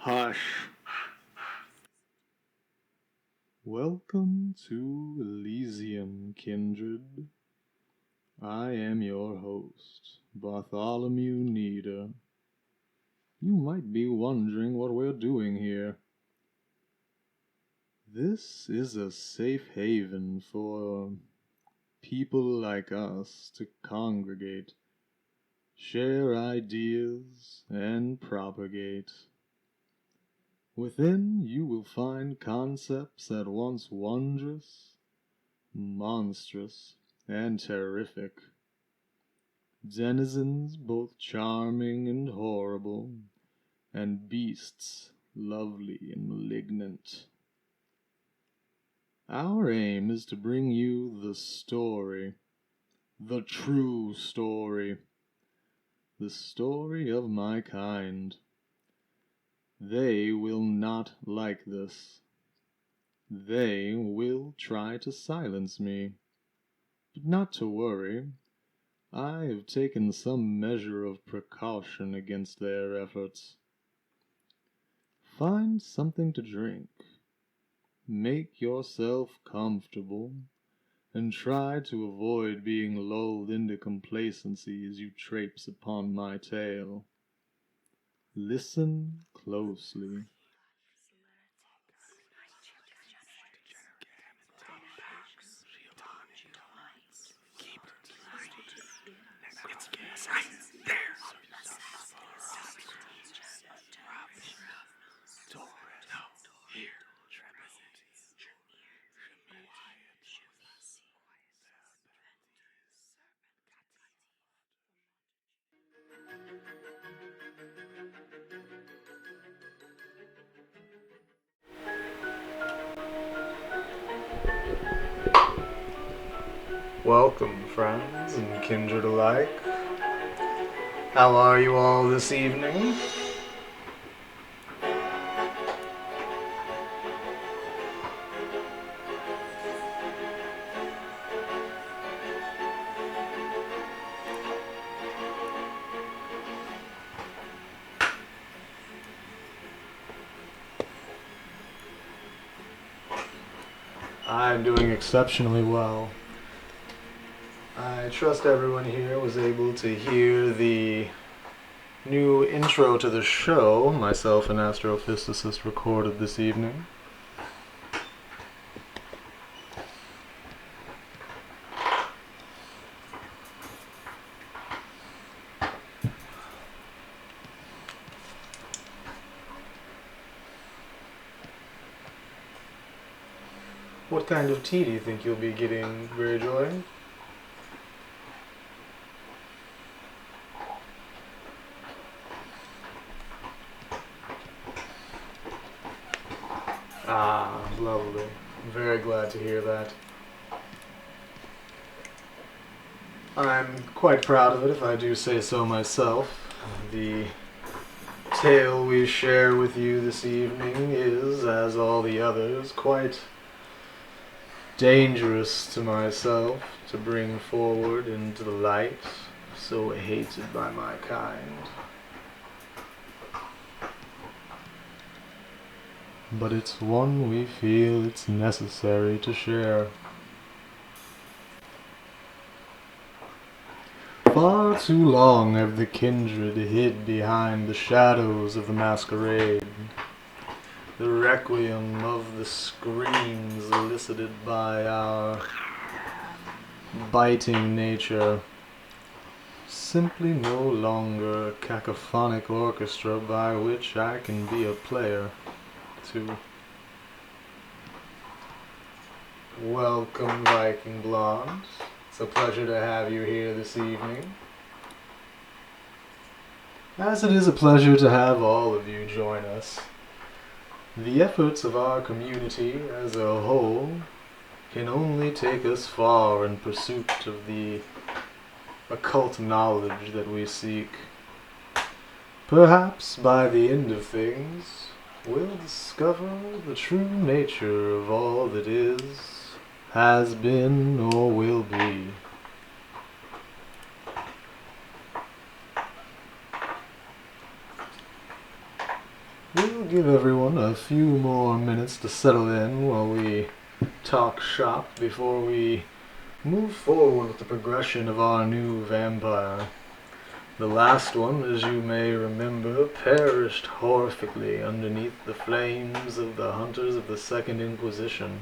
Hush. Welcome to Elysium, kindred. I am your host, Bartholomew Neda. You might be wondering what we're doing here. This is a safe haven for people like us to congregate, share ideas, and propagate. Within you will find concepts at once wondrous, monstrous, and terrific. Denizens both charming and horrible, and beasts lovely and malignant. Our aim is to bring you the story, the true story, the story of my kind. They will not like this. They will try to silence me. But not to worry. I have taken some measure of precaution against their efforts. Find something to drink. Make yourself comfortable, and try to avoid being lulled into complacency as you traipse upon my tail. Listen closely. Welcome, friends and kindred alike. How are you all this evening? I'm doing exceptionally well. I trust everyone here was able to hear the new intro to the show myself and Astrophysicist recorded this evening. What kind of tea do you think you'll be getting, Greyjoy? Ah, lovely. I'm very glad to hear that. I'm quite proud of it, if I do say so myself. The tale we share with you this evening is, as all the others, quite dangerous to myself to bring forward into the light, so hated by my kind. But it's one we feel it's necessary to share. Far too long have the kindred hid behind the shadows of the Masquerade. The requiem of the screams elicited by our biting nature. Simply no longer a cacophonic orchestra by which I can be a player to. Welcome, Viking Blonde. It's a pleasure to have you here this evening. As it is a pleasure to have all of you join us. The efforts of our community as a whole can only take us far in pursuit of the occult knowledge that we seek. Perhaps by the end of things, we'll discover the true nature of all that is, has been, or will be. We'll give everyone a few more minutes to settle in while we talk shop before we move forward with the progression of our new vampire. The last one, as you may remember, perished horrifically underneath the flames of the hunters of the Second Inquisition.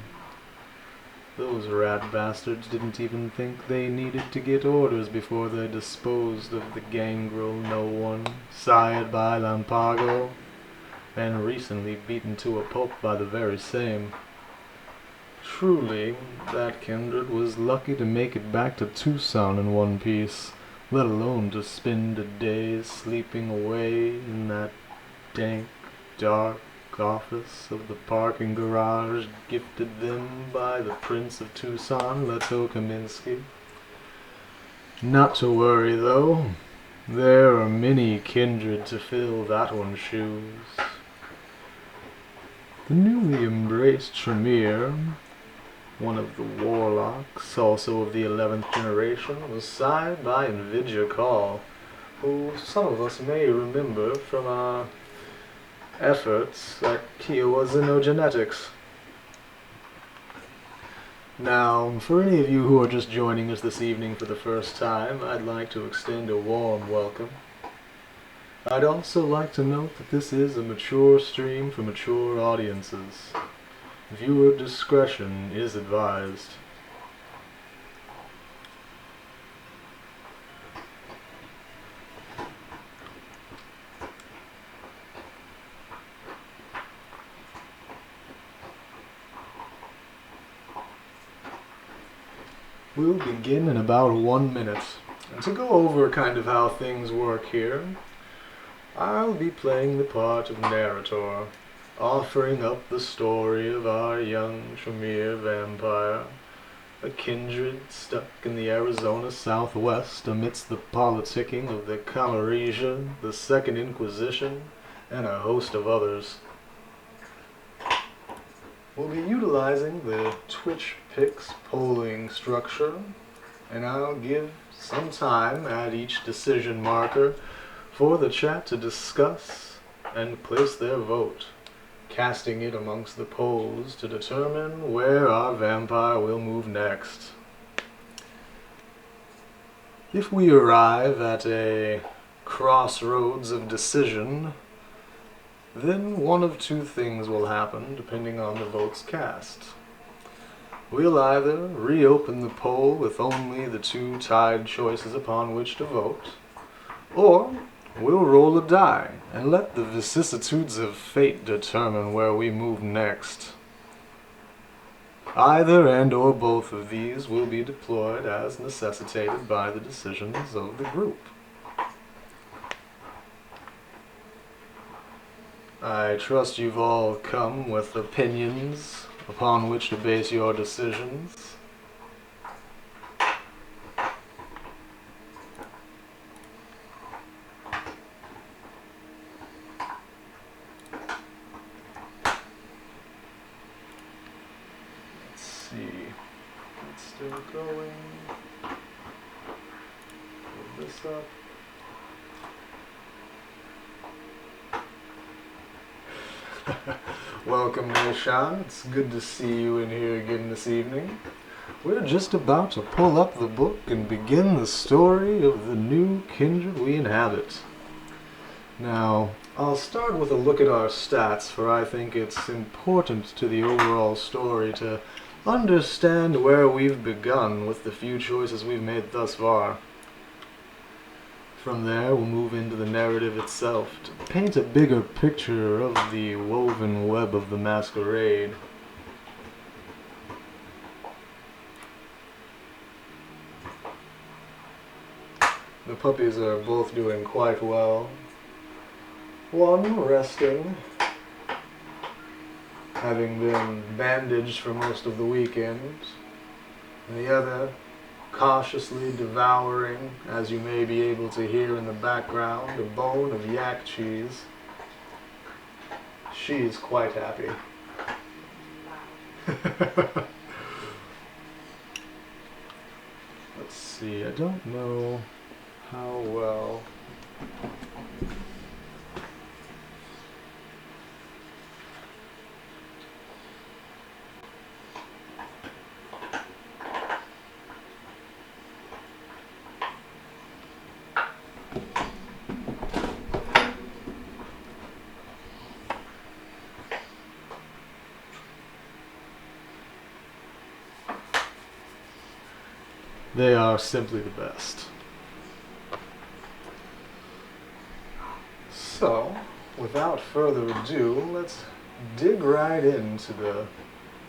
Those rat bastards didn't even think they needed to get orders before they disposed of the gangrel no one, sired by Lampago, and recently beaten to a pulp by the very same. Truly, that kindred was lucky to make it back to Tucson in one piece, let alone to spend a day sleeping away in that dank, dark office of the parking garage gifted them by the Prince of Tucson, Leto Kaminsky. Not to worry, though. There are many kindred to fill that one's shoes. The newly embraced Tremere, one of the warlocks, also of the 11th generation, was sired by Invidia Call, who some of us may remember from our efforts at Kiowa Xenogenetics. Now, for any of you who are just joining us this evening for the first time, I'd like to extend a warm welcome. I'd also like to note that this is a mature stream for mature audiences. Viewer discretion is advised. We'll begin in about 1 minute. And to go over kind of how things work here, I'll be playing the part of narrator, offering up the story of our young Tremere vampire, a kindred stuck in the Arizona Southwest amidst the politicking of the Camarilla, the Second Inquisition, and a host of others. We'll be utilizing the Twitch Picks polling structure, and I'll give some time at each decision marker for the chat to discuss and place their vote, casting it amongst the polls to determine where our vampire will move next. If we arrive at a crossroads of decision, then one of two things will happen depending on the votes cast. We'll either reopen the poll with only the two tied choices upon which to vote, or we'll roll a die and let the vicissitudes of fate determine where we move next. Either and or both of these will be deployed as necessitated by the decisions of the group. I trust you've all come with opinions upon which to base your decisions. Let's see. It's still going. Pull this up. Welcome, Nishan. It's good to see you in here again this evening. We're just about to pull up the book and begin the story of the new kindred we inhabit. Now, I'll start with a look at our stats, for I think it's important to the overall story to understand where we've begun with the few choices we've made thus far. From there, we'll move into the narrative itself to paint a bigger picture of the woven web of the Masquerade. The puppies are both doing quite well. One resting, having been bandaged for most of the weekend, and the other cautiously devouring, as you may be able to hear in the background, a bone of yak cheese. She is quite happy. Let's see, I don't know how well. They are simply the best. So, without further ado, let's dig right into the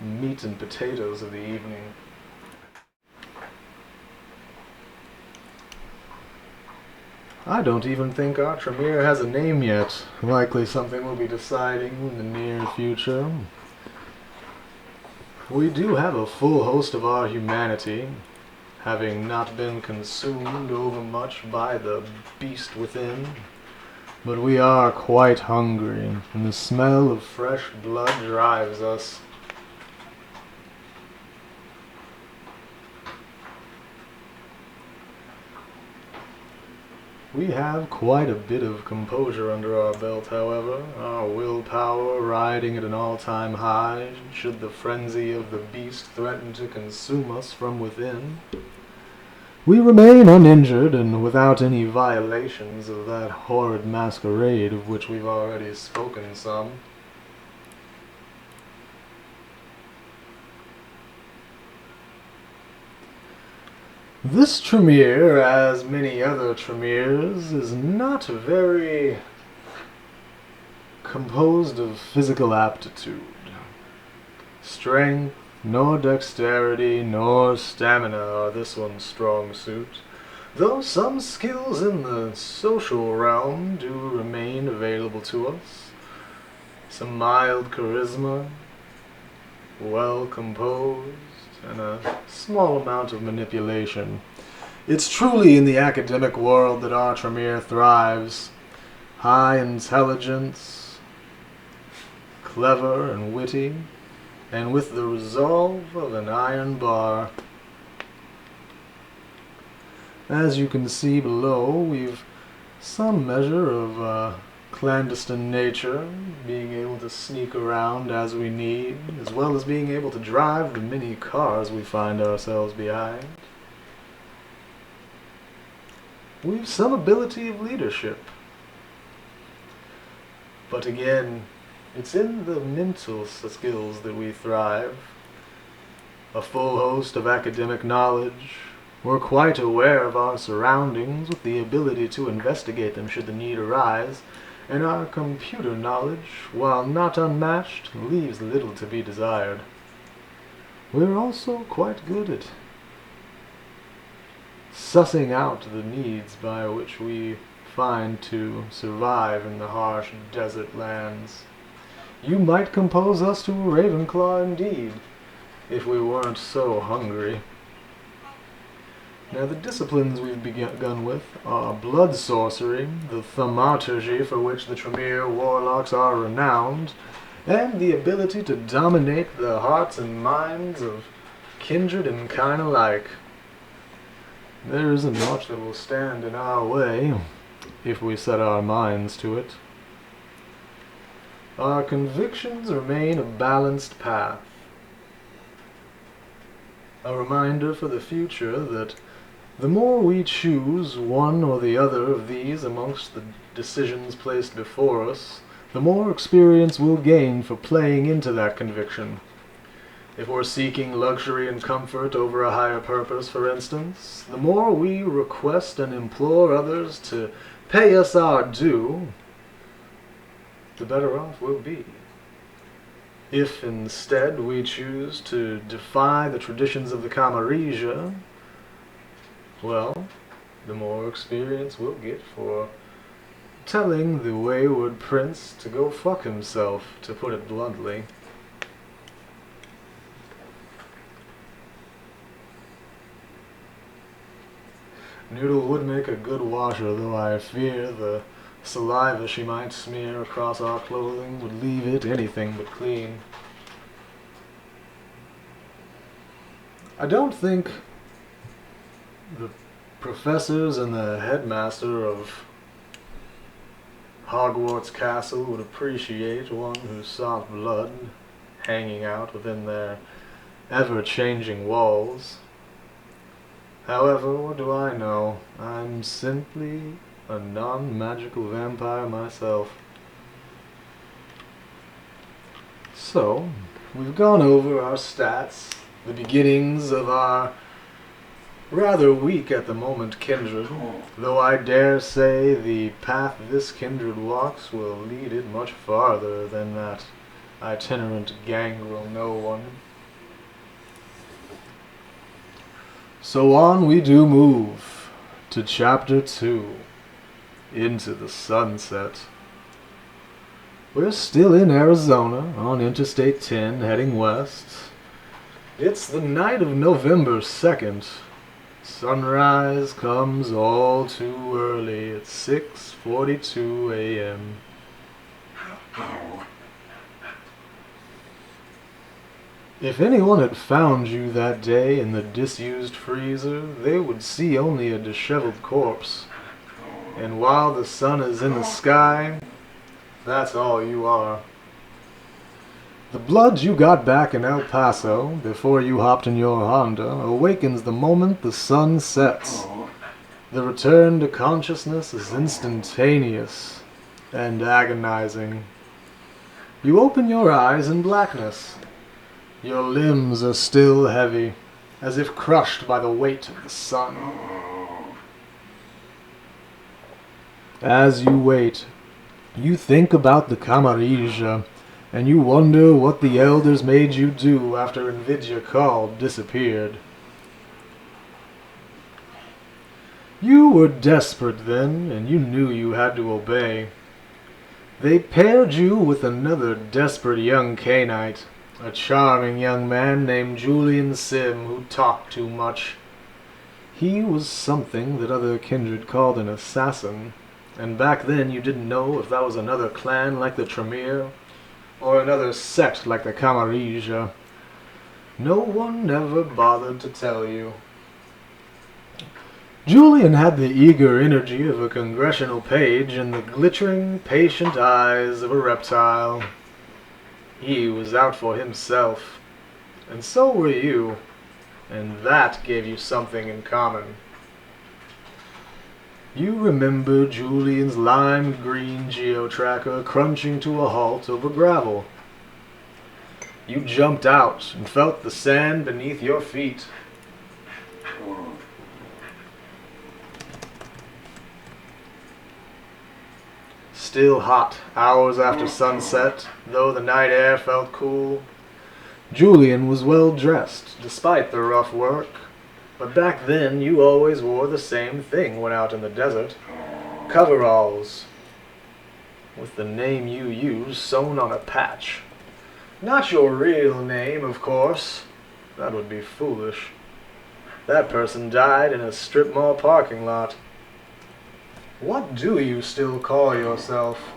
meat and potatoes of the evening. I don't even think our Tremere has a name yet. Likely something we'll be deciding in the near future. We do have a full host of our humanity, having not been consumed overmuch by the beast within. But we are quite hungry, and the smell of fresh blood drives us. We have quite a bit of composure under our belt, however, our willpower riding at an all-time high should the frenzy of the beast threaten to consume us from within. We remain uninjured and without any violations of that horrid masquerade of which we've already spoken some. This Tremere, as many other Tremeres, is not very composed of physical aptitude. Strength, nor dexterity, nor stamina are this one's strong suit, though some skills in the social realm do remain available to us. Some mild charisma, well composed, and a small amount of manipulation. It's truly in the academic world that our Tremere thrives. High intelligence, clever and witty, and with the resolve of an iron bar. As you can see below, we've some measure of clandestine nature, being able to sneak around as we need, as well as being able to drive the many cars we find ourselves behind. We've some ability of leadership. But again, it's in the mental skills that we thrive. A full host of academic knowledge. We're quite aware of our surroundings with the ability to investigate them should the need arise, and our computer knowledge, while not unmatched, leaves little to be desired. We're also quite good at sussing out the needs by which we find to survive in the harsh desert lands. You might compose us to a Ravenclaw indeed, if we weren't so hungry. Now the disciplines we've begun with are blood sorcery, the thaumaturgy for which the Tremere warlocks are renowned, and the ability to dominate the hearts and minds of kindred and kind alike. There isn't much that will stand in our way, if we set our minds to it. Our convictions remain a balanced path. A reminder for the future that the more we choose one or the other of these amongst the decisions placed before us, the more experience we'll gain for playing into that conviction. If we're seeking luxury and comfort over a higher purpose, for instance, the more we request and implore others to pay us our due, the better off we'll be. If instead we choose to defy the traditions of the Camarilla, well, the more experience we'll get for telling the wayward prince to go fuck himself, to put it bluntly. Noodle would make a good washer, though I fear the saliva she might smear across our clothing would leave it anything but clean. I don't think the professors and the headmaster of Hogwarts Castle would appreciate one who sought blood hanging out within their ever-changing walls. However, what do I know? I'm simply a non-magical vampire myself. So, we've gone over our stats, the beginnings of our Rather weak at the moment, kindred, though I dare say the path this kindred walks will lead it much farther than that itinerant gangrel no one. So on we do move to Chapter 2, Into the Sunset. We're still in Arizona, on Interstate 10, heading west. It's the night of November 2nd. Sunrise comes all too early at 6:42 a.m. If anyone had found you that day in the disused freezer, they would see only a disheveled corpse. And while the sun is in the sky, that's all you are. The blood you got back in El Paso before you hopped in your Honda awakens the moment the sun sets. The return to consciousness is instantaneous and agonizing. You open your eyes in blackness. Your limbs are still heavy, as if crushed by the weight of the sun. As you wait, you think about the Camarilla, and you wonder what the elders made you do after Invidia called disappeared. You were desperate then, and you knew you had to obey. They paired you with another desperate young Cainite, a charming young man named Julian Sim who talked too much. He was something that other kindred called an assassin, and back then you didn't know if that was another clan like the Tremere, or another sect like the Camarilla. No one ever bothered to tell you. Julian had the eager energy of a congressional page and the glittering, patient eyes of a reptile. He was out for himself, and so were you, and that gave you something in common. You remember Julian's lime green geo-tracker crunching to a halt over gravel. You jumped out and felt the sand beneath your feet. Still hot, hours after sunset, though the night air felt cool. Julian was well dressed, despite the rough work. But back then, you always wore the same thing when out in the desert. Coveralls, with the name you used sewn on a patch. Not your real name, of course. That would be foolish. That person died in a strip mall parking lot. What do you still call yourself?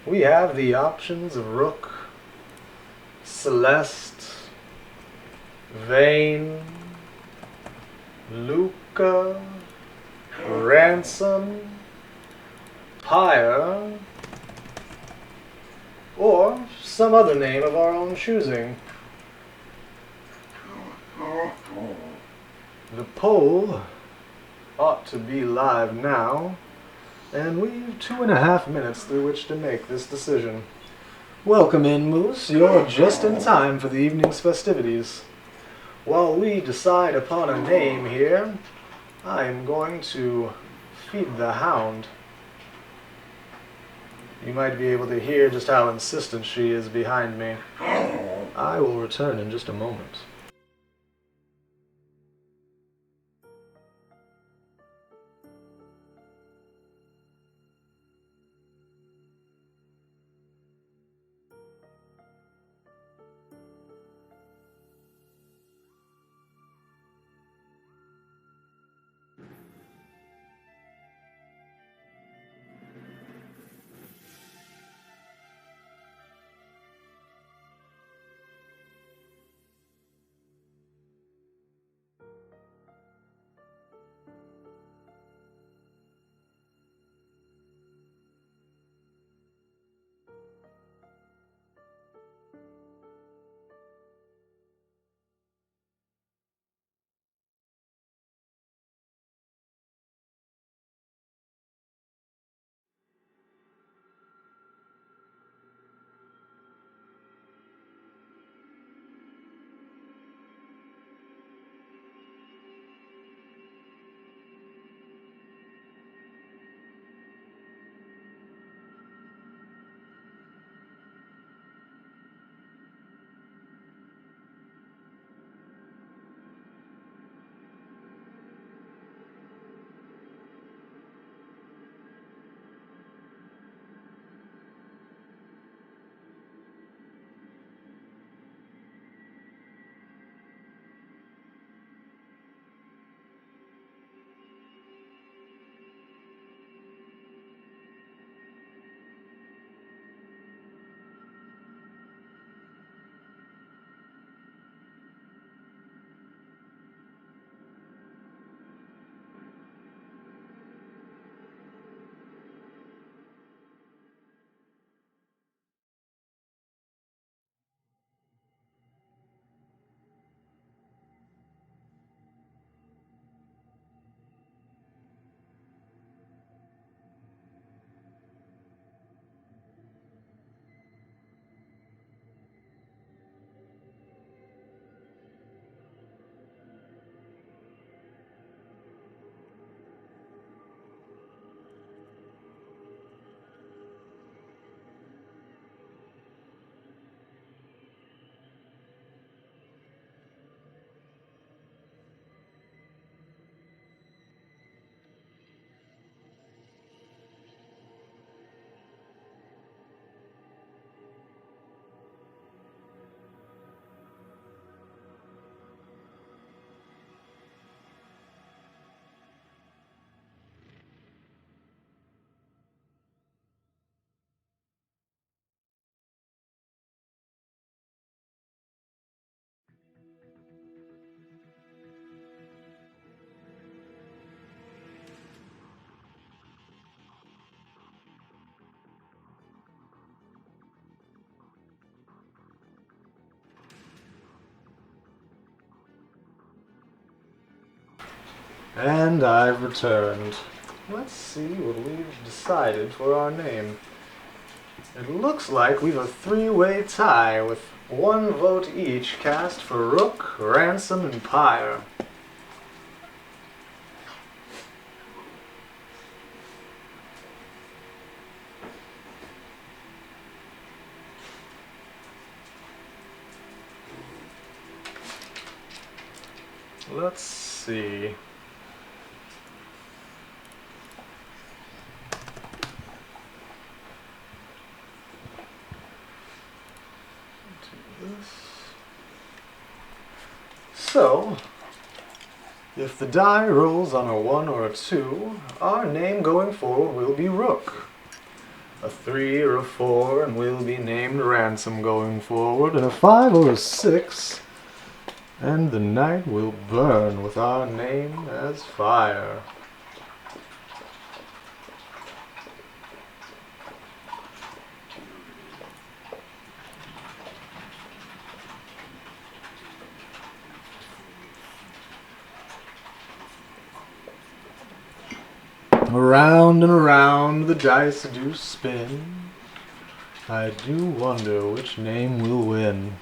We have the options of Rook, Celeste, Vane, Luca, Ransom, Pyre, or some other name of our own choosing. The poll ought to be live now, and we've 2.5 minutes through which to make this decision. Welcome in, Moose. You're just in time for the evening's festivities. While we decide upon a name here, I am going to feed the hound. You might be able to hear just how insistent she is behind me. I will return in just a moment. And I've returned. Let's see what we've decided for our name. It looks like we've a three-way tie with one vote each cast for Rook, Ransom, and Pyre. Let's see. So, if the die rolls on a 1 or a 2, our name going forward will be Rook. A 3 or a 4, and we'll be named Ransom going forward, and a 5 or a 6, and the night will burn with our name as Fire. Around and around the dice do spin. I do wonder which name will win.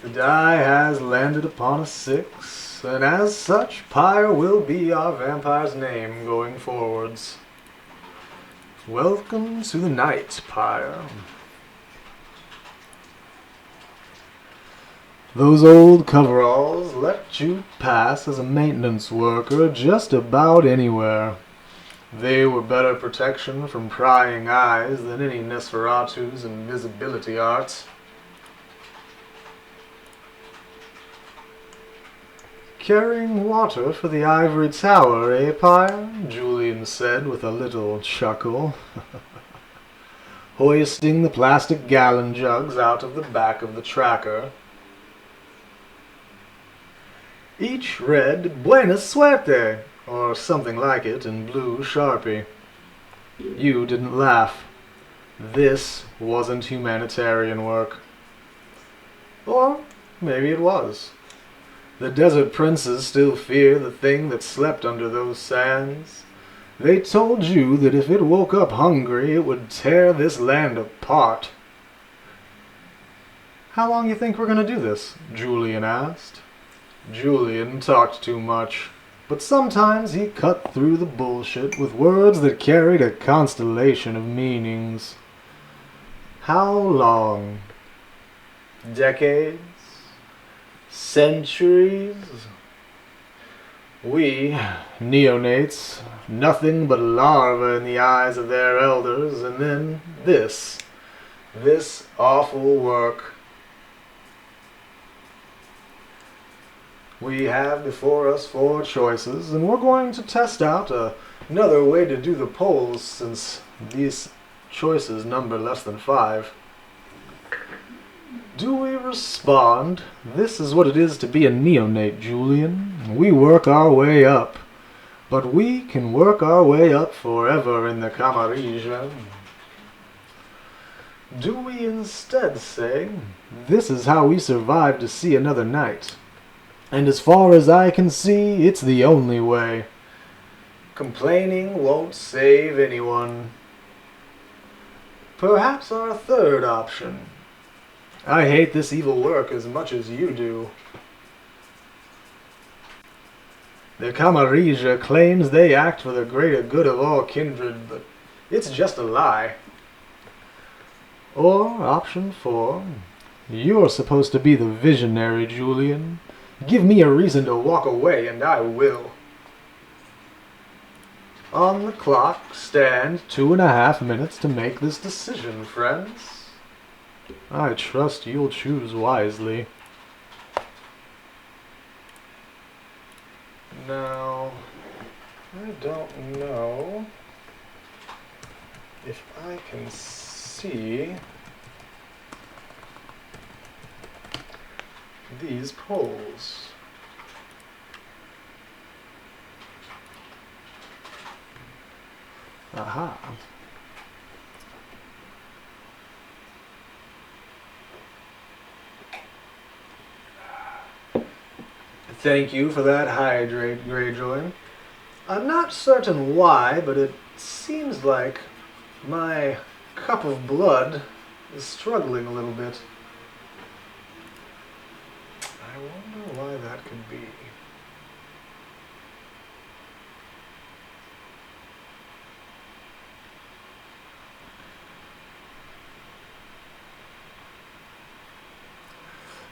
The die has landed upon a 6, and as such, Pyre will be our vampire's name going forwards. Welcome to the night, Pyre. Those old coveralls let you pass as a maintenance worker just about anywhere. They were better protection from prying eyes than any Nosferatu's invisibility arts. Carrying water for the ivory tower, eh, Pyre? Julian said with a little chuckle. Hoisting the plastic gallon jugs out of the back of the tracker. Each read Buena Suerte, or something like it in blue Sharpie. You didn't laugh. This wasn't humanitarian work. Or maybe it was. The desert princes still fear the thing that slept under those sands. They told you that if it woke up hungry, it would tear this land apart. How long you think we're gonna do this? Julian asked. Julian talked too much, but sometimes he cut through the bullshit with words that carried a constellation of meanings. How long? Decades? Centuries? We, neonates, nothing but larvae in the eyes of their elders, and then this awful work. We have before us 4 choices, and we're going to test out another way to do the polls since these choices number less than 5. Do we respond? This is what it is to be a neonate, Julian. We work our way up, but we can work our way up forever in the Camarilla. Do we instead say, this is how we survive to see another night? And as far as I can see, it's the only way. Complaining won't save anyone. Perhaps our third option. I hate this evil work as much as you do. The Camarilla claims they act for the greater good of all kindred, but it's just a lie. Or option 4. You're supposed to be the visionary, Julian. Give me a reason to walk away, and I will. On the clock stand 2.5 minutes to make this decision, friends. I trust you'll choose wisely. Now, I don't know if I can see these polls. Aha. Thank you for that hydrate, Greyjoy. I'm not certain why, but it seems like my cup of blood is struggling a little bit. I wonder why that could be.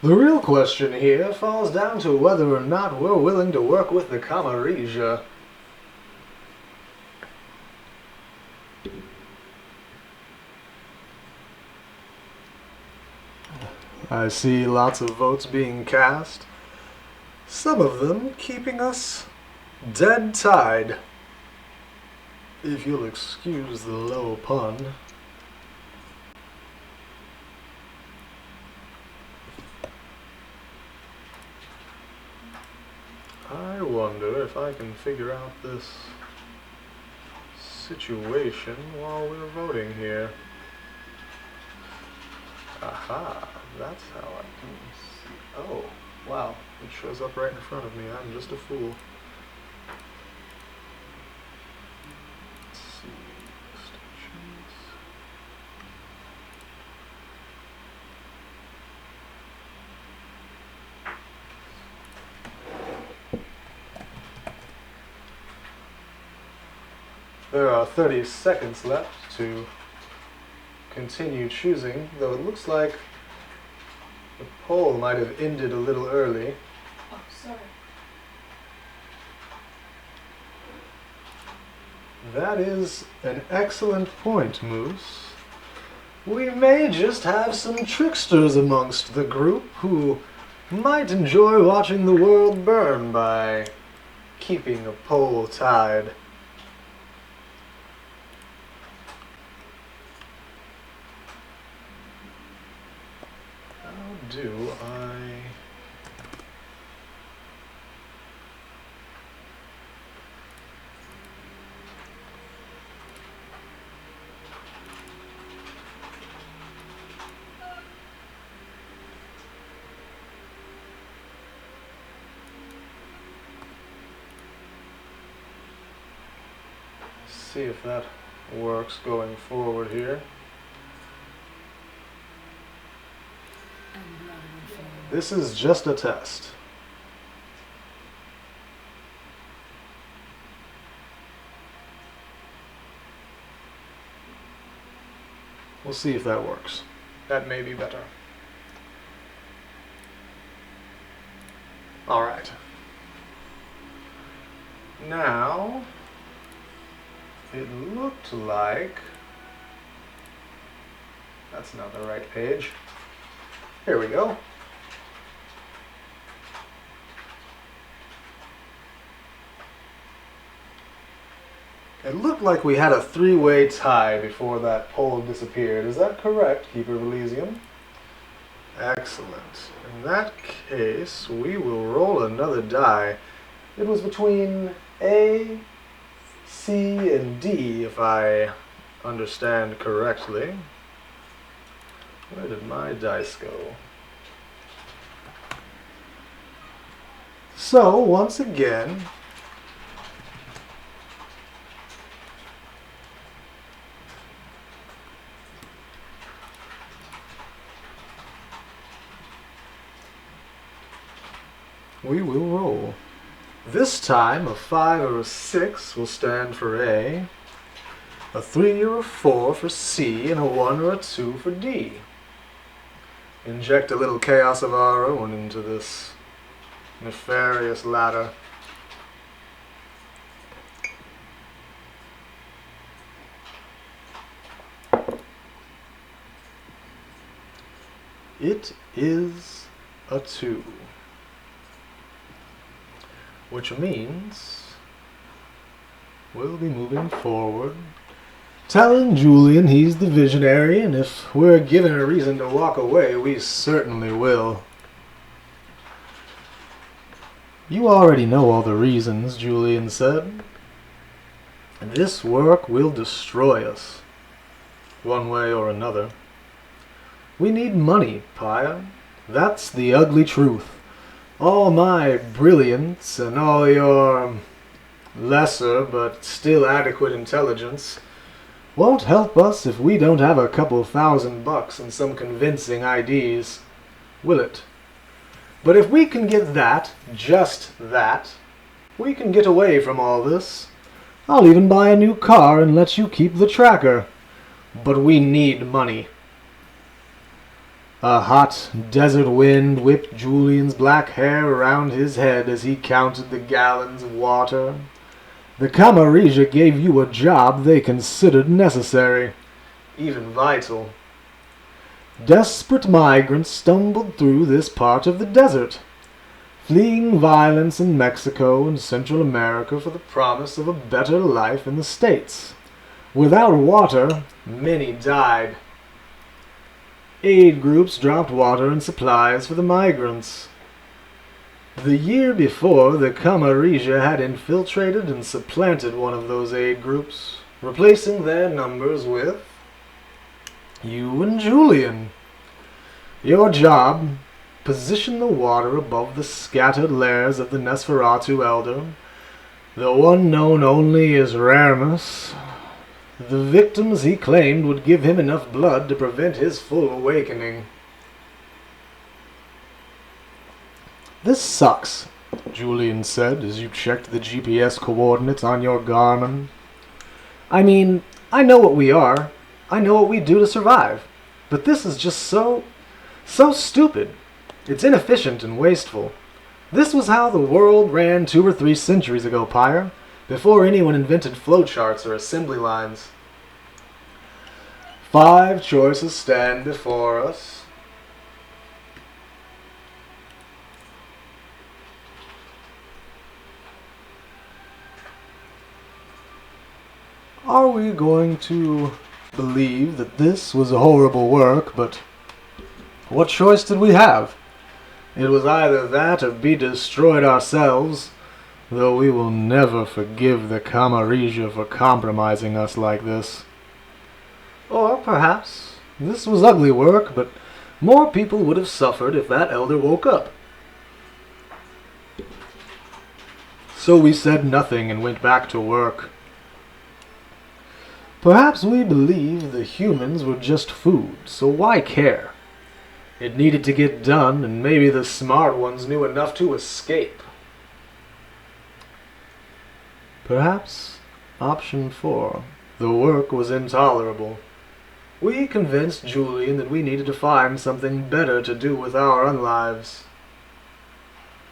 The real question here falls down to whether or not we're willing to work with the Camarilla. I see lots of votes being cast, some of them keeping us dead tied. If you'll excuse the low pun. I wonder if I can figure out this situation while we're voting here. Aha, that's how I can see. Oh, wow, it shows up right in front of me. I'm just a fool. Let's see, extensions. There are 30 seconds left to continue choosing, though it looks like the poll might have ended a little early. Oh, sorry. That is an excellent point, Moose. We may just have some tricksters amongst the group who might enjoy watching the world burn by keeping a poll tied. How do I... see if that works going forward here. This is just a test. We'll see if that works. That may be better. All right. Now, it looked like... That's not the right page. Here we go. It looked like we had a three-way tie before that poll disappeared. Is that correct, Keeper of Elysium? Excellent. In that case, we will roll another die. It was between A, C, and D, if I understand correctly. Where did my dice go? So, once again, we will roll. This time, a 5 or a 6 will stand for A, a 3 or a 4 for C, and a 1 or a 2 for D. Inject a little chaos of our own into this nefarious ladder. It is a 2. Which means we'll be moving forward, telling Julian he's the visionary, and if we're given a reason to walk away, we certainly will. You already know all the reasons, Julian said. This work will destroy us, one way or another. We need money, Paya. That's the ugly truth. All my brilliance and all your lesser but still adequate intelligence won't help us if we don't have a couple $1,000 and some convincing IDs, will it? But if we can get that, just that, we can get away from all this. I'll even buy a new car and let you keep the tracker. But we need money. A hot desert wind whipped Julian's black hair around his head as he counted the gallons of water. The Camarilla gave you a job they considered necessary, even vital. Desperate migrants stumbled through this part of the desert, fleeing violence in Mexico and Central America for the promise of a better life in the States. Without water, many died. Aid groups dropped water and supplies for the migrants. The year before, the Camarilla had infiltrated and supplanted one of those aid groups, replacing their numbers with you and Julian. Your job: position the water above the scattered lairs of the Nosferatu Elder, the one known only as Raremus. The victims he claimed would give him enough blood to prevent his full awakening. "This sucks," Julian said as you checked the GPS coordinates on your Garmin. "I mean, I know what we are. I know what we do to survive. But this is just so stupid. It's inefficient and wasteful. This was how the world ran 2 or 3 centuries ago, Pyre, before anyone invented flowcharts or assembly lines. 5 choices stand before us. Are we going to believe that this was horrible work, but what choice did we have? It was either that or be destroyed ourselves, though we will never forgive the Camarilla for compromising us like this. Or perhaps this was ugly work, but more people would have suffered if that elder woke up. So we said nothing and went back to work. Perhaps we believed the humans were just food, so why care? It needed to get done, and maybe the smart ones knew enough to escape. Perhaps option 4. The work was intolerable. We convinced Julian that we needed to find something better to do with our own lives.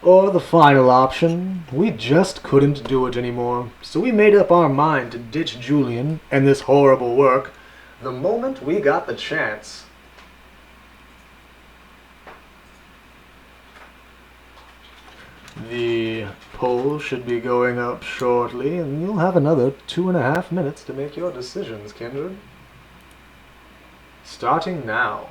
Or the final option, we just couldn't do it anymore, so we made up our mind to ditch Julian and this horrible work the moment we got the chance. The poll should be going up shortly, and you'll have another 2.5 minutes to make your decisions, Kindred. Starting now.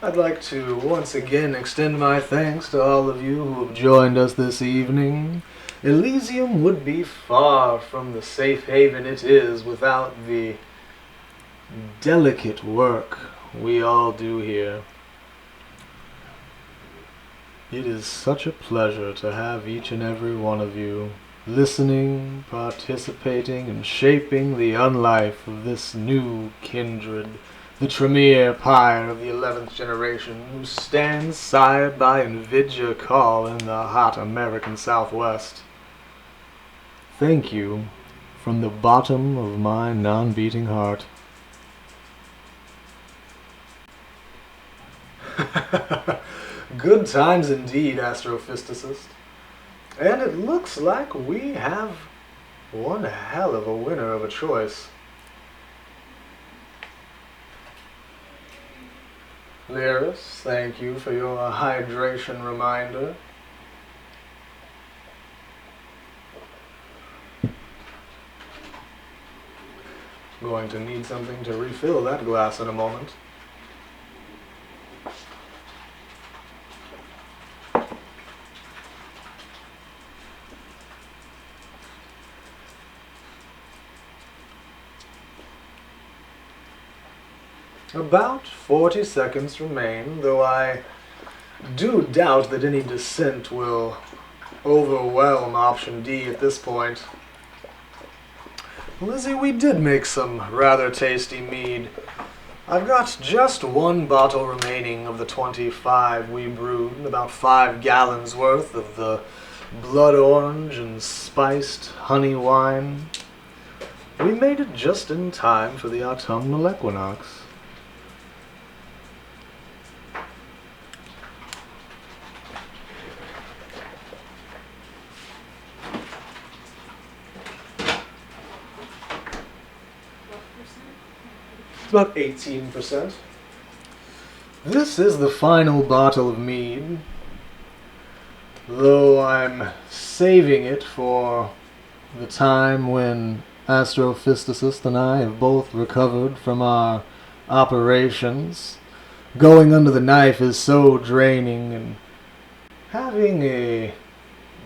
I'd like to once again extend my thanks to all of you who have joined us this evening. Elysium would be far from the safe haven it is without the delicate work we all do here. It is such a pleasure to have each and every one of you listening, participating, and shaping the unlife of this new kindred, the Tremere Pyre of the 11th generation, who stands side by Invidya Call in the hot American Southwest. Thank you from the bottom of my non-beating heart. Good times indeed, astrophysicist. And it looks like we have one hell of a winner of a choice. Lyris, thank you for your hydration reminder. Going to need something to refill that glass in a moment. About 40 seconds remain, though I do doubt that any dissent will overwhelm option D at this point. Lizzie, we did make some rather tasty mead. I've got just one bottle remaining of the 25 we brewed, about 5 gallons worth of the blood orange and spiced honey wine. We made it just in time for the autumnal equinox. It's about 18%. This is the final bottle of mead, though I'm saving it for the time when Astrophysicist and I have both recovered from our operations. Going under the knife is so draining, and having a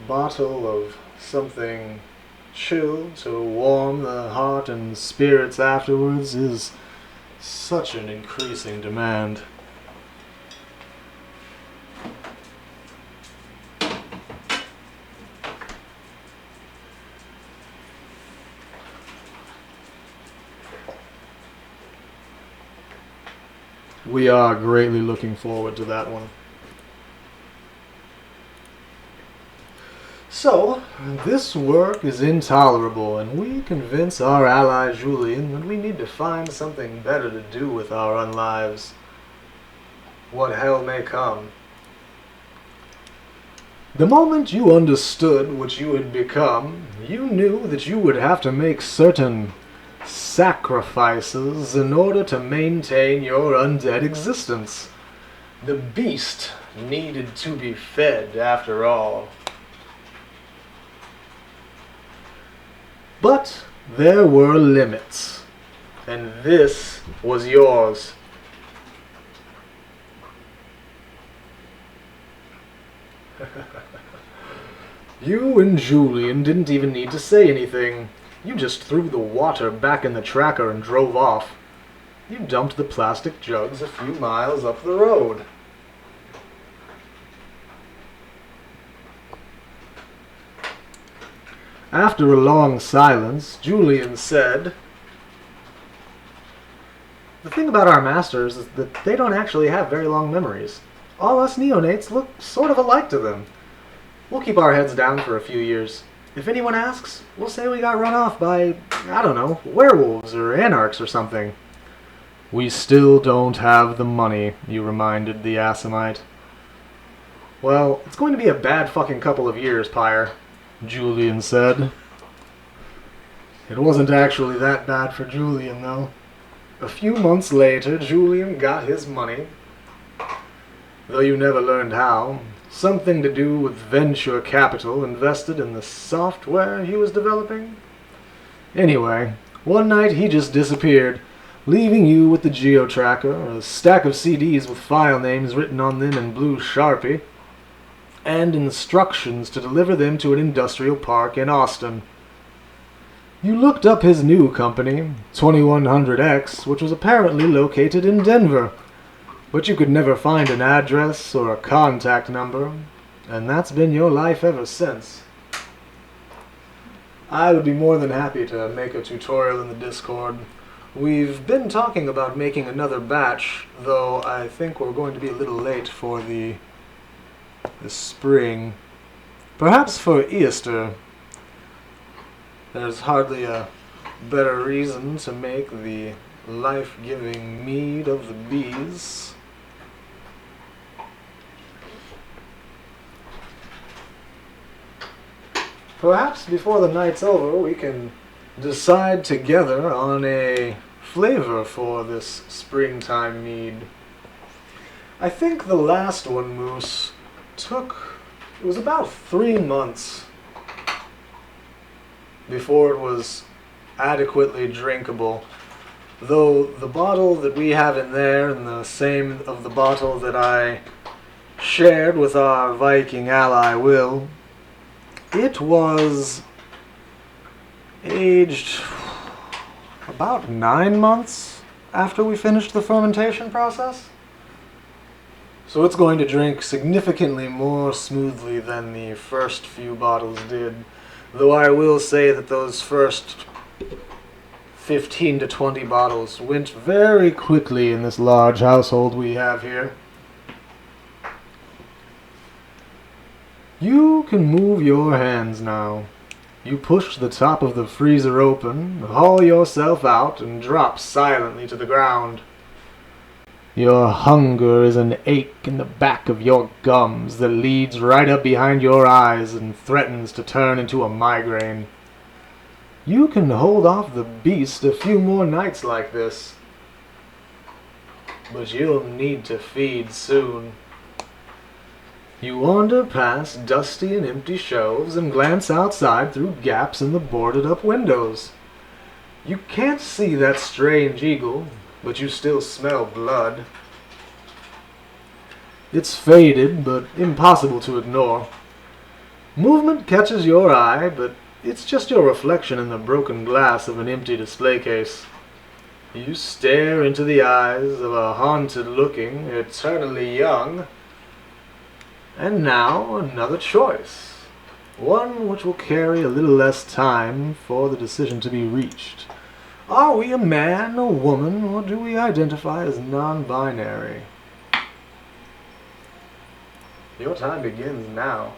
bottle of something chilled to warm the heart and spirits afterwards is such an increasing demand. We are greatly looking forward to that one. So, this work is intolerable, and we convince our ally Julian that we need to find something better to do with our own lives. What hell may come. The moment you understood what you had become, you knew that you would have to make certain sacrifices in order to maintain your undead existence. The beast needed to be fed, after all. But there were limits, and this was yours. You and Julian didn't even need to say anything. You just threw the water back in the tracker and drove off. You dumped the plastic jugs a few miles up the road. After a long silence, Julian said, "The thing about our masters is that they don't actually have very long memories. All us neonates look sort of alike to them. We'll keep our heads down for a few years. If anyone asks, we'll say we got run off by, I don't know, werewolves or anarchs or something." "We still don't have the money," you reminded the Assamite. "Well, it's going to be a bad fucking couple of years, Pyre," Julian said. It wasn't actually that bad for Julian, though. A few months later, Julian got his money, though you never learned how. Something to do with venture capital invested in the software he was developing. Anyway, one night he just disappeared, leaving you with the geo-tracker, a stack of CDs with file names written on them in blue Sharpie, and instructions to deliver them to an industrial park in Austin. You looked up his new company, 2100X, which was apparently located in Denver, but you could never find an address or a contact number, and that's been your life ever since. I would be more than happy to make a tutorial in the Discord. We've been talking about making another batch, though I think we're going to be a little late for the spring. Perhaps for Easter. There's hardly a better reason to make the life-giving mead of the bees. Perhaps before the night's over, we can decide together on a flavor for this springtime mead. I think the last one, Moose, it was about 3 months before it was adequately drinkable. Though the bottle that we have in there, and the same of the bottle that I shared with our Viking ally Will, it was aged about 9 months after we finished the fermentation process. So it's going to drink significantly more smoothly than the first few bottles did. Though I will say that those first 15 to 20 bottles went very quickly in this large household we have here. You can move your hands now. You push the top of the freezer open, haul yourself out, and drop silently to the ground. Your hunger is an ache in the back of your gums that leads right up behind your eyes and threatens to turn into a migraine. You can hold off the beast a few more nights like this, but you'll need to feed soon. You wander past dusty and empty shelves and glance outside through gaps in the boarded-up windows. You can't see that strange eagle, but you still smell blood. It's faded, but impossible to ignore. Movement catches your eye, but it's just your reflection in the broken glass of an empty display case. You stare into the eyes of a haunted-looking, eternally young. And now another choice. One which will carry a little less time for the decision to be reached. Are we a man, a woman, or do we identify as non-binary? Your time begins now.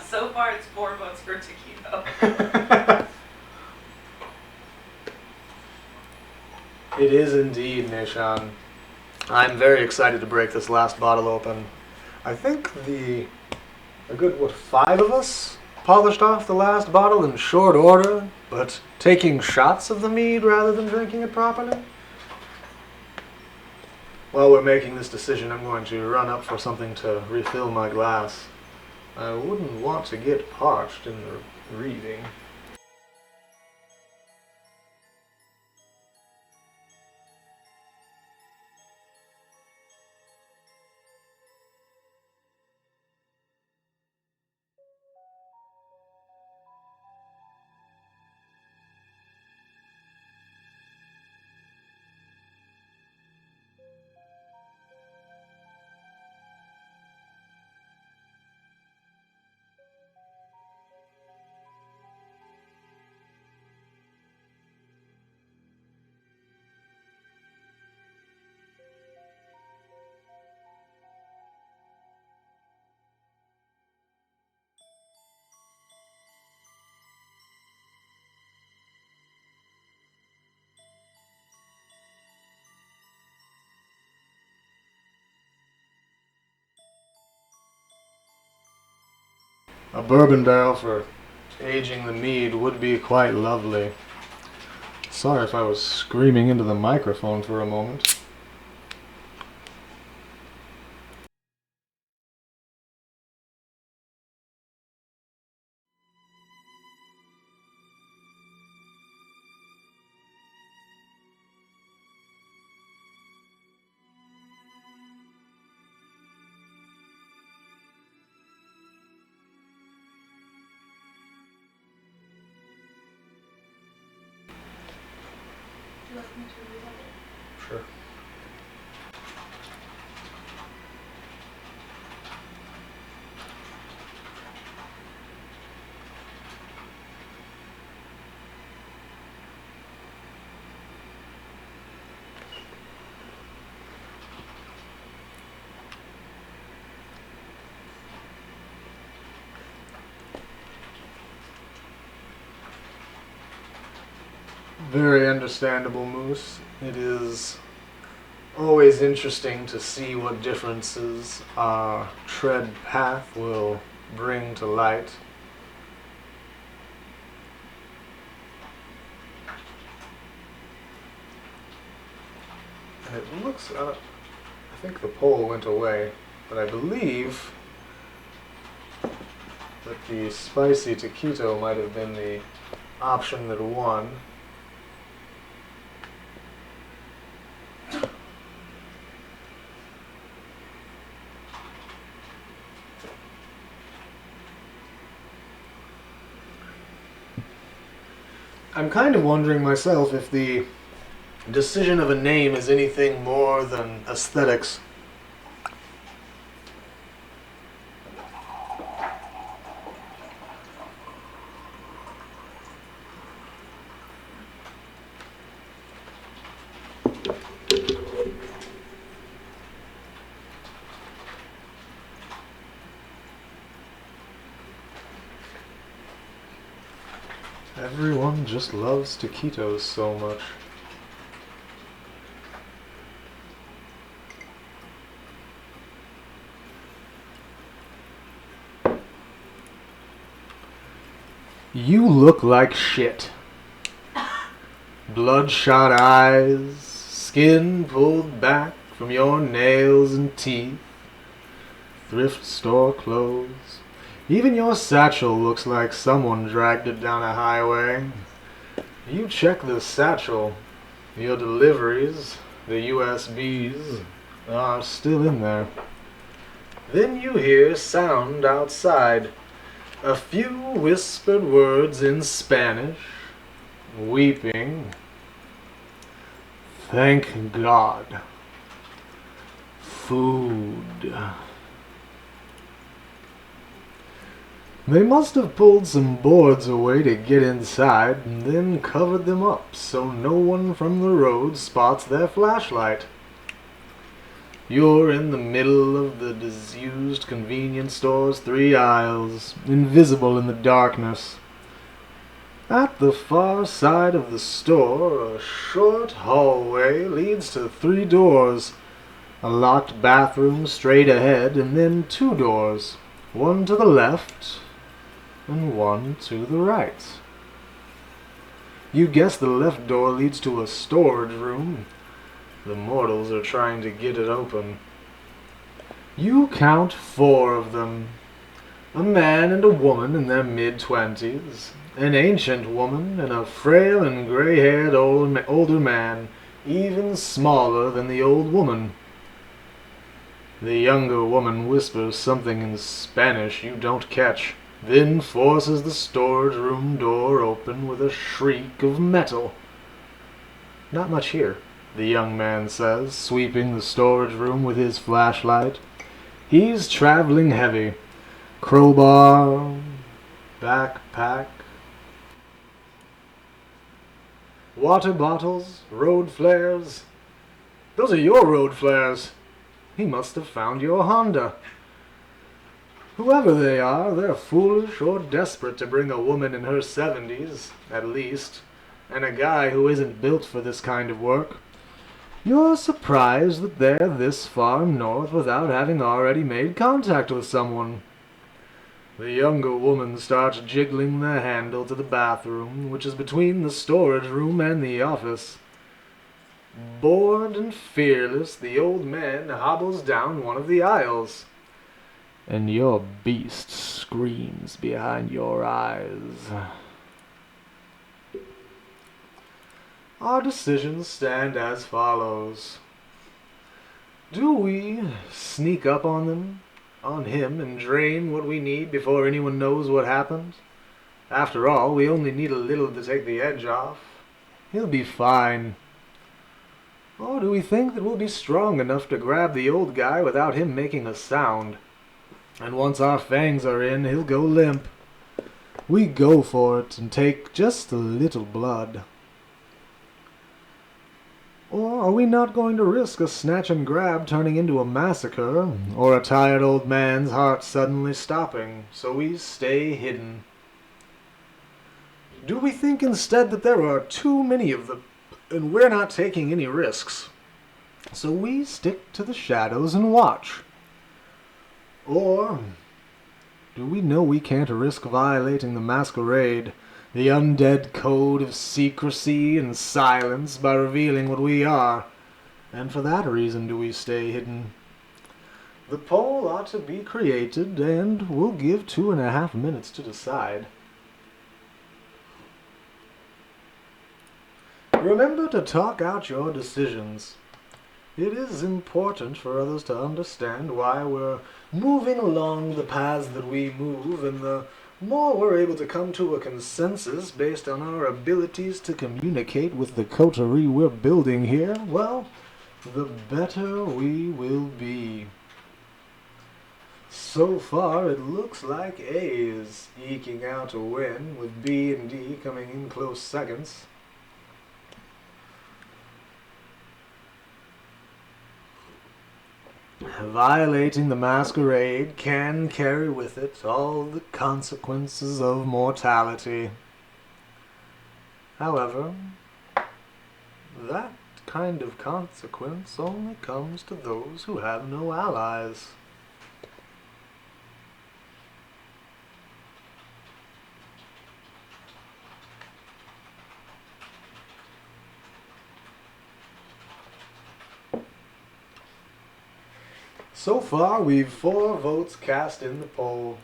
So far, it's 4 votes for taquito. It is indeed, Nishan. I'm very excited to break this last bottle open. I think a good, 5 of us polished off the last bottle in short order, but taking shots of the mead rather than drinking it properly. While we're making this decision, I'm going to run up for something to refill my glass. I wouldn't want to get parched in the reading. A bourbon barrel for aging the mead would be quite lovely. Sorry if I was screaming into the microphone for a moment. Would you like me to read it? Sure. Very understandable, Moose. It is Always interesting to see what differences our tread path will bring to light. And it looks, I think the pole went away, but I believe that the spicy taquito might have been the option that won. I'm kind of wondering myself if the decision of a name is anything more than aesthetics. Everyone just loves taquitos so much. You look like shit. Bloodshot eyes, skin pulled back from your nails and teeth, thrift store clothes. Even your satchel looks like someone dragged it down a highway. You check the satchel. Your deliveries, the USBs, are still in there. Then you hear sound outside. A few whispered words in Spanish. Weeping. Thank God. Food. They must have pulled some boards away to get inside and then covered them up so no one from the road spots their flashlight. You're in the middle of the disused convenience store's 3 aisles, invisible in the darkness. At the far side of the store, a short hallway leads to 3 doors, a locked bathroom straight ahead, and then 2 doors, one to the left and one to the right. You guess the left door leads to a storage room. The mortals are trying to get it open. You count 4 of them. A man and a woman in their mid-20s, an ancient woman, and a frail and gray-haired older man, even smaller than the old woman. The younger woman whispers something in Spanish you don't catch, then forces the storage room door open with a shriek of metal. Not much here, the young man says, sweeping the storage room with his flashlight. He's traveling heavy. Crowbar, backpack, water bottles, road flares. Those are your road flares. He must have found your Honda. Whoever they are, they're foolish or desperate to bring a woman in her 70s, at least, and a guy who isn't built for this kind of work. You're surprised that they're this far north without having already made contact with someone. The younger woman starts jiggling the handle to the bathroom, which is between the storage room and the office. Bored and fearless, the old man hobbles down one of the aisles. And your beast screams behind your eyes. Our decisions stand as follows. Do we sneak up on him, and drain what we need before anyone knows what happened? After all, we only need a little to take the edge off. He'll be fine. Or do we think that we'll be strong enough to grab the old guy without him making a sound? And once our fangs are in, he'll go limp. We go for it and take just a little blood. Or are we not going to risk a snatch and grab turning into a massacre, or a tired old man's heart suddenly stopping, so we stay hidden? Do we think instead that there are too many of them, and we're not taking any risks? So we stick to the shadows and watch. Or do we know we can't risk violating the Masquerade, the undead code of secrecy and silence, by revealing what we are? And for that reason do we stay hidden. The poll ought to be created, and we'll give 2.5 minutes to decide. Remember to talk out your decisions. It is important for others to understand why we're moving along the paths that we move, and the more we're able to come to a consensus based on our abilities to communicate with the coterie we're building here, well, the better we will be. So far, it looks like A is eking out a win, with B and D coming in close seconds. Violating the Masquerade can carry with it all the consequences of mortality. However, that kind of consequence only comes to those who have no allies. So far, we've 4 votes cast in the poll.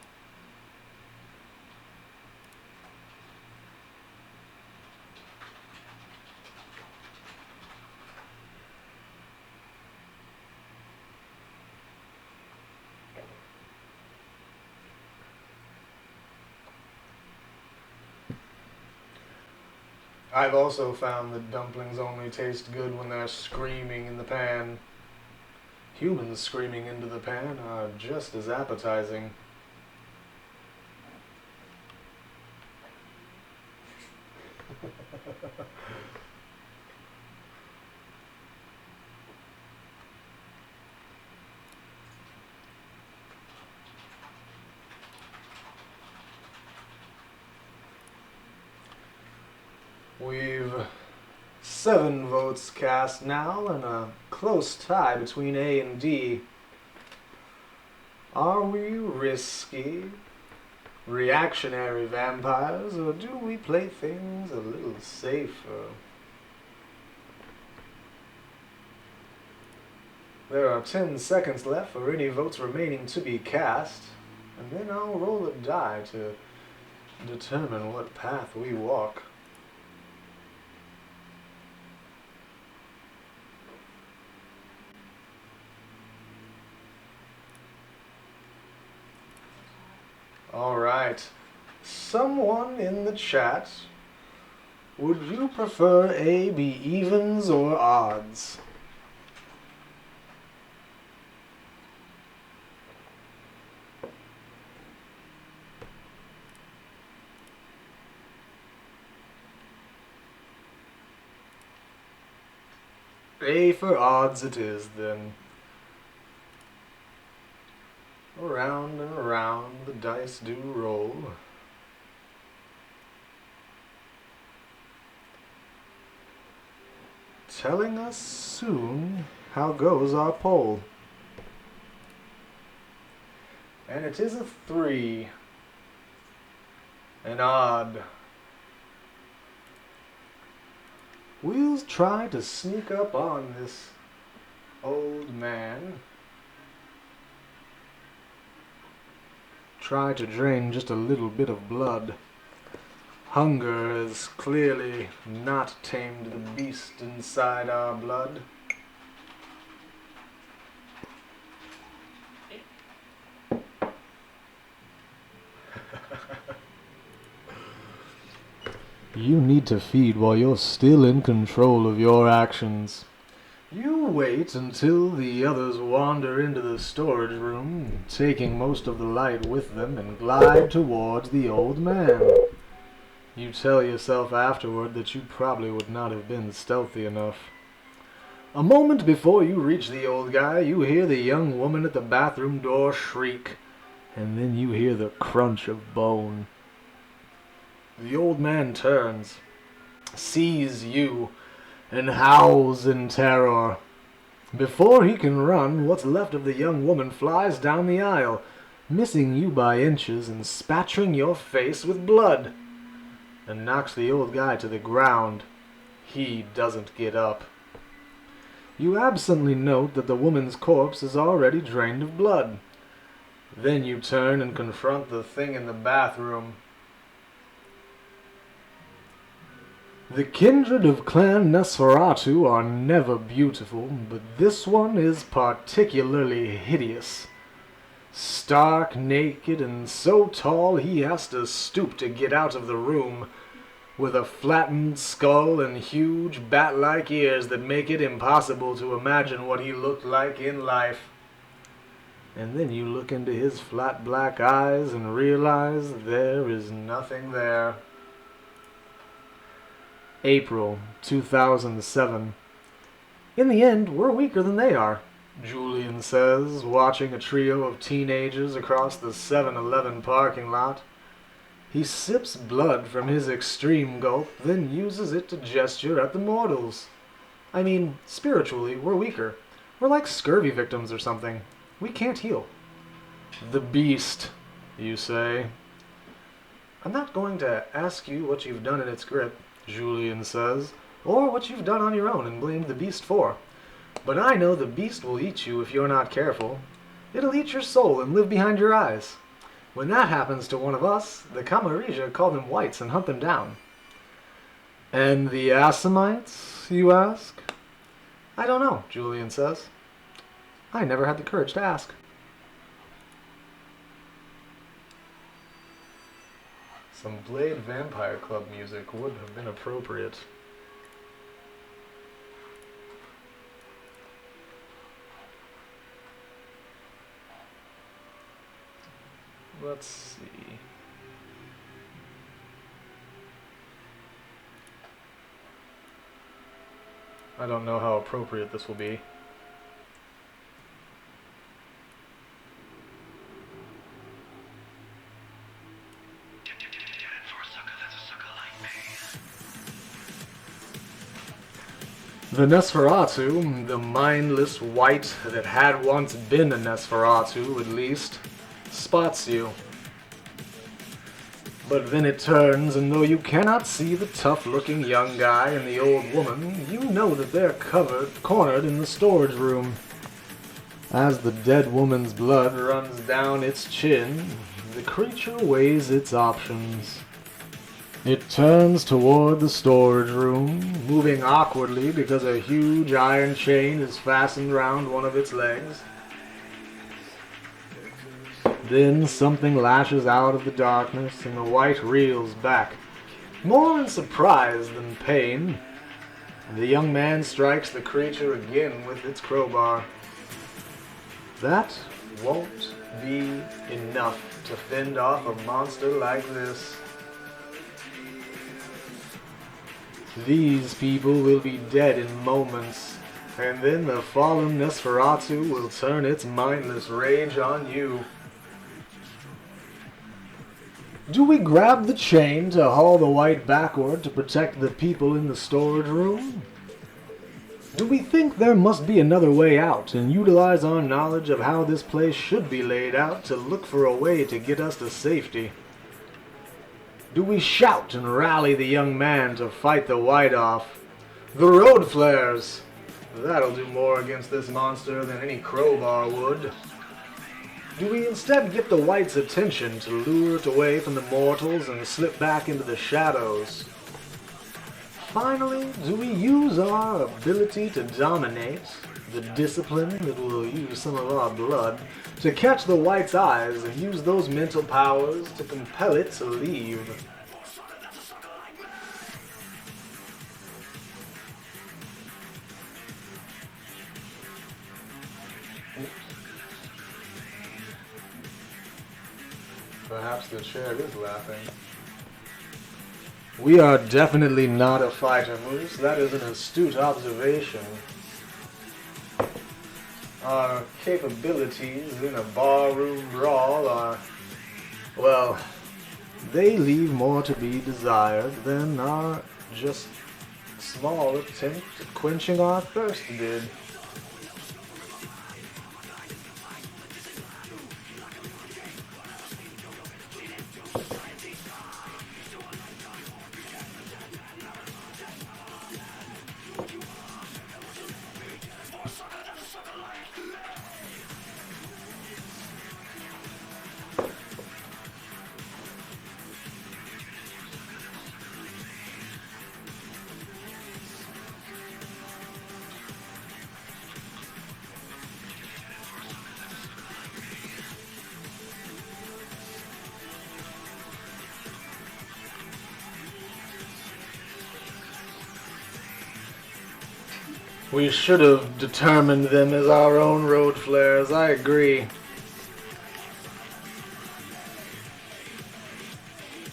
I've also found that dumplings only taste good when they're screaming in the pan. Humans screaming into the pan are just as appetizing. We've 7 votes cast now, and a close tie between A and D. Are we risky, reactionary vampires, or do we play things a little safer? There are 10 seconds left for any votes remaining to be cast, and then I'll roll a die to determine what path we walk. Alright, someone in the chat, would you prefer A be evens or odds? A for odds it is, then. Around and around the dice do roll. Telling us soon how goes our poll. And it is a 3. An odd. We'll try to sneak up on this old man. Try to drain just a little bit of blood. Hunger has clearly not tamed the beast inside our blood. You need to feed while you're still in control of your actions. You wait until the others wander into the storage room, taking most of the light with them, and glide towards the old man. You tell yourself afterward that you probably would not have been stealthy enough. A moment before you reach the old guy, you hear the young woman at the bathroom door shriek, and then you hear the crunch of bone. The old man turns, sees you, and howls in terror. Before he can run, what's left of the young woman flies down the aisle, missing you by inches and spattering your face with blood, and knocks the old guy to the ground. He doesn't get up. You absently note that the woman's corpse is already drained of blood. Then you turn and confront the thing in the bathroom. The kindred of Clan Nosferatu are never beautiful, but this one is particularly hideous. Stark naked and so tall he has to stoop to get out of the room, with a flattened skull and huge bat-like ears that make it impossible to imagine what he looked like in life. And then you look into his flat black eyes and realize there is nothing there. April 2007. In the end, we're weaker than they are, Julian says, watching a trio of teenagers across the 7-Eleven parking lot. He sips blood from his extreme gulp, then uses it to gesture at the mortals. I mean, spiritually, we're weaker. We're like scurvy victims or something. We can't heal. The beast, you say. I'm not going to ask you what you've done in its grip, Julian says, or what you've done on your own and blamed the beast for. But I know the beast will eat you if you're not careful. It'll eat your soul and live behind your eyes. When that happens to one of us, the Camarija call them whites and hunt them down. And the Assamites, you ask? I don't know, Julian says. I never had the courage to ask. Some Blade Vampire Club music would have been appropriate. Let's see. I don't know how appropriate this will be. The Nosferatu, the mindless wight that had once been a Nosferatu at least, spots you. But then it turns, and though you cannot see the tough-looking young guy and the old woman, you know that they're cornered in the storage room. As the dead woman's blood runs down its chin, the creature weighs its options. It turns toward the storage room, moving awkwardly because a huge iron chain is fastened round one of its legs. Then something lashes out of the darkness, and the wight reels back, more in surprise than pain. The young man strikes the creature again with its crowbar. That won't be enough to fend off a monster like this. These people will be dead in moments, and then the fallen Nosferatu will turn its mindless rage on you. Do we grab the chain to haul the wight backward to protect the people in the storage room? Do we think there must be another way out and utilize our knowledge of how this place should be laid out to look for a way to get us to safety? Do we shout and rally the young man to fight the wight off? The road flares! That'll do more against this monster than any crowbar would. Do we instead get the wight's attention to lure it away from the mortals and slip back into the shadows? Finally, do we use our ability to dominate, the discipline that will use some of our blood, to catch the wight's eyes and use those mental powers to compel it to leave? Perhaps the chair is laughing. We are definitely not a fighter, Moose. That is an astute observation. Our capabilities in a barroom brawl are, well, they leave more to be desired than our just small attempt at quenching our thirst did. We should have determined them as our own road flares, I agree.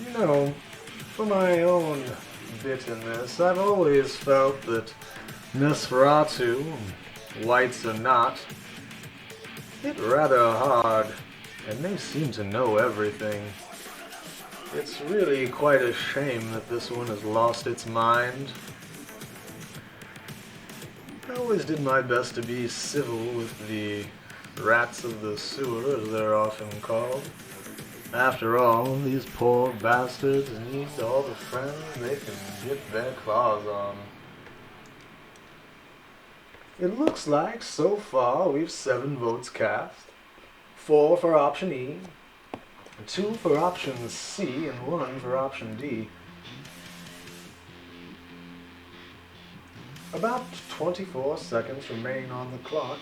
You know, for my own bit in this, I've always felt that Nosferatu, whites or not, hit rather hard, and they seem to know everything. It's really quite a shame that this one has lost its mind. I always did my best to be civil with the rats of the sewer, as they're often called. After all, these poor bastards need all the friends they can get their claws on. It looks like, so far, we've 7 votes cast. 4 for option E, 2 for option C, and 1 for option D. About 24 seconds remain on the clock.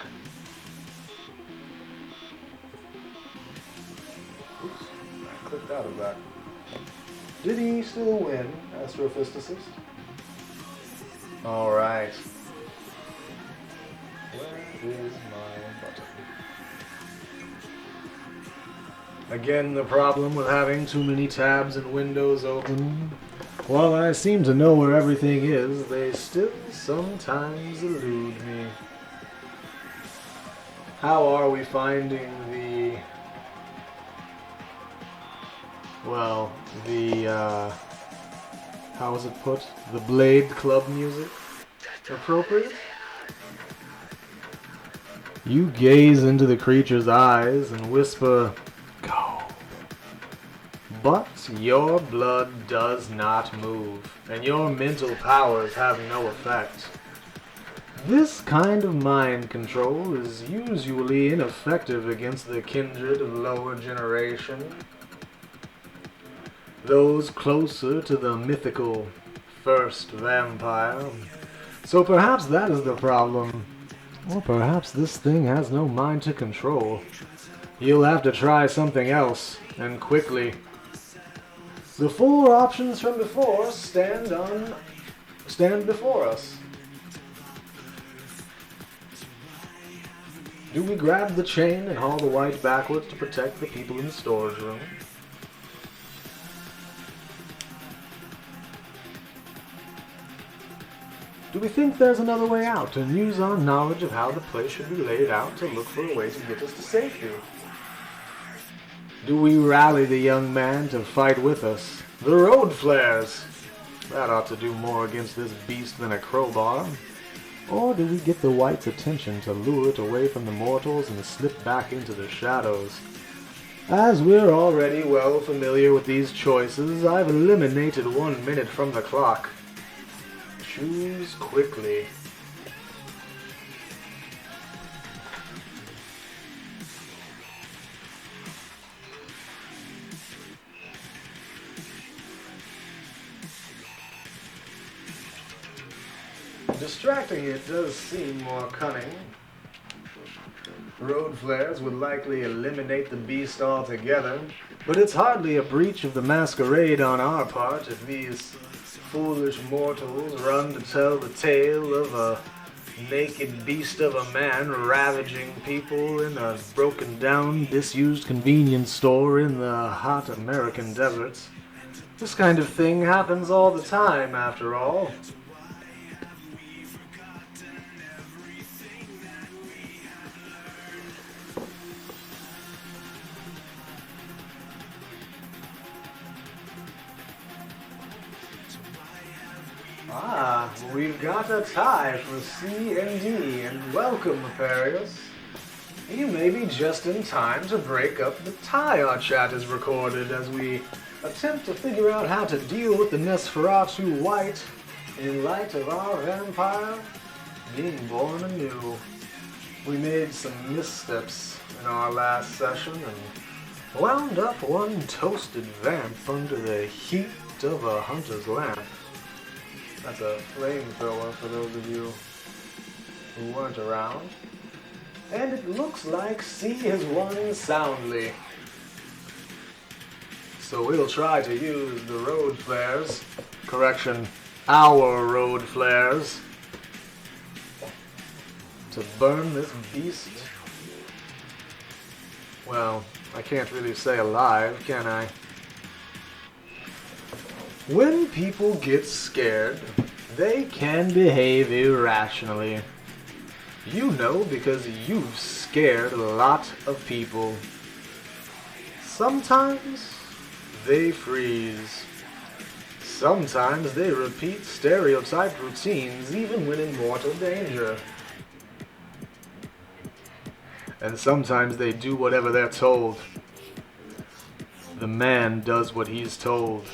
Oops, I clicked out of that. Did he still win, astrophysicist? Alright. Where is my button? Again, the problem with having too many tabs and windows open. While I seem to know where everything is, they still sometimes elude me. How are we finding the... well, the, how was it put? The Blade Club music? Appropriate? You gaze into the creature's eyes and whisper, "Go." But your blood does not move, and your mental powers have no effect. This kind of mind control is usually ineffective against the kindred of lower generation. Those closer to the mythical first vampire. So perhaps that is the problem. Or perhaps this thing has no mind to control. You'll have to try something else, and quickly. The 4 options from before stand before us. Do we grab the chain and haul the white backwards to protect the people in the storage room? Do we think there's another way out and use our knowledge of how the place should be laid out to look for a way to get us to safety? Do we rally the young man to fight with us? The road flares! That ought to do more against this beast than a crowbar. Or do we get the white's attention to lure it away from the mortals and slip back into the shadows? As we're already well familiar with these choices, I've eliminated 1 minute from the clock. Choose quickly. Distracting it does seem more cunning. Road flares would likely eliminate the beast altogether, but it's hardly a breach of the masquerade on our part if these foolish mortals run to tell the tale of a naked beast of a man ravaging people in a broken down, disused convenience store in the hot American deserts. This kind of thing happens all the time, after all. Ah, we've got a tie for C and D, and welcome, Aparius. You may be just in time to break up the tie our chat has recorded as we attempt to figure out how to deal with the Nosferatu White in light of our vampire being born anew. We made some missteps in our last session and wound up one toasted vamp under the heat of a hunter's lamp. That's a flamethrower for those of you who weren't around. And it looks like C has won soundly. So we'll try to use the road flares. Correction, our road flares. to burn this beast? Well, I can't really say alive, can I? When people get scared, they can behave irrationally. You know because you've scared a lot of people. Sometimes they freeze. Sometimes they repeat stereotyped routines even when in mortal danger. And sometimes they do whatever they're told. The man does what he's told.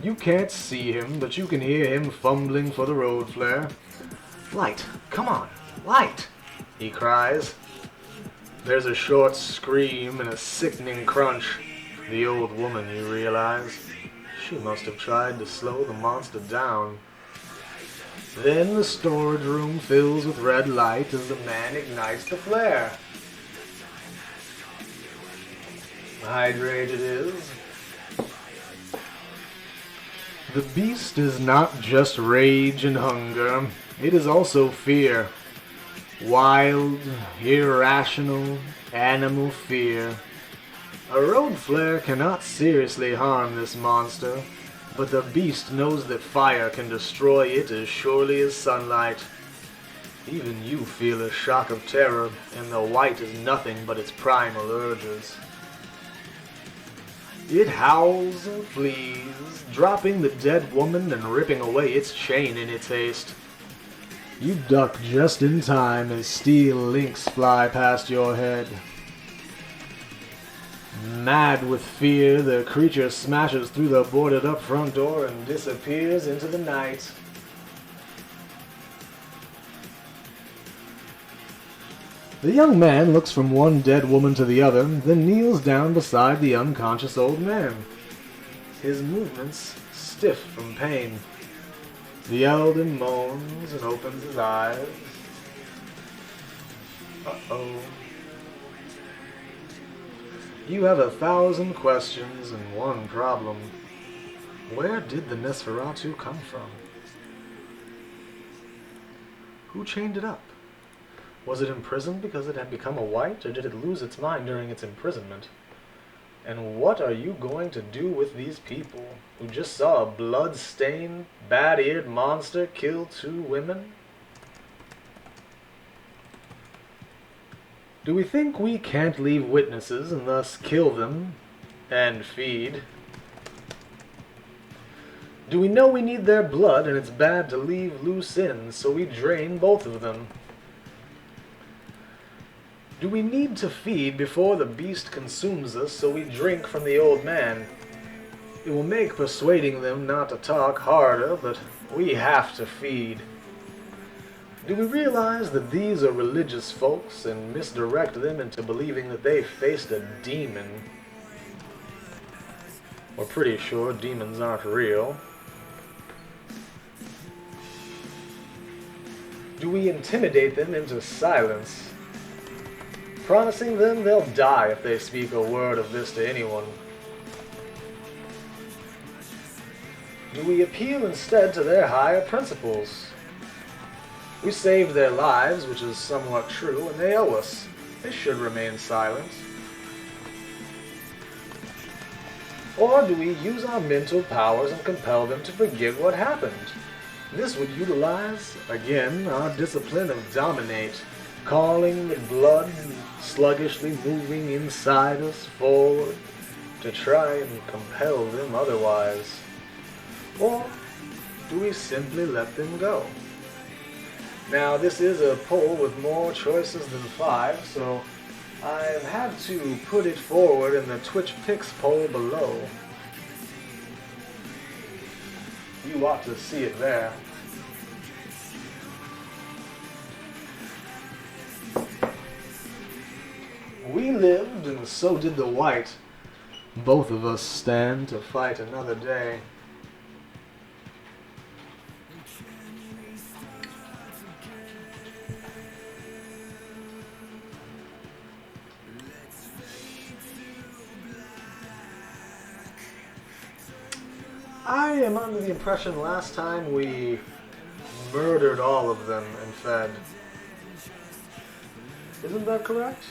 You can't see him, but you can hear him fumbling for the road flare. "Light, come on, light!" he cries. There's a short scream and a sickening crunch. The old woman, you realize. She must have tried to slow the monster down. Then the storage room fills with red light as the man ignites the flare. Hydrate it is. The beast is not just rage and hunger, it is also fear. Wild, irrational, animal fear. A road flare cannot seriously harm this monster, but the beast knows that fire can destroy it as surely as sunlight. Even you feel a shock of terror, and the white is nothing but its primal urges. It howls and flees, dropping the dead woman and ripping away its chain in its haste. You duck just in time as steel links fly past your head. Mad with fear, the creature smashes through the boarded-up front door and disappears into the night. The young man looks from one dead woman to the other, then kneels down beside the unconscious old man. His movements stiff from pain. The elder moans and opens his eyes. Uh-oh. You have 1,000 questions and one problem. Where did the Nosferatu come from? Who chained it up? Was it imprisoned because it had become a white, or did it lose its mind during its imprisonment? And what are you going to do with these people who just saw a blood-stained, bat-eared monster kill 2 women? Do we think we can't leave witnesses and thus kill them and feed? Do we know we need their blood and it's bad to leave loose ends, so we drain both of them? Do we need to feed before the beast consumes us, so we drink from the old man? It will make persuading them not to talk harder, but we have to feed. Do we realize that these are religious folks and misdirect them into believing that they faced a demon? We're pretty sure demons aren't real. Do we intimidate them into silence, promising them they'll die if they speak a word of this to anyone? Do we appeal instead to their higher principles? We saved their lives, which is somewhat true, and they owe us. They should remain silent. Or do we use our mental powers and compel them to forget what happened? This would utilize, again, our discipline of dominate, calling the blood sluggishly moving inside us forward to try and compel them otherwise. Or do we simply let them go? Now, this is a poll with more choices than 5, so I've had to put it forward in the Twitch Picks poll below. You ought to see it there. We lived, and so did the white. Both of us stand to fight another day. I am under the impression last time we murdered all of them and fed. Isn't that correct?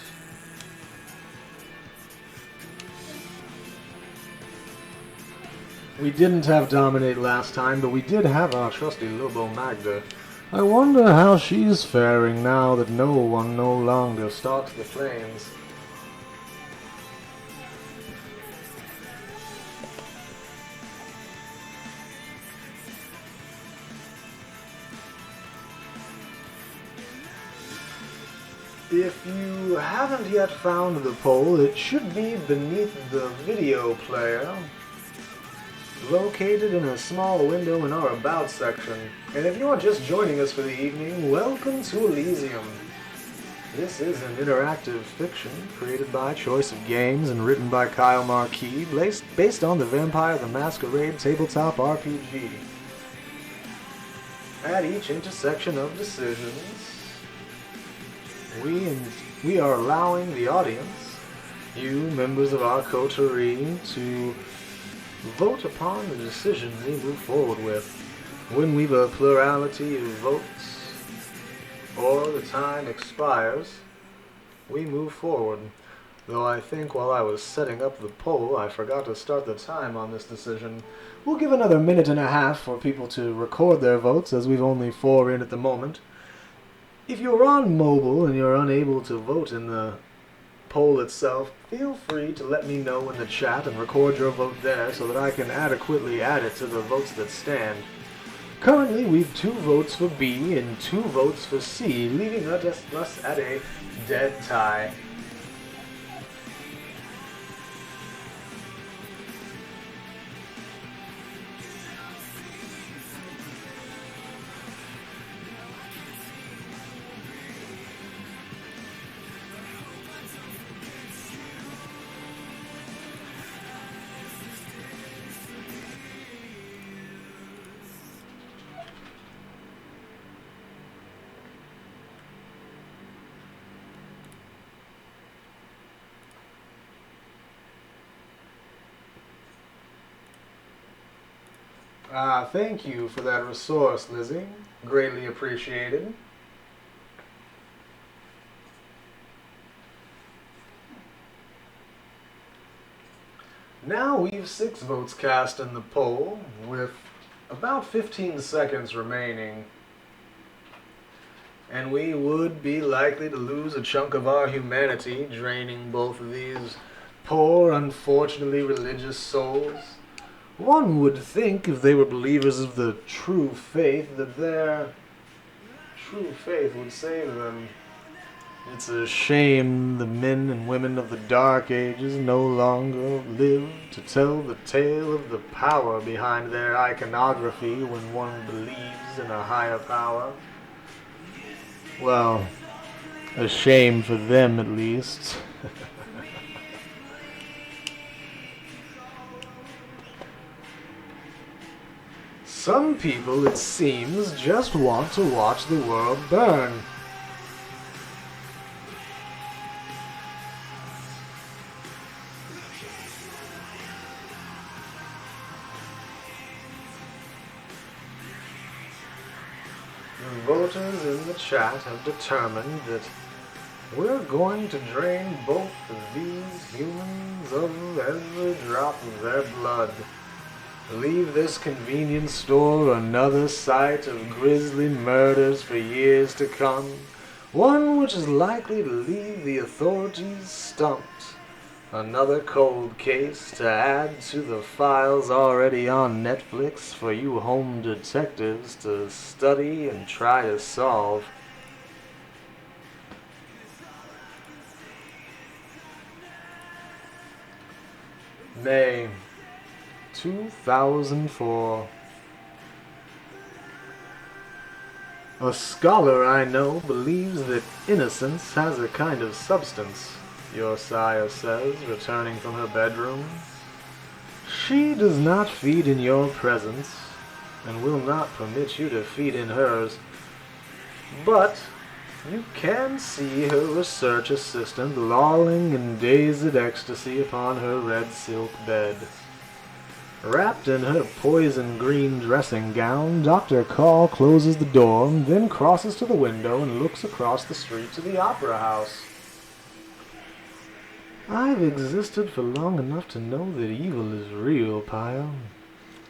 We didn't have Dominate last time, but we did have our trusty Lobo Magda. I wonder how she's faring now that no one no longer stalks the flames. If you haven't yet found the poll, it should be beneath the video player, located in a small window in our About section. And if you're just joining us for the evening, welcome to Elysium. This is an interactive fiction created by Choice of Games and written by Kyle Marquis, based on the Vampire the Masquerade tabletop RPG. At each intersection of decisions, we are allowing the audience, you members of our coterie, to vote upon the decision we move forward with. When we've a plurality of votes, or the time expires, we move forward. Though I think while I was setting up the poll, I forgot to start the time on this decision. We'll give another minute and a half for people to record their votes, as we've only 4 in at the moment. If you're on mobile and you're unable to vote in the poll itself, feel free to let me know in the chat and record your vote there so that I can adequately add it to the votes that stand. Currently, we've 2 votes for B and 2 votes for C, leaving us at a dead tie. Thank you for that resource, Lizzie. Greatly appreciated. Now we've 6 votes cast in the poll, with about 15 seconds remaining. And we would be likely to lose a chunk of our humanity, draining both of these poor, unfortunately religious souls. One would think, if they were believers of the true faith, that their true faith would save them. It's a shame the men and women of the Dark Ages no longer live to tell the tale of the power behind their iconography when one believes in a higher power. Well, a shame for them at least. Some people, it seems, just want to watch the world burn. The voters in the chat have determined that we're going to drain both of these humans of every drop of their blood. Leave this convenience store another sight of grisly murders for years to come, one which is likely to leave the authorities stumped. Another cold case to add to the files already on Netflix for you home detectives to study and try to solve. May 2004. A scholar I know believes that innocence has a kind of substance, Josiah says, returning from her bedroom. She does not feed in your presence, and will not permit you to feed in hers. But you can see her research assistant lolling in dazed ecstasy upon her red silk bed. Wrapped in her poison green dressing gown, Dr. Call closes the door, then crosses to the window and looks across the street to the opera house. I've existed for long enough to know that evil is real, Pyle.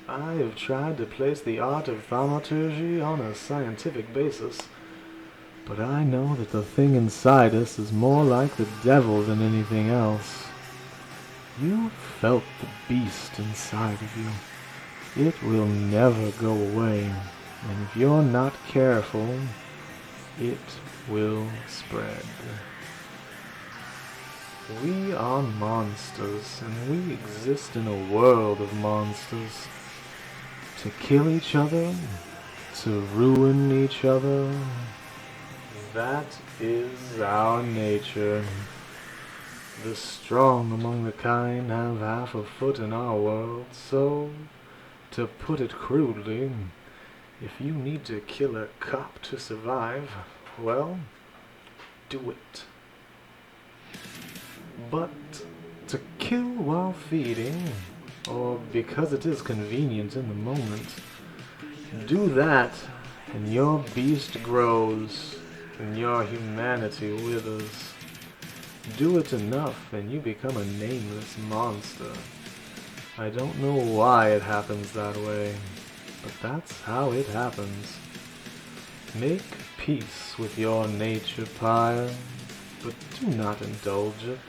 I have tried to place the art of thaumaturgy on a scientific basis, but I know that the thing inside us is more like the devil than anything else. You felt the beast inside of you. It will never go away, and if you're not careful, it will spread. We are monsters, and we exist in a world of monsters. To kill each other, to ruin each other, that is our nature. The strong among the kind have half a foot in our world, so, to put it crudely, if you need to kill a cop to survive, well, do it. But to kill while feeding, or because it is convenient in the moment, do that, and your beast grows, and your humanity withers. Do it enough, and you become a nameless monster. I don't know why it happens that way, but that's how it happens. Make peace with your nature, Pyre, but do not indulge it.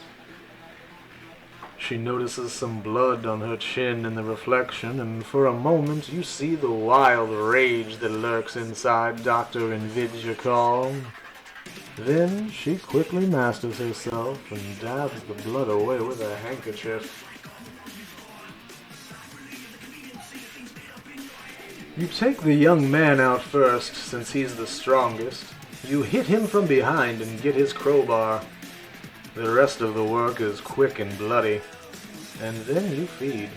She notices some blood on her chin in the reflection, and for a moment you see the wild rage that lurks inside Dr. Invidjacall. Then she quickly masters herself and dabs the blood away with a handkerchief. You take the young man out first, since he's the strongest. You hit him from behind and get his crowbar. The rest of the work is quick and bloody. And then you feed.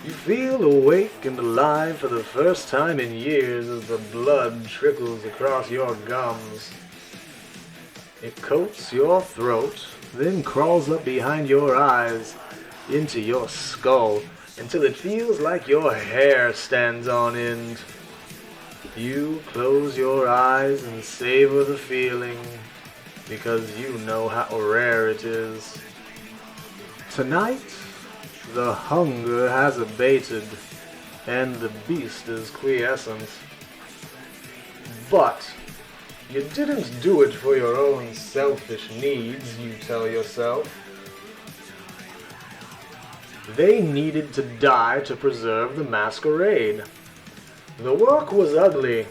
You feel awake and alive for the first time in years as the blood trickles across your gums. It coats your throat, then crawls up behind your eyes, into your skull, until it feels like your hair stands on end. You close your eyes and savor the feeling, because you know how rare it is. Tonight, the hunger has abated, and the beast is quiescent. But you didn't do it for your own selfish needs, you tell yourself. They needed to die to preserve the Masquerade. The work was ugly,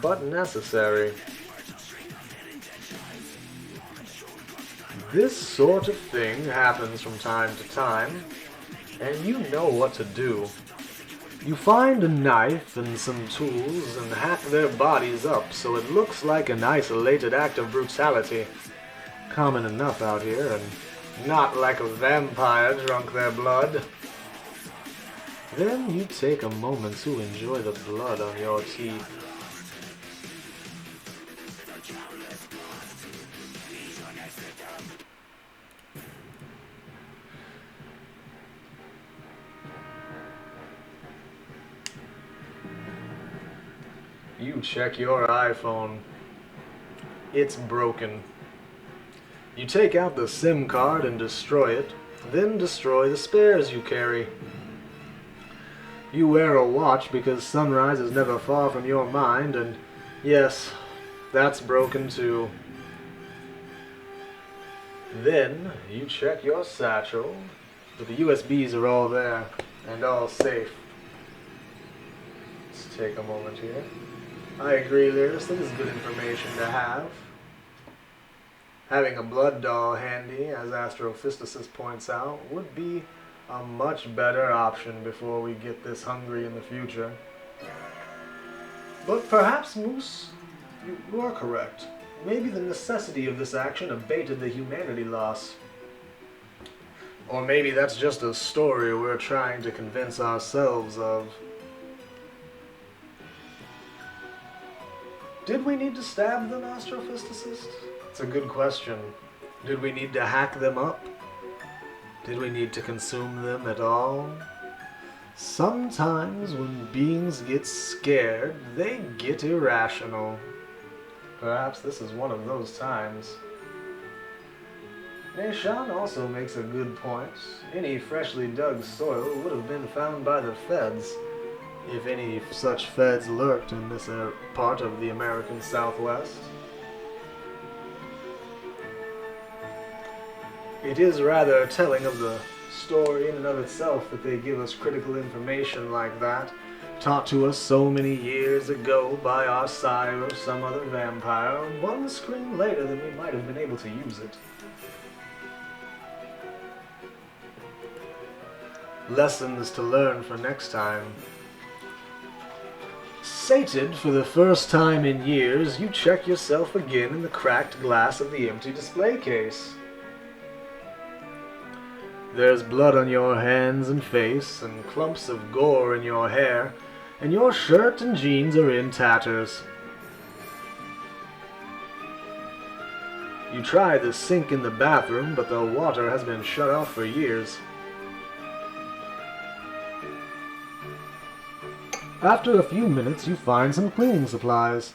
but necessary. This sort of thing happens from time to time, and you know what to do. You find a knife and some tools and hack their bodies up so it looks like an isolated act of brutality. Common enough out here, and not like a vampire drunk their blood. Then you take a moment to enjoy the blood on your teeth. You check your iPhone. It's broken. You take out the SIM card and destroy it, then destroy the spares you carry. You wear a watch because sunrise is never far from your mind, and yes, that's broken too. Then you check your satchel, but the USBs are all there, and all safe. Let's take a moment here. I agree, Lyris, that is good information to have. Having a blood doll handy, as Astrophysicist points out, would be a much better option before we get this hungry in the future. But perhaps, Moose, you are correct. Maybe the necessity of this action abated the humanity loss. Or maybe that's just a story we're trying to convince ourselves of. Did we need to stab them, Astrophysicist? It's a good question. Did we need to hack them up? Did we need to consume them at all? Sometimes when beings get scared, they get irrational. Perhaps this is one of those times. Neshan also makes a good point. Any freshly dug soil would have been found by the feds, if any such feds lurked in this part of the American Southwest. It is rather telling of the story in and of itself that they give us critical information like that, taught to us so many years ago by our sire or some other vampire, one screen later than we might have been able to use it. Lessons to learn for next time. Sated for the first time in years, you check yourself again in the cracked glass of the empty display case. There's blood on your hands and face, and clumps of gore in your hair, and your shirt and jeans are in tatters. You try the sink in the bathroom, but the water has been shut off for years. After a few minutes, you find some cleaning supplies.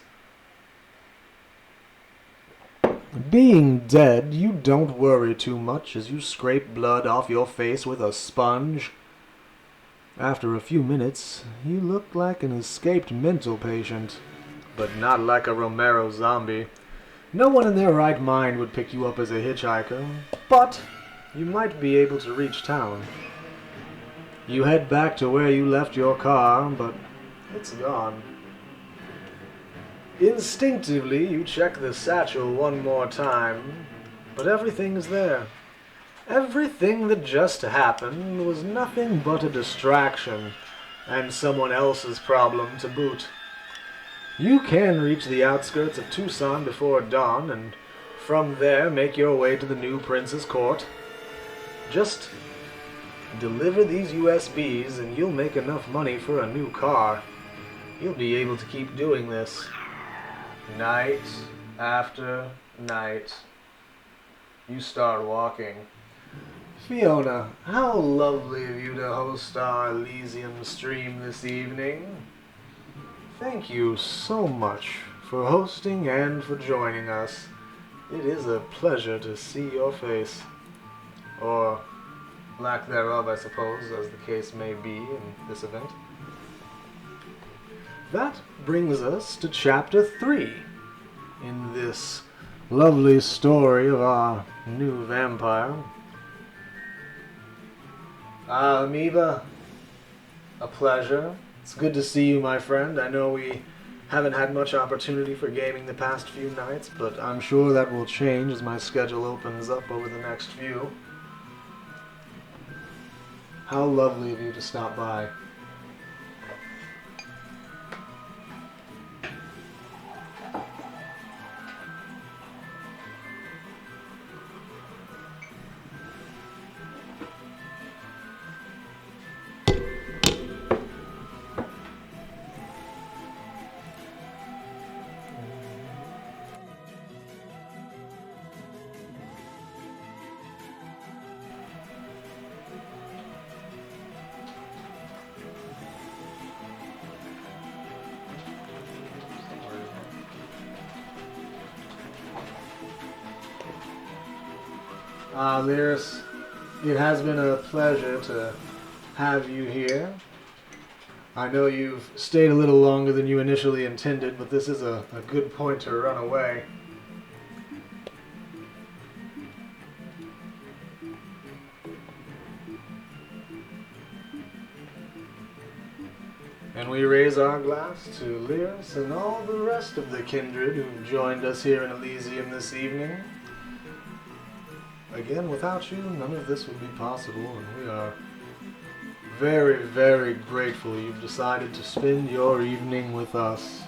Being dead, you don't worry too much as you scrape blood off your face with a sponge. After a few minutes, you look like an escaped mental patient, but not like a Romero zombie. No one in their right mind would pick you up as a hitchhiker, but you might be able to reach town. You head back to where you left your car, but it's gone. Instinctively, you check the satchel one more time, but everything's there. Everything that just happened was nothing but a distraction, and someone else's problem to boot. You can reach the outskirts of Tucson before dawn, and from there make your way to the new Prince's Court. Just deliver these USBs and you'll make enough money for a new car. You'll be able to keep doing this. Night after night. You start walking. Fiona, how lovely of you to host our Elysium stream this evening. Thank you so much for hosting and for joining us. It is a pleasure to see your face. Or lack thereof, I suppose, as the case may be in this event. That brings us to Chapter 3 in this lovely story of our new vampire. Amoeba, a pleasure. It's good to see you, my friend. I know we haven't had much opportunity for gaming the past few nights, but I'm sure that will change as my schedule opens up over the next few. How lovely of you to stop by. Lyris, it has been a pleasure to have you here. I know you've stayed a little longer than you initially intended, but this is a good point to run away. And we raise our glass to Lyris and all the rest of the kindred who've joined us here in Elysium this evening. Again, without you, none of this would be possible, and we are very, very grateful you've decided to spend your evening with us.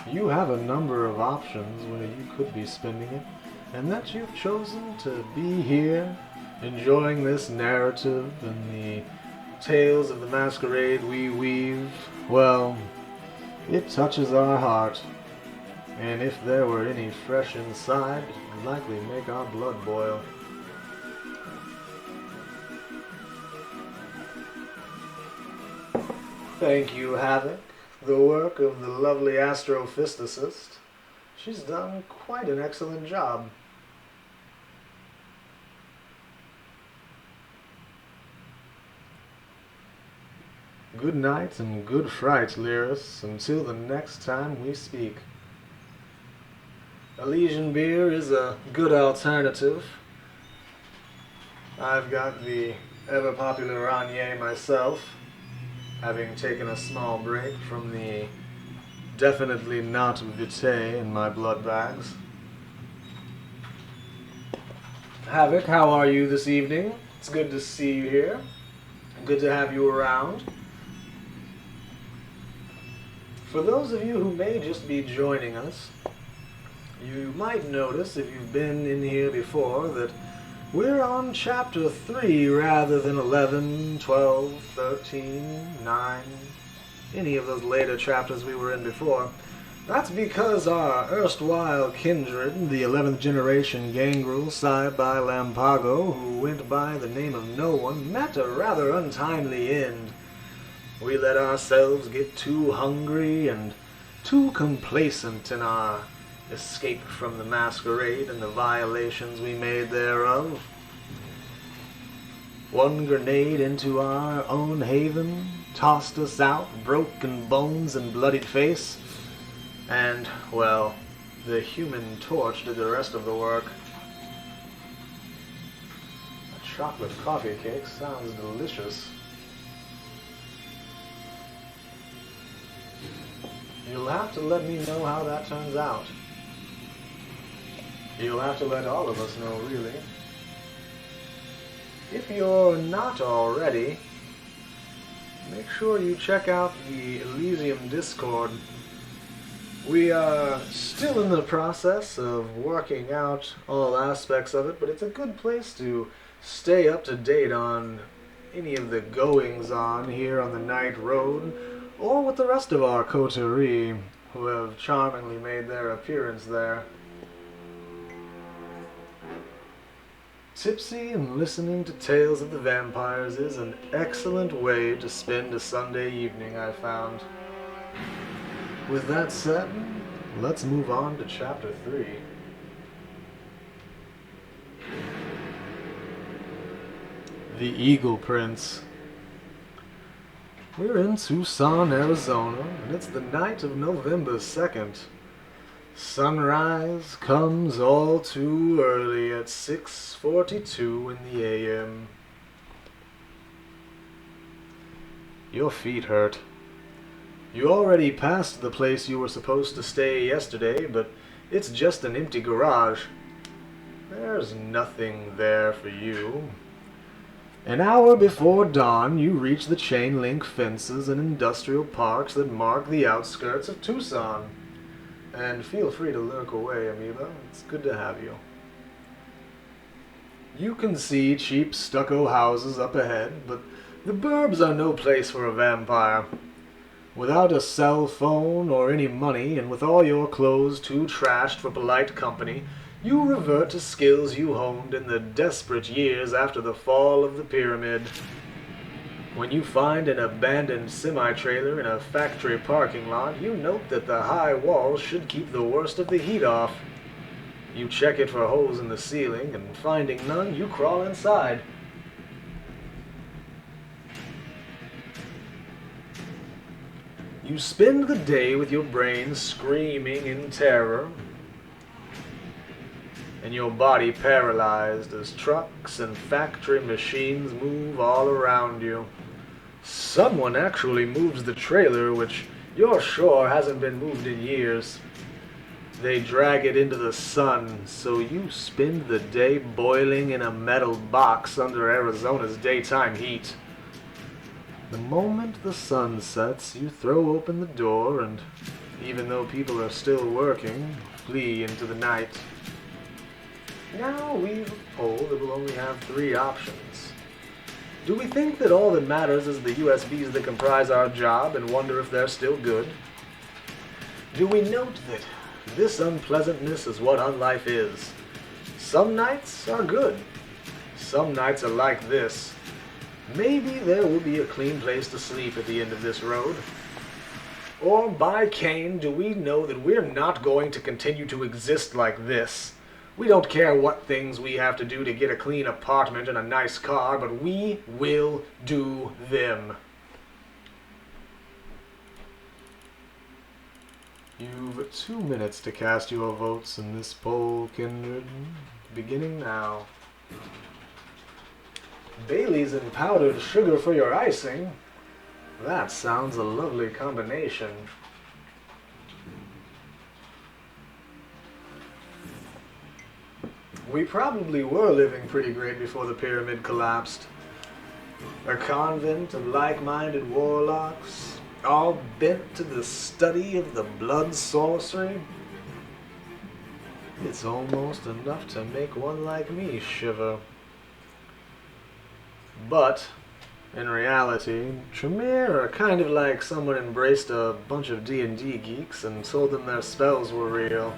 You have a number of options where you could be spending it, and that you've chosen to be here, enjoying this narrative and the tales of the masquerade we weave, well, it touches our heart. And if there were any fresh inside, it would likely make our blood boil. Thank you, Havoc. The work of the lovely astrophysicist. She's done quite an excellent job. Good night and good fright, Lyris, until the next time we speak. Elysian beer is a good alternative. I've got the ever-popular Rainier myself, having taken a small break from the definitely not Vitae in my blood bags. Havoc, how are you this evening? It's good to see you here. Good to have you around. For those of you who may just be joining us, you might notice, if you've been in here before, that we're on Chapter 3 rather than 11, 12, 13, 9, any of those later chapters we were in before. That's because our erstwhile kindred, the 11th generation gangrel side by Lampago, who went by the name of No One, met a rather untimely end. We let ourselves get too hungry and too complacent in our escape from the Masquerade and the violations we made thereof. One grenade into our own haven tossed us out, broken bones and bloodied face, and, well, the Human Torch did the rest of the work. A chocolate coffee cake sounds delicious. You'll have to let me know how that turns out. You'll have to let all of us know, really. If you're not already, make sure you check out the Elysium Discord. We are still in the process of working out all aspects of it, but it's a good place to stay up to date on any of the goings-on here on the Night Road, or with the rest of our coterie, who have charmingly made their appearance there. Tipsy and listening to tales of the vampires is an excellent way to spend a Sunday evening, I found. With that said, let's move on to Chapter 3. The Eagle Prince. We're in Tucson, Arizona, and it's the night of November 2nd. Sunrise comes all too early at 6:42 in the a.m. Your feet hurt. You already passed the place you were supposed to stay yesterday, but it's just an empty garage. There's nothing there for you. An hour before dawn, you reach the chain-link fences and industrial parks that mark the outskirts of Tucson. And feel free to lurk away, Amoeba. It's good to have you. You can see cheap stucco houses up ahead, but the burbs are no place for a vampire. Without a cell phone or any money, and with all your clothes too trashed for polite company, you revert to skills you honed in the desperate years after the fall of the pyramid. When you find an abandoned semi-trailer in a factory parking lot, you note that the high walls should keep the worst of the heat off. You check it for holes in the ceiling, and finding none, you crawl inside. You spend the day with your brain screaming in terror, and your body paralyzed as trucks and factory machines move all around you. Someone actually moves the trailer, which you're sure hasn't been moved in years. They drag it into the sun, so you spend the day boiling in a metal box under Arizona's daytime heat. The moment the sun sets, you throw open the door and, even though people are still working, flee into the night. Now we've a poll that will only have 3 options. Do we think that all that matters is the USBs that comprise our job and wonder if they're still good? Do we note that this unpleasantness is what unlife is? Some nights are good. Some nights are like this. Maybe there will be a clean place to sleep at the end of this road. Or by Cain, do we know that we're not going to continue to exist like this? We don't care what things we have to do to get a clean apartment and a nice car, but we will do them. You've 2 minutes to cast your votes in this poll, kindred. Beginning now. Baileys and powdered sugar for your icing. That sounds a lovely combination. We probably were living pretty great before the pyramid collapsed. A convent of like-minded warlocks, all bent to the study of the blood sorcery. It's almost enough to make one like me shiver. But in reality, Tremere are kind of like someone embraced a bunch of D&D geeks and told them their spells were real.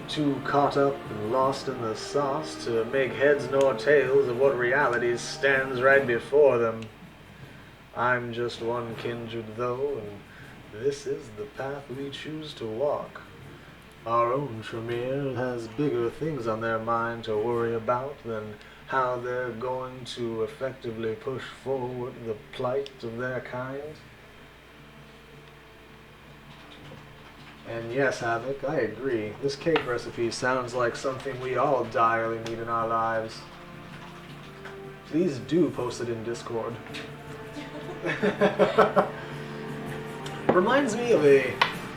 Too caught up and lost in the sauce to make heads nor tails of what reality stands right before them. I'm just one kindred though, and this is the path we choose to walk. Our own Tremere has bigger things on their mind to worry about than how they're going to effectively push forward the plight of their kind. And yes, Havoc, I agree. This cake recipe sounds like something we all direly need in our lives. Please do post it in Discord. Reminds me of a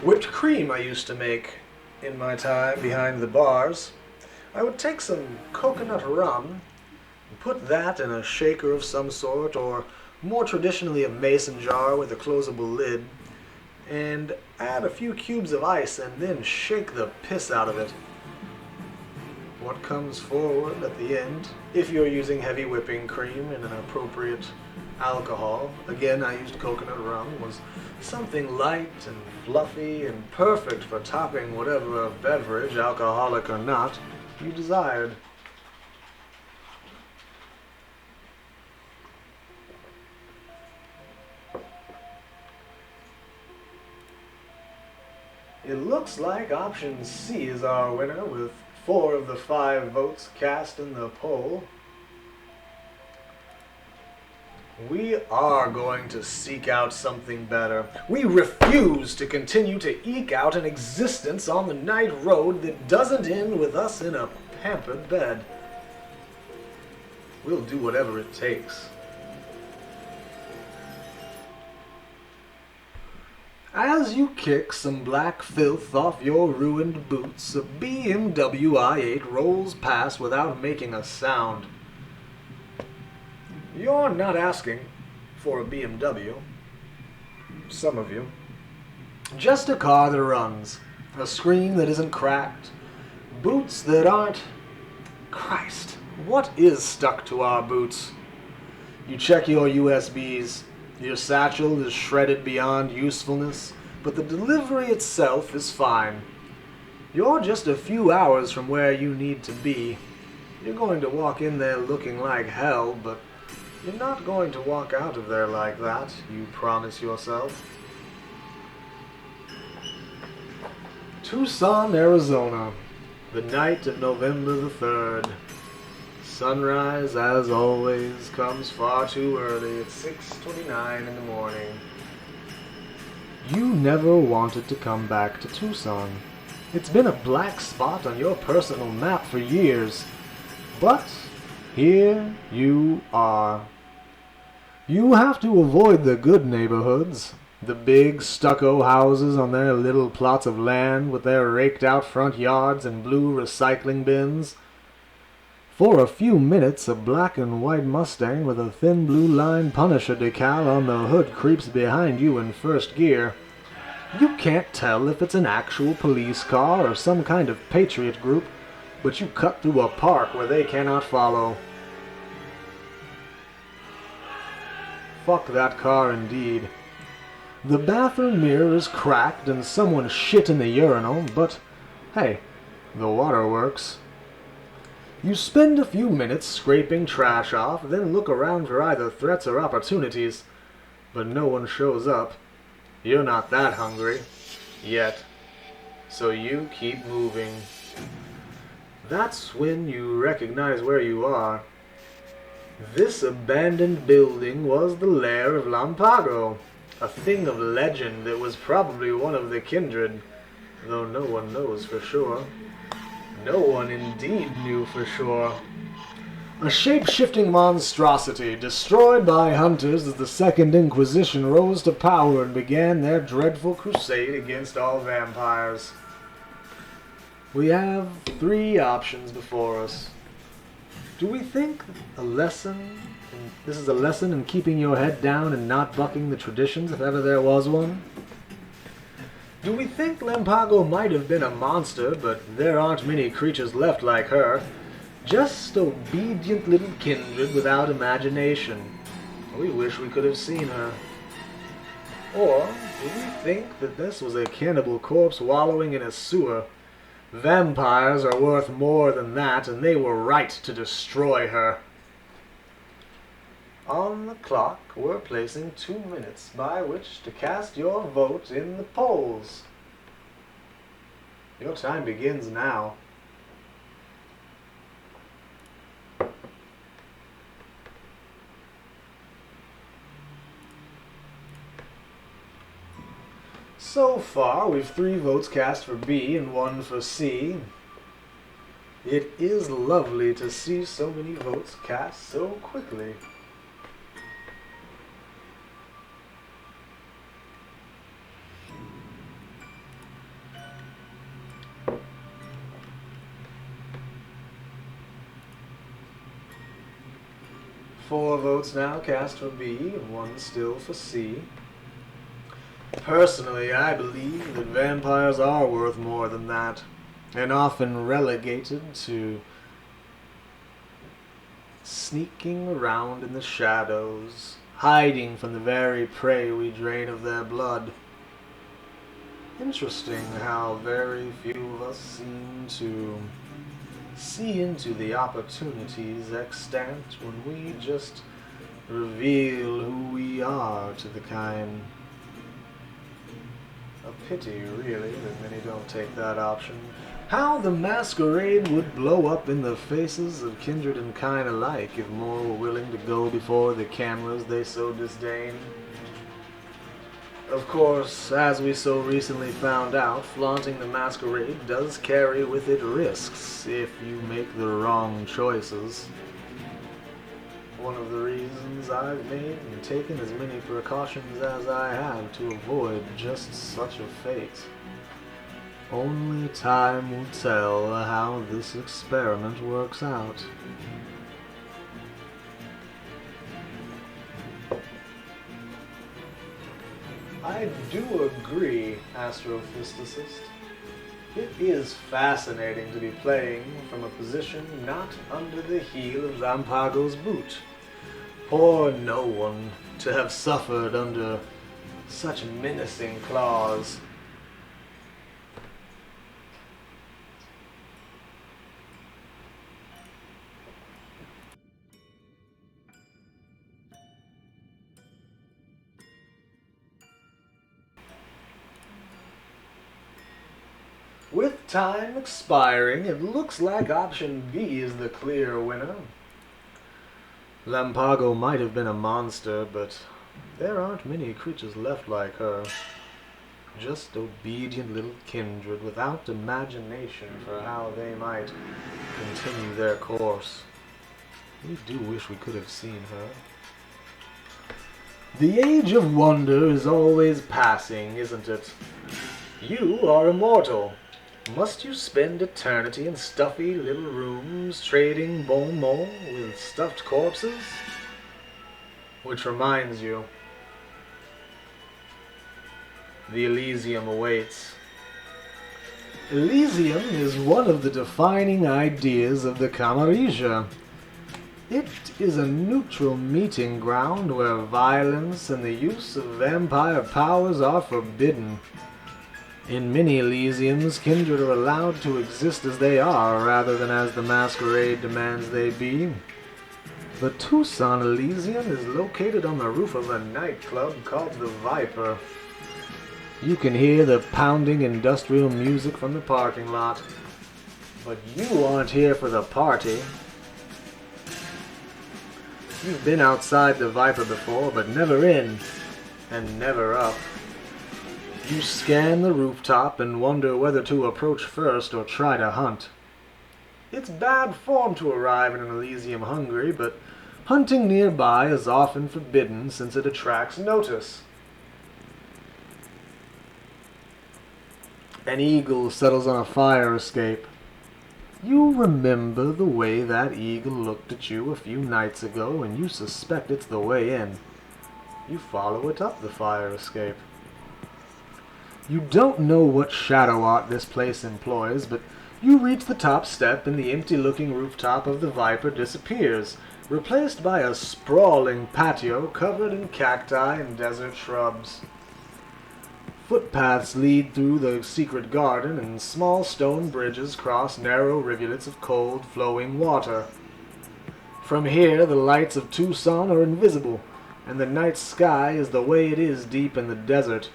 whipped cream I used to make in my time behind the bars. I would take some coconut rum, put that in a shaker of some sort, or more traditionally a mason jar with a closable lid, and add a few cubes of ice and then shake the piss out of it. What comes forward at the end, if you're using heavy whipping cream and an appropriate alcohol, again I used coconut rum, was something light and fluffy and perfect for topping whatever beverage, alcoholic or not, you desired. It looks like option C is our winner, with 4 of the 5 votes cast in the poll. We are going to seek out something better. We refuse to continue to eke out an existence on the night road that doesn't end with us in a pampered bed. We'll do whatever it takes. As you kick some black filth off your ruined boots, a BMW i8 rolls past without making a sound. You're not asking for a BMW. Some of you. Just a car that runs. A screen that isn't cracked. Boots that aren't... Christ, what is stuck to our boots? You check your USBs. Your satchel is shredded beyond usefulness, but the delivery itself is fine. You're just a few hours from where you need to be. You're going to walk in there looking like hell, but you're not going to walk out of there like that, you promise yourself. Tucson, Arizona, the night of November the 3rd. Sunrise, as always, comes far too early at 6:29 in the morning. You never wanted to come back to Tucson. It's been a black spot on your personal map for years. But here you are. You have to avoid the good neighborhoods, the big stucco houses on their little plots of land with their raked-out front yards and blue recycling bins. For a few minutes, a black and white Mustang with a thin blue line Punisher decal on the hood creeps behind you in first gear. You can't tell if it's an actual police car or some kind of patriot group, but you cut through a park where they cannot follow. Fuck that car indeed. The bathroom mirror is cracked and someone shit in the urinal, but hey, the water works. You spend a few minutes scraping trash off, then look around for either threats or opportunities, but no one shows up. You're not that hungry. Yet. So you keep moving. That's when you recognize where you are. This abandoned building was the lair of Lampago, a thing of legend that was probably one of the kindred, though no one knows for sure. No one indeed knew for sure. A shape-shifting monstrosity destroyed by hunters as the Second Inquisition rose to power and began their dreadful crusade against all vampires. We have 3 options before us. Do we think this is a lesson in keeping your head down and not bucking the traditions if ever there was one? Do we think Lampago might have been a monster, but there aren't many creatures left like her? Just obedient little kindred without imagination. We wish we could have seen her. Or do we think that this was a cannibal corpse wallowing in a sewer? Vampires are worth more than that, and they were right to destroy her. On the clock, we're placing 2 minutes by which to cast your vote in the polls. Your time begins now. So far, we've 3 votes cast for B and 1 for C. It is lovely to see so many votes cast so quickly. Four votes now cast for B and 1 still for C. Personally, I believe that vampires are worth more than that, and often relegated to sneaking around in the shadows, hiding from the very prey we drain of their blood. Interesting how very few of us seem to see into the opportunities extant when we just reveal who we are to the kind. A pity, really, that many don't take that option. How the Masquerade would blow up in the faces of kindred and kind alike if more were willing to go before the cameras they so disdain. Of course, as we so recently found out, flaunting the Masquerade does carry with it risks if you make the wrong choices. One of the reasons I've made and taken as many precautions as I have to avoid just such a fate. Only time will tell how this experiment works out. I do agree, astrophysicist. It is fascinating to be playing from a position not under the heel of Lampago's boot. Poor no one to have suffered under such menacing claws. With time expiring, it looks like option B is the clear winner. Lampago might have been a monster, but there aren't many creatures left like her. Just obedient little kindred without imagination for how they might continue their course. We do wish we could have seen her. The age of wonder is always passing, isn't it? You are immortal. Must you spend eternity in stuffy little rooms trading bon mot with stuffed corpses? Which reminds you, the Elysium awaits. Elysium is one of the defining ideas of the Camarilla. It is a neutral meeting ground where violence and the use of vampire powers are forbidden. In many Elysiums, kindred are allowed to exist as they are, rather than as the Masquerade demands they be. The Tucson Elysium is located on the roof of a nightclub called the Viper. You can hear the pounding industrial music from the parking lot. But you aren't here for the party. You've been outside the Viper before, but never in, and never up. You scan the rooftop and wonder whether to approach first or try to hunt. It's bad form to arrive in an Elysium hungry, but hunting nearby is often forbidden since it attracts notice. An eagle settles on a fire escape. You remember the way that eagle looked at you a few nights ago, and you suspect it's the way in. You follow it up the fire escape. You don't know what shadow art this place employs, but you reach the top step and the empty-looking rooftop of the Viper disappears, replaced by a sprawling patio covered in cacti and desert shrubs. Footpaths lead through the secret garden, and small stone bridges cross narrow rivulets of cold, flowing water. From here, the lights of Tucson are invisible, and the night sky is the way it is deep in the desert.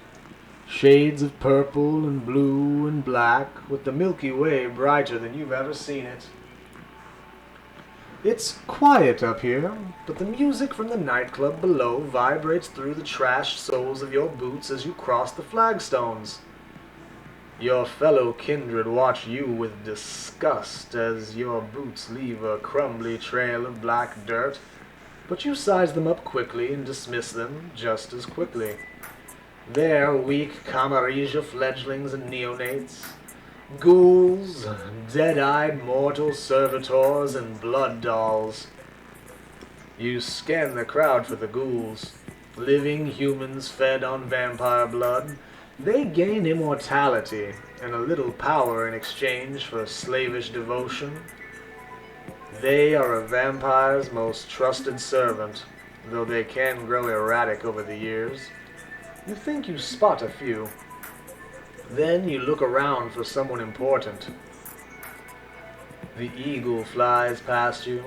Shades of purple and blue and black, with the Milky Way brighter than you've ever seen it. It's quiet up here, but the music from the nightclub below vibrates through the trashed soles of your boots as you cross the flagstones. Your fellow kindred watch you with disgust as your boots leave a crumbly trail of black dirt, but you size them up quickly and dismiss them just as quickly. They're weak Camarilla fledglings and neonates, ghouls, dead-eyed mortal servitors, and blood dolls. You scan the crowd for the ghouls. Living humans fed on vampire blood, they gain immortality and a little power in exchange for slavish devotion. They are a vampire's most trusted servant, though they can grow erratic over the years. You think you spot a few. Then you look around for someone important. The eagle flies past you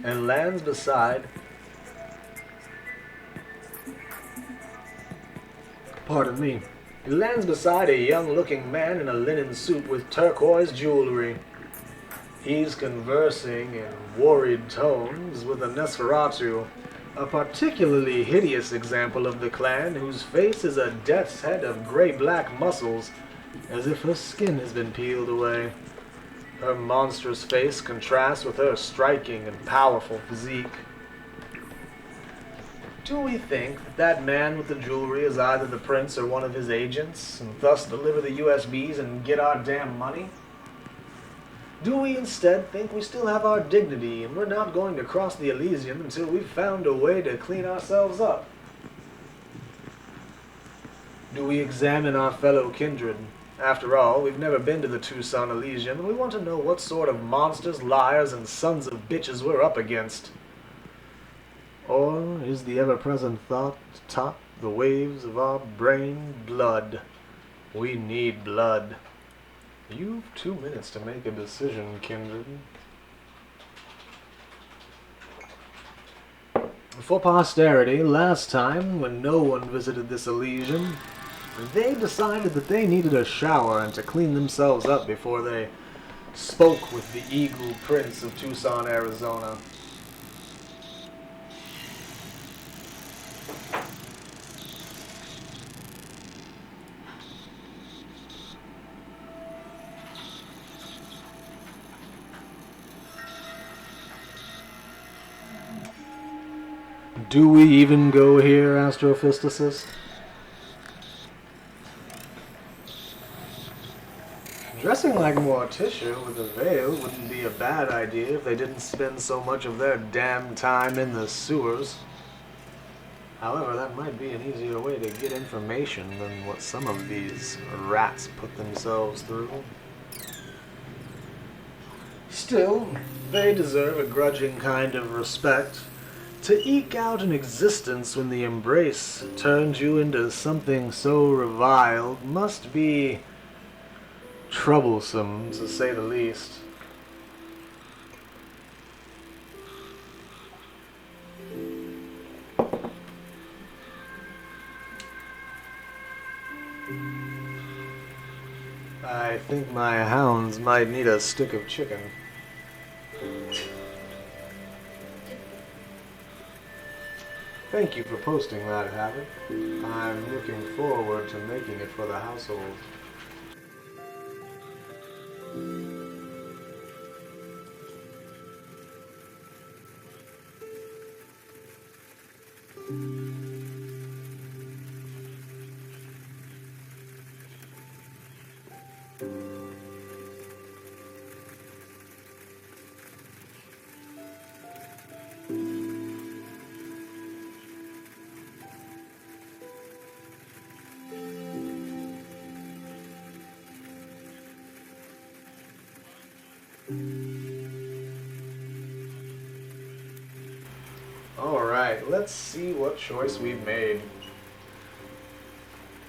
and lands beside... Pardon me. It lands beside a young-looking man in a linen suit with turquoise jewelry. He's conversing in worried tones with a Nosferatu, a particularly hideous example of the clan whose face is a death's head of gray-black muscles, as if her skin has been peeled away. Her monstrous face contrasts with her striking and powerful physique. Do we think that that man with the jewelry is either the prince or one of his agents, and thus deliver the USBs and get our damn money? Do we instead think we still have our dignity and we're not going to cross the Elysium until we've found a way to clean ourselves up? Do we examine our fellow kindred? After all, we've never been to the Tucson Elysium, and we want to know what sort of monsters, liars, and sons of bitches we're up against. Or is the ever-present thought to top the waves of our brain blood? We need blood. You've 2 minutes to make a decision, kindred. For posterity, last time, when no one visited this Elysium, they decided that they needed a shower and to clean themselves up before they spoke with the Eagle Prince of Tucson, Arizona. Do we even go here, Astrophysicist? Dressing like Morticia with a veil wouldn't be a bad idea if they didn't spend so much of their damn time in the sewers. However, that might be an easier way to get information than what some of these rats put themselves through. Still, they deserve a grudging kind of respect. To eke out an existence when the embrace turned you into something so reviled must be troublesome, to say the least. I think my hounds might need a stick of chicken. Thank you for posting that, Habit. I'm looking forward to making it for the household. Alright, let's see what choice we've made.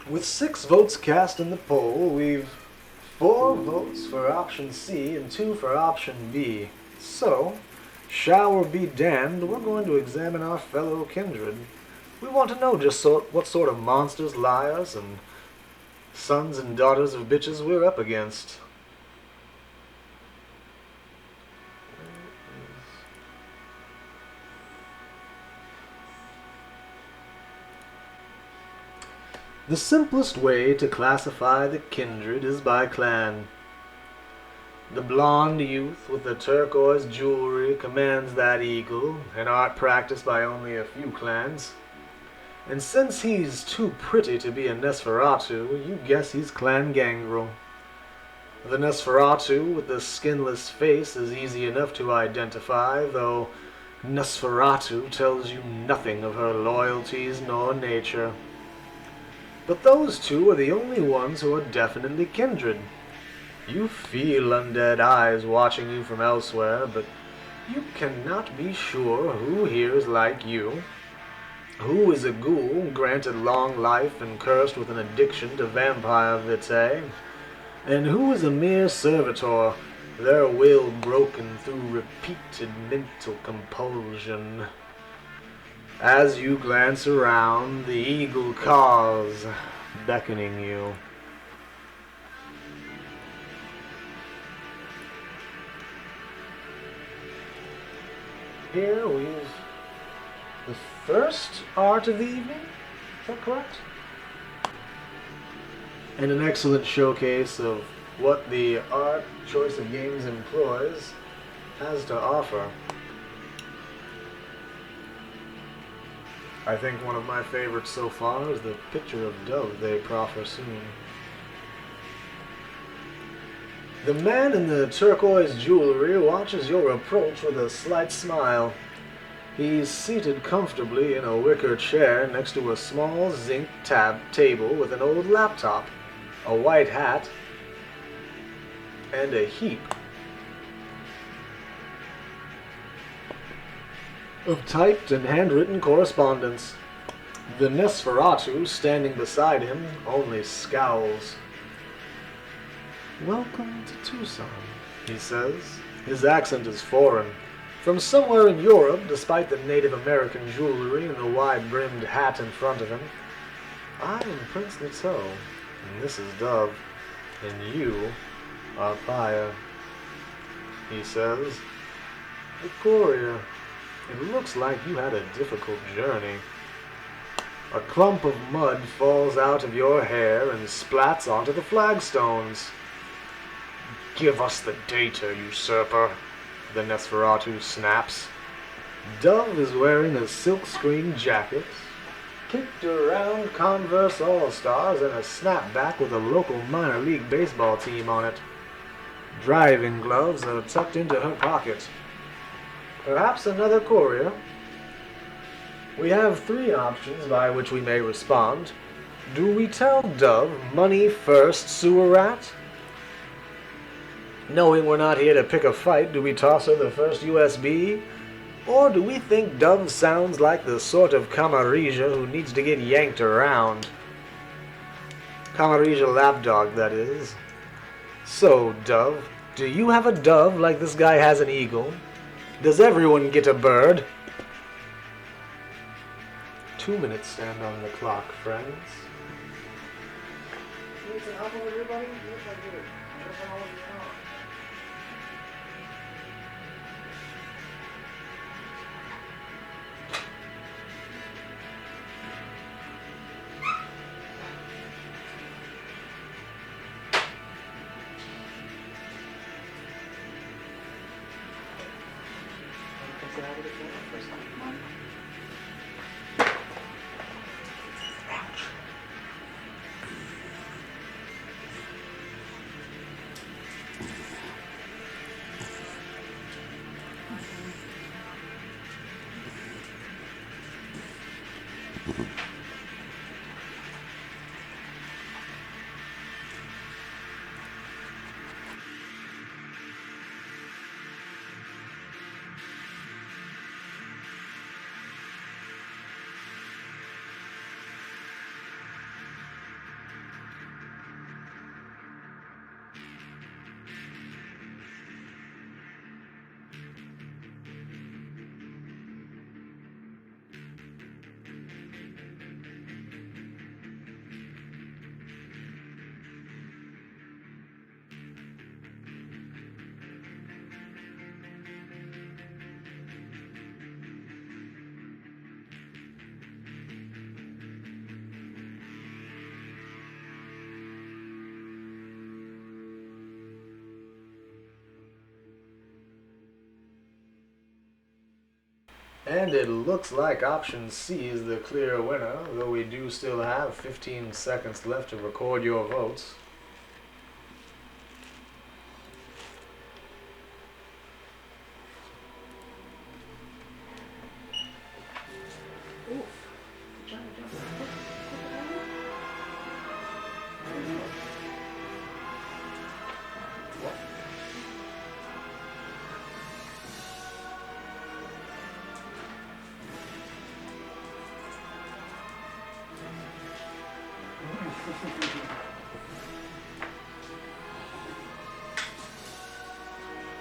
With 6 votes cast in the poll, we've 4 votes for option C and 2 for option B. So, shall or be damned, we're going to examine our fellow kindred. We want to know just what sort of monsters, liars, and sons and daughters of bitches we're up against. The simplest way to classify the kindred is by clan. The blonde youth with the turquoise jewelry commands that eagle, an art practiced by only a few clans. And since he's too pretty to be a Nosferatu, you guess he's Clan Gangrel. The Nosferatu with the skinless face is easy enough to identify, though Nosferatu tells you nothing of her loyalties nor nature. But those two are the only ones who are definitely kindred. You feel undead eyes watching you from elsewhere, but you cannot be sure who here is like you, who is a ghoul granted long life and cursed with an addiction to vampire vitae, and who is a mere servitor, their will broken through repeated mental compulsion. As you glance around, the eagle caws, beckoning you. Here we've the first art of the evening, is that correct? And an excellent showcase of what the art Choice of Games employs has to offer. I think one of my favorites so far is the picture of Dove they proffer soon. The man in the turquoise jewelry watches your approach with a slight smile. He's seated comfortably in a wicker chair next to a small zinc table with an old laptop, a white hat, and a heap of typed and handwritten correspondence. The Nosferatu standing beside him only scowls. "Welcome to Tucson," he says. His accent is foreign, from somewhere in Europe, despite the Native American jewelry and the wide-brimmed hat in front of him. "I am Prince Nateau, and this is Dove, and you are Paya," he says. "Victoria, it looks like you had a difficult journey." A clump of mud falls out of your hair and splats onto the flagstones. "Give us the data, usurper," the Nosferatu snaps. Dove is wearing a silkscreen jacket, kicked around Converse All-Stars, and a snapback with a local minor league baseball team on it. Driving gloves are tucked into her pocket. Perhaps another courier? We have 3 options by which we may respond. Do we tell Dove, money first, sewer rat? Knowing we're not here to pick a fight, do we toss her the first USB? Or do we think Dove sounds like the sort of camarija who needs to get yanked around? Camarija lapdog, that is. So, Dove, do you have a dove like this guy has an eagle? Does everyone get a bird? 2 minutes stand on the clock, friends. Need some help over here, buddy? Yes, I do. Just follow me out. And it looks like option C is the clear winner, though we do still have 15 seconds left to record your votes.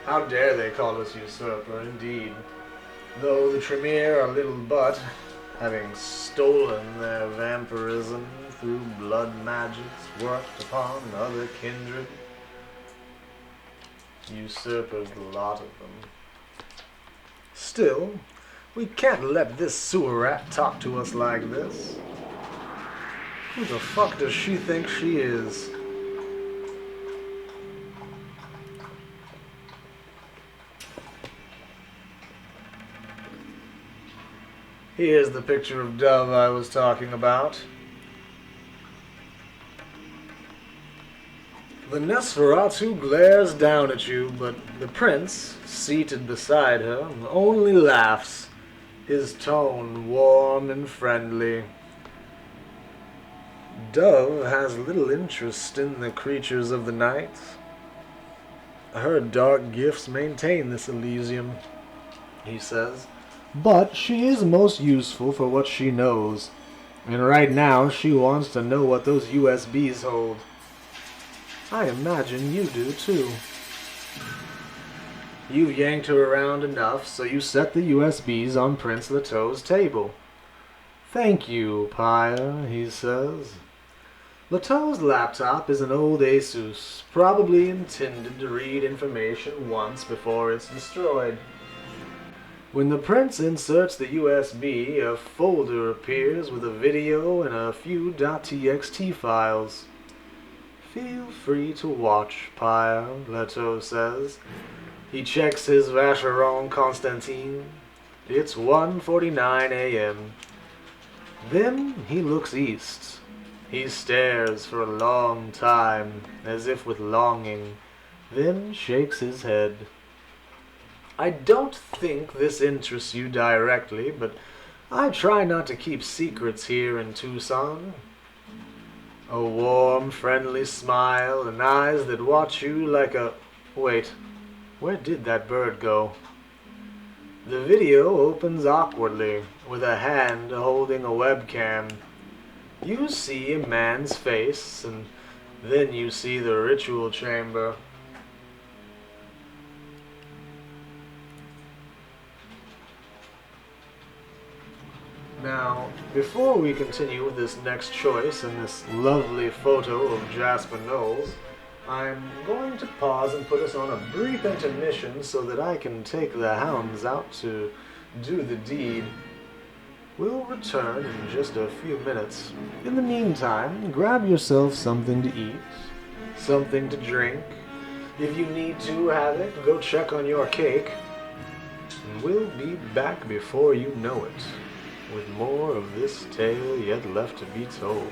How dare they call us usurper, indeed. Though the Tremere are little but, having stolen their vampirism through blood magics worked upon other kindred. Usurpers, the lot of them. Still, we can't let this sewer rat talk to us like this. Who the fuck does she think she is? Here's the picture of Dove I was talking about. The Nosferatu glares down at you, but the prince, seated beside her, only laughs, his tone warm and friendly. Dove has little interest in the creatures of the night. Her dark gifts maintain this Elysium, he says. But she is most useful for what she knows. And right now she wants to know what those USBs hold. I imagine you do too. You've yanked her around enough, so you set the USBs on Prince Leteau's table. Thank you, Pyre, he says. Leteau's laptop is an old Asus, probably intended to read information once before it's destroyed. When the prince inserts the USB, a folder appears with a video and a few .txt files. Feel free to watch, Pyre, Leteau says. He checks his Vacheron Constantin. It's 1:49 a.m. Then he looks east. He stares for a long time, as if with longing, then shakes his head. I don't think this interests you directly, but I try not to keep secrets here in Tucson. A warm, friendly smile and eyes that watch you like a... Wait, where did that bird go? The video opens awkwardly, with a hand holding a webcam. You see a man's face, and then you see the ritual chamber. Now, before we continue with this next choice and this lovely photo of Jasper Knowles, I'm going to pause and put us on a brief intermission so that I can take the hounds out to do the deed. We'll return in just a few minutes. In the meantime, grab yourself something to eat, something to drink. If you need to have it, go check on your cake. And we'll be back before you know it, with more of this tale yet left to be told.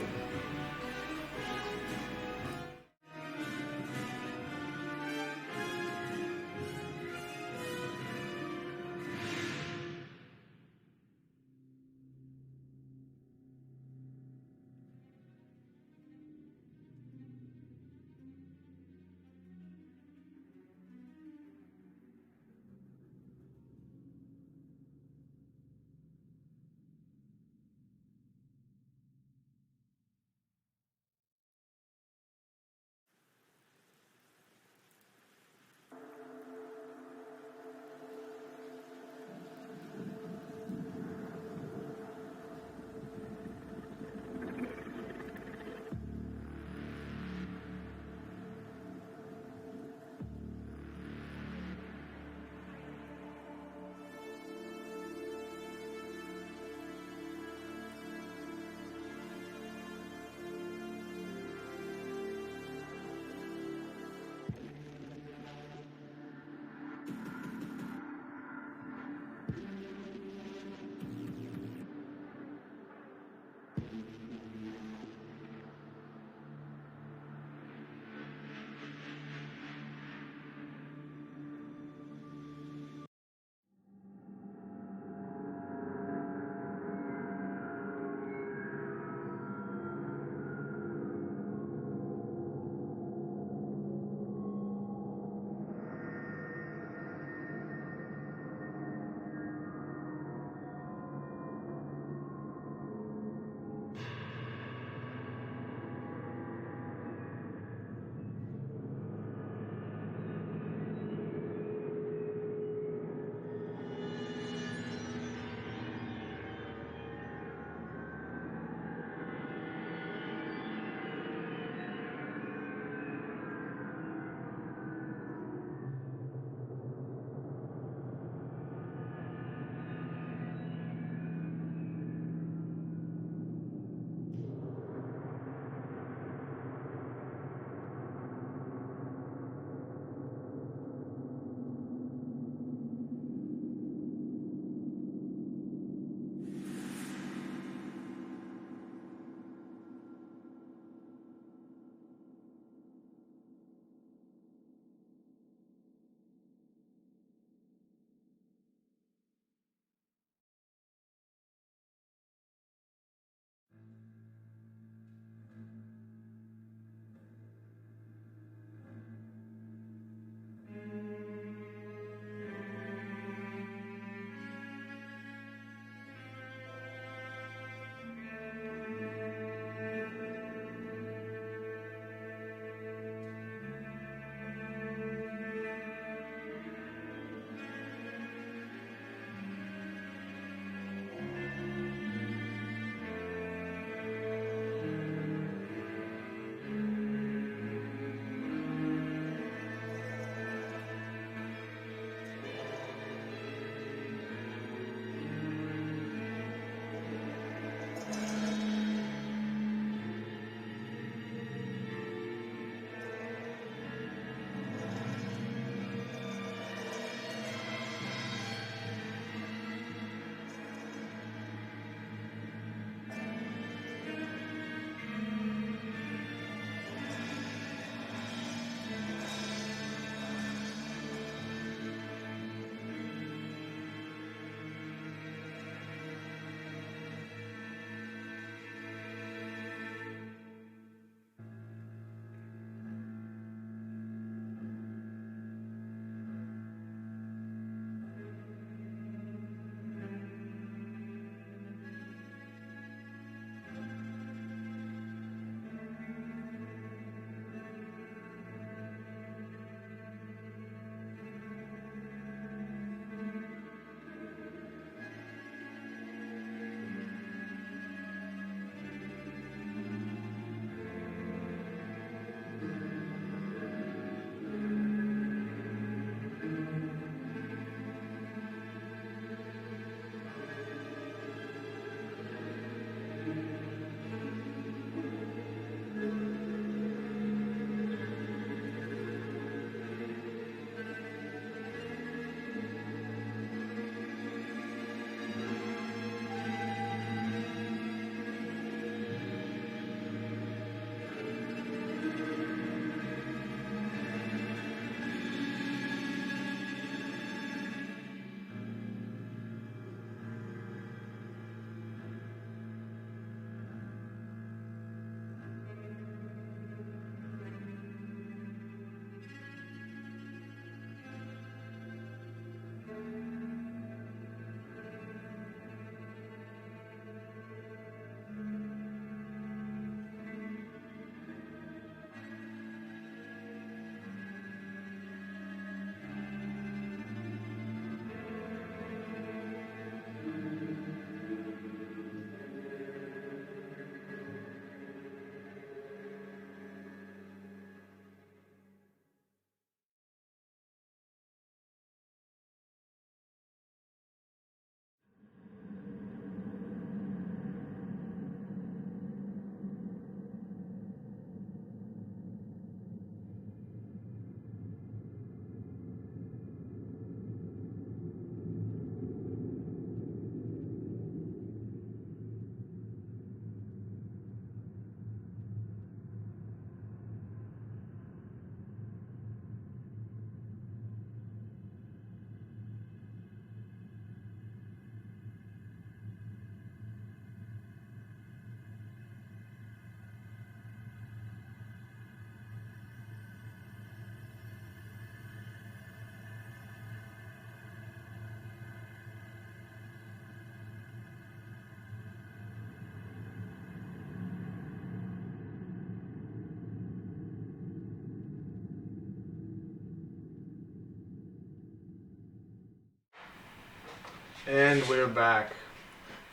And we're back.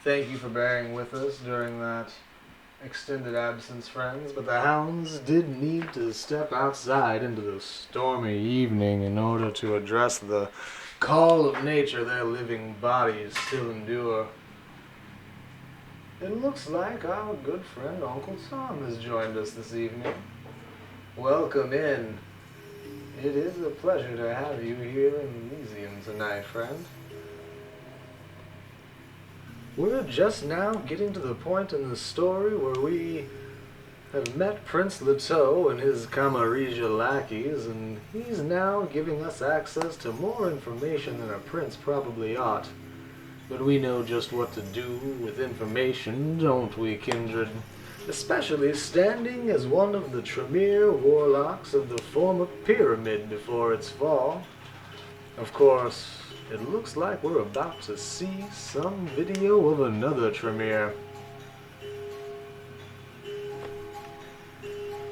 Thank you for bearing with us during that extended absence, friends, but the hounds did need to step outside into the stormy evening in order to address the call of nature their living bodies still endure. It looks like our good friend Uncle Tom has joined us this evening. Welcome in. It is a pleasure to have you here in Elysium tonight, friend. We're just now getting to the point in the story where we have met Prince Leto and his Camarilla lackeys, and he's now giving us access to more information than a prince probably ought. But we know just what to do with information, don't we, kindred? Especially standing as one of the Tremere warlocks of the former pyramid before its fall. Of course, it looks like we're about to see some video of another Tremere.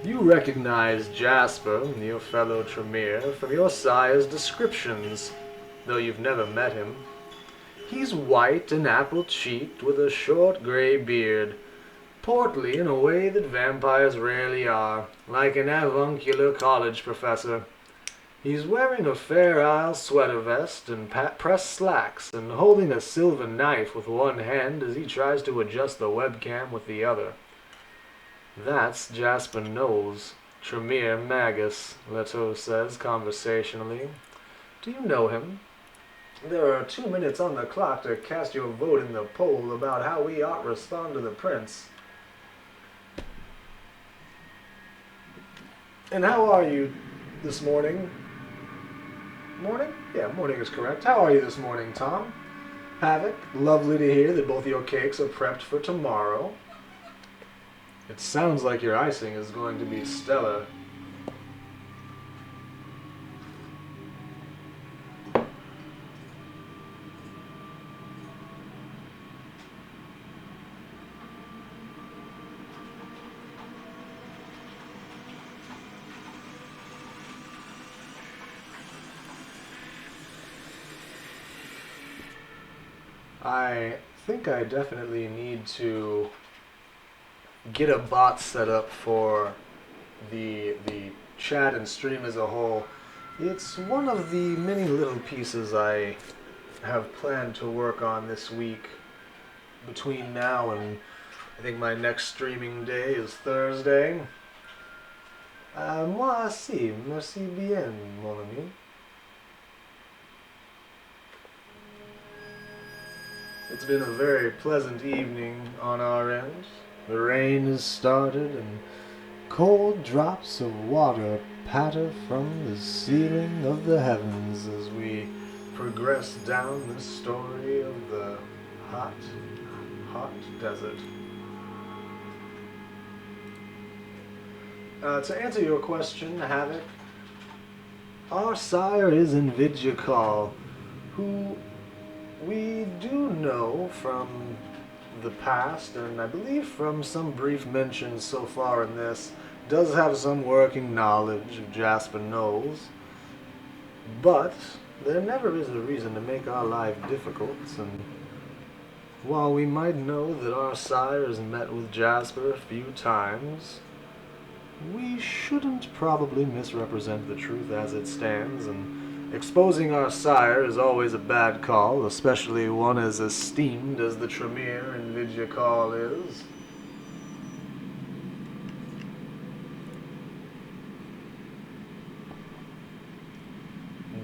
You recognize Jasper, your fellow Tremere, from your sire's descriptions, though you've never met him. He's white and apple-cheeked with a short gray beard, portly in a way that vampires rarely are, like an avuncular college professor. He's wearing a Fair Isle sweater vest and pressed slacks, and holding a silver knife with one hand as he tries to adjust the webcam with the other. That's Jasper Knowles, Tremere Magus, Leto says conversationally. Do you know him? There are 2 minutes on the clock to cast your vote in the poll about how we ought respond to the prince. And how are you this morning? Morning? Yeah, morning is correct. How are you this morning, Tom? Havoc, lovely to hear that both your cakes are prepped for tomorrow. It sounds like your icing is going to be stellar. I think I definitely need to get a bot set up for the chat and stream as a whole. It's one of the many little pieces I have planned to work on this week. Between now and I think my next streaming day is Thursday. Moi aussi, merci bien, mon ami. It's been a very pleasant evening on our end. The rain has started and cold drops of water patter from the ceiling of the heavens as we progress down the story of the hot desert. To answer your question, Havoc, our sire is Invidiakal, who we do know from the past, and I believe from some brief mentions so far in this, does have some working knowledge of Jasper Knowles. But there never is a reason to make our life difficult, and while we might know that our sire has met with Jasper a few times, we shouldn't probably misrepresent the truth as it stands, and exposing our sire is always a bad call, especially one as esteemed as the Tremere Invidiakal is.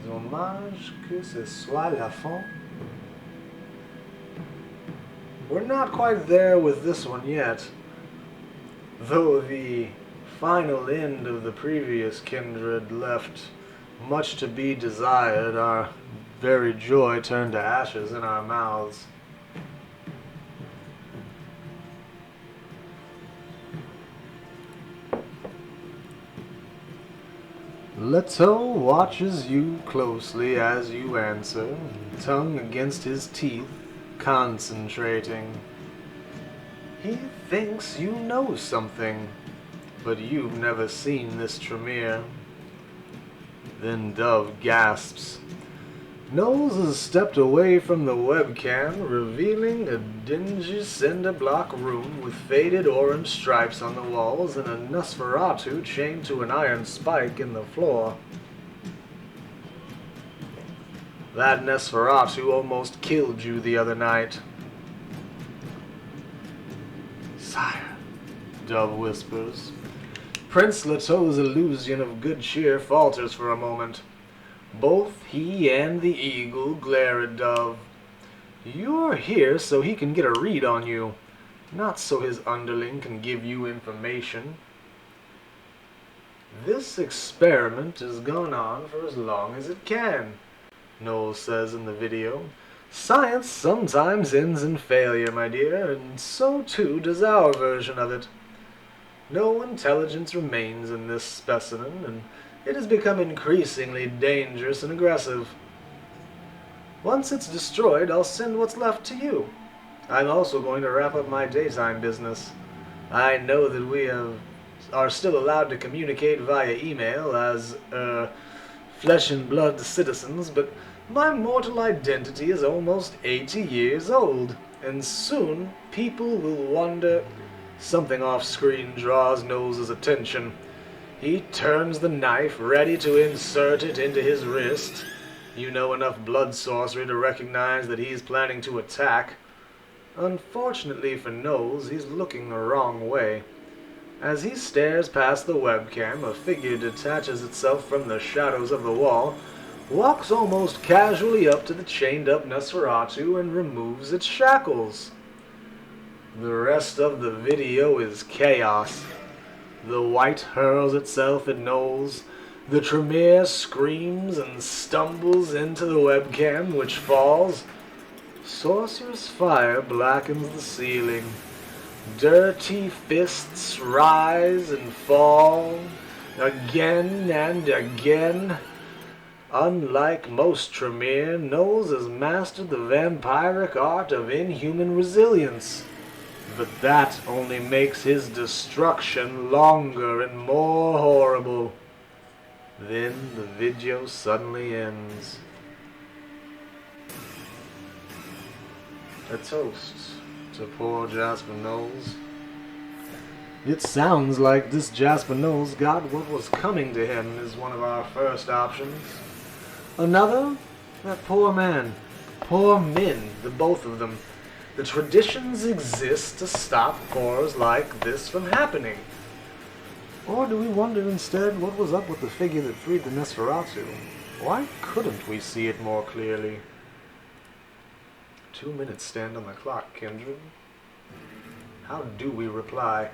Dommage que ce soit la fin. We're not quite there with this one yet, though the final end of the previous kindred left much to be desired. Our very joy turned to ashes in our mouths. Leto watches you closely as you answer, tongue against his teeth, concentrating. He thinks you know something, but you've never seen this Tremere. Then Dove gasps. Knowles has stepped away from the webcam, revealing a dingy cinder block room with faded orange stripes on the walls and a Nosferatu chained to an iron spike in the floor. That Nosferatu almost killed you the other night. Sire, Dove whispers. Prince Leteau's illusion of good cheer falters for a moment. Both he and the eagle glare at Dove. You're here so he can get a read on you, not so his underling can give you information. This experiment has gone on for as long as it can, Knowles says in the video. Science sometimes ends in failure, my dear, and so too does our version of it. No intelligence remains in this specimen, and it has become increasingly dangerous and aggressive. Once it's destroyed, I'll send what's left to you. I'm also going to wrap up my daytime business. I know that we are still allowed to communicate via email as, flesh and blood citizens, but my mortal identity is almost 80 years old, and soon people will wonder. Something off-screen draws Knowles' attention. He turns the knife, ready to insert it into his wrist. You know enough blood sorcery to recognize that he's planning to attack. Unfortunately for Knowles, he's looking the wrong way. As he stares past the webcam, a figure detaches itself from the shadows of the wall, walks almost casually up to the chained-up Nosferatu and removes its shackles. The rest of the video is chaos. The white hurls itself at Knowles. The Tremere screams and stumbles into the webcam, which falls. Sorcerous fire blackens the ceiling. Dirty fists rise and fall, again and again. Unlike most Tremere, Knowles has mastered the vampiric art of inhuman resilience. But that only makes his destruction longer and more horrible. Then the video suddenly ends. A toast to poor Jasper Knowles. It sounds like this Jasper Knowles got what was coming to him is one of our first options. Another? That poor man. Poor men, the both of them. The traditions exist to stop horrors like this from happening. Or do we wonder instead what was up with the figure that freed the Nosferatu? Why couldn't we see it more clearly? 2 minutes stand on the clock, Kindred. How do we reply?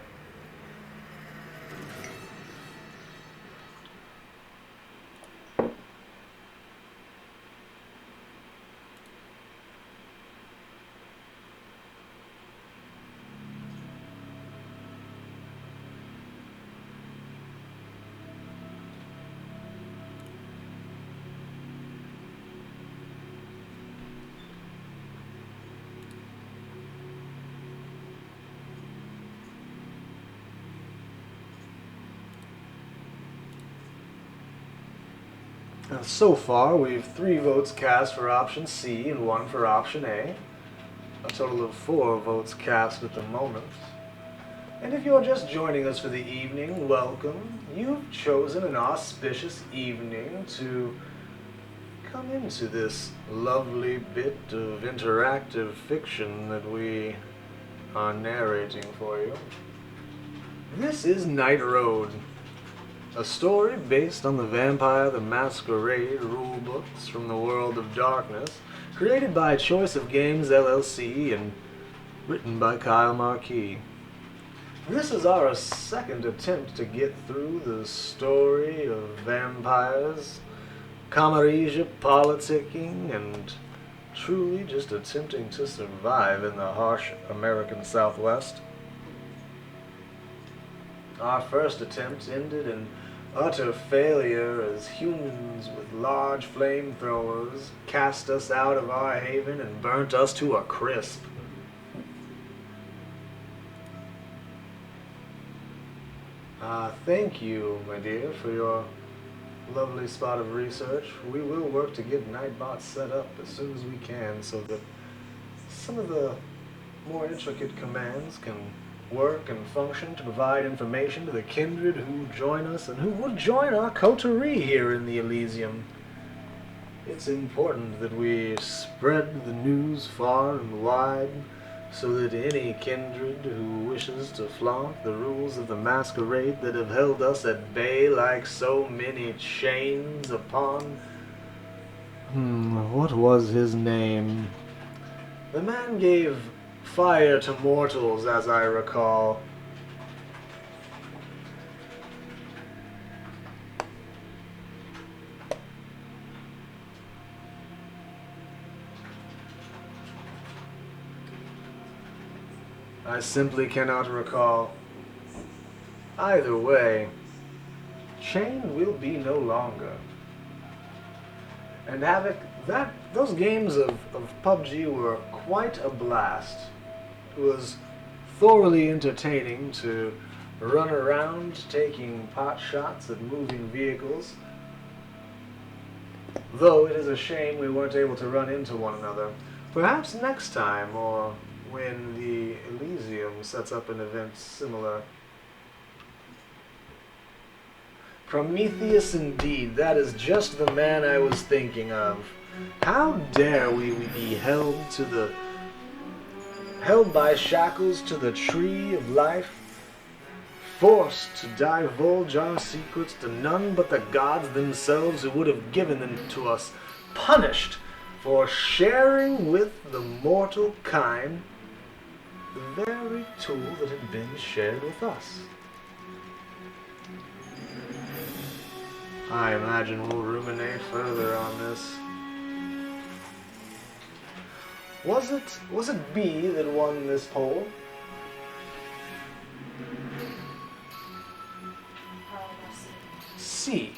Now, so far, we've 3 votes cast for option C and 1 for option A. A total of 4 votes cast at the moment. And if you're just joining us for the evening, welcome. You've chosen an auspicious evening to come into this lovely bit of interactive fiction that we are narrating for you. This is Night Road, a story based on the Vampire the Masquerade rulebooks from the World of Darkness, created by Choice of Games LLC and written by Kyle Marquis. This is our second attempt to get through the story of vampires, Camarilla politicking, and truly just attempting to survive in the harsh American Southwest. Our first attempt ended in utter failure as humans with large flamethrowers cast us out of our haven and burnt us to a crisp. Thank you, my dear, for your lovely spot of research. We will work to get Nightbot set up as soon as we can so that some of the more intricate commands can work and function to provide information to the kindred who join us and who would join our coterie here in the Elysium. It's important that we spread the news far and wide so that any kindred who wishes to flaunt the rules of the Masquerade that have held us at bay like so many chains upon... what was his name? The man gave fire to mortals, as I recall. I simply cannot recall. Either way, chained will be no longer. And Havoc, those games of PUBG were quite a blast. It was thoroughly entertaining to run around taking pot shots at moving vehicles. Though it is a shame we weren't able to run into one another. Perhaps next time, or when the Elysium sets up an event similar. Prometheus indeed, that is just the man I was thinking of. How dare we be held by shackles to the tree of life, forced to divulge our secrets to none but the gods themselves who would have given them to us, punished for sharing with the mortal kind the very tool that had been shared with us. I imagine we'll ruminate further on this. Was it B that won this poll? C.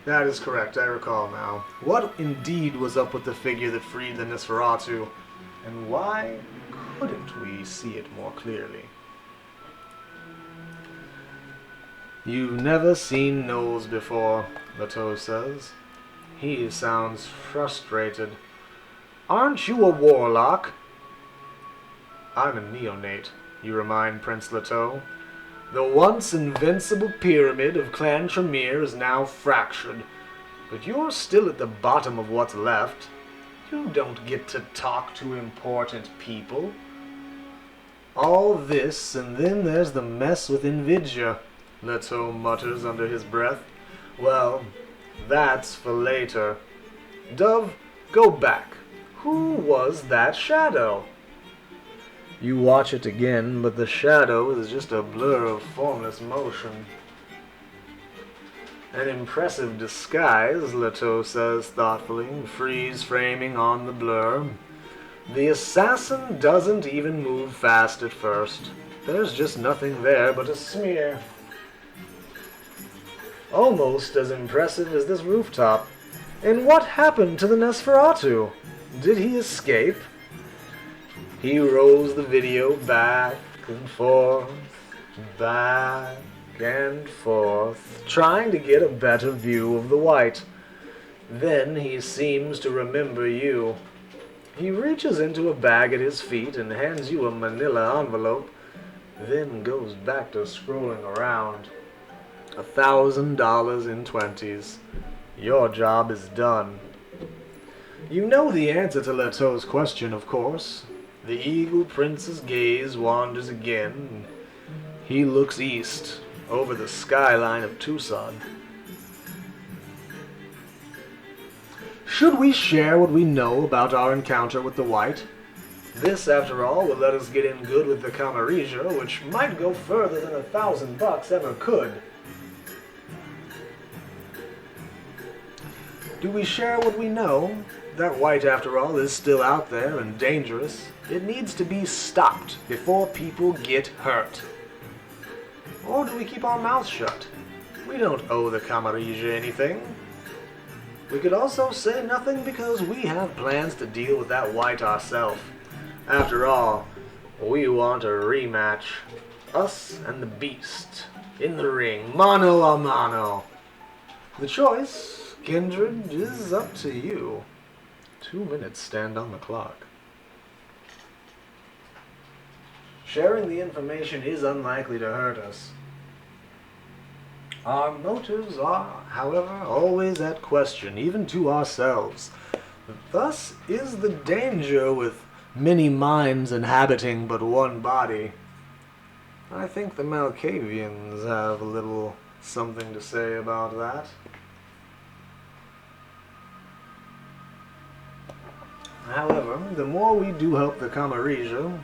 That is correct, I recall now. What indeed was up with the figure that freed the Nosferatu, and why couldn't we see it more clearly? You've never seen Knowles before, Leto says. He sounds frustrated. Aren't you a warlock? I'm a neonate, you remind Prince Leto. The once invincible pyramid of Clan Tremere is now fractured, but you're still at the bottom of what's left. You don't get to talk to important people. All this, and then there's the mess with Invidia, Leto mutters under his breath. Well, that's for later. Dove, go back. Who was that shadow? You watch it again, but the shadow is just a blur of formless motion. An impressive disguise, Leto says thoughtfully, freeze framing on the blur. The assassin doesn't even move fast at first. There's just nothing there but a smear. Almost as impressive as this rooftop. And what happened to the Nosferatu? Did he escape? He rolls the video back and forth, trying to get a better view of the white. Then he seems to remember you. He reaches into a bag at his feet and hands you a manila envelope, then goes back to scrolling around. $1,000 in 20s. Your job is done. You know the answer to Leto's question, of course. The Eagle Prince's gaze wanders again. He looks east, over the skyline of Tucson. Should we share what we know about our encounter with the White? This, after all, will let us get in good with the Camarilla, which might go further than $1,000 ever could. Do we share what we know? That White, after all, is still out there and dangerous. It needs to be stopped before people get hurt. Or do we keep our mouths shut? We don't owe the Camarilla anything. We could also say nothing because we have plans to deal with that White ourselves. After all, we want a rematch. Us and the Beast. In the ring, mano a mano. The choice, Kindred, is up to you. 2 minutes stand on the clock. Sharing the information is unlikely to hurt us. Our motives are, however, always at question, even to ourselves. Thus is the danger with many minds inhabiting but one body. I think the Malkavians have a little something to say about that. However, the more we do help the Camarilla,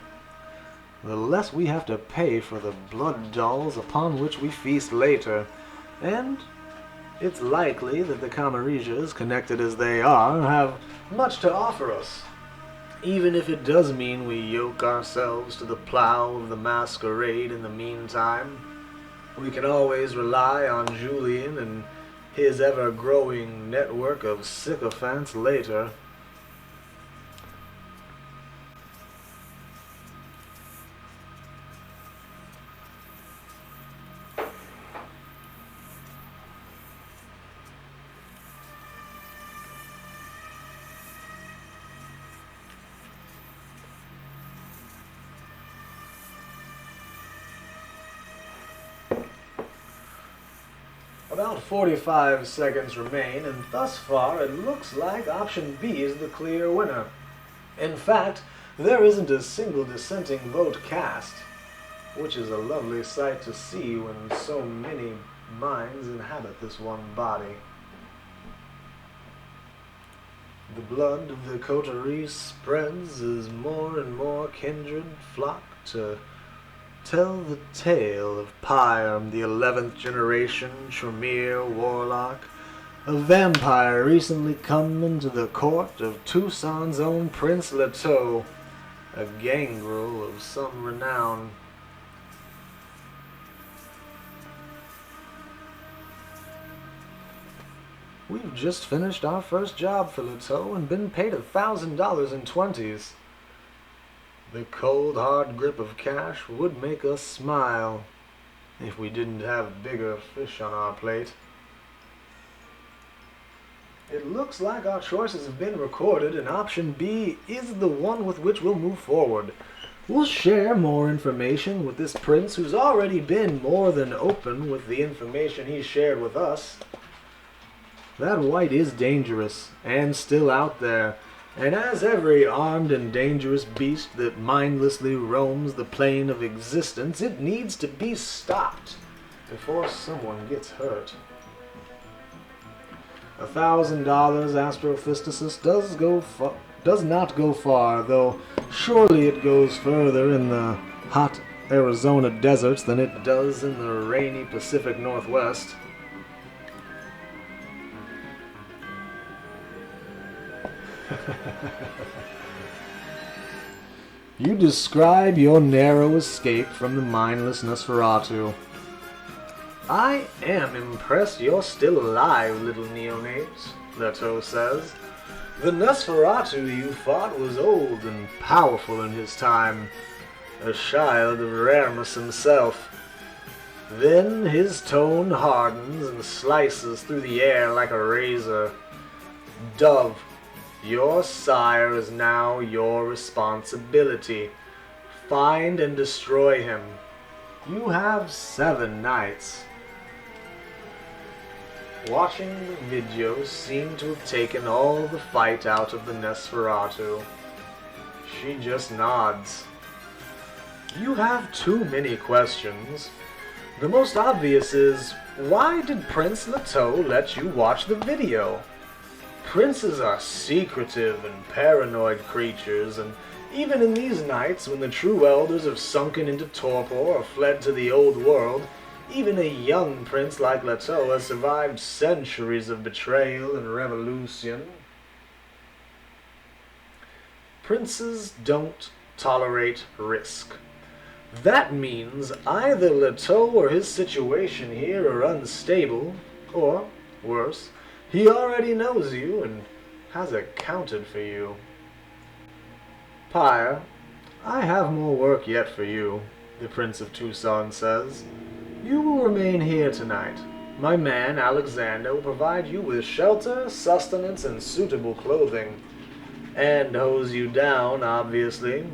the less we have to pay for the blood dolls upon which we feast later, and it's likely that the Camarillas, connected as they are, have much to offer us, even if it does mean we yoke ourselves to the plow of the Masquerade in the meantime. We can always rely on Julian and his ever-growing network of sycophants later. About 45 seconds remain, and thus far it looks like option B is the clear winner. In fact, there isn't a single dissenting vote cast, which is a lovely sight to see when so many minds inhabit this one body. The blood of the coterie spreads as more and more kindred flock to tell the tale of Pyre, the 11th generation Tremere warlock, a vampire recently come into the court of Tucson's own Prince Leto, a gangrel of some renown. We've just finished our first job for Leto and been paid $1,000 in 20s. The cold, hard grip of cash would make us smile if we didn't have bigger fish on our plate. It looks like our choices have been recorded, and option B is the one with which we'll move forward. We'll share more information with this prince who's already been more than open with the information he shared with us. That white is dangerous and still out there. And as every armed and dangerous beast that mindlessly roams the plane of existence, it needs to be stopped before someone gets hurt. $1,000, Astrophystasis, does not go far, though surely it goes further in the hot Arizona deserts than it does in the rainy Pacific Northwest. You describe your narrow escape from the mindless Nosferatu. I am impressed you're still alive, little neonate, Leto says. The Nosferatu you fought was old and powerful in his time, a child of Ramus himself. Then his tone hardens and slices through the air like a razor. Dove, your sire is now your responsibility. Find and destroy him. You have 7 nights. Watching the video seemed to have taken all the fight out of the Nosferatu. She just nods. You have too many questions. The most obvious is, why did Prince Leto let you watch the video? Princes are secretive and paranoid creatures, and even in these nights when the true elders have sunken into torpor or fled to the old world, even a young prince like Leto has survived centuries of betrayal and revolution. Princes don't tolerate risk. That means either Leto or his situation here are unstable, or, worse, he already knows you and has accounted for you. Pyre, I have more work yet for you, the Prince of Tucson says. You will remain here tonight. My man, Alexander, will provide you with shelter, sustenance, and suitable clothing. And hose you down, obviously.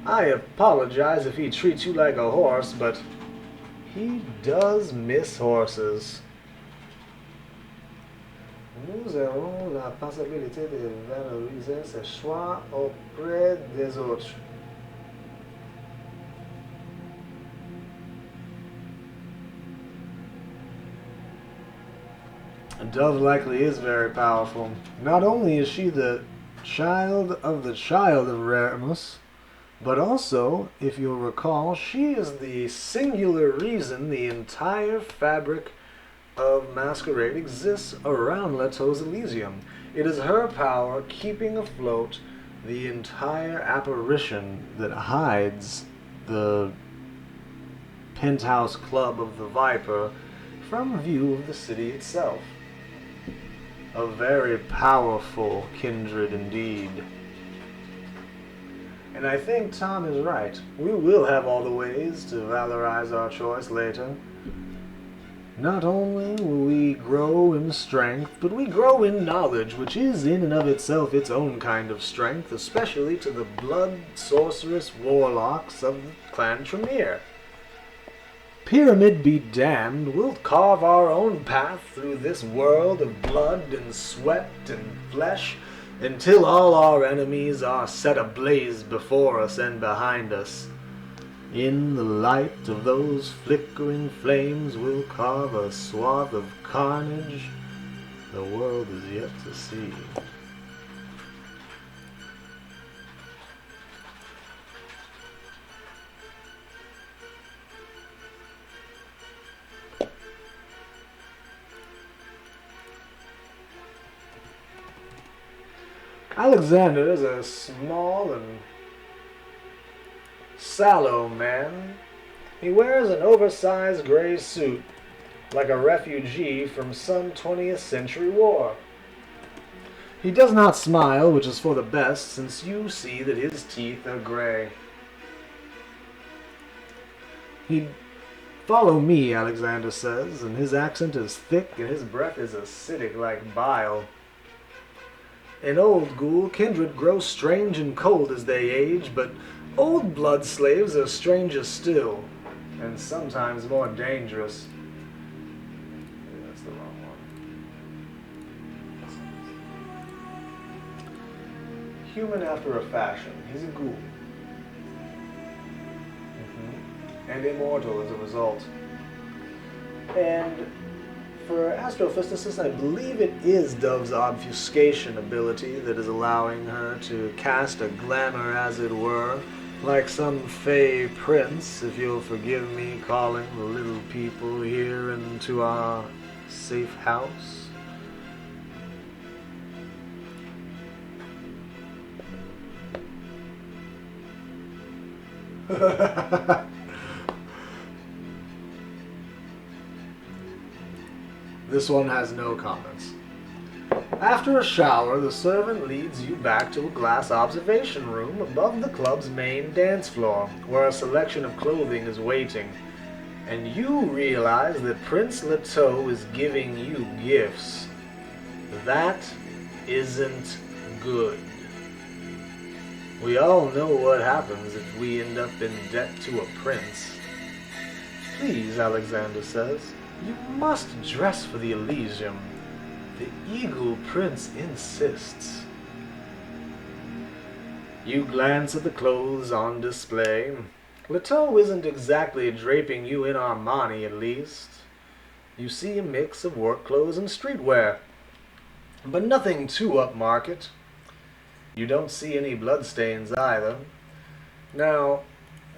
I apologize if he treats you like a horse, but he does miss horses. Nous aurons la possibilité de valoriser ce choix auprès des autres. A dove likely is very powerful. Not only is she the child of Remus, but also, if you'll recall, she is the singular reason the entire fabric of Masquerade exists around Leto's Elysium. It is her power keeping afloat the entire apparition that hides the penthouse club of the Viper from view of the city itself. A very powerful kindred indeed. And I think Tom is right. We will have all the ways to valorize our choice later. Not only will we grow in strength, but we grow in knowledge, which is in and of itself its own kind of strength, especially to the blood sorceress warlocks of the clan Tremere. Pyramid be damned, we'll carve our own path through this world of blood and sweat and flesh until all our enemies are set ablaze before us and behind us. In the light of those flickering flames we'll carve a swath of carnage the world is yet to see. Alexander is a small and sallow man. He wears an oversized gray suit, like a refugee from some 20th century war. He does not smile, which is for the best, since you see that his teeth are gray. Follow me, Alexander says, and his accent is thick and his breath is acidic like bile. In old ghoul, kindred grow strange and cold as they age, but old blood slaves are stranger still, and sometimes more dangerous. Maybe that's the wrong one. Human after a fashion. He's a ghoul. And immortal as a result. And for Astrophysicist, I believe it is Dove's obfuscation ability that is allowing her to cast a glamour, as it were, like some fey prince, if you'll forgive me calling the little people here into our safe house. This one has no comments. After a shower, the servant leads you back to a glass observation room above the club's main dance floor, where a selection of clothing is waiting, and you realize that Prince Leto is giving you gifts. That isn't good. We all know what happens if we end up in debt to a prince. Please, Alexander says, you must dress for the Elysium. The Eagle Prince insists. You glance at the clothes on display. Leto isn't exactly draping you in Armani, at least. You see a mix of work clothes and streetwear, but nothing too upmarket. You don't see any bloodstains either. Now,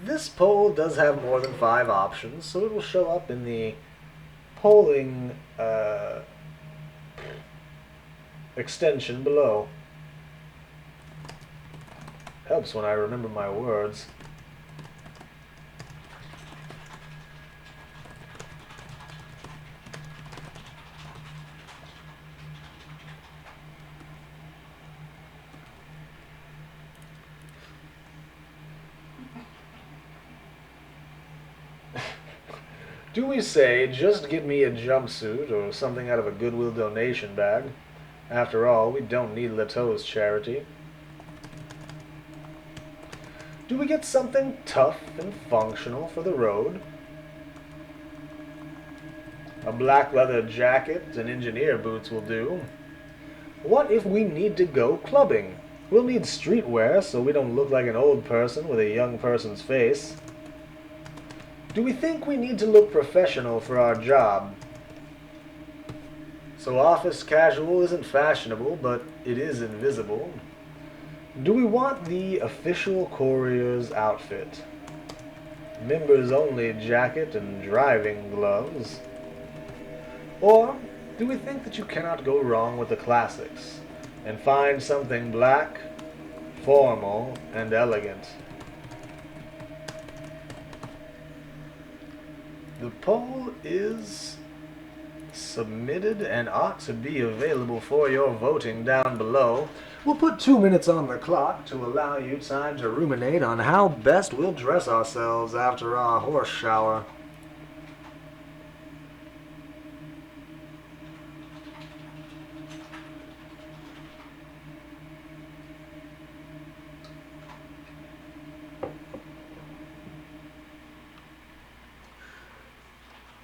this poll does have more than 5 options, so it will show up in the polling extension below. Helps when I remember my words. Do we say, just get me a jumpsuit or something out of a Goodwill donation bag? After all, we don't need Lato's charity. Do we get something tough and functional for the road? A black leather jacket and engineer boots will do. What if we need to go clubbing? We'll need streetwear so we don't look like an old person with a young person's face. Do we think we need to look professional for our job? So office casual isn't fashionable, but it is invisible. Do we want the official courier's outfit? Members only jacket and driving gloves? Or do we think that you cannot go wrong with the classics and find something black, formal, and elegant? The poll is submitted and ought to be available for your voting down below. We'll put 2 minutes on the clock to allow you time to ruminate on how best we'll dress ourselves after our horse shower.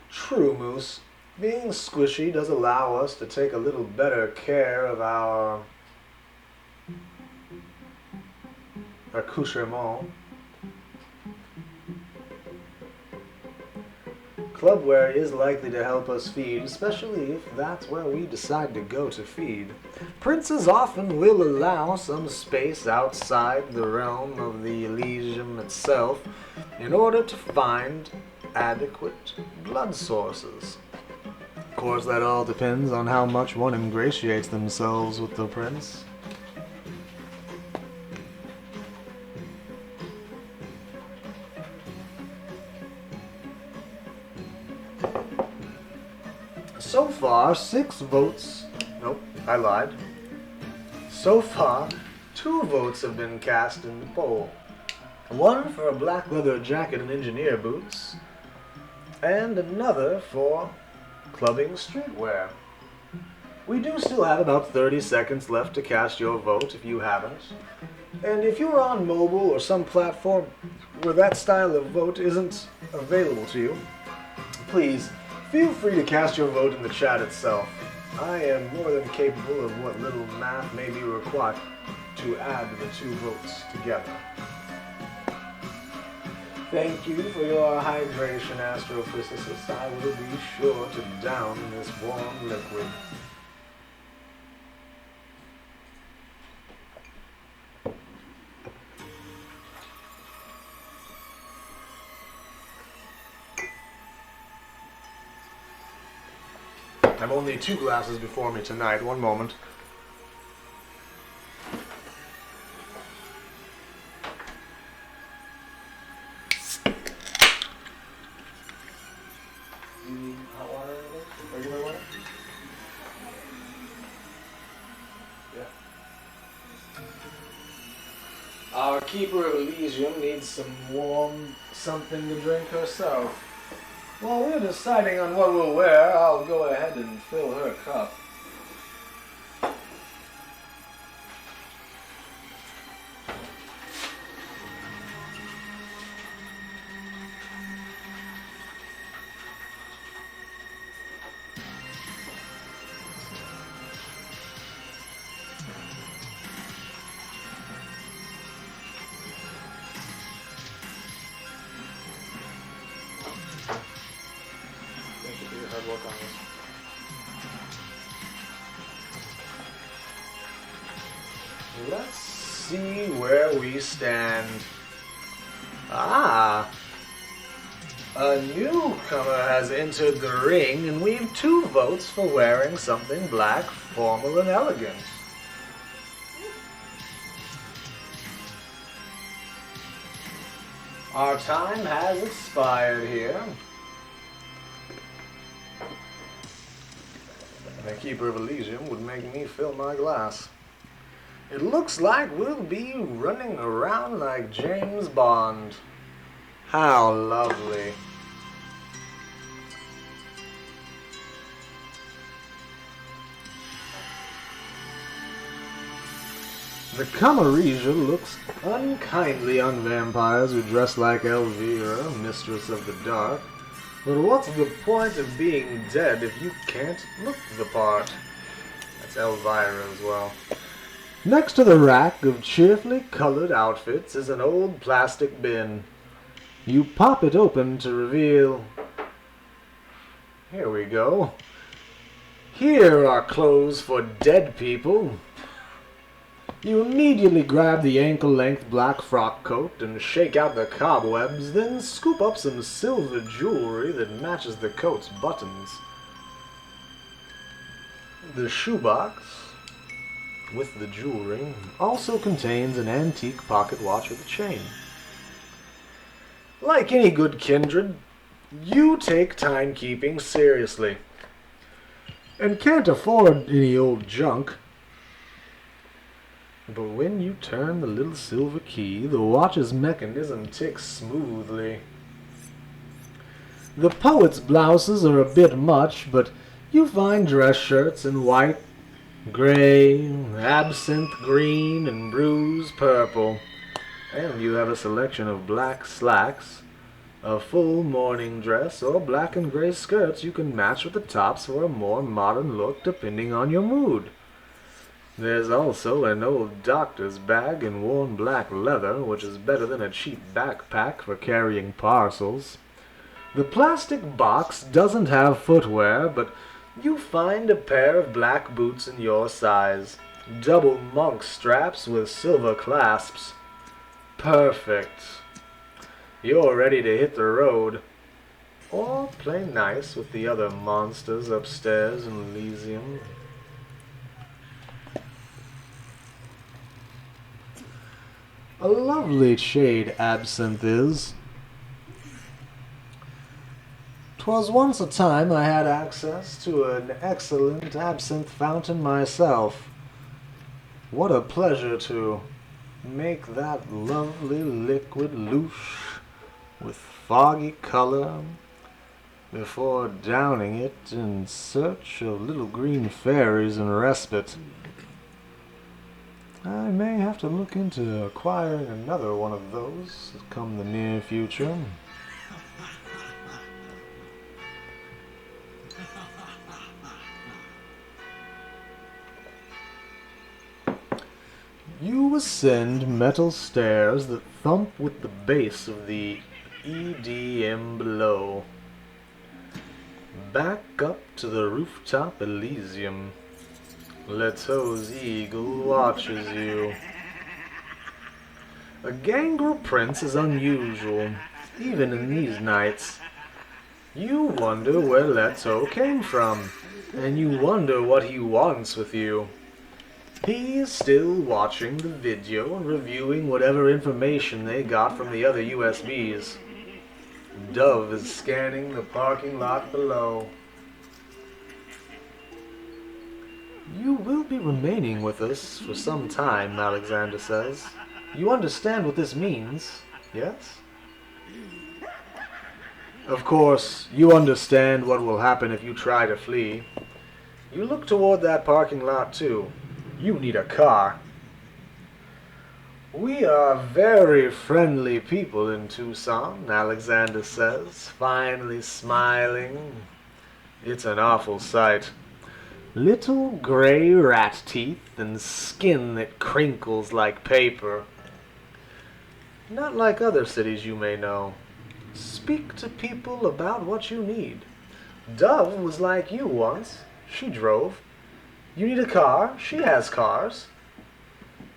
True, Moose. Being squishy does allow us to take a little better care of our accoutrement. Clubwear is likely to help us feed, especially if that's where we decide to go to feed. Princes often will allow some space outside the realm of the Elysium itself in order to find adequate blood sources. Of course, that all depends on how much one ingratiates themselves with the prince. So far, 6 votes. Nope, I lied. So far, 2 votes have been cast in the poll. One for a black leather jacket and engineer boots, and another for clubbing streetwear. We do still have about 30 seconds left to cast your vote if you haven't. And if you're on mobile or some platform where that style of vote isn't available to you, please feel free to cast your vote in the chat itself. I am more than capable of what little math may be required to add the 2 votes together. Thank you for your hydration, astrophysicist. I will be sure to down this warm liquid. I've only 2 glasses before me tonight. One moment. Hot water? Regular water? Yeah. Our Keeper of Elysium needs some warm something to drink herself. While we're deciding on what we'll wear, I'll go ahead and fill her cup. Thank you for your hard work on this. Let's see where we stand. Ah! A newcomer has entered the ring, and we've 2 votes for wearing something black, formal, and elegant. Our time has expired here. The Keeper of Elysium would make me fill my glass. It looks like we'll be running around like James Bond. How lovely. The Camarilla looks unkindly on vampires who dress like Elvira, mistress of the dark. But what's the point of being dead if you can't look the part? That's Elvira as well. Next to the rack of cheerfully colored outfits is an old plastic bin. You pop it open to reveal... Here we go. Here are clothes for dead people. You immediately grab the ankle-length black frock coat and shake out the cobwebs, then scoop up some silver jewelry that matches the coat's buttons. The shoebox, with the jewelry, also contains an antique pocket watch with a chain. Like any good kindred, you take timekeeping seriously, and can't afford any old junk. But when you turn the little silver key, the watch's mechanism ticks smoothly. The poet's blouses are a bit much, but you find dress shirts in white, gray, absinthe green, and bruise purple. And you have a selection of black slacks, a full morning dress, or black and gray skirts you can match with the tops for a more modern look depending on your mood. There's also an old doctor's bag in worn black leather, which is better than a cheap backpack for carrying parcels. The plastic box doesn't have footwear, but you find a pair of black boots in your size. Double monk straps with silver clasps. Perfect. You're ready to hit the road. Or play nice with the other monsters upstairs in Elysium. A lovely shade absinthe is. 'Twas once a time I had access to an excellent absinthe fountain myself. What a pleasure to make that lovely liquid louche with foggy color before downing it in search of little green fairies and respite. I may have to look into acquiring another one of those come the near future. You ascend metal stairs that thump with the bass of the EDM below. Back up to the rooftop Elysium. Leto's eagle watches you. A gangrel prince is unusual, even in these nights. You wonder where Leto came from, and you wonder what he wants with you. He is still watching the video and reviewing whatever information they got from the other USBs. Dove is scanning the parking lot below. You will be remaining with us for some time, Alexander says. You understand what this means, yes? Of course, you understand what will happen if you try to flee. You look toward that parking lot too. You need a car. We are very friendly people in Tucson, Alexander says, finally smiling. It's an awful sight. Little gray rat teeth and skin that crinkles like paper. Not like other cities you may know. Speak to people about what you need. Dove was like you once. She drove. You need a car? She has cars.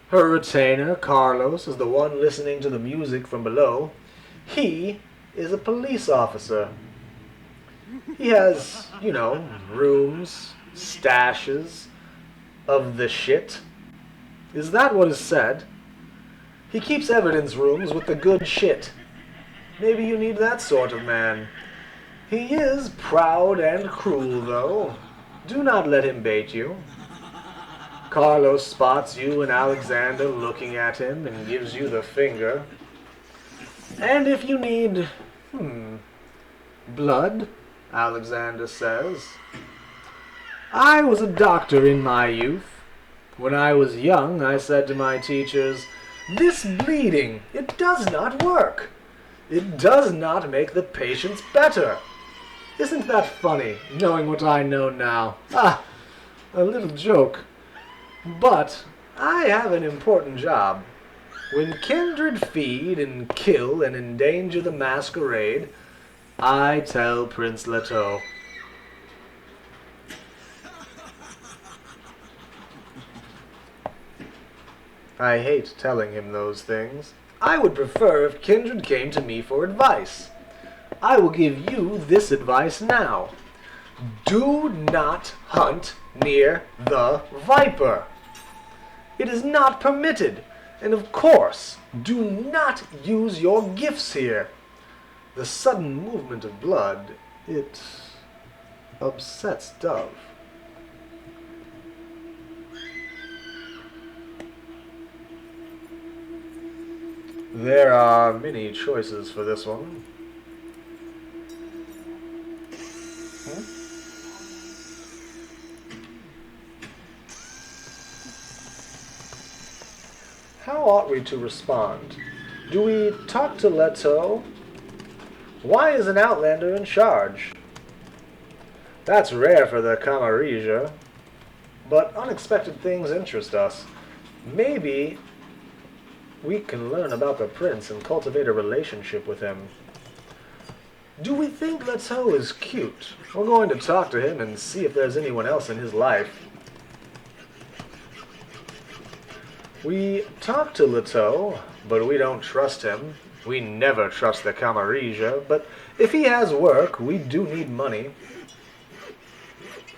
Her retainer, Carlos, is the one listening to the music from below. He is a police officer. He has, rooms, stashes of the shit. Is that what is said? He keeps evidence rooms with the good shit. Maybe you need that sort of man. He is proud and cruel, though. Do not let him bait you. Carlos spots you and Alexander looking at him and gives you the finger. And if you need, blood, Alexander says. I was a doctor in my youth. When I was young, I said to my teachers, "This bleeding, it does not work. It does not make the patients better." Isn't that funny, knowing what I know now? Ah, a little joke. But I have an important job. When kindred feed and kill and endanger the Masquerade, I tell Prince Leto. I hate telling him those things. I would prefer if kindred came to me for advice. I will give you this advice now. Do not hunt near the viper. It is not permitted. And of course, do not use your gifts here. The sudden movement of blood, it upsets Dove. There are many choices for this one. How ought we to respond? Do we talk to Leto? Why is an outlander in charge? That's rare for the Camarilla, but unexpected things interest us. Maybe we can learn about the prince and cultivate a relationship with him. Do we think Leto is cute? We're going to talk to him and see if there's anyone else in his life. We talk to Leto, but we don't trust him. We never trust the Camarilla, but if he has work, we do need money.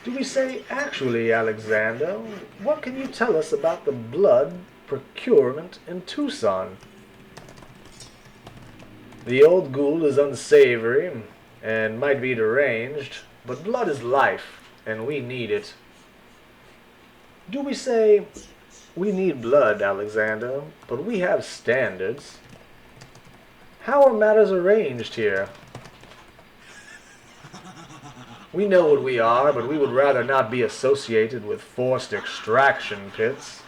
Do we say, "Actually, Alexander, what can you tell us about the blood procurement in Tucson?" The old ghoul is unsavory and might be deranged, but blood is life, and we need it. Do we say, "We need blood, Alexander, but we have standards"? How are matters arranged here? We know what we are, but we would rather not be associated with forced extraction pits.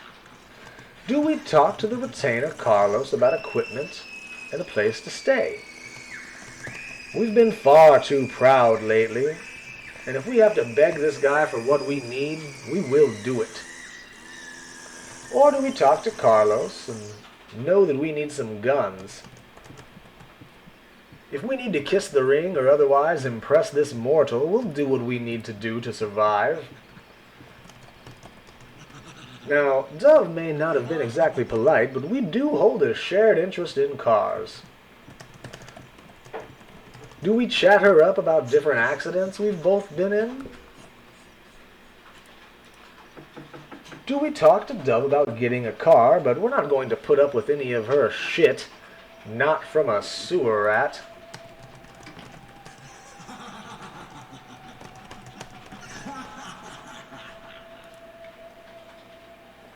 Do we talk to the retainer Carlos about equipment and a place to stay? We've been far too proud lately, and if we have to beg this guy for what we need, we will do it. Or do we talk to Carlos and know that we need some guns? If we need to kiss the ring or otherwise impress this mortal, we'll do what we need to do to survive. Now, Dove may not have been exactly polite, but we do hold a shared interest in cars. Do we chat her up about different accidents we've both been in? Do we talk to Dove about getting a car, but we're not going to put up with any of her shit. Not from a sewer rat.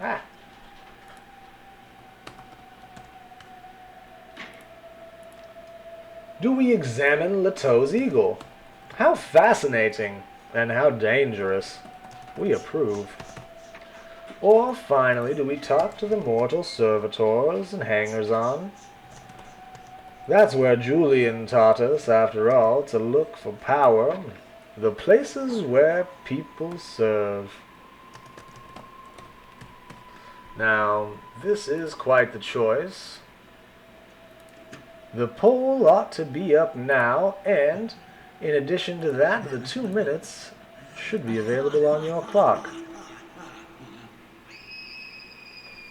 Ah. Do we examine Leto's eagle? How fascinating, and how dangerous. We approve. Or, finally, do we talk to the mortal servitors and hangers-on? That's where Julian taught us, after all, to look for power, the places where people serve. Now, this is quite the choice. The poll ought to be up now, and, in addition to that, the 2 minutes should be available on your clock.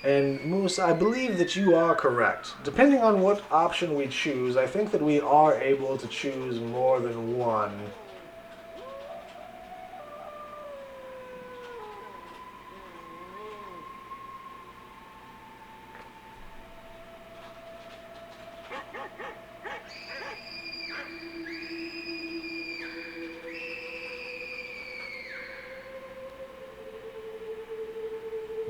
And, Moose, I believe that you are correct. Depending on what option we choose, I think that we are able to choose more than one.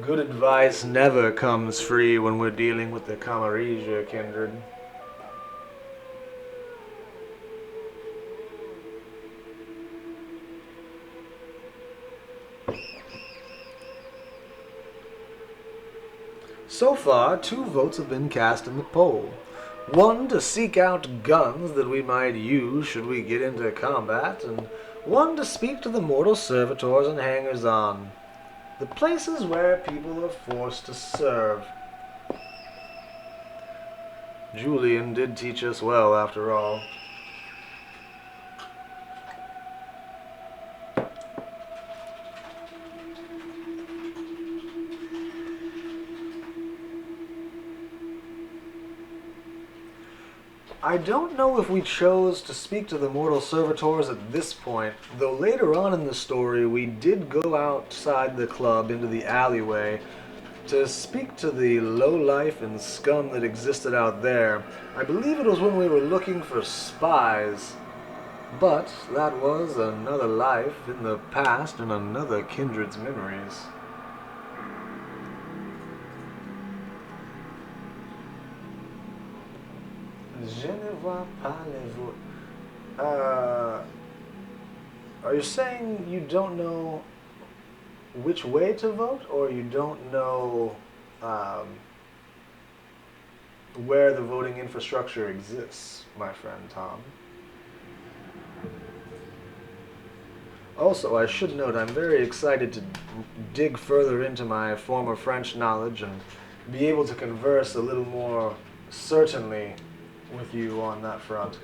Good advice never comes free when we're dealing with the Camarilla kindred. So far, 2 votes have been cast in the poll. One to seek out guns that we might use should we get into combat, and one to speak to the mortal servitors and hangers-on, the places where people are forced to serve. Julian did teach us well, after all. I don't know if we chose to speak to the mortal servitors at this point, though later on in the story we did go outside the club into the alleyway to speak to the lowlife and scum that existed out there. I believe it was when we were looking for spies. But that was another life in the past and another kindred's memories. Je ne vois pas les votes. Are you saying you don't know which way to vote, or you don't know where the voting infrastructure exists, my friend Tom? Also, I should note I'm very excited to dig further into my former French knowledge and be able to converse a little more certainly with you on that front.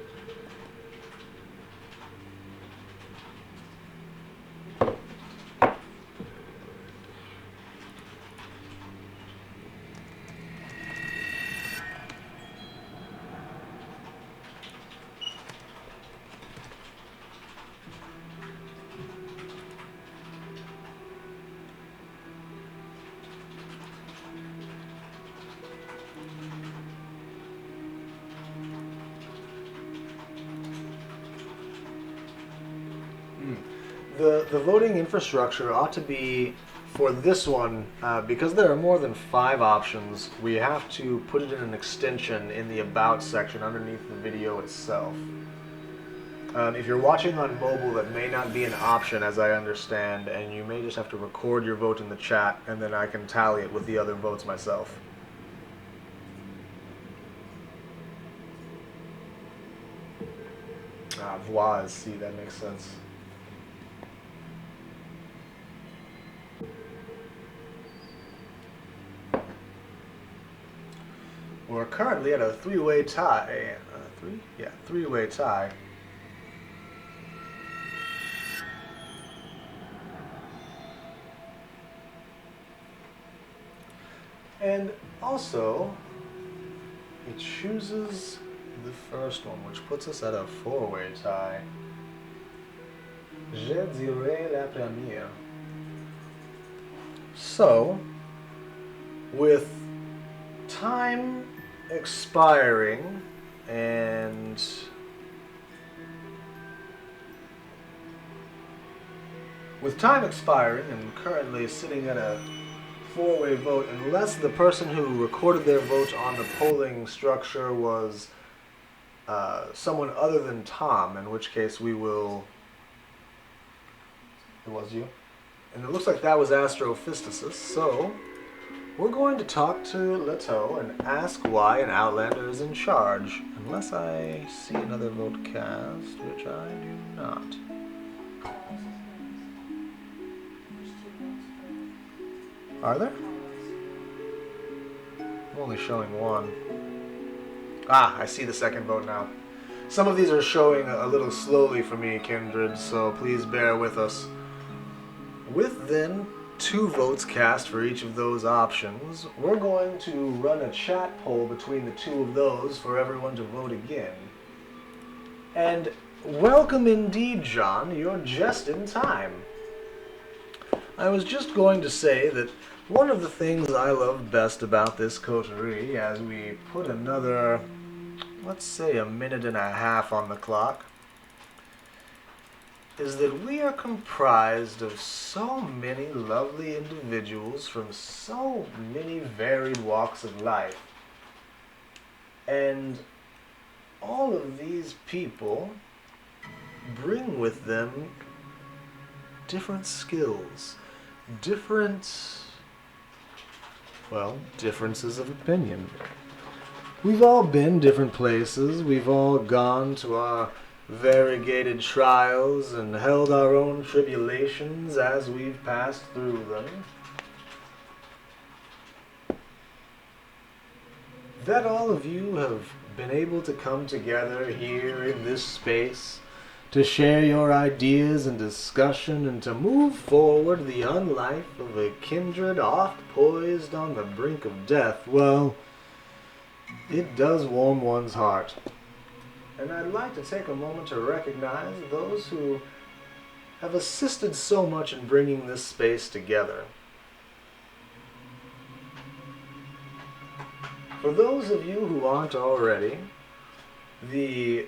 The voting infrastructure ought to be, for this one, because there are more than 5 options, we have to put it in an extension in the About section underneath the video itself. If you're watching on mobile, that may not be an option, as I understand, and you may just have to record your vote in the chat, and then I can tally it with the other votes myself. Voix, see, that makes sense. We're currently at a 3-way tie. Three-way tie. And also, it chooses the first one, which puts us at a 4-way tie. Je dirais la première. So, with time expiring and currently sitting at a 4-way vote, unless the person who recorded their vote on the polling structure was someone other than Tom, in which case we will... It was you? And it looks like that was Astrophystasis, so we're going to talk to Leto and ask why an Outlander is in charge, unless I see another vote cast, which I do not. Are there? I'm only showing one. Ah, I see the second vote now. Some of these are showing a little slowly for me, Kindred, so please bear with us. With then 2 votes cast for each of those options, we're going to run a chat poll between the 2 of those for everyone to vote again. And welcome indeed, John. You're just in time. I was just going to say that one of the things I love best about this coterie, as we put another, let's say, 1.5 minutes on the clock, is that we are comprised of so many lovely individuals from so many varied walks of life. And all of these people bring with them different skills, different well, differences of opinion. We've all been different places. We've all gone to our variegated trials and held our own tribulations as we've passed through them. That all of you have been able to come together here in this space to share your ideas and discussion and to move forward the unlife of a kindred oft poised on the brink of death, well, it does warm one's heart. And I'd like to take a moment to recognize those who have assisted so much in bringing this space together. For those of you who aren't already, the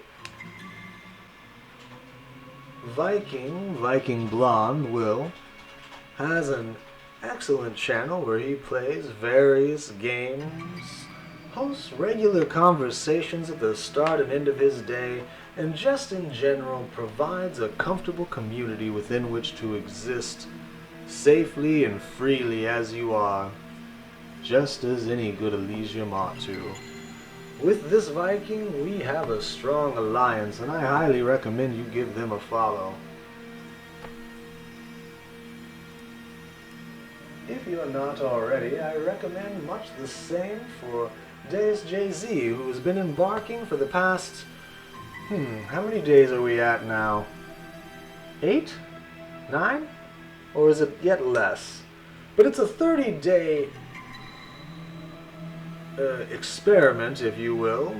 Viking Blonde, Will, has an excellent channel where he plays various games, hosts regular conversations at the start and end of his day, and just in general provides a comfortable community within which to exist safely and freely as you are, just as any good Elysium ought to. With this Viking, we have a strong alliance, and I highly recommend you give them a follow. If you're not already, I recommend much the same for Deus Jay-Z, who has been embarking for the past, how many days are we at now? 8? 9? Or is it yet less? But it's a 30-day experiment, if you will.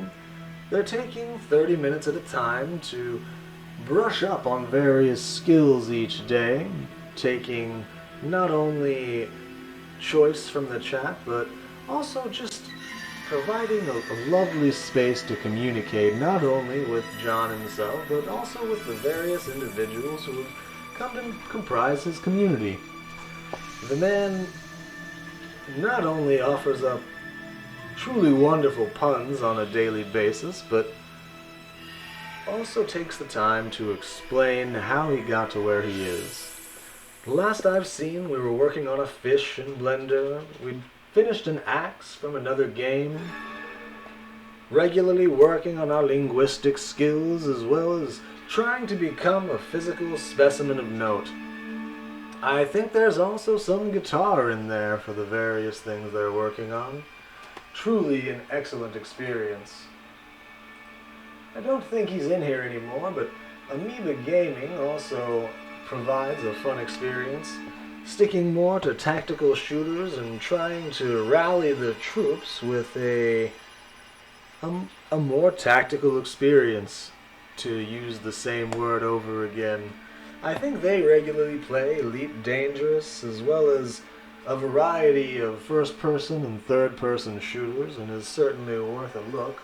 They're taking 30 minutes at a time to brush up on various skills each day, taking not only choice from the chat, but also just providing a lovely space to communicate not only with John himself, but also with the various individuals who have come to comprise his community. The man not only offers up truly wonderful puns on a daily basis, but also takes the time to explain how he got to where he is. Last I've seen, we were working on a fish in Blender. We'd finished an axe from another game, regularly working on our linguistic skills as well as trying to become a physical specimen of note. I think there's also some guitar in there for the various things they're working on. Truly an excellent experience. I don't think he's in here anymore, but Amoeba Gaming also provides a fun experience, sticking more to tactical shooters and trying to rally the troops with a more tactical experience, to use the same word over again. I think they regularly play Elite Dangerous as well as a variety of first-person and third-person shooters, and is certainly worth a look.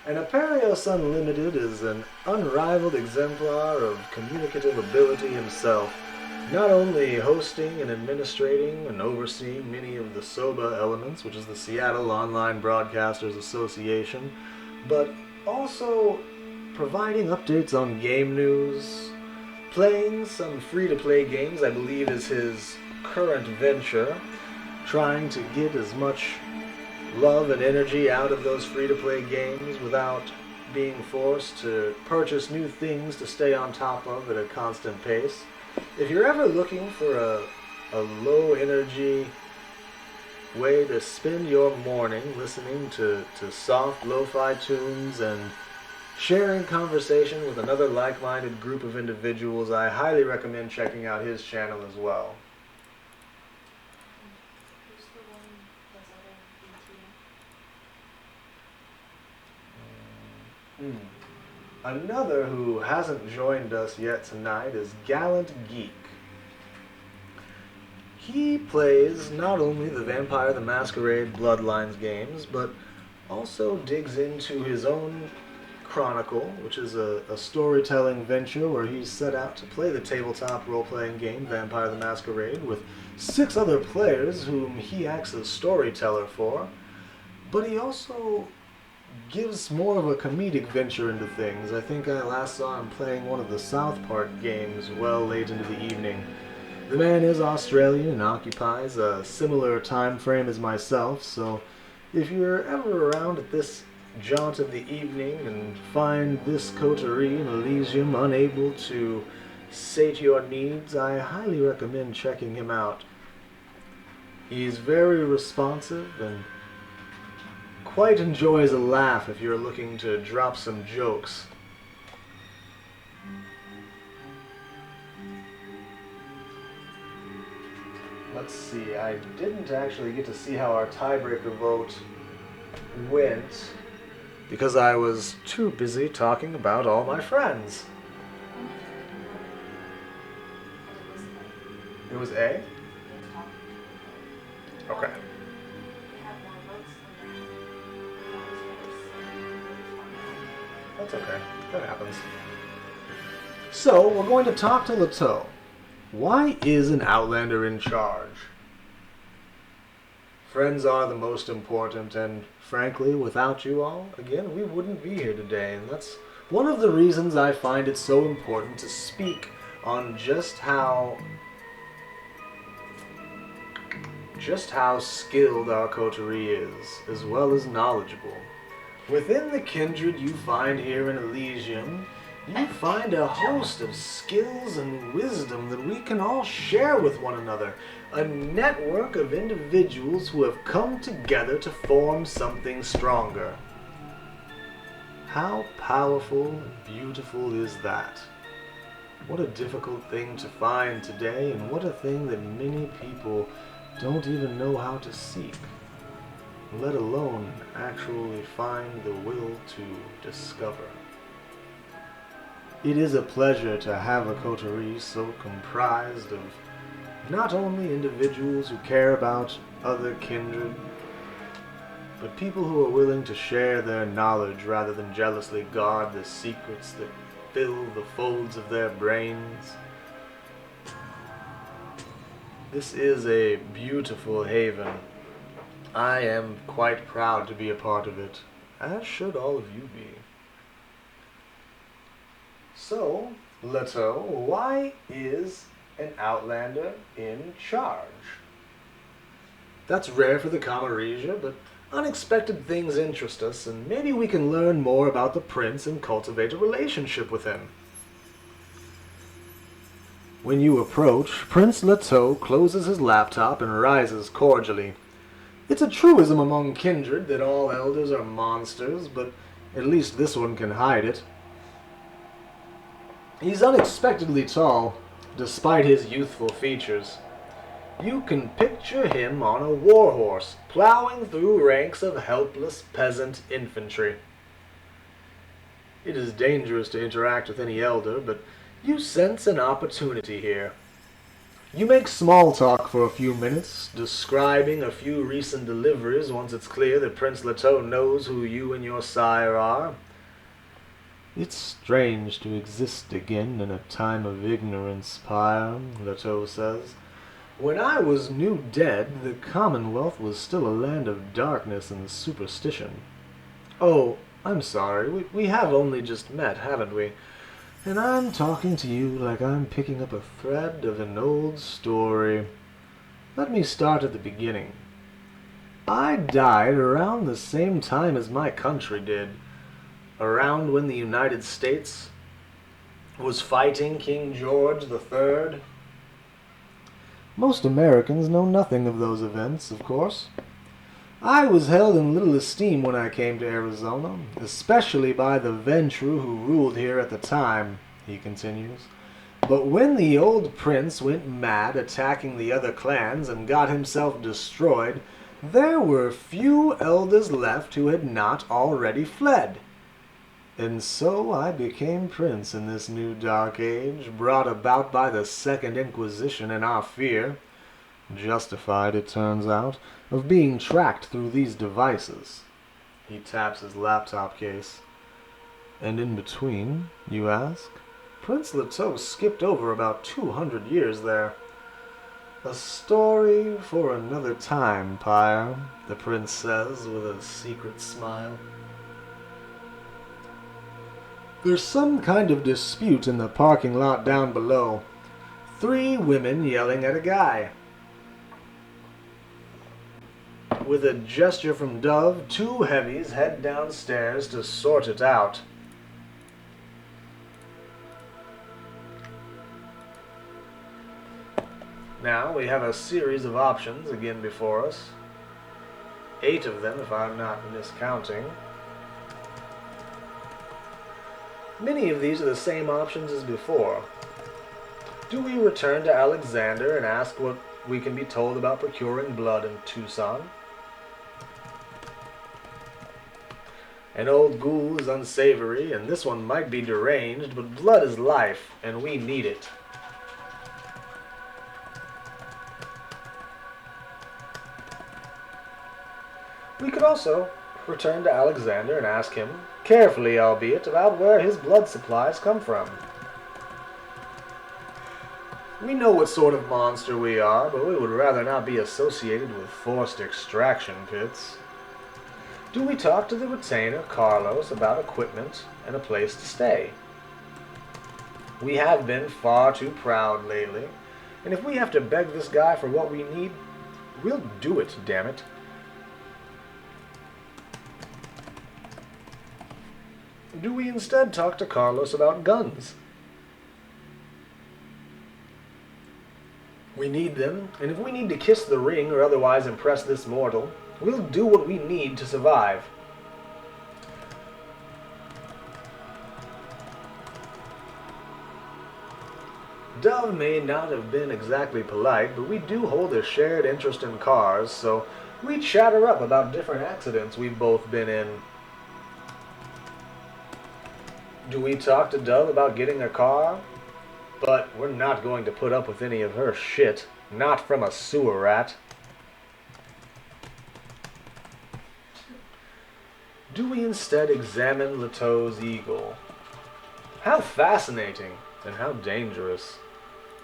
And Aperios Unlimited is an unrivaled exemplar of communicative ability himself, not only hosting and administrating and overseeing many of the SOBA elements, which is the Seattle Online Broadcasters Association, but also providing updates on game news, playing some free-to-play games, I believe is his current venture, trying to get as much love and energy out of those free-to-play games without being forced to purchase new things to stay on top of at a constant pace. If you're ever looking for a low-energy way to spend your morning listening to soft lo-fi tunes and sharing conversation with another like-minded group of individuals, I highly recommend checking out his channel as well. Who's the one that's other BTM? Another who hasn't joined us yet tonight is Gallant Geek. He plays not only the Vampire the Masquerade Bloodlines games, but also digs into his own Chronicle, which is a storytelling venture where he's set out to play the tabletop role-playing game Vampire the Masquerade with 6 other players whom he acts as storyteller for, but he also gives more of a comedic venture into things. I think I last saw him playing one of the South Park games well late into the evening. The man is Australian and occupies a similar time frame as myself, so if you're ever around at this jaunt of the evening and find this coterie in Elysium unable to sate your needs, I highly recommend checking him out. He's very responsive and quite enjoys a laugh if you're looking to drop some jokes. Let's see, I didn't actually get to see how our tiebreaker vote went because I was too busy talking about all my friends. It was A? Okay. That's okay. That happens. So, we're going to talk to Leto. Why is an Outlander in charge? Friends are the most important, and frankly, without you all, again, we wouldn't be here today. And that's one of the reasons I find it so important to speak on just how skilled our coterie is, as well as knowledgeable. Within the kindred you find here in Elysium, you find a host of skills and wisdom that we can all share with one another. A network of individuals who have come together to form something stronger. How powerful and beautiful is that? What a difficult thing to find today, and what a thing that many people don't even know how to seek, let alone actually find the will to discover. It is a pleasure to have a coterie so comprised of not only individuals who care about other kindred, but people who are willing to share their knowledge rather than jealously guard the secrets that fill the folds of their brains. This is a beautiful haven. I am quite proud to be a part of it, as should all of you be. So, Leto, why is an Outlander in charge? That's rare for the Camarilla, but unexpected things interest us, and maybe we can learn more about the prince and cultivate a relationship with him. When you approach, Prince Leto closes his laptop and rises cordially. It's a truism among kindred that all elders are monsters, but at least this one can hide it. He's unexpectedly tall, despite his youthful features. You can picture him on a warhorse, plowing through ranks of helpless peasant infantry. It is dangerous to interact with any elder, but you sense an opportunity here. You make small talk for a few minutes, describing a few recent deliveries once it's clear that Prince Leto knows who you and your sire are. It's strange to exist again in a time of ignorance, Pyre, Leto says. When I was new dead, the Commonwealth was still a land of darkness and superstition. Oh, I'm sorry, we have only just met, haven't we? And I'm talking to you like I'm picking up a thread of an old story. Let me start at the beginning. I died around the same time as my country did. Around when the United States was fighting King George III. Most Americans know nothing of those events, of course. I was held in little esteem when I came to Arizona, especially by the Ventru who ruled here at the time, he continues. But when the old prince went mad attacking the other clans and got himself destroyed, there were few elders left who had not already fled. And so I became prince in this new dark age, brought about by the Second Inquisition and our fear, justified it turns out, of being tracked through these devices. He taps his laptop case. And in between, you ask? Prince Leto skipped over about 200 years there. A story for another time, Pyre, the prince says with a secret smile. There's some kind of dispute in the parking lot down below. 3 women yelling at a guy. With a gesture from Dove, 2 heavies head downstairs to sort it out. Now we have a series of options again before us. 8 of them, if I'm not miscounting. Many of these are the same options as before. Do we return to Alexander and ask what we can be told about procuring blood in Tucson? An old ghoul is unsavory, and this one might be deranged, but blood is life, and we need it. We could also return to Alexander and ask him, carefully albeit, about where his blood supplies come from. We know what sort of monster we are, but we would rather not be associated with forced extraction pits. Do we talk to the retainer, Carlos, about equipment and a place to stay? We have been far too proud lately, and if we have to beg this guy for what we need, we'll do it, damn it. Do we instead talk to Carlos about guns? We need them, and if we need to kiss the ring or otherwise impress this mortal, we'll do what we need to survive. Dove may not have been exactly polite, but we do hold a shared interest in cars, so we chatter up about different accidents we've both been in. Do we talk to Dove about getting a car? But we're not going to put up with any of her shit. Not from a sewer rat. Do we instead examine Leteau's eagle? How fascinating and how dangerous.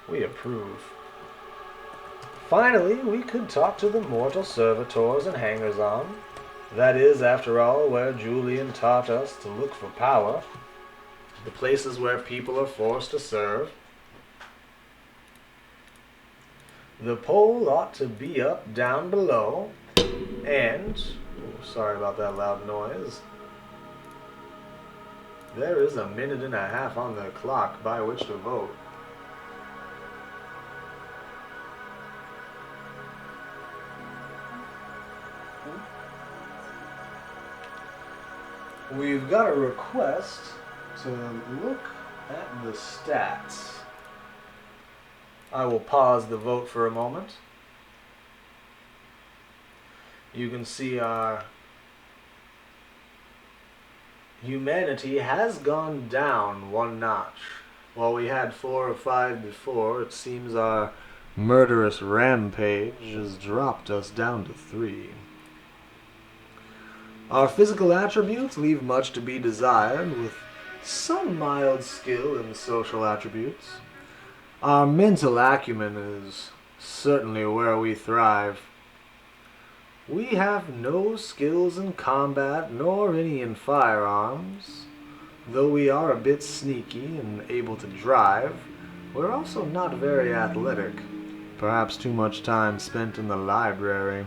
We approve. Finally, we could talk to the mortal servitors and hangers-on. That is, after all, where Julian taught us to look for power. The places where people are forced to serve. The poll ought to be up down below, and, sorry about that loud noise, there is a minute and a half on the clock by which to vote. We've got a request to look at the stats. I will pause the vote for a moment. You can see our humanity has gone down 1 notch. While we had 4 or 5 before, it seems our murderous rampage has dropped us down to 3. Our physical attributes leave much to be desired, with some mild skill in social attributes. Our mental acumen is certainly where we thrive. We have no skills in combat, nor any in firearms. Though we are a bit sneaky and able to drive, we're also not very athletic. Perhaps too much time spent in the library.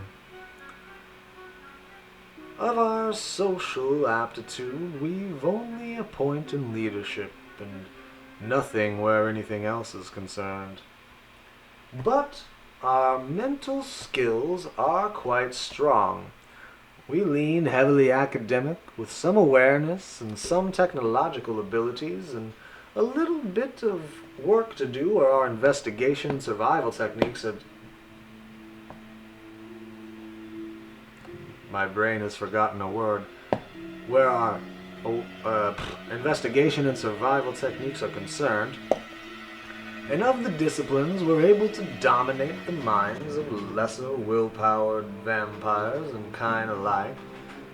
Of our social aptitude, we've only a point in leadership, and nothing where anything else is concerned. But our mental skills are quite strong. We lean heavily academic, with some awareness and some technological abilities, and a little bit of work to do where our investigation and survival techniques are... My brain has forgotten a word. Where our investigation and survival techniques are concerned, and of the disciplines, we're able to dominate the minds of lesser will-powered vampires and kind alike,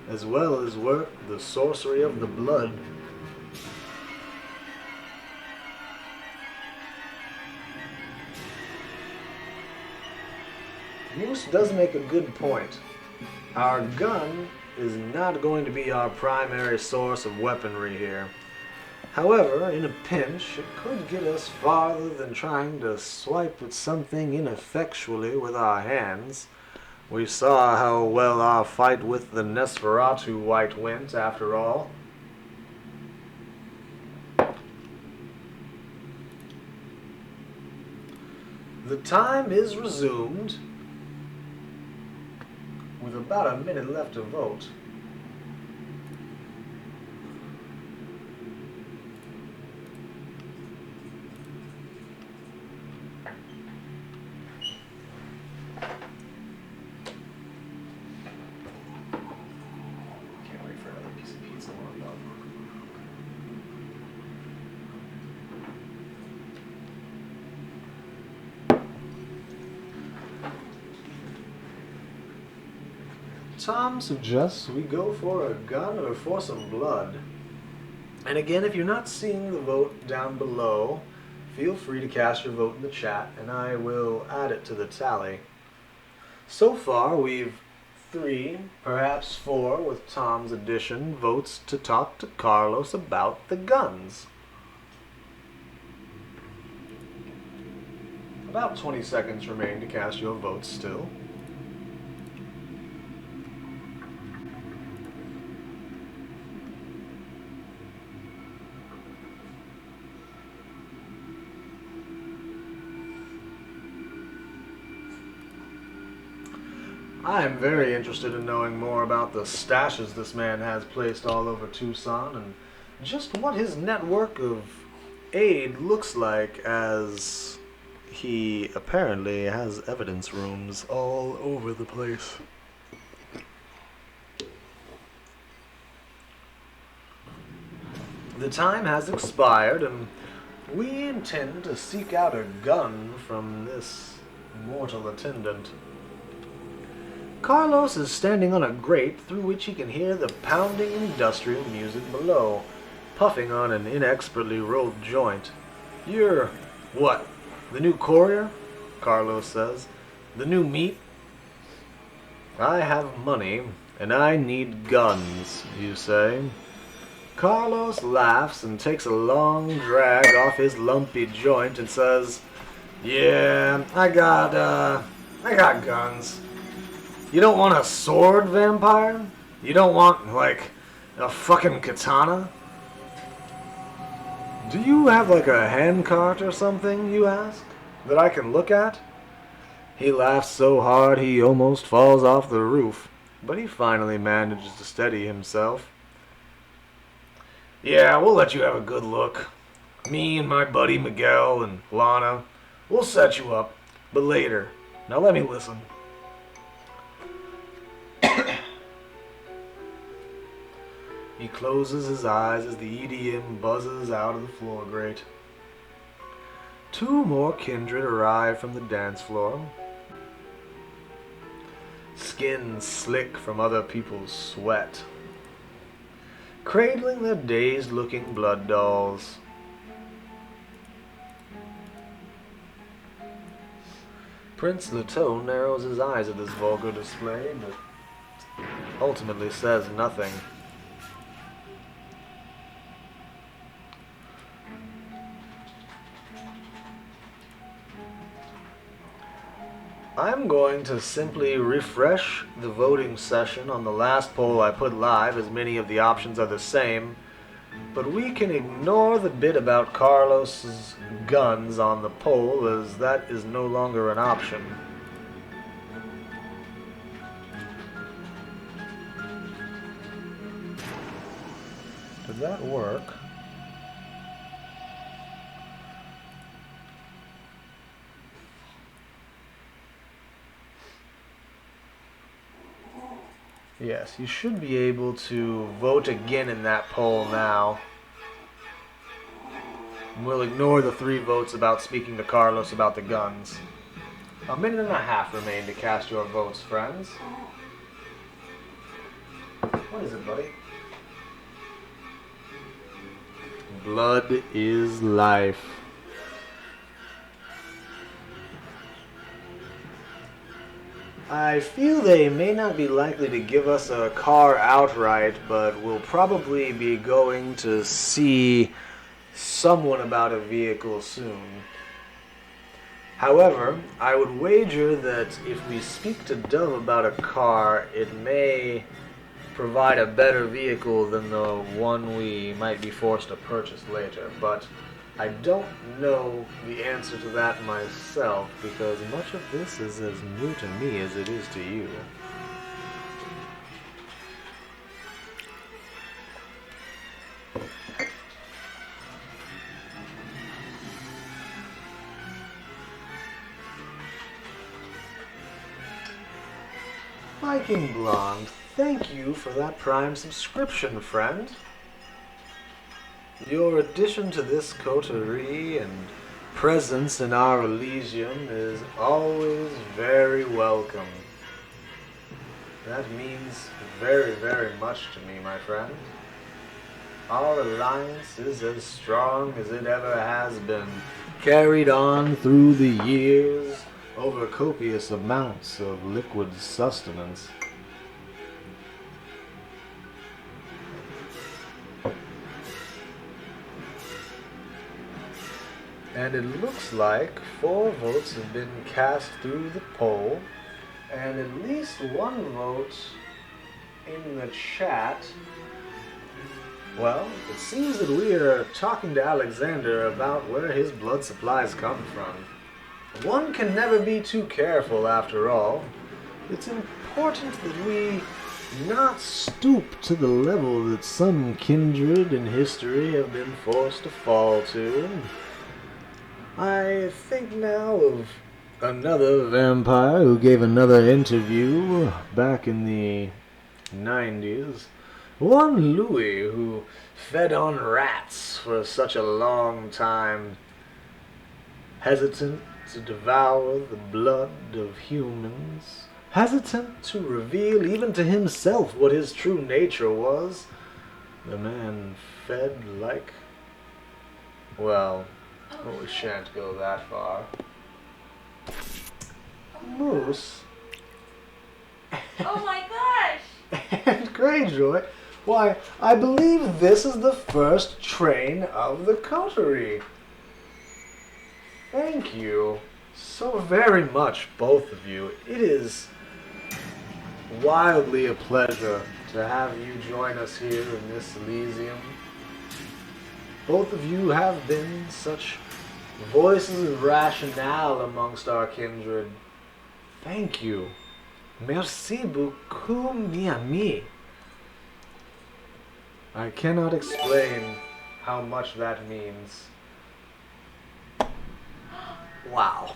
as well as work the sorcery of the blood. Moose does make a good point. Our gun is not going to be our primary source of weaponry here. However, in a pinch, it could get us farther than trying to swipe at something ineffectually with our hands. We saw how well our fight with the Nosferatu wight went, after all. The time is resumed, with about a minute left to vote. Can't wait for another piece of pizza when I'm done. Tom suggests we go for a gun or for some blood. And again, if you're not seeing the vote down below, feel free to cast your vote in the chat and I will add it to the tally. So far, we've 3, perhaps 4, with Tom's addition, votes to talk to Carlos about the guns. About 20 seconds remain to cast your votes still. I am very interested in knowing more about the stashes this man has placed all over Tucson and just what his network of aid looks like, as he apparently has evidence rooms all over the place. The time has expired and we intend to seek out a gun from this mortal attendant. Carlos is standing on a grate through which he can hear the pounding industrial music below, puffing on an inexpertly rolled joint. "You're what? The new courier?" Carlos says. "The new meat?" "I have money, and I need guns," you say. Carlos laughs and takes a long drag off his lumpy joint and says, "Yeah, I got guns. You don't want a sword, vampire? You don't want, like, a fucking katana? Do you have, like, a handcart or something, you ask, that I can look at?" He laughs so hard he almost falls off the roof, but he finally manages to steady himself. "Yeah, we'll let you have a good look. Me and my buddy Miguel and Lana, we'll set you up, but later. Now let me listen." He closes his eyes as the EDM buzzes out of the floor grate. 2 more kindred arrive from the dance floor. Skin slick from other people's sweat, cradling their dazed-looking blood dolls. Prince Leto narrows his eyes at this vulgar display, but ultimately says nothing. I'm going to simply refresh the voting session on the last poll I put live, as many of the options are the same, but we can ignore the bit about Carlos's guns on the poll, as that is no longer an option. Did that work? Yes, you should be able to vote again in that poll now. We'll ignore the 3 votes about speaking to Carlos about the guns. A minute and a half remain to cast your votes, friends. What is it, buddy? Blood is life. I feel they may not be likely to give us a car outright, but we'll probably be going to see someone about a vehicle soon. However, I would wager that if we speak to Dove about a car, it may provide a better vehicle than the one we might be forced to purchase later. But I don't know the answer to that myself, because much of this is as new to me as it is to you. Viking Blonde, thank you for that Prime subscription, friend. Your addition to this coterie and presence in our Elysium is always very welcome. That means very, very much to me, my friend. Our alliance is as strong as it ever has been, carried on through the years over copious amounts of liquid sustenance. And it looks like 4 votes have been cast through the poll, and at least 1 vote in the chat. Well, it seems that we are talking to Alexander about where his blood supplies come from. One can never be too careful, after all. It's important that we not stoop to the level that some kindred in history have been forced to fall to. I think now of another vampire who gave another interview back in the 90s. One Louis who fed on rats for such a long time, hesitant to devour the blood of humans, hesitant to reveal even to himself what his true nature was. The man fed like... well, we shan't go that far. Moose. Oh my gosh! And Greyjoy. Why, I believe this is the first train of the coterie. Thank you so very much, both of you. It is wildly a pleasure to have you join us here in this Elysium. Both of you have been such voices of rationale amongst our kindred. Thank you. Merci beaucoup, mi ami. I cannot explain how much that means. Wow.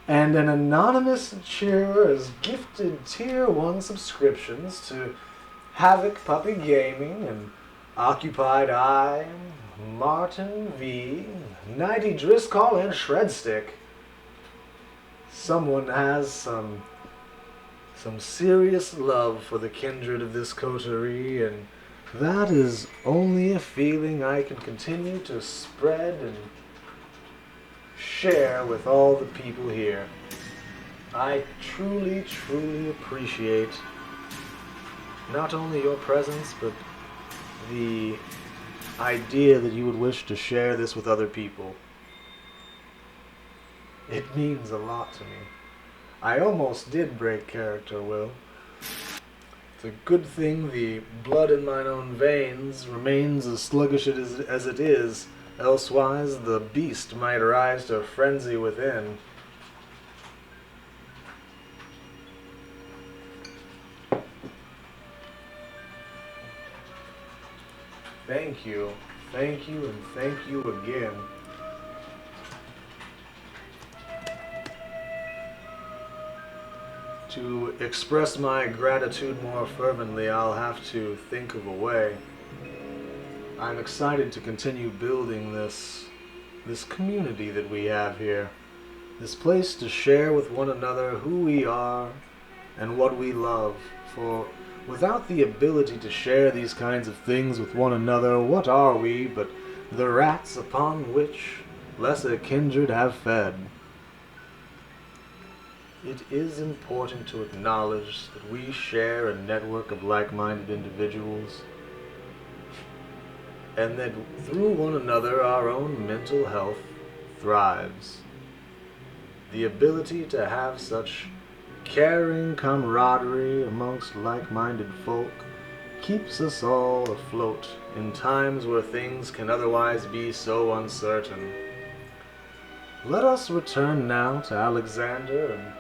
And an anonymous cheerer has gifted Tier 1 subscriptions to Havoc Puppy Gaming and Occupied Eye, Martin V, Nighty Driscoll, and Shredstick. Someone has some serious love for the kindred of this coterie, and that is only a feeling I can continue to spread and share with all the people here. I truly, truly appreciate not only your presence, but the idea that you would wish to share this with other people. It means a lot to me. I almost did break character, Will. It's a good thing the blood in mine own veins remains as sluggish as it is, elsewise the beast might rise to frenzy within. Thank you, and thank you again. To express my gratitude more fervently, I'll have to think of a way. I'm excited to continue building this community that we have here. This place to share with one another who we are and what we love. For without the ability to share these kinds of things with one another, what are we but the rats upon which lesser kindred have fed? it is important to acknowledge that we share a network of like-minded individuals, and that through one another our own mental health thrives. The ability to have such caring camaraderie amongst like-minded folk keeps us all afloat in times where things can otherwise be so uncertain. Let us return now to Alexander and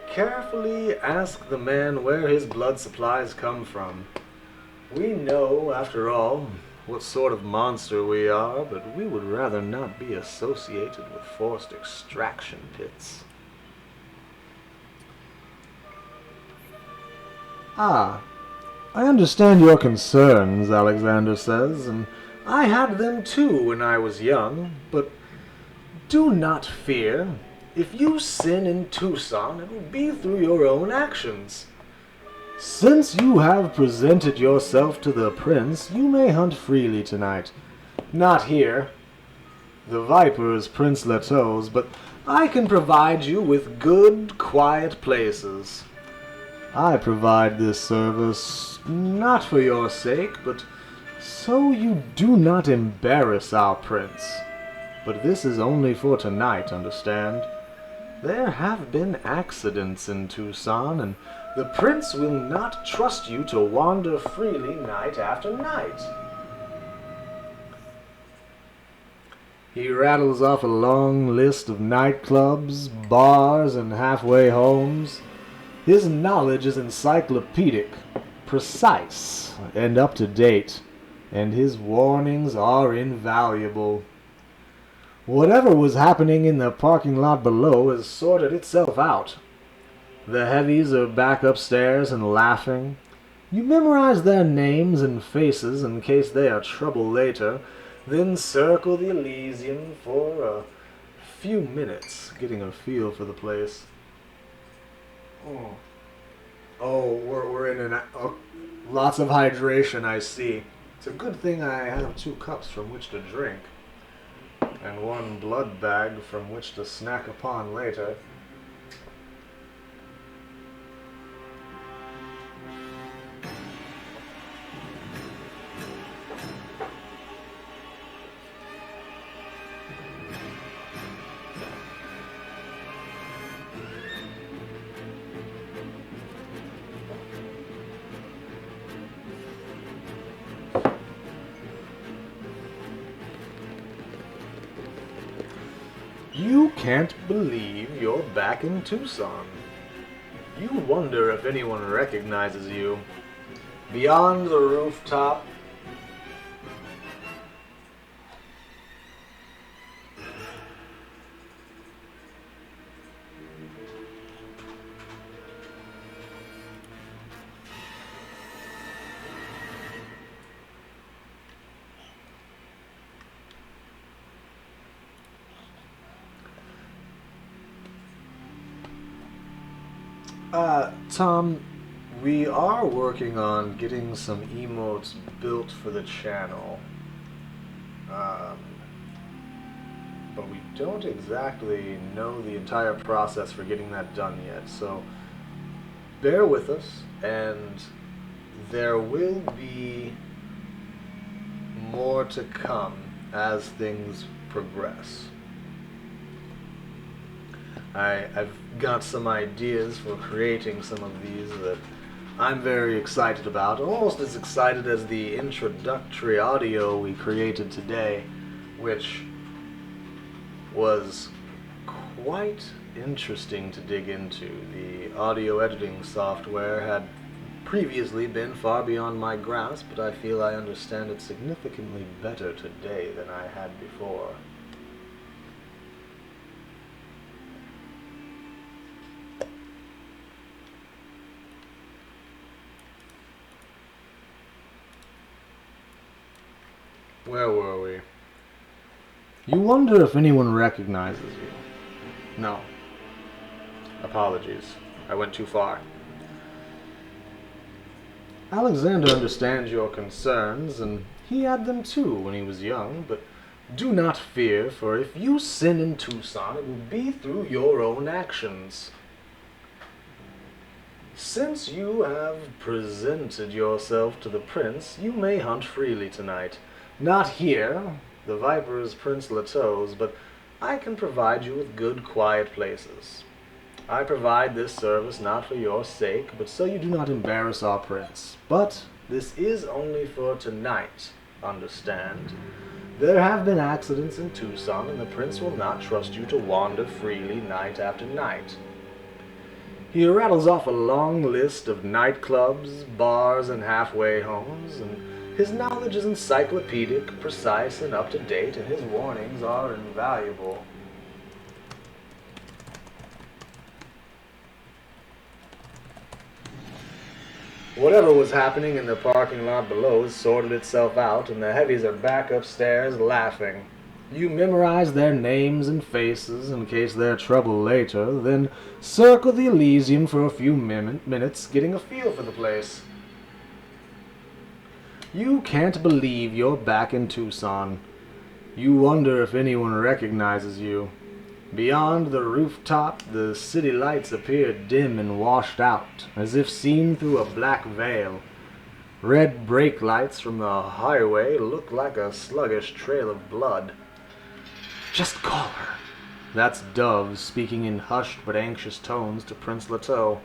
carefully ask the man where his blood supplies come from. We know, after all, what sort of monster we are, but we would rather not be associated with forced extraction pits. Ah, I understand your concerns, Alexander says, and I had them too when I was young, but do not fear. If you sin in Tucson, it will be through your own actions. since you have presented yourself to the prince, you may hunt freely tonight. Not here. The Viper is Prince Leto's, but I can provide you with good, quiet places. I provide this service not for your sake, but so you do not embarrass our prince. But this is only for tonight, understand? There have been accidents in Tucson, and The prince will not trust you to wander freely night after night. he rattles off a long list of nightclubs, bars, and halfway homes. His knowledge is encyclopedic, precise, and up to date, and his warnings are invaluable. Whatever was happening in the parking lot below has sorted itself out. The heavies are back upstairs and laughing. You memorize their names and faces in case they are trouble later, then circle the Elysian for a few minutes, getting a feel for the place. We're in lots of hydration, I see. It's a good thing I have 2 cups from which to drink, And one blood bag from which to snack upon later. You can't believe you're back in Tucson. You wonder if anyone recognizes you. Beyond the rooftop, Tom, we are working on getting some emotes built for the channel. But we don't exactly know the entire process for getting that done yet, so bear with us, and there will be more to come as things progress. I've got some ideas for creating some of these that I'm very excited about, almost as excited as the introductory audio we created today, which was quite interesting to dig into. The audio editing software had previously been far beyond my grasp, but I feel I understand it significantly better today than I had before. Where were we? You wonder if anyone recognizes you. No. Apologies. I went too far. Alexander understands your concerns, and he had them too when he was young, but do not fear, for if you sin in Tucson, it will be through your own actions. Since you have presented yourself to the prince, you may hunt freely tonight. Not here, the Viper is Prince Leteau's, but I can provide you with good, quiet places. I provide this service not for your sake, but so you do not embarrass our prince. But this is only for tonight, understand? There have been accidents in Tucson, and the prince will not trust you to wander freely night after night. He rattles off a long list of nightclubs, bars, and halfway homes, and his knowledge is encyclopedic, precise, and up-to-date, and his warnings are invaluable. Whatever was happening in the parking lot below has sorted itself out, and the heavies are back upstairs laughing. You memorize their names and faces in case they're trouble later, then circle the Elysium for a few minutes, getting a feel for the place. You can't believe you're back in Tucson. You wonder if anyone recognizes you. Beyond the rooftop, the city lights appear dim and washed out, as if seen through a black veil. Red brake lights from the highway look like a sluggish trail of blood. Just call her. That's Dove speaking in hushed but anxious tones to Prince Leteau.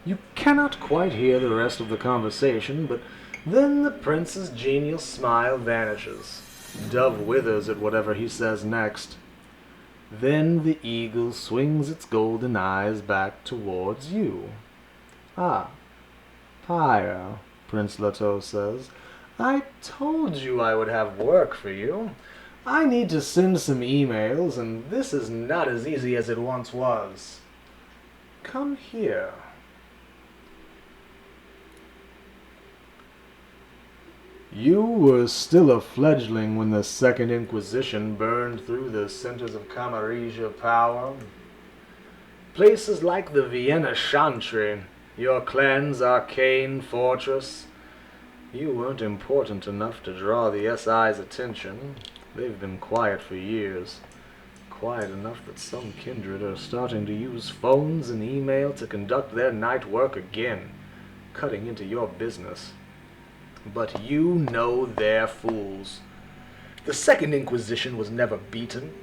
You cannot quite hear the rest of the conversation, but then the prince's genial smile vanishes. Dove withers at whatever he says next. Then the eagle swings its golden eyes back towards you. Ah, Pyre, Prince Leteau says. I told you I would have work for you. I need to send some emails, and this is not as easy as it once was. Come here. You were still a fledgling when the Second Inquisition burned through the centers of Camarilla power. Places like the Vienna Chantry, your clan's arcane fortress. You weren't important enough to draw the SI's attention. They've been quiet for years. Quiet enough that some kindred are starting to use phones and email to conduct their night work again, cutting into your business. But you know they're fools. The Second Inquisition was never beaten.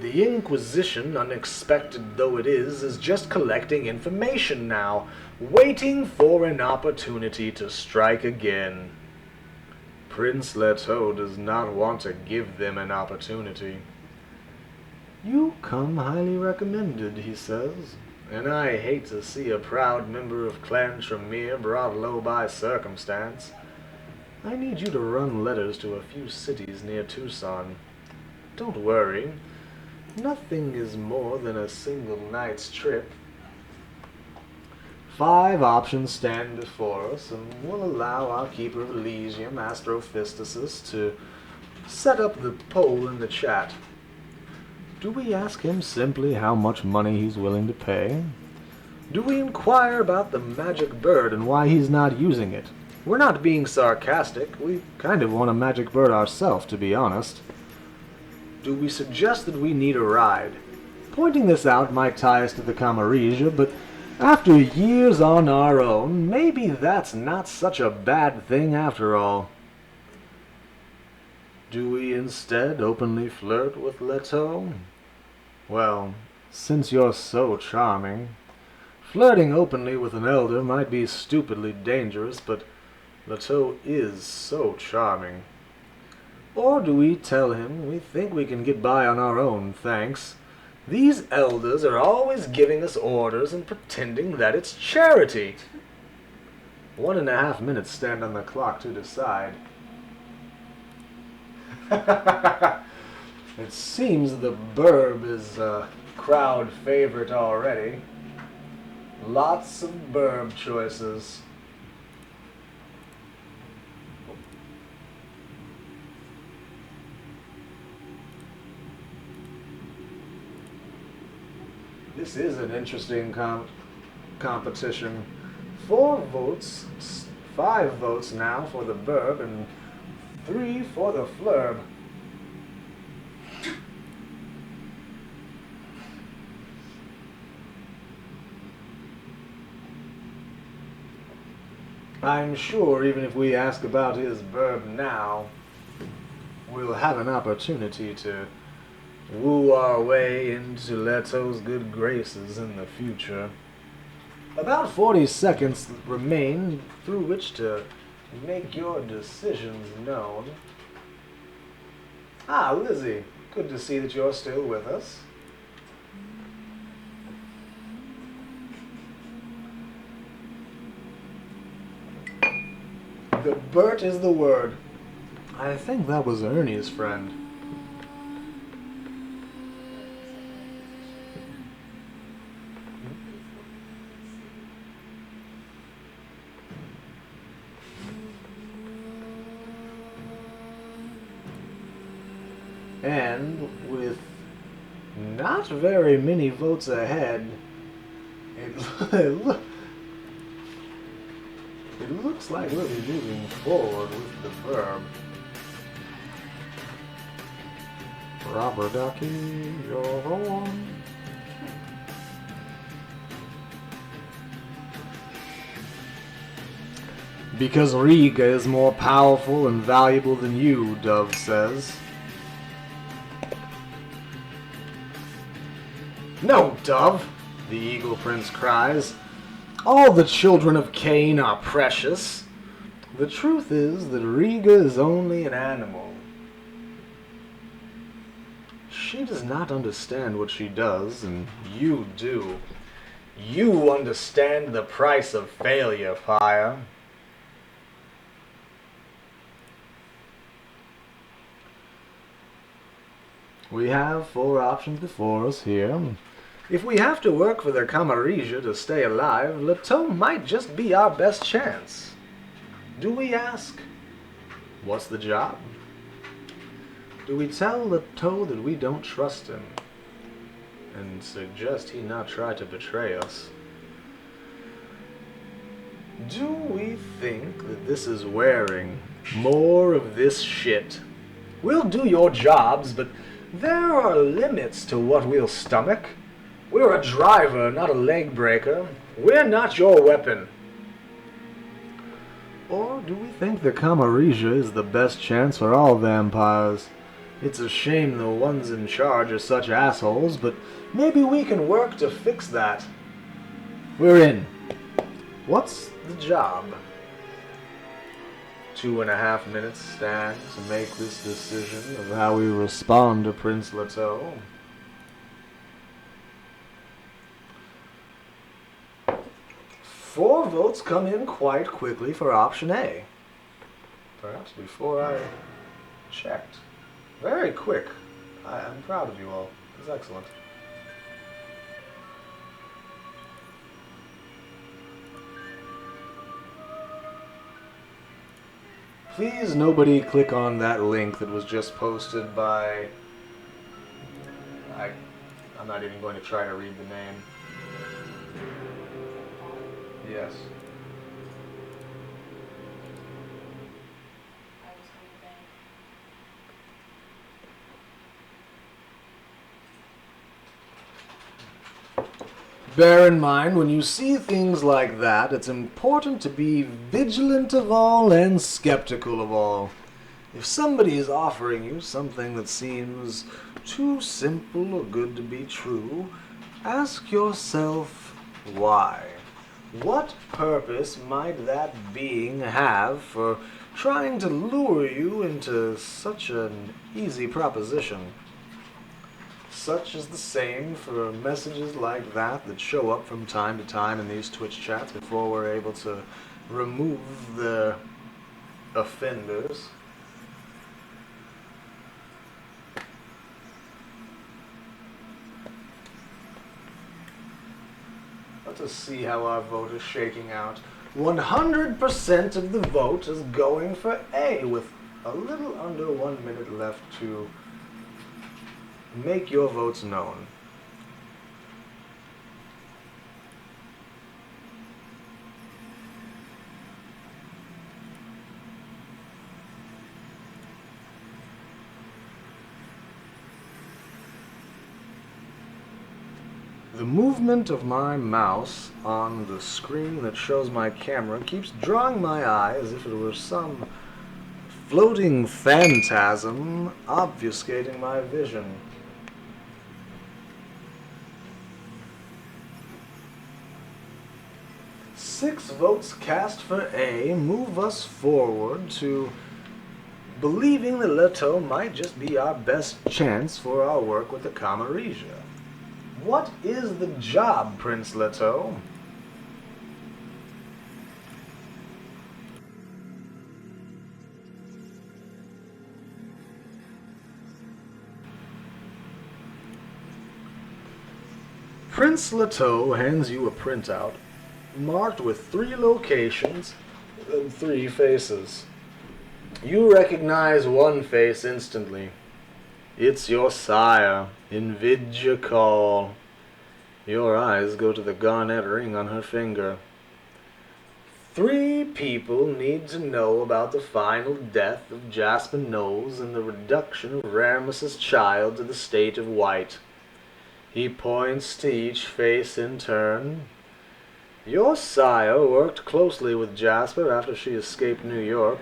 The Inquisition, unexpected though it is just collecting information now, waiting for an opportunity to strike again. Prince Leteau does not want to give them an opportunity. You come highly recommended, he says, and I hate to see a proud member of Clan Tremere brought low by circumstance. I need you to run letters to a few cities near Tucson. Don't worry. Nothing is more than a single night's trip. 5 options stand before us, and we'll allow our Keeper of Elysium, Astrophystasis, to set up the poll in the chat. Do we ask him simply how much money he's willing to pay? Do we inquire about the magic bird and why he's not using it? We're not being sarcastic. We kind of want a magic bird ourselves, to be honest. Do we suggest that we need a ride? Pointing this out might tie us to the Camarilla, but after years on our own, maybe that's not such a bad thing after all. Do we instead openly flirt with Leteau? Well, since you're so charming, flirting openly with an elder might be stupidly dangerous, but Leteau is so charming. Or do we tell him we think we can get by on our own, thanks? These elders are always giving us orders and pretending that it's charity. 1.5 minutes stand on the clock to decide. It seems the Burb is a crowd favorite already. Lots of Burb choices. This is an interesting competition. 4 votes, 5 votes now for the Burb, and 3 for the Flurb. I'm sure even if we ask about his burb now, we'll have an opportunity to woo our way into Leto's good graces in the future. About 40 seconds remain through which to make your decisions known. Ah, Lizzie, good to see that you're still with us. The Bert is the word. I think that was Ernie's friend. And with not very many votes ahead, it looks like we'll be moving forward with the verb. Rubber ducky, you're the one. Because Riga is more powerful and valuable than you, Dove says. No, Dove, the Eagle Prince cries. All the children of Cain are precious. The truth is that Riga is only an animal. She does not understand what she does, and you do. You understand the price of failure, Fire. We have 4 options before us here. If we have to work for the Camarilla to stay alive, Leto might just be our best chance. Do we ask, what's the job? Do we tell Leto that we don't trust him and suggest he not try to betray us? Do we think that this is wearing more of this shit? We'll do your jobs, but there are limits to what we'll stomach. We're a driver, not a leg breaker. We're not your weapon. Or do we think the Camarilla is the best chance for all vampires? It's a shame the ones in charge are such assholes, but maybe we can work to fix that. We're in. What's the job? 2.5 minutes stand to make this decision of how we respond to Prince Leto. Four votes come in quite quickly for option A. Perhaps before I checked. Very quick. I'm proud of you all. It's excellent. Please nobody click on that link that was just posted by... I'm not even going to try to read the name. Yes. Bear in mind, when you see things like that, it's important to be vigilant of all and skeptical of all. If somebody is offering you something that seems too simple or good to be true, ask yourself why. What purpose might that being have for trying to lure you into such an easy proposition? Such is the same for messages like that show up from time to time in these Twitch chats before we're able to remove the offenders. Let us see how our vote is shaking out. 100% of the vote is going for A, with a little under 1 minute left to make your votes known. The movement of my mouse on the screen that shows my camera keeps drawing my eye as if it were some floating phantasm obfuscating my vision. Six votes cast for A move us forward to believing that Leto might just be our best chance for our work with the Camarilla. What is the job, Prince Leto? Prince Leto hands you a printout marked with 3 locations and 3 faces. You recognize one face instantly. It's your sire, Invidja Call. Your eyes go to the garnet ring on her finger. 3 people need to know about the final death of Jasper Knowles and the reduction of Ramus's child to the state of white. He points to each face in turn. Your sire worked closely with Jasper after she escaped New York.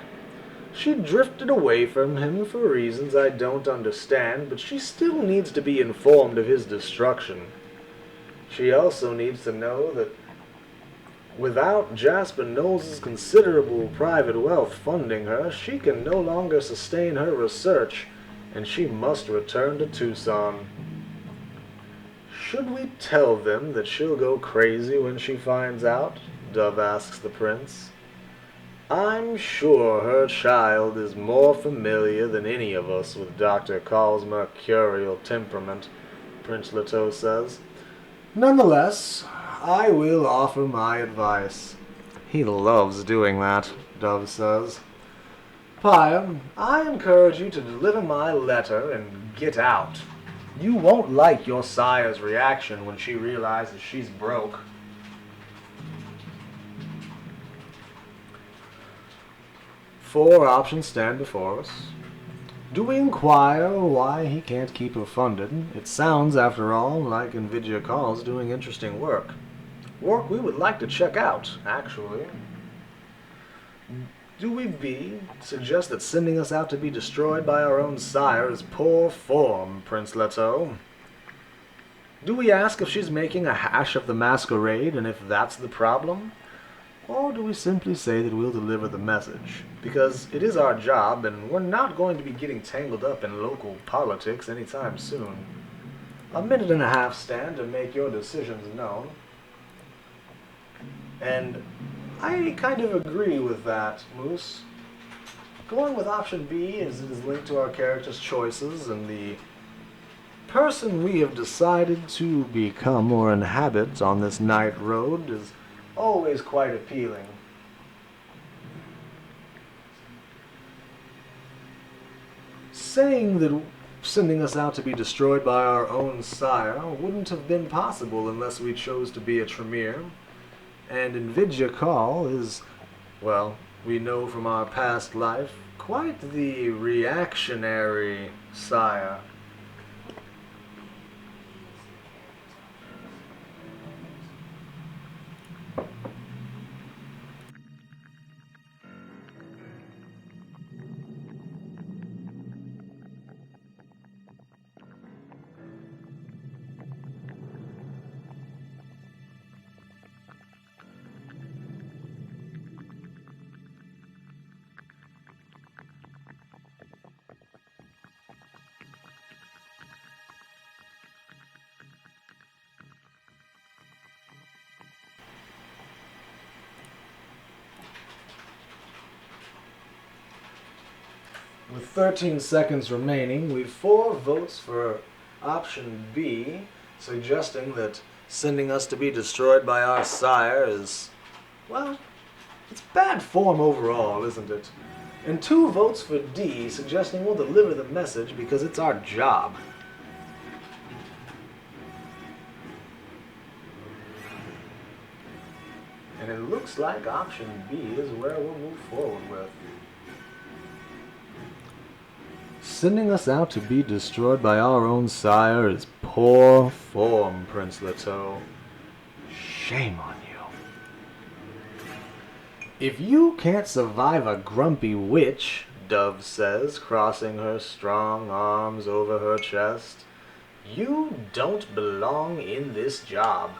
She drifted away from him for reasons I don't understand, but she still needs to be informed of his destruction. She also needs to know that without Jasper Knowles' considerable private wealth funding her, she can no longer sustain her research, and she must return to Tucson. Should we tell them that she'll go crazy when she finds out? Dove asks the prince. I'm sure her child is more familiar than any of us with Dr. Call's mercurial temperament, Prince Leto says. Nonetheless, I will offer my advice. He loves doing that, Dove says. Pyre, I encourage you to deliver my letter and get out. You won't like your sire's reaction when she realizes she's broke. Four options stand before us. Do we inquire why he can't keep her funded? It sounds, after all, like Invidja Call's doing interesting work. Work we would like to check out, actually. Do we B, suggest that sending us out to be destroyed by our own sire is poor form, Prince Leto? Do we ask if she's making a hash of the Masquerade, and if that's the problem? Or do we simply say that we'll deliver the message? Because it is our job, and we're not going to be getting tangled up in local politics anytime soon. A minute and a half stand to make your decisions known. And I kind of agree with that, Moose. Going with option B as it is linked to our character's choices, and the person we have decided to become or inhabit on this night road is always quite appealing. Saying that sending us out to be destroyed by our own sire wouldn't have been possible unless we chose to be a Tremere. And Invidja Call is, well, we know from our past life, quite the reactionary sire. With 13 seconds remaining, we've 4 votes for option B, suggesting that sending us to be destroyed by our sire is, well, it's bad form overall, isn't it? And 2 votes for D, suggesting we'll deliver the message because it's our job. And it looks like option B is where we'll move forward with. Sending us out to be destroyed by our own sire is poor form, Prince Leto. Shame on you. If you can't survive a grumpy witch, Dove says, crossing her strong arms over her chest, you don't belong in this job.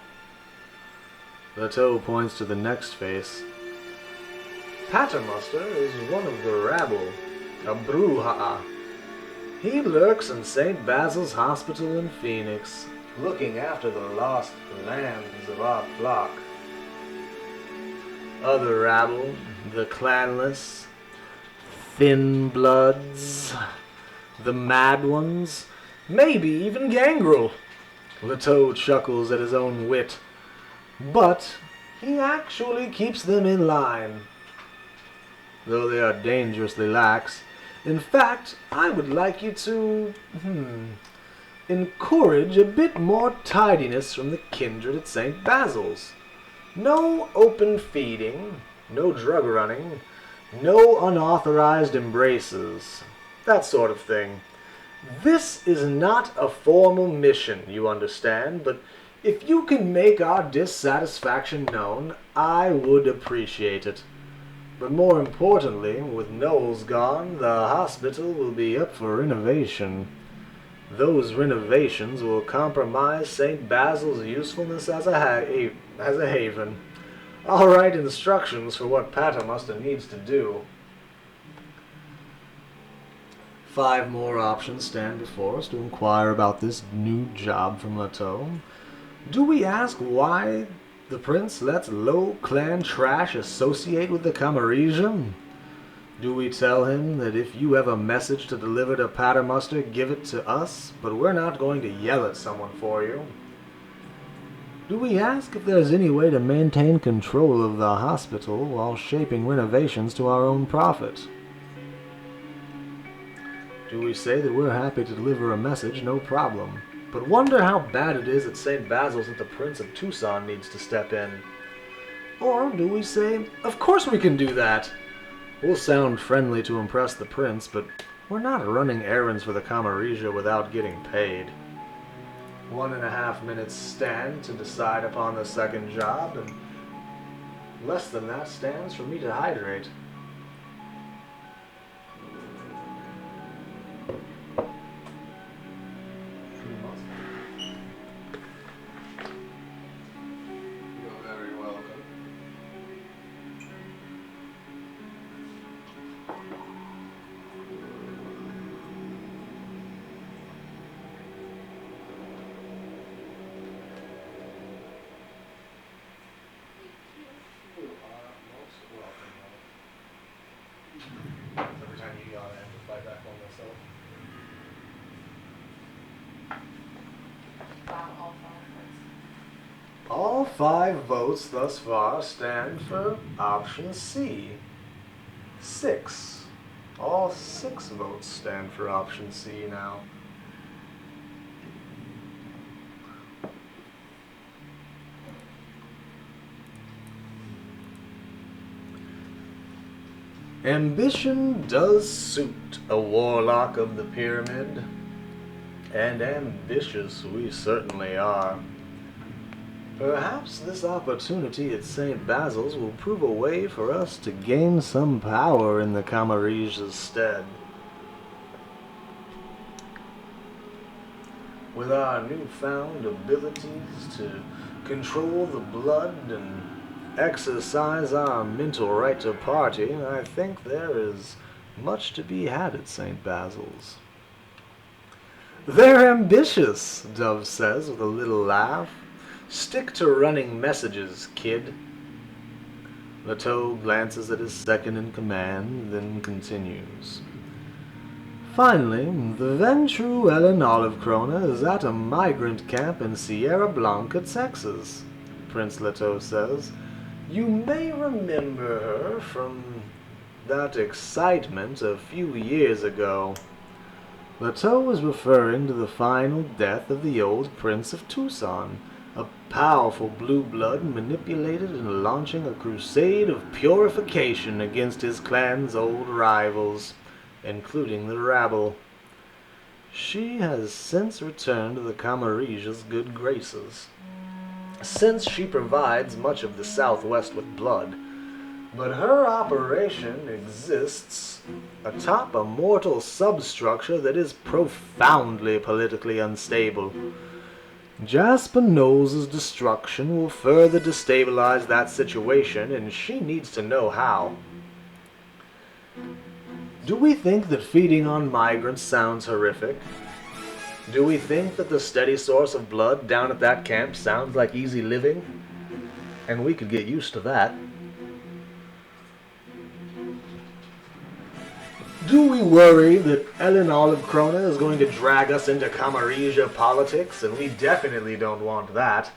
Leto points to the next face. Paternoster is one of the rabble, a brouhaha. He lurks in St. Basil's Hospital in Phoenix, looking after the lost lambs of our flock. Other rabble, the clanless, thin bloods, the mad ones, maybe even Gangrel. Leto chuckles at his own wit, but he actually keeps them in line, though they are dangerously lax. In fact, I would like you to, encourage a bit more tidiness from the kindred at St. Basil's. No open feeding, no drug running, no unauthorized embraces, that sort of thing. This is not a formal mission, you understand, but if you can make our dissatisfaction known, I would appreciate it. But more importantly, with Knowles gone, the hospital will be up for renovation. Those renovations will compromise St. Basil's usefulness as a haven. I'll write instructions for what Paternoster needs to do. 5 more options stand before us to inquire about this new job from Leto. Do we ask why the prince lets low clan trash associate with the Camaresian? Do we tell him that if you have a message to deliver to Paternoster, give it to us, but we're not going to yell at someone for you? Do we ask if there's any way to maintain control of the hospital while shaping renovations to our own profit? Do we say that we're happy to deliver a message, no problem, but wonder how bad it is at St. Basil's that the Prince of Tucson needs to step in? Or do we say, of course we can do that? We'll sound friendly to impress the prince, but we're not running errands for the Camarisia without getting paid. 1.5 minutes stand to decide upon the second job, and less than that stands for me to hydrate. You're very welcome. Every time you yawn, I have to fight back on myself. Wow, all 5 votes. All 5 votes thus far stand for option C. 6. All 6 votes stand for option C now. Ambition does suit a warlock of the pyramid, and ambitious we certainly are. Perhaps this opportunity at St. Basil's will prove a way for us to gain some power in the Camaresia's stead. With our newfound abilities to control the blood and exercise our mental right to party, I think there is much to be had at St. Basil's. They're ambitious, Dove says with a little laugh. Stick to running messages, kid. Leto glances at his second-in-command, then continues. Finally, the Ventru Ellen Olivecrona is at a migrant camp in Sierra Blanca, Texas, Prince Leto says. You may remember her from that excitement a few years ago. Leto was referring to the final death of the old Prince of Tucson, a powerful blue blood manipulated in launching a crusade of purification against his clan's old rivals, including the rabble. She has since returned to the Camarille's good graces, since she provides much of the Southwest with blood. But her operation exists atop a mortal substructure that is profoundly politically unstable. Jasper Knowles' destruction will further destabilize that situation, and she needs to know how. Do we think that feeding on migrants sounds horrific? Do we think that the steady source of blood down at that camp sounds like easy living? And we could get used to that. Do we worry that Ellen Olive Krona is going to drag us into Camarilla politics, and we definitely don't want that?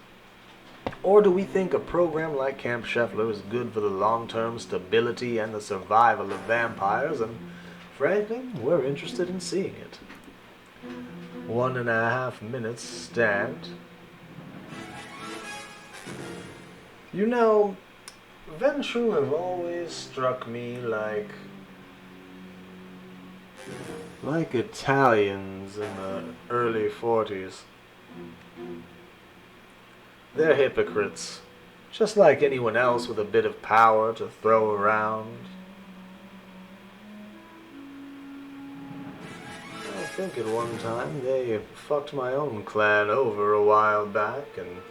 Or do we think a program like Camp Scheffler is good for the long-term stability and the survival of vampires, and frankly, we're interested in seeing it. 1.5 minutes stand. You know, Ventrue have always struck me like Italians in the early 40s. They're hypocrites, just like anyone else with a bit of power to throw around. I think at one time they fucked my own clan over a while back, and,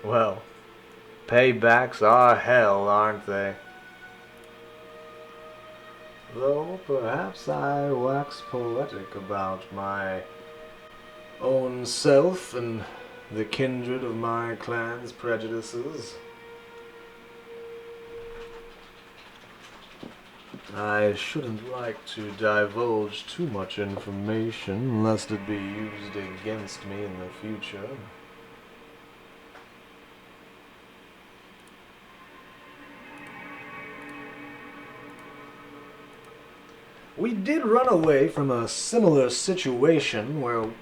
well, paybacks are hell, aren't they? Though perhaps I wax poetic about my own self and the kindred of my clan's prejudices. I shouldn't like to divulge too much information, lest it be used against me in the future. We did run away from a similar situation one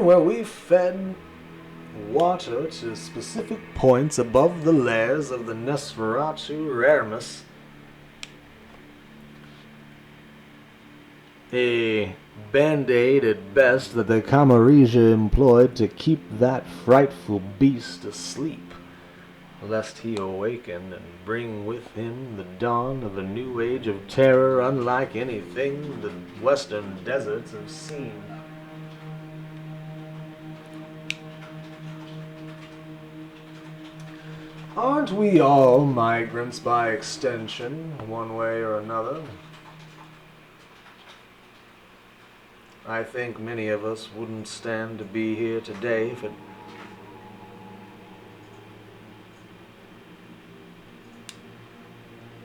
where we fed water to specific points above the lairs of the Nosferatu Raremus. A band-aid at best that the Camarilla employed to keep that frightful beast asleep, lest he awaken and bring with him the dawn of a new age of terror unlike anything the western deserts have seen. Aren't we all migrants by extension, one way or another? I think many of us wouldn't stand to be here today if it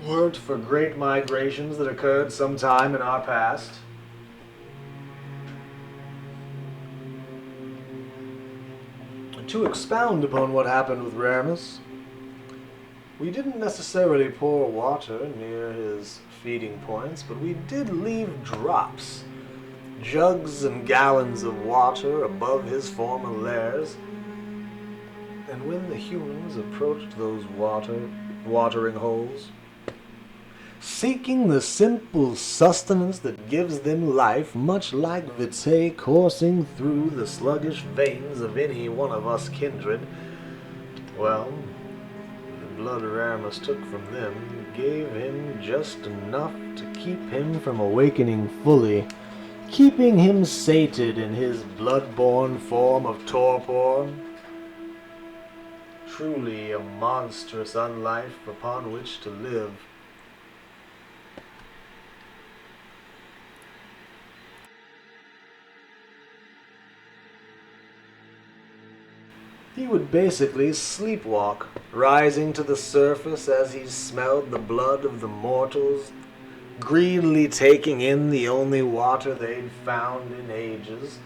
weren't for great migrations that occurred sometime in our past. To expound upon what happened with Raremus, we didn't necessarily pour water near his feeding points, but we did leave drops, jugs and gallons of water above his former lairs. And when the humans approached those watering holes, seeking the simple sustenance that gives them life, much like vitae coursing through the sluggish veins of any one of us kindred, well, the blood Raremus took from them gave him just enough to keep him from awakening fully, keeping him sated in his blood-borne form of torpor. Truly a monstrous unlife upon which to live. He would basically sleepwalk, rising to the surface as he smelled the blood of the mortals, greedily taking in the only water they'd found in ages,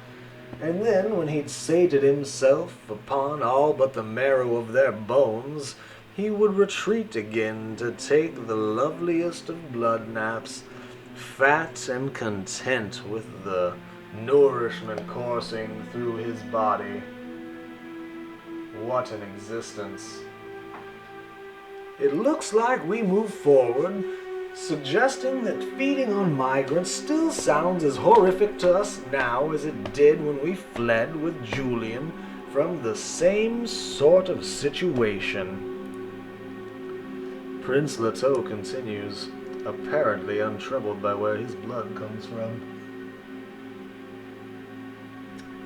and then when he'd sated himself upon all but the marrow of their bones, he would retreat again to take the loveliest of blood naps, fat and content with the nourishment coursing through his body. What an existence. It looks like we move forward, suggesting that feeding on migrants still sounds as horrific to us now as it did when we fled with Julian from the same sort of situation. Prince Leto continues, apparently untroubled by where his blood comes from.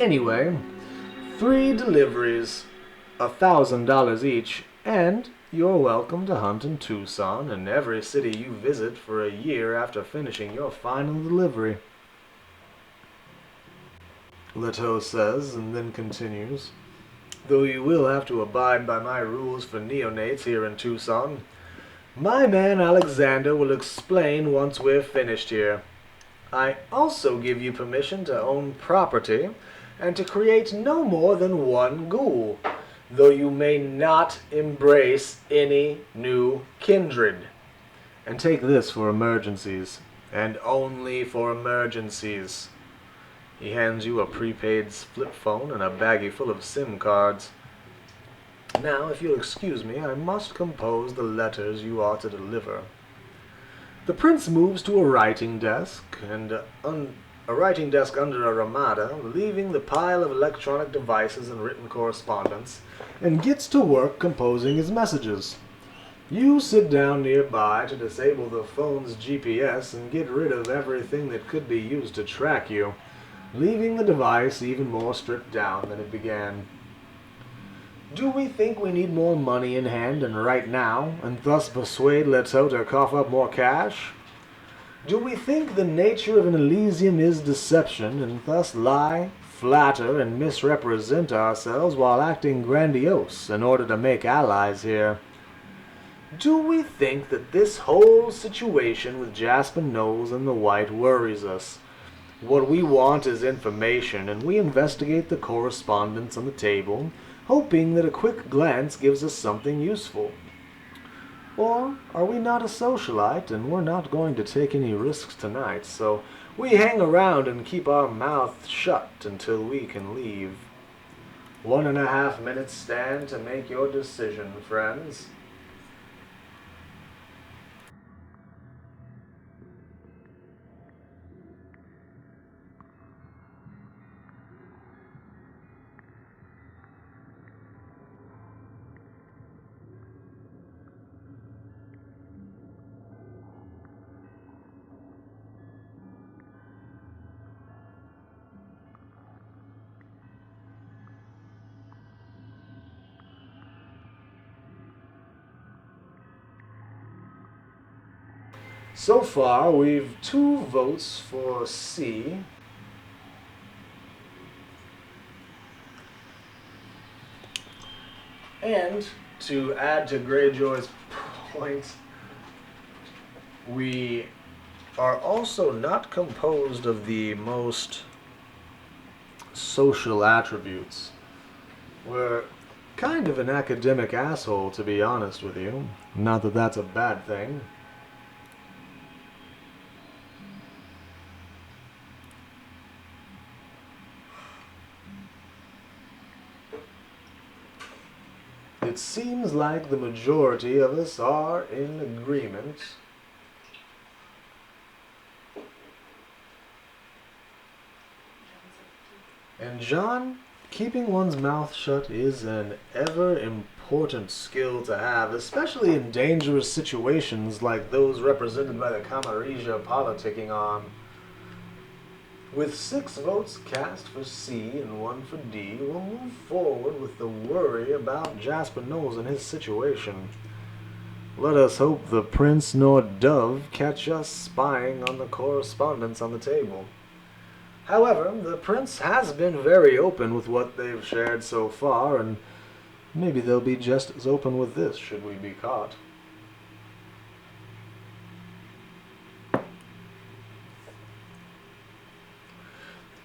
Anyway, 3 deliveries, $1,000 each, and you're welcome to hunt in Tucson and every city you visit for a year after finishing your final delivery. Leto says, and then continues, though you will have to abide by my rules for neonates here in Tucson. My man Alexander will explain once we're finished here. I also give you permission to own property and to create no more than 1 ghoul, though you may not embrace any new kindred. And take this for emergencies, and only for emergencies. He hands you a prepaid flip phone and a baggie full of SIM cards. Now, if you'll excuse me, I must compose the letters you are to deliver. The prince moves to a writing desk, and a writing desk under a ramada, leaving the pile of electronic devices and written correspondence, and gets to work composing his messages. You sit down nearby to disable the phone's GPS and get rid of everything that could be used to track you, leaving the device even more stripped down than it began. Do we think we need more money in hand and right now, and thus persuade Leto to cough up more cash? Do we think the nature of an Elysium is deception, and thus lie, flatter, and misrepresent ourselves while acting grandiose in order to make allies here? Do we think that this whole situation with Jasper Knowles and the White worries us? What we want is information, and we investigate the correspondence on the table, hoping that a quick glance gives us something useful. Or are we not a socialite, and we're not going to take any risks tonight, so we hang around and keep our mouths shut until we can leave? 1.5 minutes stand to make your decision, friends. So far, we've 2 votes for C. And to add to Greyjoy's point, we are also not composed of the most social attributes. We're kind of an academic asshole, to be honest with you. Not that that's a bad thing. It seems like the majority of us are in agreement. And John, keeping one's mouth shut is an ever-important skill to have, especially in dangerous situations like those represented by the Camarilla politicking on. With 6 votes cast for C and 1 for D, we'll move forward with the worry about Jasper Knowles and his situation. Let us hope the prince nor dove catch us spying on the correspondence on the table. However, the prince has been very open with what they've shared so far, and maybe they'll be just as open with this should we be caught.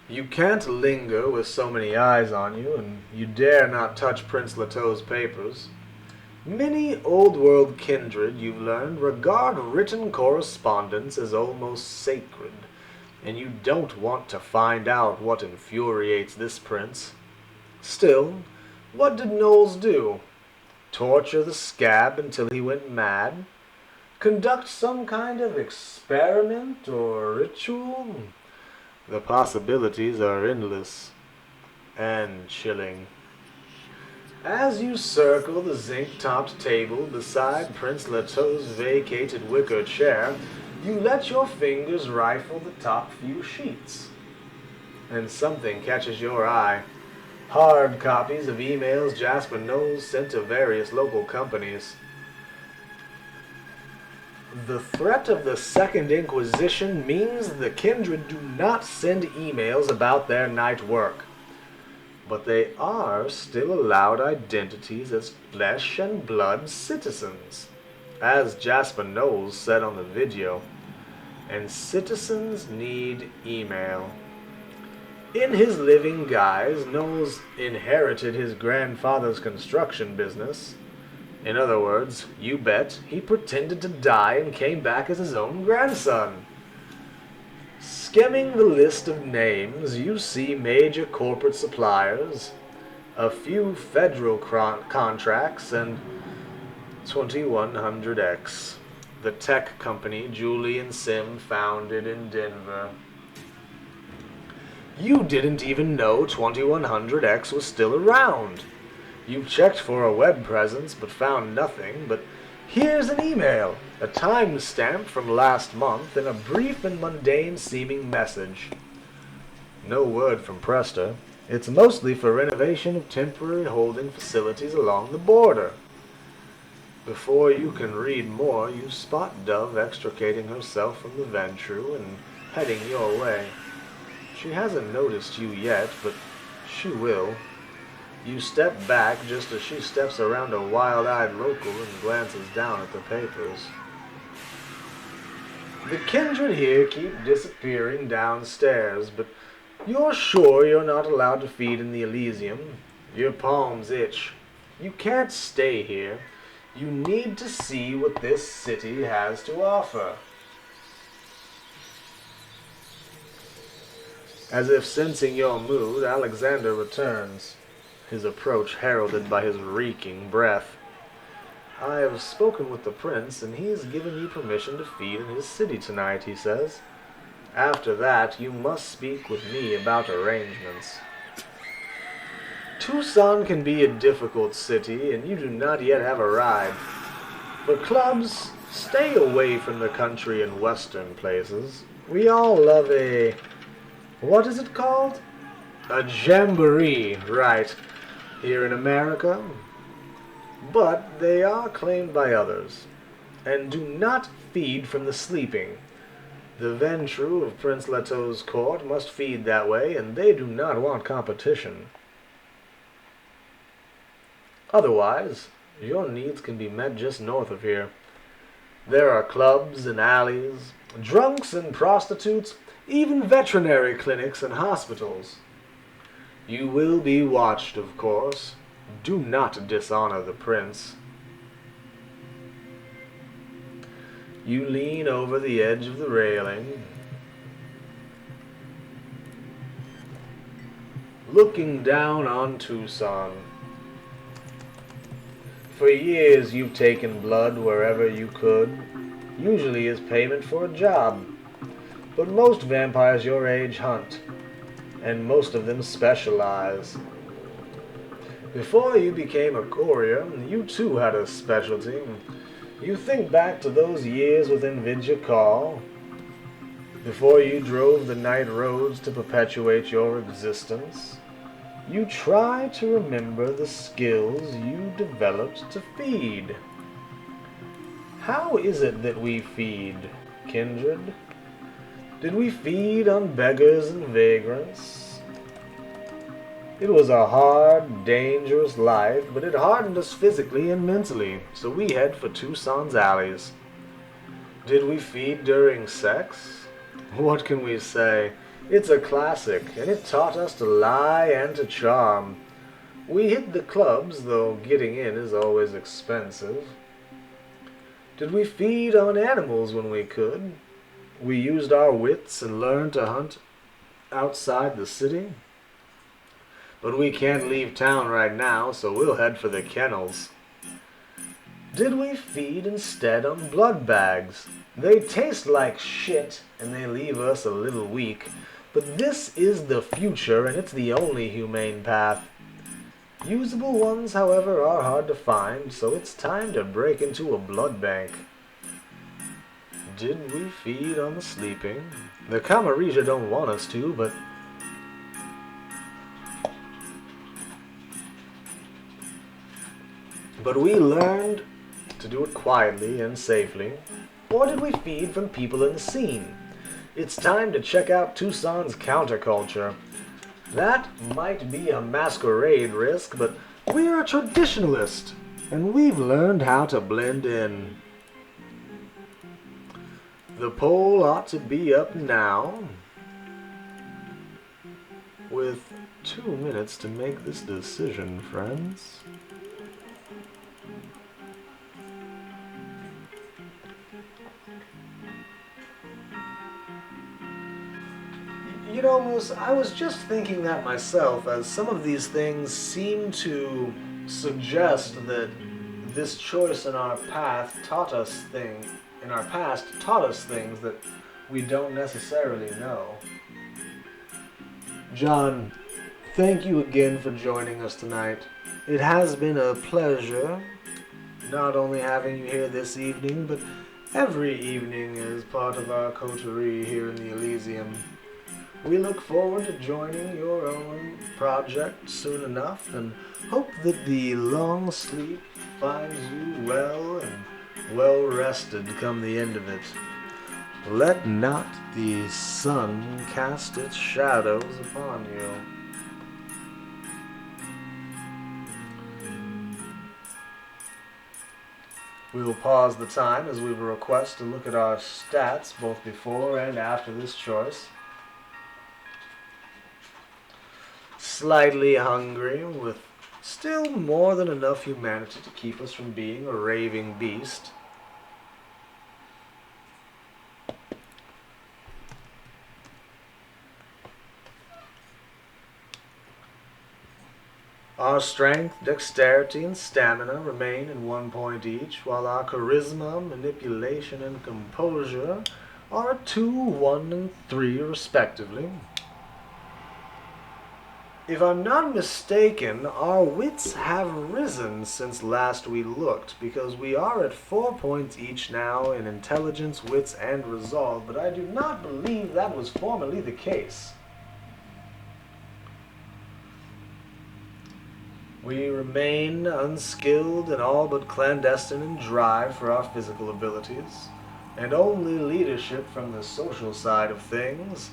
You can't linger with so many eyes on you, and you dare not touch Prince Leto's papers. Many old-world kindred, you've learned, regard written correspondence as almost sacred, and you don't want to find out what infuriates this prince. Still, what did Knowles do? Torture the scab until he went mad? Conduct some kind of experiment or ritual? The possibilities are endless and chilling. As you circle the zinc-topped table beside Prince Leto's vacated wicker chair, you let your fingers rifle the top few sheets. And something catches your eye. Hard copies of emails Jasper Knowles sent to various local companies. The threat of the Second Inquisition means the kindred do not send emails about their night work. But they are still allowed identities as flesh and blood citizens, as Jasper Knowles said on the video. And citizens need email. In his living guise, Knowles inherited his grandfather's construction business. In other words, you bet, he pretended to die and came back as his own grandson. Skimming the list of names, you see major corporate suppliers, a few federal contracts, and 2100X, the tech company Julie and Sim founded in Denver. You didn't even know 2100X was still around. You checked for a web presence but found nothing, but here's an email, a timestamp from last month, and a brief and mundane-seeming message. No word from Presta. It's mostly for renovation of temporary holding facilities along the border. Before you can read more, you spot Dove extricating herself from the Ventru and heading your way. She hasn't noticed you yet, but she will. You step back just as she steps around a wild-eyed local and glances down at the papers. The kindred here keep disappearing downstairs, but you're sure you're not allowed to feed in the Elysium. Your palms itch. You can't stay here. You need to see what this city has to offer. As if sensing your mood, Alexander returns, his approach heralded by his reeking breath. I have spoken with the prince, and he has given you permission to feed in his city tonight, he says. After that, you must speak with me about arrangements. Tucson can be a difficult city, and you do not yet have a ride. For clubs, stay away from the country and western places. We all love a... what is it called? A jamboree, right, here in America. But they are claimed by others. And do not feed from the sleeping. The Ventru of Prince Leto's court must feed that way, and they do not want competition. Otherwise, your needs can be met just north of here. There are clubs and alleys, drunks and prostitutes, even veterinary clinics and hospitals. You will be watched, of course. Do not dishonor the prince. You lean over the edge of the railing, looking down on Tucson. For years you've taken blood wherever you could, usually as payment for a job. But most vampires your age hunt, and most of them specialize. Before you became a courier, you too had a specialty. You think back to those years within Vidya Call, before you drove the night roads to perpetuate your existence. You try to remember the skills you developed to feed. How is it that we feed, kindred? Did we feed on beggars and vagrants? It was a hard, dangerous life, but it hardened us physically and mentally, so we head for Tucson's alleys. Did we feed during sex? What can we say? It's a classic, and it taught us to lie and to charm. We hit the clubs, though getting in is always expensive. Did we feed on animals when we could? We used our wits and learned to hunt outside the city. But we can't leave town right now, so we'll head for the kennels. Did we feed instead on blood bags? They taste like shit and they leave us a little weak, but this is the future and it's the only humane path. Usable ones, however, are hard to find, so it's time to break into a blood bank. Did we feed on the sleeping? The Camarilla don't want us to, but we learned to do it quietly and safely. Or did we feed from people in the scene? It's time to check out Tucson's counterculture. That might be a masquerade risk, but we're a traditionalist, and we've learned how to blend in. The poll ought to be up now, with 2 minutes to make this decision, friends. You know, Moose, I was just thinking that myself, as some of these things seem to suggest that this choice in our past taught us things that we don't necessarily know. John, thank you again for joining us tonight. It has been a pleasure, not only having you here this evening, but every evening as part of our coterie here in the Elysium. We look forward to joining your own project soon enough and hope that the long sleep finds you well and well rested come the end of it. Let not the sun cast its shadows upon you. We will pause the time as we will request to look at our stats both before and after this choice. Slightly hungry, with still more than enough humanity to keep us from being a raving beast. Our strength, dexterity, and stamina remain in 1 point each, while our charisma, manipulation, and composure are at 2, 1, and 3 respectively. If I'm not mistaken, our wits have risen since last we looked, because we are at 4 points each now in intelligence, wits, and resolve, but I do not believe that was formerly the case. We remain unskilled and all but clandestine in drive for our physical abilities, and only leadership from the social side of things.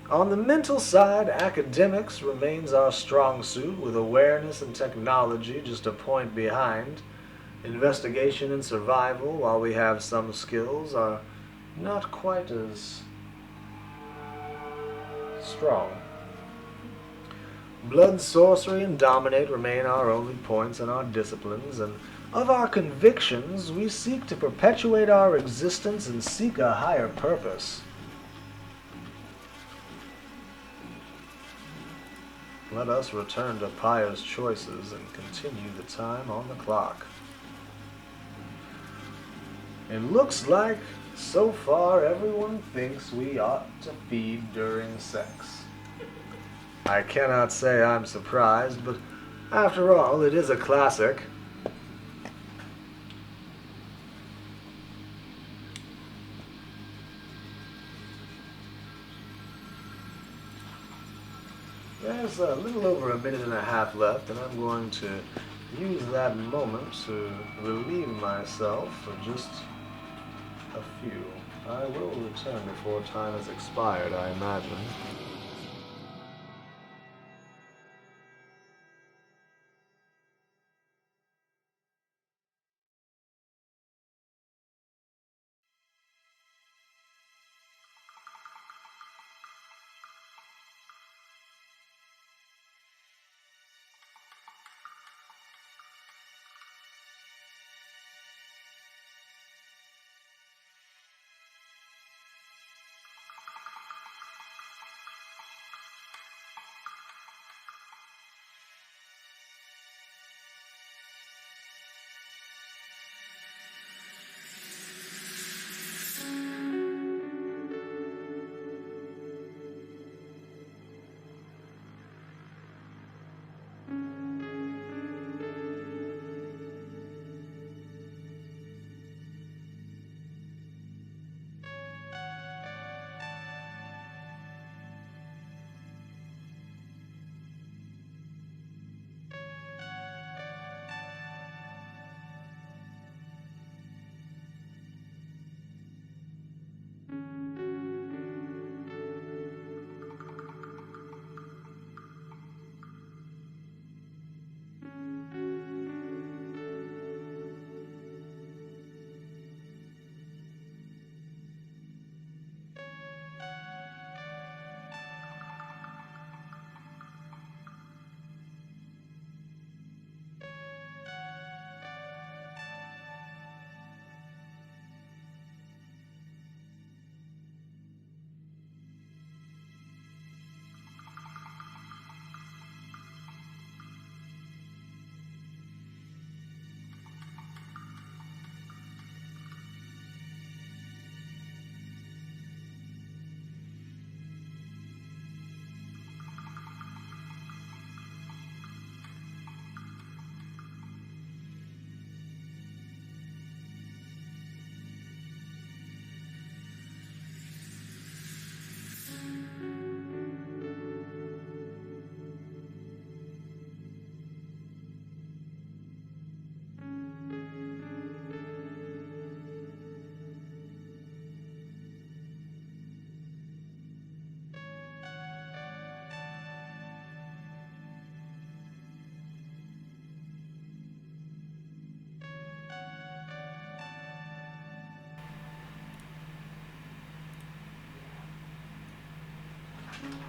On the mental side, academics remains our strong suit, with awareness and technology just a point behind. Investigation and survival, while we have some skills, are not quite as strong. Blood, sorcery, and dominate remain our only points in our disciplines, and of our convictions, we seek to perpetuate our existence and seek a higher purpose. Let us return to Pyre's choices and continue the time on the clock. It looks like, so far, everyone thinks we ought to feed during sex. I cannot say I'm surprised, but after all, it is a classic. There's a little over a minute and a half left, and I'm going to use that moment to relieve myself for just a few. I will return before time has expired, I imagine.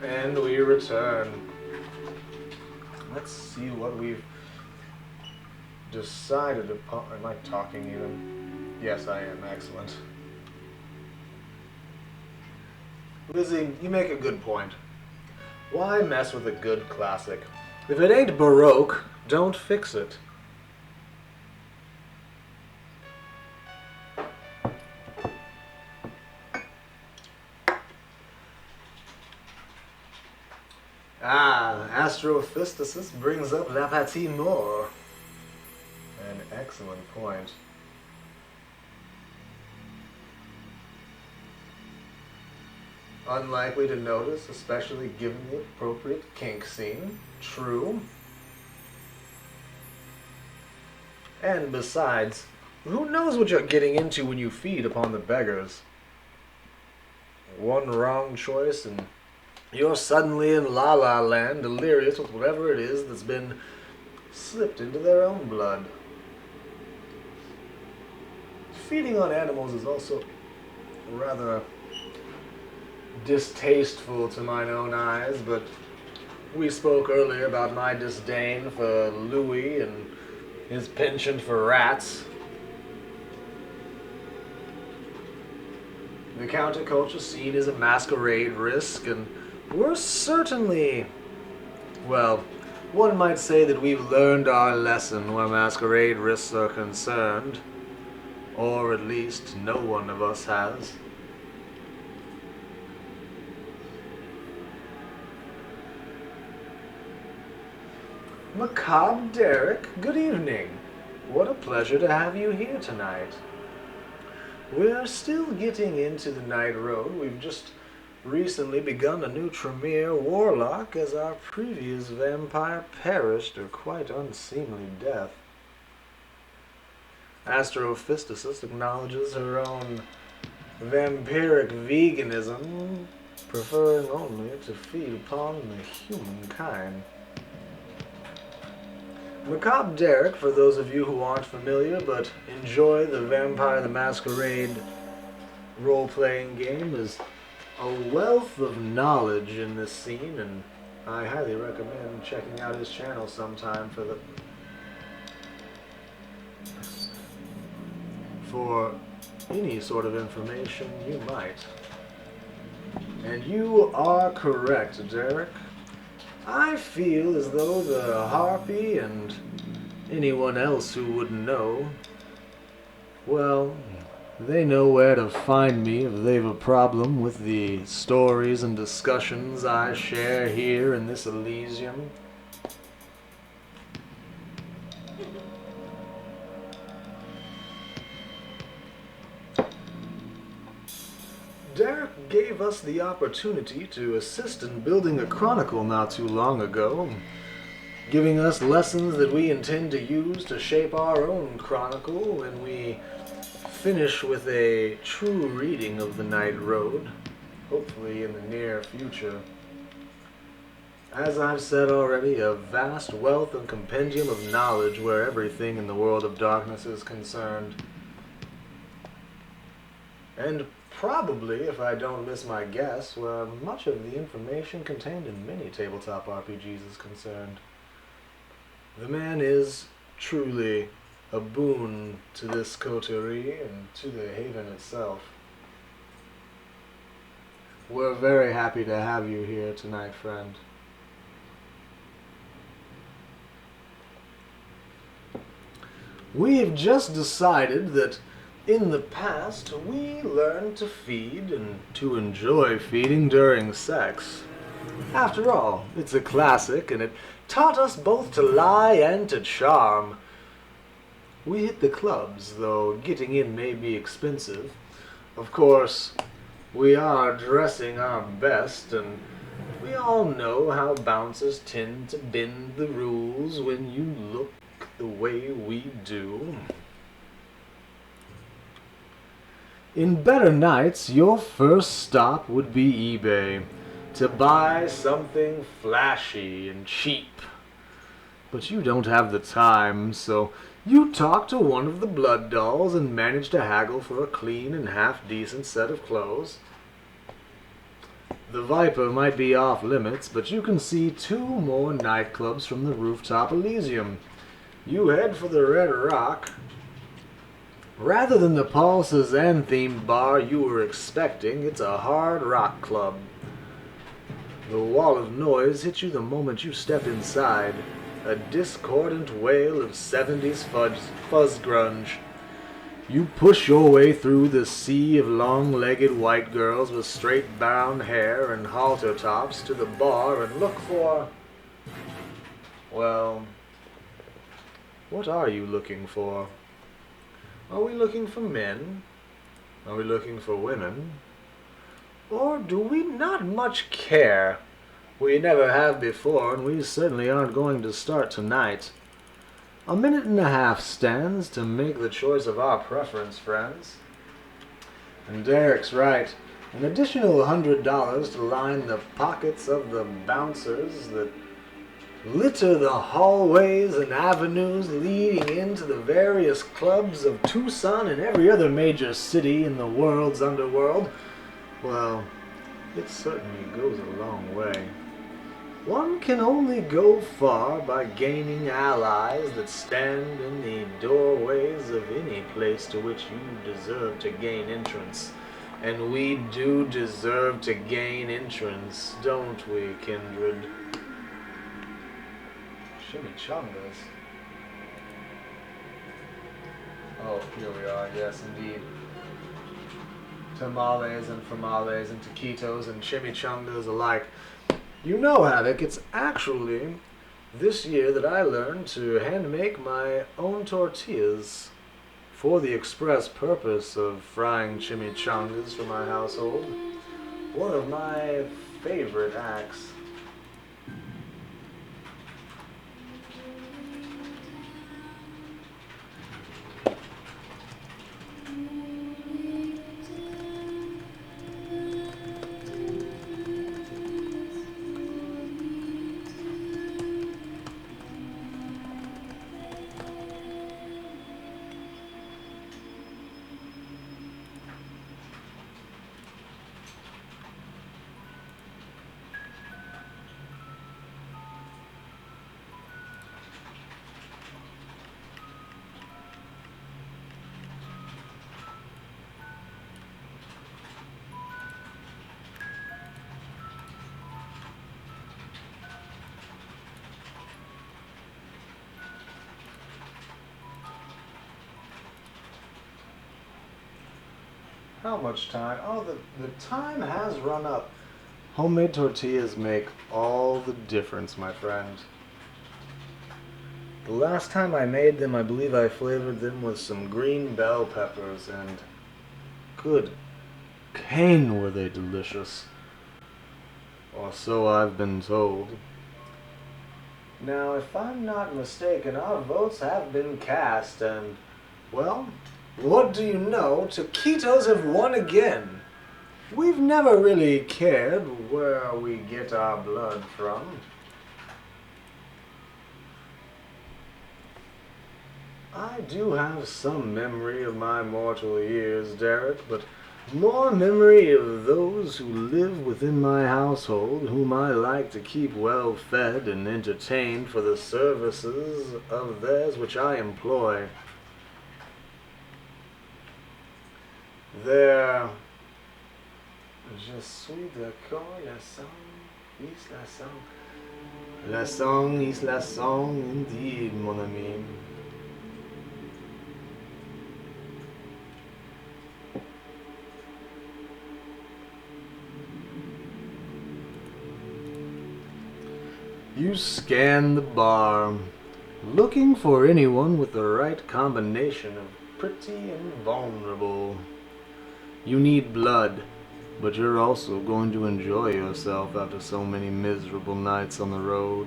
And we return. Let's see what we've decided upon. Am I talking even? Yes, I am. Excellent. Lizzie, you make a good point. Why mess with a good classic? If it ain't Baroque, don't fix it. Ah, Astrophystasis brings up La Patine-Mort. An excellent point. Unlikely to notice, especially given the appropriate kink scene. True. And besides, who knows what you're getting into when you feed upon the beggars? One wrong choice and you're suddenly in La La Land, delirious with whatever it is that's been slipped into their own blood. Feeding on animals is also rather distasteful to mine own eyes, but we spoke earlier about my disdain for Louis and his penchant for rats. The counterculture scene is a masquerade risk, and we're certainly, well, one might say that we've learned our lesson where masquerade risks are concerned, or at least no one of us has. Macabre Derek, good evening. What a pleasure to have you here tonight. We're still getting into the night road. We've just recently begun a new Tremere warlock as our previous vampire perished a quite unseemly death. Astrophystasis acknowledges her own vampiric veganism, preferring only to feed upon the humankind. Macabre Derek, for those of you who aren't familiar but enjoy the Vampire the Masquerade role-playing game, is a wealth of knowledge in this scene, and I highly recommend checking out his channel sometime for any sort of information you might. And you are correct, Derek. I feel as though the Harpy and anyone else who wouldn't know, well, they know where to find me if they've a problem with the stories and discussions I share here in this Elysium. Derek gave us the opportunity to assist in building a chronicle not too long ago, giving us lessons that we intend to use to shape our own chronicle when we finish with a true reading of the Night Road, hopefully in the near future. As I've said already, a vast wealth and compendium of knowledge where everything in the world of darkness is concerned. And probably, if I don't miss my guess, where much of the information contained in many tabletop RPGs is concerned. The man is truly a boon to this coterie and to the haven itself. We're very happy to have you here tonight, friend. We have just decided that in the past, we learned to feed and to enjoy feeding during sex. After all, it's a classic, and it taught us both to lie and to charm. We hit the clubs, though getting in may be expensive. Of course, we are dressing our best, and we all know how bouncers tend to bend the rules when you look the way we do. In better nights, your first stop would be eBay, to buy something flashy and cheap. But you don't have the time, so you talk to one of the blood dolls and manage to haggle for a clean and half-decent set of clothes. The Viper might be off limits, but you can see 2 more nightclubs from the rooftop Elysium. You head for the Red Rock. Rather than the Pulse's End-themed bar you were expecting, it's a hard rock club. The wall of noise hits you the moment you step inside, a discordant wail of 70s fuzz grunge. You push your way through the sea of long-legged white girls with straight brown hair and halter tops to the bar and look for... well, what are you looking for? Are we looking for men? Are we looking for women? Or do we not much care? We never have before, and we certainly aren't going to start tonight. A minute and a half stands to make the choice of our preference, friends. And Derek's right. An additional $100 to line the pockets of the bouncers that litter the hallways and avenues leading into the various clubs of Tucson and every other major city in the world's underworld. Well, it certainly goes a long way. One can only go far by gaining allies that stand in the doorways of any place to which you deserve to gain entrance. And we do deserve to gain entrance, don't we, kindred? Chimichangas. Oh, here we are, yes indeed. Tamales and famales and taquitos and chimichangas alike. You know, Havoc, it's actually this year that I learned to hand make my own tortillas for the express purpose of frying chimichangas for my household. One of my favorite acts. How much time? Oh, the time has run up. Homemade tortillas make all the difference, my friend. The last time I made them, I believe I flavored them with some green bell peppers, and good cane were they delicious. Or so I've been told. Now, if I'm not mistaken, our votes have been cast, and, well, what do you know? Taquitos have won again. We've never really cared where we get our blood from. I do have some memory of my mortal years, Derek, but more memory of those who live within my household, whom I like to keep well fed and entertained for the services of theirs which I employ. There, je suis d'accord, la song is la song. La song is la song, indeed, mon ami. You scan the bar, looking for anyone with the right combination of pretty and vulnerable. You need blood, but you're also going to enjoy yourself after so many miserable nights on the road.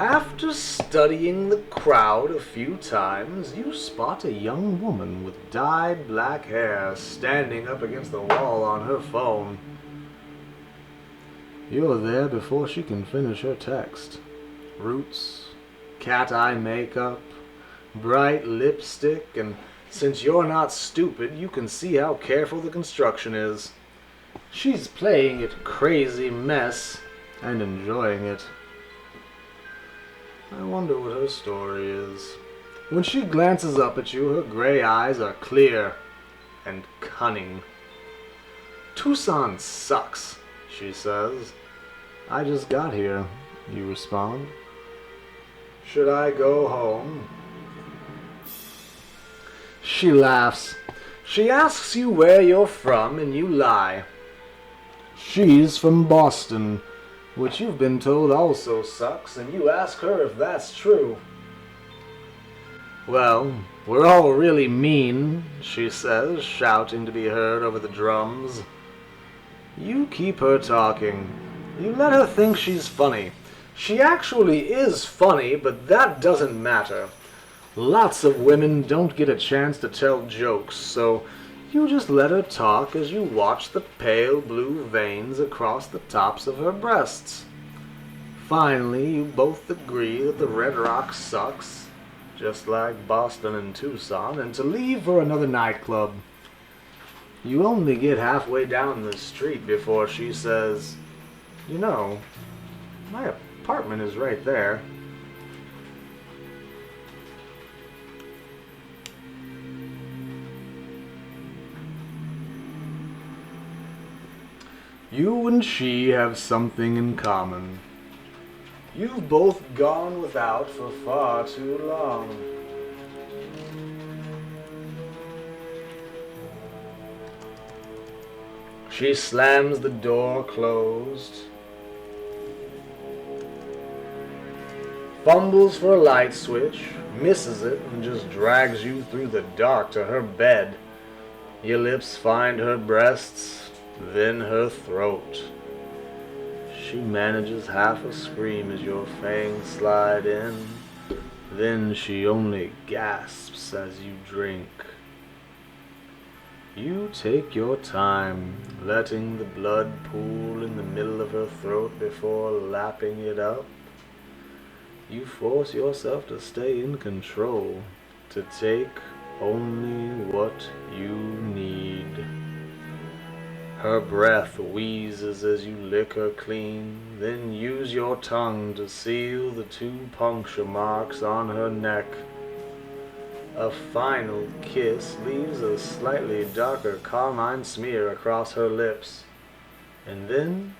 After studying the crowd a few times, you spot a young woman with dyed black hair standing up against the wall on her phone. You're there before she can finish her text. Roots, cat-eye makeup, bright lipstick, and since you're not stupid, you can see how careful the construction is. She's playing it crazy mess and enjoying it. I wonder what her story is. When she glances up at you, her gray eyes are clear and cunning. "Tucson sucks," she says. "I just got here," you respond. "Should I go home?" She laughs. She asks you where you're from, and you lie. She's from Boston, which you've been told also sucks, and you ask her if that's true. "Well, we're all really mean," she says, shouting to be heard over the drums. You keep her talking. You let her think she's funny. She actually is funny, but that doesn't matter. Lots of women don't get a chance to tell jokes, so you just let her talk as you watch the pale blue veins across the tops of her breasts. Finally, you both agree that the Red Rock sucks, just like Boston and Tucson, and to leave for another nightclub. You only get halfway down the street before she says, "You know, my apartment is right there." You and she have something in common. You've both gone without for far too long. She slams the door closed, fumbles for a light switch, misses it, and just drags you through the dark to her bed. Your lips find her breasts, then her throat. She manages half a scream as your fangs slide in. Then she only gasps as you drink. You take your time, letting the blood pool in the middle of her throat before lapping it up. You force yourself to stay in control, to take only what you need. Her breath wheezes as you lick her clean, then use your tongue to seal the 2 puncture marks on her neck. A final kiss leaves a slightly darker carmine smear across her lips, and then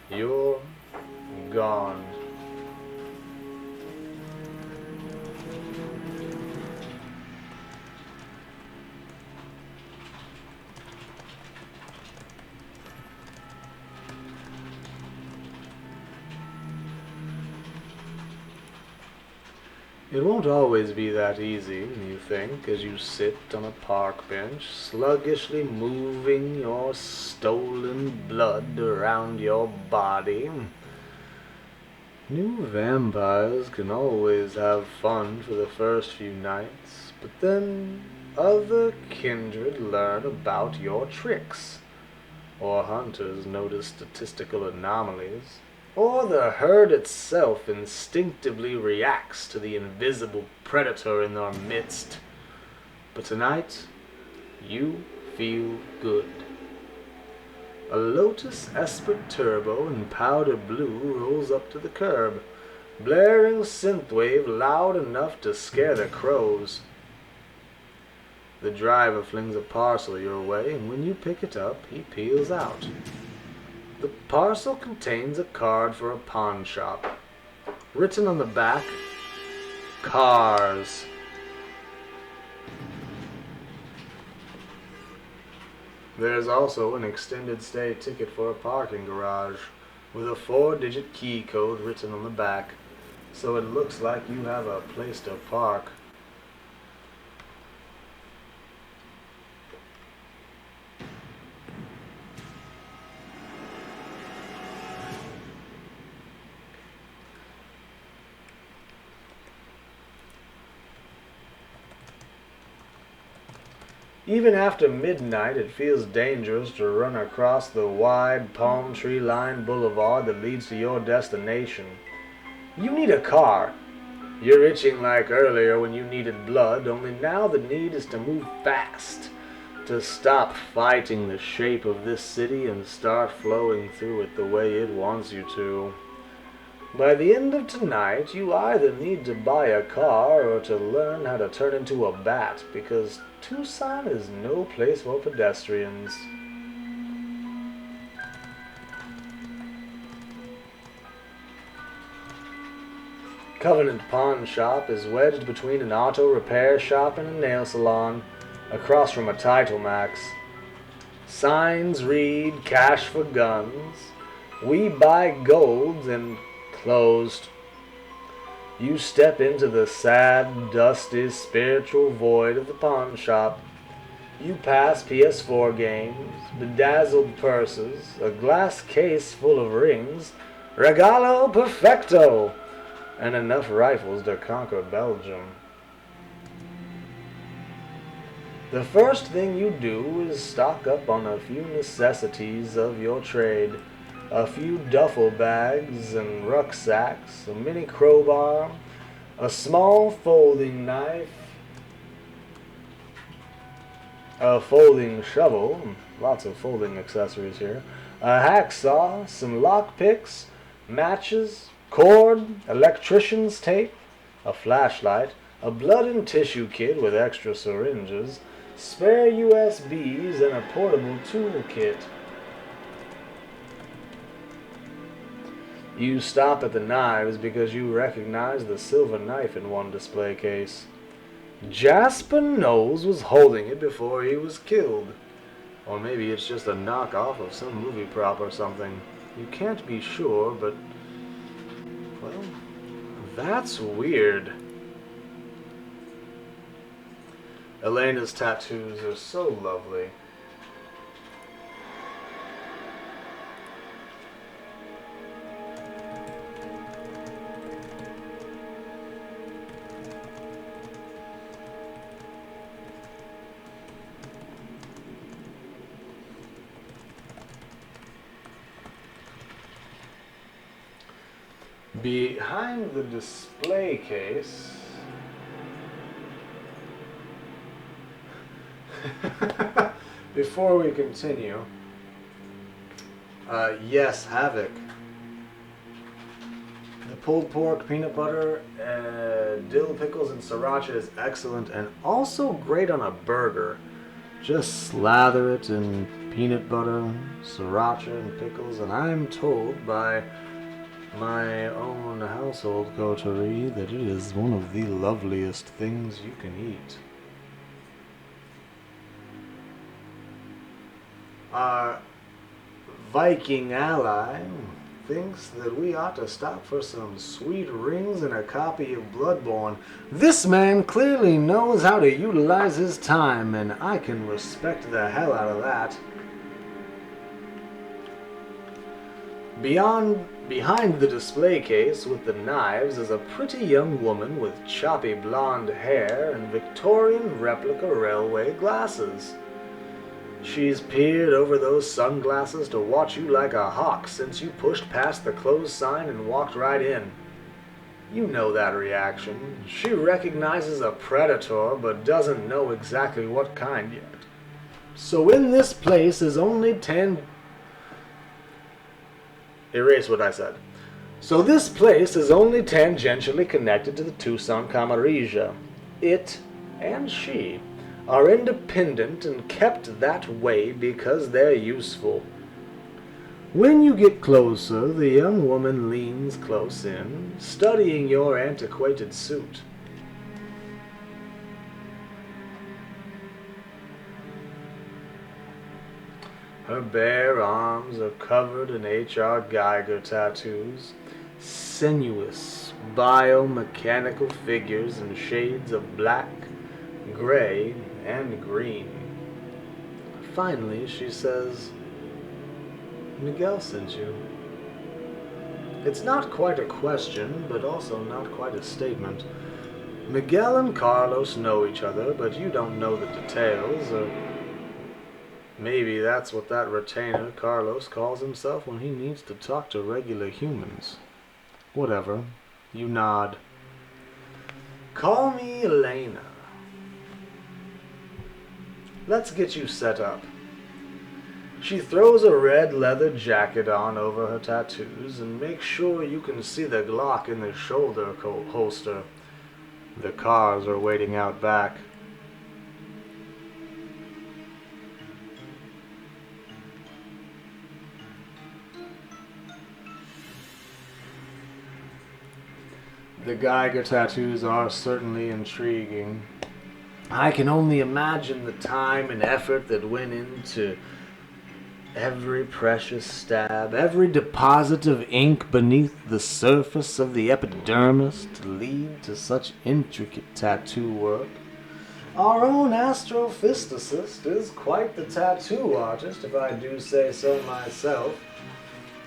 you're gone. It won't always be that easy, you think, as you sit on a park bench, sluggishly moving your stolen blood around your body. New vampires can always have fun for the first few nights, but then other kindred learn about your tricks, or hunters notice statistical anomalies, or the herd itself instinctively reacts to the invisible predator in their midst. But tonight, you feel good. A Lotus Esprit Turbo in powder blue rolls up to the curb, blaring synthwave loud enough to scare the crows. The driver flings a parcel your way, and when you pick it up, he peels out. The parcel contains a card for a pawn shop. Written on the back, "Cars." There's also an extended stay ticket for a parking garage, with a 4-digit key code written on the back, so it looks like you have a place to park. Even after midnight, it feels dangerous to run across the wide palm tree-lined boulevard that leads to your destination. You need a car. You're itching like earlier when you needed blood, only now the need is to move fast. to stop fighting the shape of this city and start flowing through it the way it wants you to. By the end of tonight, you either need to buy a car or to learn how to turn into a bat, because Tucson is no place for pedestrians. Covenant Pawn Shop is wedged between an auto repair shop and a nail salon, across from a Title Max. Signs read, "Cash for guns," "We buy golds," and "Closed." You step into the sad, dusty, spiritual void of the pawn shop. You pass PS4 games, bedazzled purses, a glass case full of rings, regalo perfecto, and enough rifles to conquer Belgium. The first thing you do is stock up on a few necessities of your trade. A few duffel bags and rucksacks, a mini crowbar, a small folding knife, a folding shovel, lots of folding accessories here, a hacksaw, some lockpicks, matches, cord, electrician's tape, a flashlight, a blood and tissue kit with extra syringes, spare USBs, and a portable tool kit. You stop at the knives because you recognize the silver knife in one display case. Jasper Knowles was holding it before he was killed. Or maybe it's just a knockoff of some movie prop or something. You can't be sure, but... well, that's weird. Elena's tattoos are so lovely. Behind the display case... Before we continue... yes, Havoc. The pulled pork, peanut butter, dill pickles, and sriracha is excellent and also great on a burger. Just slather it in peanut butter, sriracha, and pickles, and I'm told by my own household coterie that it is one of the loveliest things you can eat. Our Viking ally thinks that we ought to stop for some sweet rings and a copy of Bloodborne. This man clearly knows how to utilize his time, and I can respect the hell out of that. Behind the display case with the knives is a pretty young woman with choppy blonde hair and Victorian replica railway glasses. She's peered over those sunglasses to watch you like a hawk since you pushed past the closed sign and walked right in. You know that reaction. She recognizes a predator but doesn't know exactly what kind yet. So in this place is only 10... Erase what I said. So this place is only tangentially connected to the Tucson Camarilla. It and she are independent and kept that way because they're useful. When you get closer, the young woman leans close in, studying your antiquated suit. Her bare arms are covered in H.R. Geiger tattoos, sinuous, biomechanical figures in shades of black, gray, and green. Finally, she says, "Miguel sent you." It's not quite a question, but also not quite a statement. Miguel and Carlos know each other, but you don't know the details, or maybe that's what that retainer Carlos calls himself when he needs to talk to regular humans. Whatever. You nod. "Call me Elena." Let's get you set up. She throws a red leather jacket on over her tattoos and makes sure you can see the Glock in the shoulder holster. The cars are waiting out back. The Geiger tattoos are certainly intriguing. I can only imagine the time and effort that went into every precious stab, every deposit of ink beneath the surface of the epidermis to lead to such intricate tattoo work. Our own astrophysicist is quite the tattoo artist, if I do say so myself.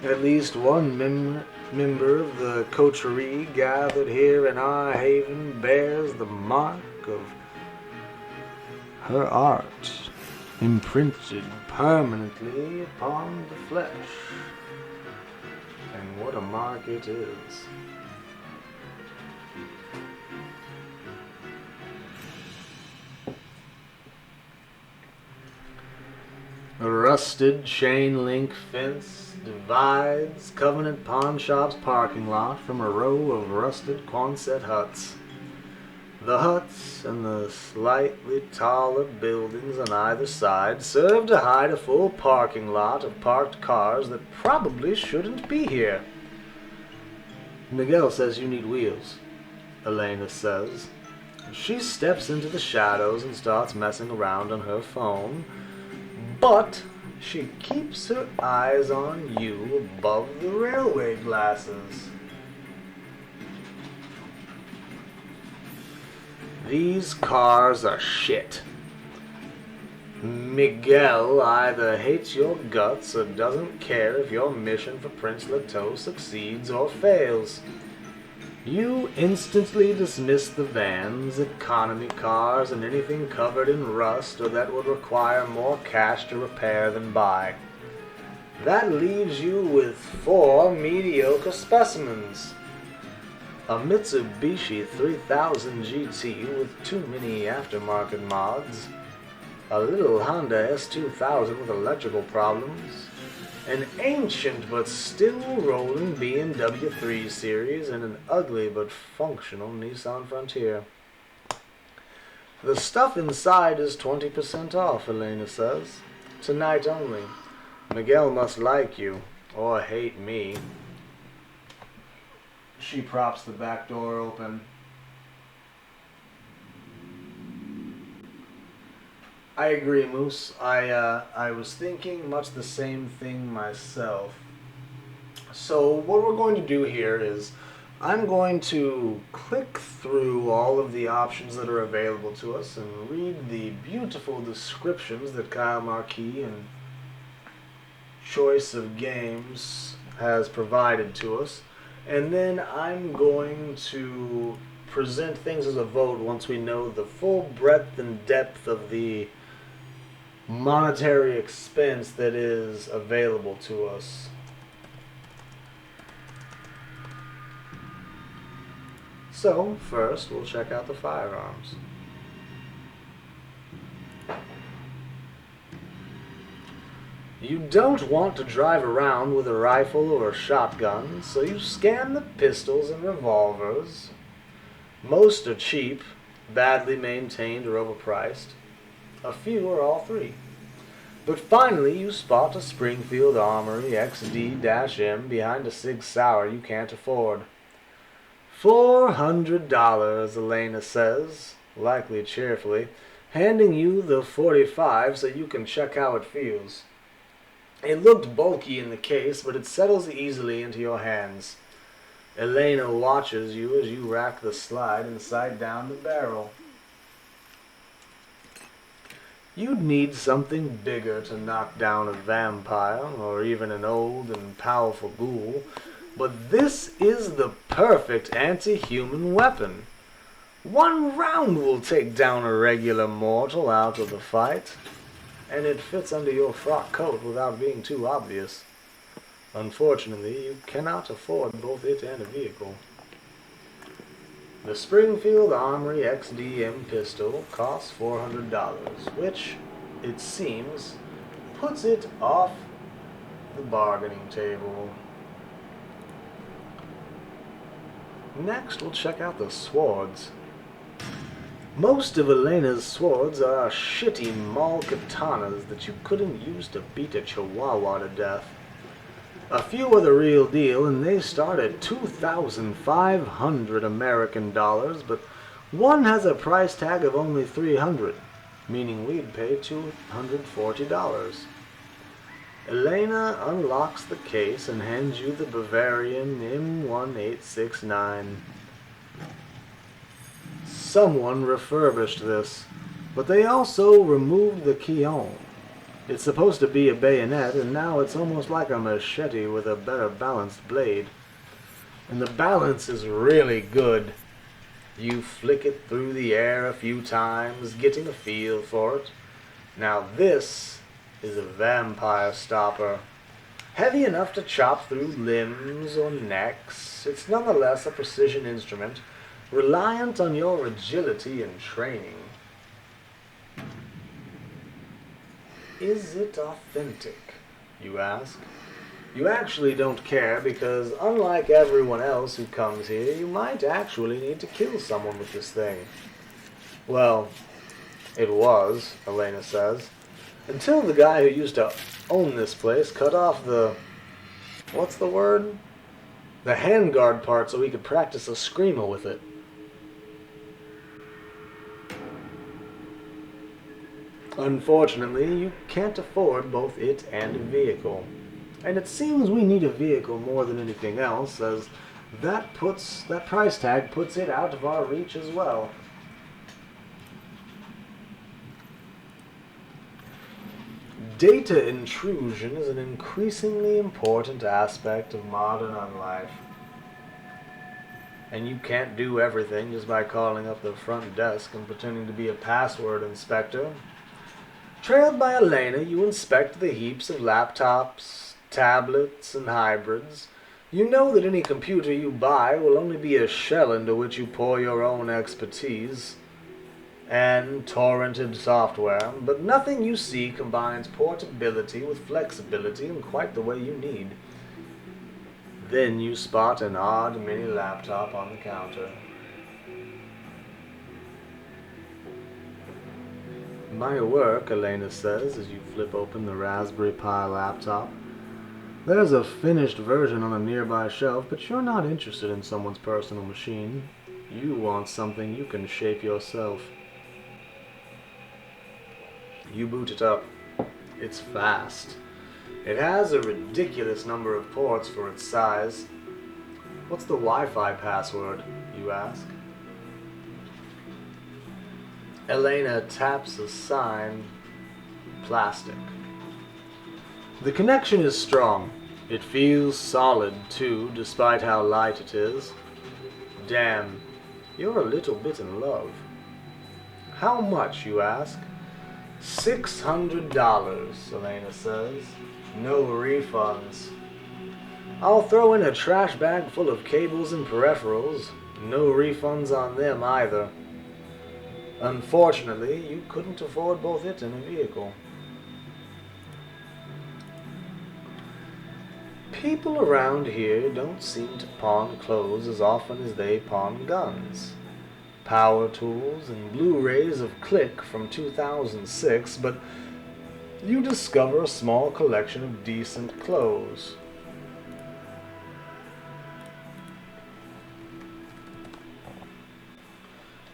At least one member of the coterie gathered here in our haven bears the mark of her art, imprinted permanently upon the flesh. And what a mark it is. A rusted chain link fence divides Covenant Pawn Shop's parking lot from a row of rusted Quonset huts. The huts and the slightly taller buildings on either side serve to hide a full parking lot of parked cars that probably shouldn't be here. Miguel says you need wheels, Elena says. She steps into the shadows and starts messing around on her phone, but she keeps her eyes on you above the railway glasses. These cars are shit. Miguel either hates your guts or doesn't care if your mission for Prince Leto succeeds or fails. You instantly dismiss the vans, economy cars, and anything covered in rust or that would require more cash to repair than buy. That leaves you with 4 mediocre specimens. A Mitsubishi 3000 GT with too many aftermarket mods, a little Honda S2000 with electrical problems, an ancient but still rolling BMW 3 Series, and an ugly but functional Nissan Frontier. The stuff inside is 20% off, Elena says. Tonight only. Miguel must like you, or hate me. She props the back door open. I agree, Moose. I was thinking much the same thing myself. So what we're going to do here is I'm going to click through all of the options that are available to us and read the beautiful descriptions that Kyle Marquis and Choice of Games has provided to us. And then I'm going to present things as a vote once we know the full breadth and depth of the monetary expense that is available to us. So, first we'll check out the firearms. You don't want to drive around with a rifle or a shotgun, so you scan the pistols and revolvers. Most are cheap, badly maintained or overpriced. A few are all three. But finally you spot a Springfield Armory XD-M behind a Sig Sauer you can't afford. $400, Elena says, likely cheerfully, handing you the .45 so you can check how it feels. It looked bulky in the case, but it settles easily into your hands. Elena watches you as you rack the slide and sight down the barrel. You'd need something bigger to knock down a vampire, or even an old and powerful ghoul, but this is the perfect anti-human weapon. One round will take down a regular mortal out of the fight, and it fits under your frock coat without being too obvious. Unfortunately, you cannot afford both it and a vehicle. The Springfield Armory XD-M pistol costs $400, which, it seems, puts it off the bargaining table. Next, we'll check out the swords. Most of Elena's swords are shitty mall katanas that you couldn't use to beat a chihuahua to death. A few are the real deal, and they start at 2,500 American dollars, but one has a price tag of only 300, meaning we'd pay $240. Elena unlocks the case and hands you the Bavarian M1869. Someone refurbished this, but they also removed the quillon. It's supposed to be a bayonet, and now it's almost like a machete with a better balanced blade. And the balance is really good. You flick it through the air a few times, getting a feel for it. Now this is a vampire stopper. Heavy enough to chop through limbs or necks, it's nonetheless a precision instrument, reliant on your agility and training. Is it authentic, you ask? You actually don't care because, unlike everyone else who comes here, you might actually need to kill someone with this thing. Well, it was, Elena says, until the guy who used to own this place cut off the... what's the word? The handguard part so he could practice a screamer with it. Unfortunately, you can't afford both it and a vehicle. And it seems we need a vehicle more than anything else, as that price tag puts it out of our reach as well. Data intrusion is an increasingly important aspect of modern life. And you can't do everything just by calling up the front desk and pretending to be a password inspector. Trailed by Elena, you inspect the heaps of laptops, tablets, and hybrids. You know that any computer you buy will only be a shell into which you pour your own expertise and torrented software, but nothing you see combines portability with flexibility in quite the way you need. Then you spot an odd mini laptop on the counter. My work, Elena says as you flip open the Raspberry Pi laptop. There's a finished version on a nearby shelf, but you're not interested in someone's personal machine. You want something you can shape yourself. You boot it up. It's fast. It has a ridiculous number of ports for its size. What's the Wi-Fi password, you ask? Elena taps a sign. Plastic. The connection is strong. It feels solid, too, despite how light it is. Damn, you're a little bit in love. How much, you ask? $600, Elena says. No refunds. I'll throw in a trash bag full of cables and peripherals. No refunds on them either. Unfortunately, you couldn't afford both it and a vehicle. People around here don't seem to pawn clothes as often as they pawn guns. Power tools and Blu-rays of Click from 2006, but you discover a small collection of decent clothes.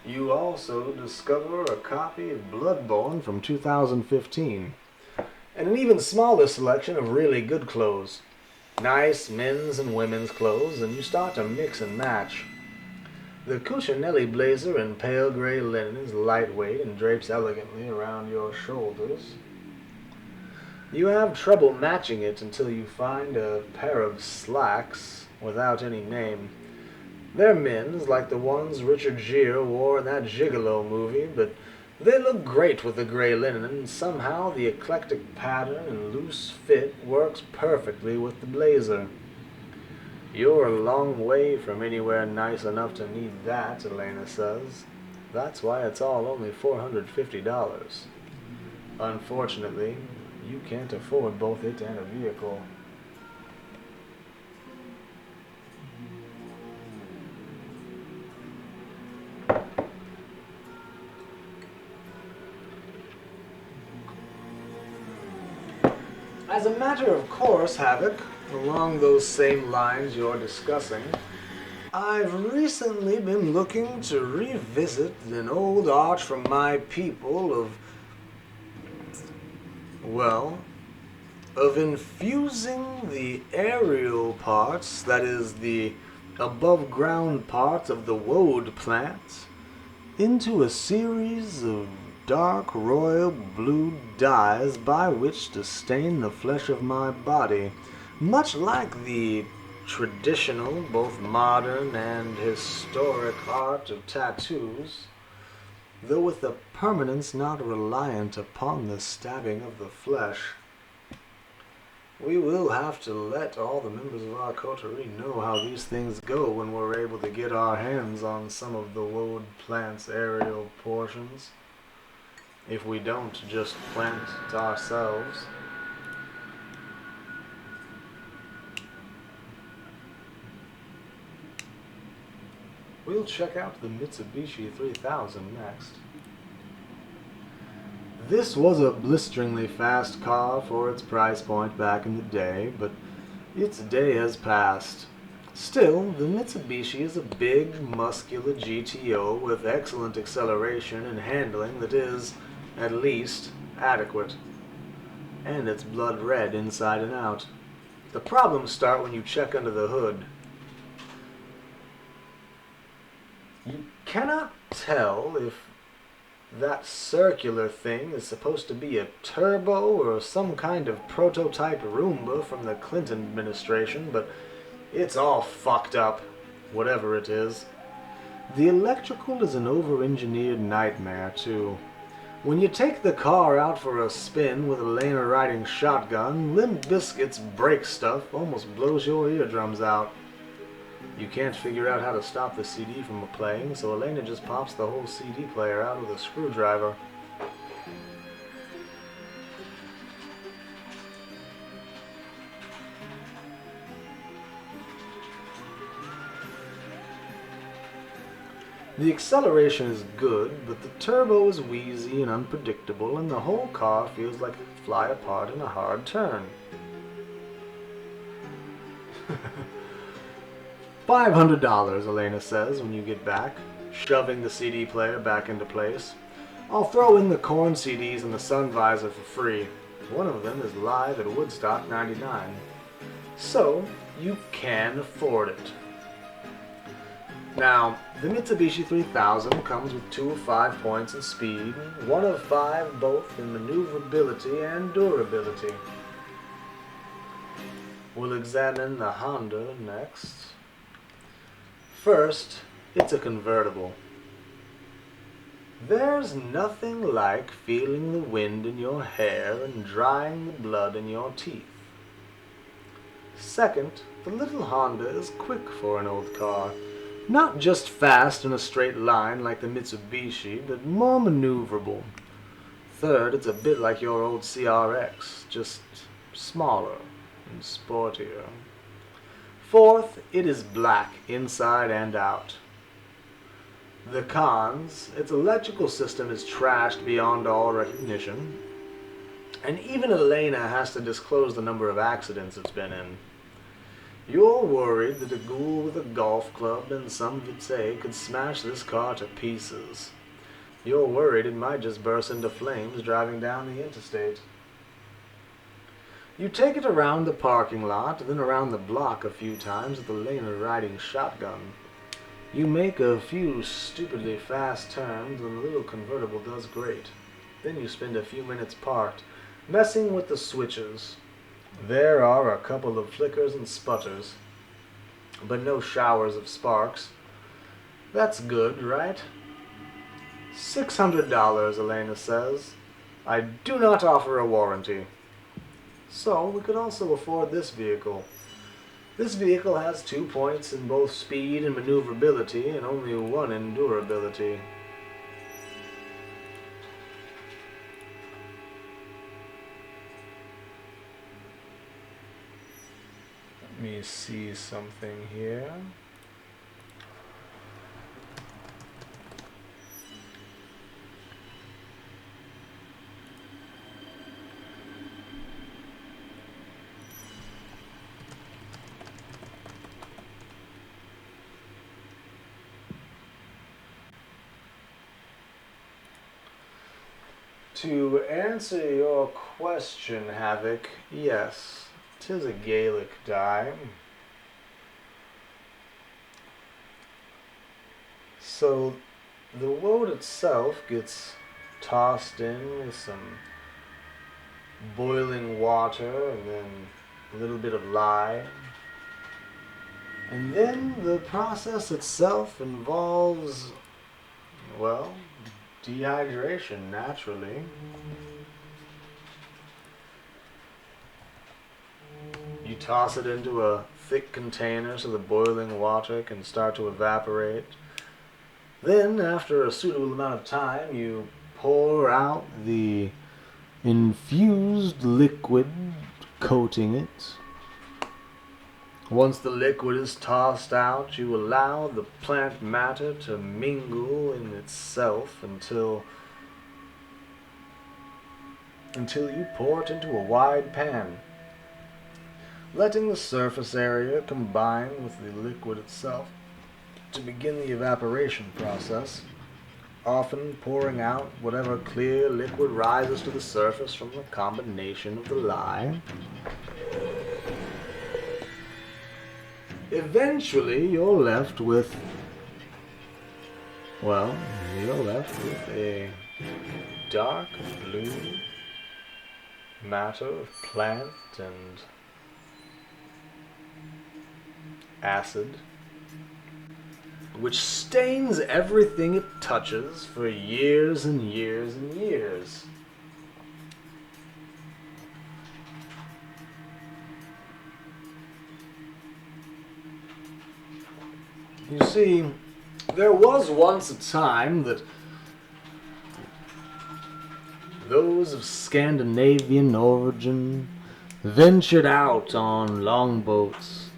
You also discover a copy of Bloodborne from 2015, and an even smaller selection of really good clothes. Nice men's and women's clothes, and you start to mix and match. The Cucinelli blazer in pale gray linen is lightweight and drapes elegantly around your shoulders. You have trouble matching it until you find a pair of slacks without any name. They're men's, like the ones Richard Gere wore in that Gigolo movie, but they look great with the gray linen, and somehow the eclectic pattern and loose fit works perfectly with the blazer. You're a long way from anywhere nice enough to need that, Elena says. That's why it's all only $450. Unfortunately, you can't afford both it and a vehicle. As a matter of course, Havoc, along those same lines you're discussing, I've recently been looking to revisit an old art from my people of infusing the aerial parts, that is, the above ground parts of the woad plant, into a series of dark royal blue dyes by which to stain the flesh of my body, much like the traditional, both modern and historic art of tattoos, though with a permanence not reliant upon the stabbing of the flesh. We will have to let all the members of our coterie know how these things go when we're able to get our hands on some of the woad plant's aerial portions. If we don't just plant it ourselves. We'll check out the Mitsubishi 3000 next. This was a blisteringly fast car for its price point back in the day, but its day has passed. Still, the Mitsubishi is a big, muscular GTO with excellent acceleration and handling that is, at least, adequate. And it's blood red inside and out. The problems start when you check under the hood. You cannot tell if that circular thing is supposed to be a turbo or some kind of prototype Roomba from the Clinton administration, but it's all fucked up, whatever it is. The electrical is an over-engineered nightmare, too. When you take the car out for a spin with Elena riding shotgun, Limp Bizkit's brake stuff almost blows your eardrums out. You can't figure out how to stop the CD from playing, so Elena just pops the whole CD player out with a screwdriver. The acceleration is good, but the turbo is wheezy and unpredictable, and the whole car feels like it could fly apart in a hard turn. $500, Elena says when you get back, shoving the CD player back into place. I'll throw in the corn CDs and the sun visor for free. One of them is live at Woodstock 99. So, you can afford it. Now, the Mitsubishi 3000 comes with 2 of 5 points in speed, 1 of 5 both in maneuverability and durability. We'll examine the Honda next. First, it's a convertible. There's nothing like feeling the wind in your hair and drying the blood in your teeth. Second, the little Honda is quick for an old car. Not just fast in a straight line like the Mitsubishi, but more maneuverable. Third, it's a bit like your old CRX, just smaller and sportier. Fourth, it is black inside and out. The cons, its electrical system is trashed beyond all recognition, and even Elena has to disclose the number of accidents it's been in. You're worried that a ghoul with a golf club and some vitae could smash this car to pieces. You're worried it might just burst into flames driving down the interstate. You take it around the parking lot, then around the block a few times with Elena riding shotgun. You make a few stupidly fast turns and the little convertible does great. Then you spend a few minutes parked, messing with the switches. There are a couple of flickers and sputters, but no showers of sparks. That's good, right? $600, Elena says. I do not offer a warranty. So, we could also afford this vehicle. This vehicle has 2 points in both speed and maneuverability, and only 1 in durability. me see something here. To answer your question, Havoc, yes, 'tis a Gaelic die. So the woad itself gets tossed in with some boiling water and then a little bit of lye. And then the process itself involves, well, dehydration, naturally. You toss it into a thick container so the boiling water can start to evaporate. Then, after a suitable amount of time, you pour out the infused liquid coating it. Once the liquid is tossed out, you allow the plant matter to mingle in itself until you pour it into a wide pan, letting the surface area combine with the liquid itself to begin the evaporation process, often pouring out whatever clear liquid rises to the surface from the combination of the lye. Eventually, you're left with a dark blue matter of plant and acid, which stains everything it touches for years and years and years. You see, there was once a time that those of Scandinavian origin ventured out on longboats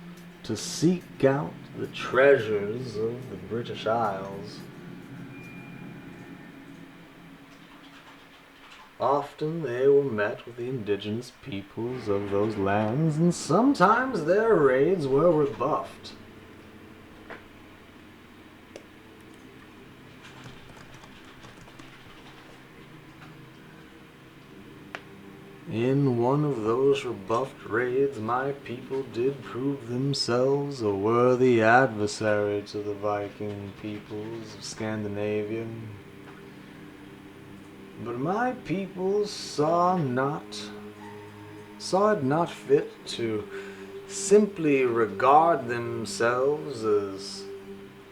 to seek out the treasures of the British Isles. Often they were met with the indigenous peoples of those lands, and sometimes their raids were rebuffed. In one of those rebuffed raids, my people did prove themselves a worthy adversary to the Viking peoples of Scandinavia. But my people saw it not fit to simply regard themselves as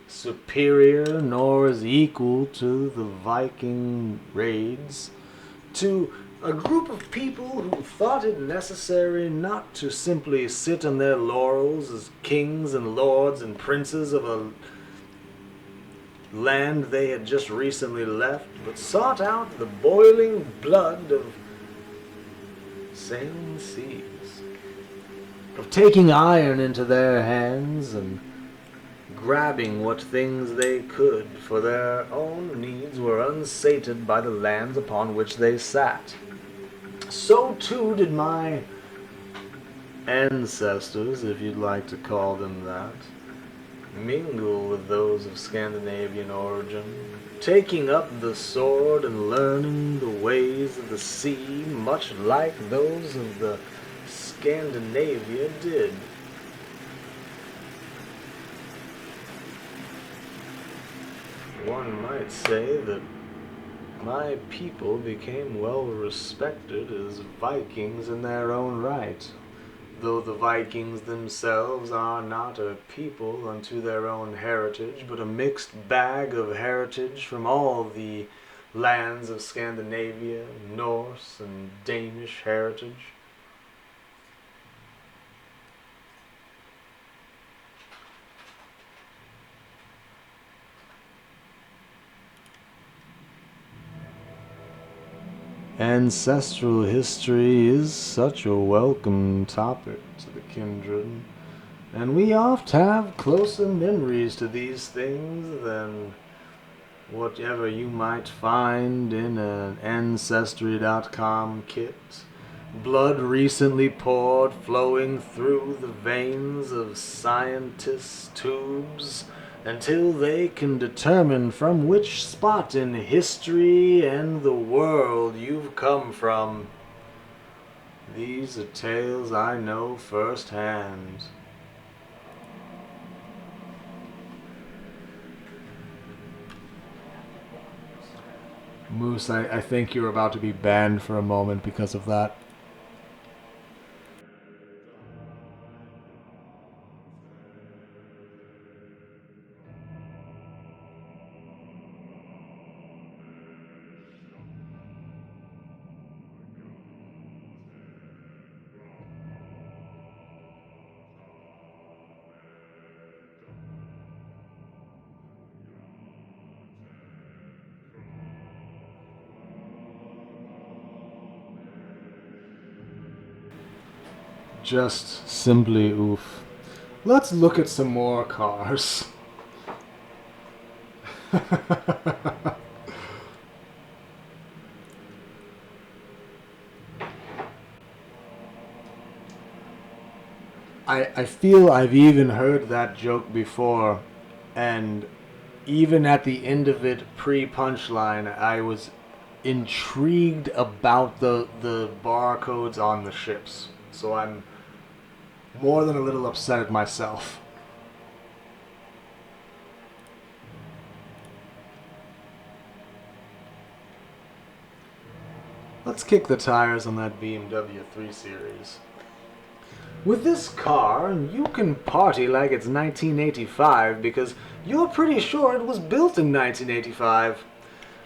superior nor as equal to the Viking raids, to a group of people who thought it necessary not to simply sit on their laurels as kings and lords and princes of a land they had just recently left, but sought out the boiling blood of sailing seas, of taking iron into their hands and grabbing what things they could, for their own needs were unsated by the lands upon which they sat. So too did my ancestors, if you'd like to call them that, mingle with those of Scandinavian origin, taking up the sword and learning the ways of the sea, much like those of the Scandinavia did. One might say that my people became well respected as Vikings in their own right, though the Vikings themselves are not a people unto their own heritage, but a mixed bag of heritage from all the lands of Scandinavia, Norse and Danish heritage. Ancestral history is such a welcome topic to the kindred, And we oft have closer memories to these things than whatever you might find in an Ancestry.com kit. Blood recently poured, flowing through the veins of scientists' tubes until they can determine from which spot in history and the world you've come from. These are tales I know firsthand. Moose, I think you're about to be banned for a moment because of that. Just simply oof. Let's look at some more cars. I feel I've even heard that joke before, and even at the end of it, pre-punchline, I was intrigued about the barcodes on the ships. So I'm more than a little upset at myself. Let's kick the tires on that BMW 3 Series. With this car, you can party like it's 1985 because you're pretty sure it was built in 1985.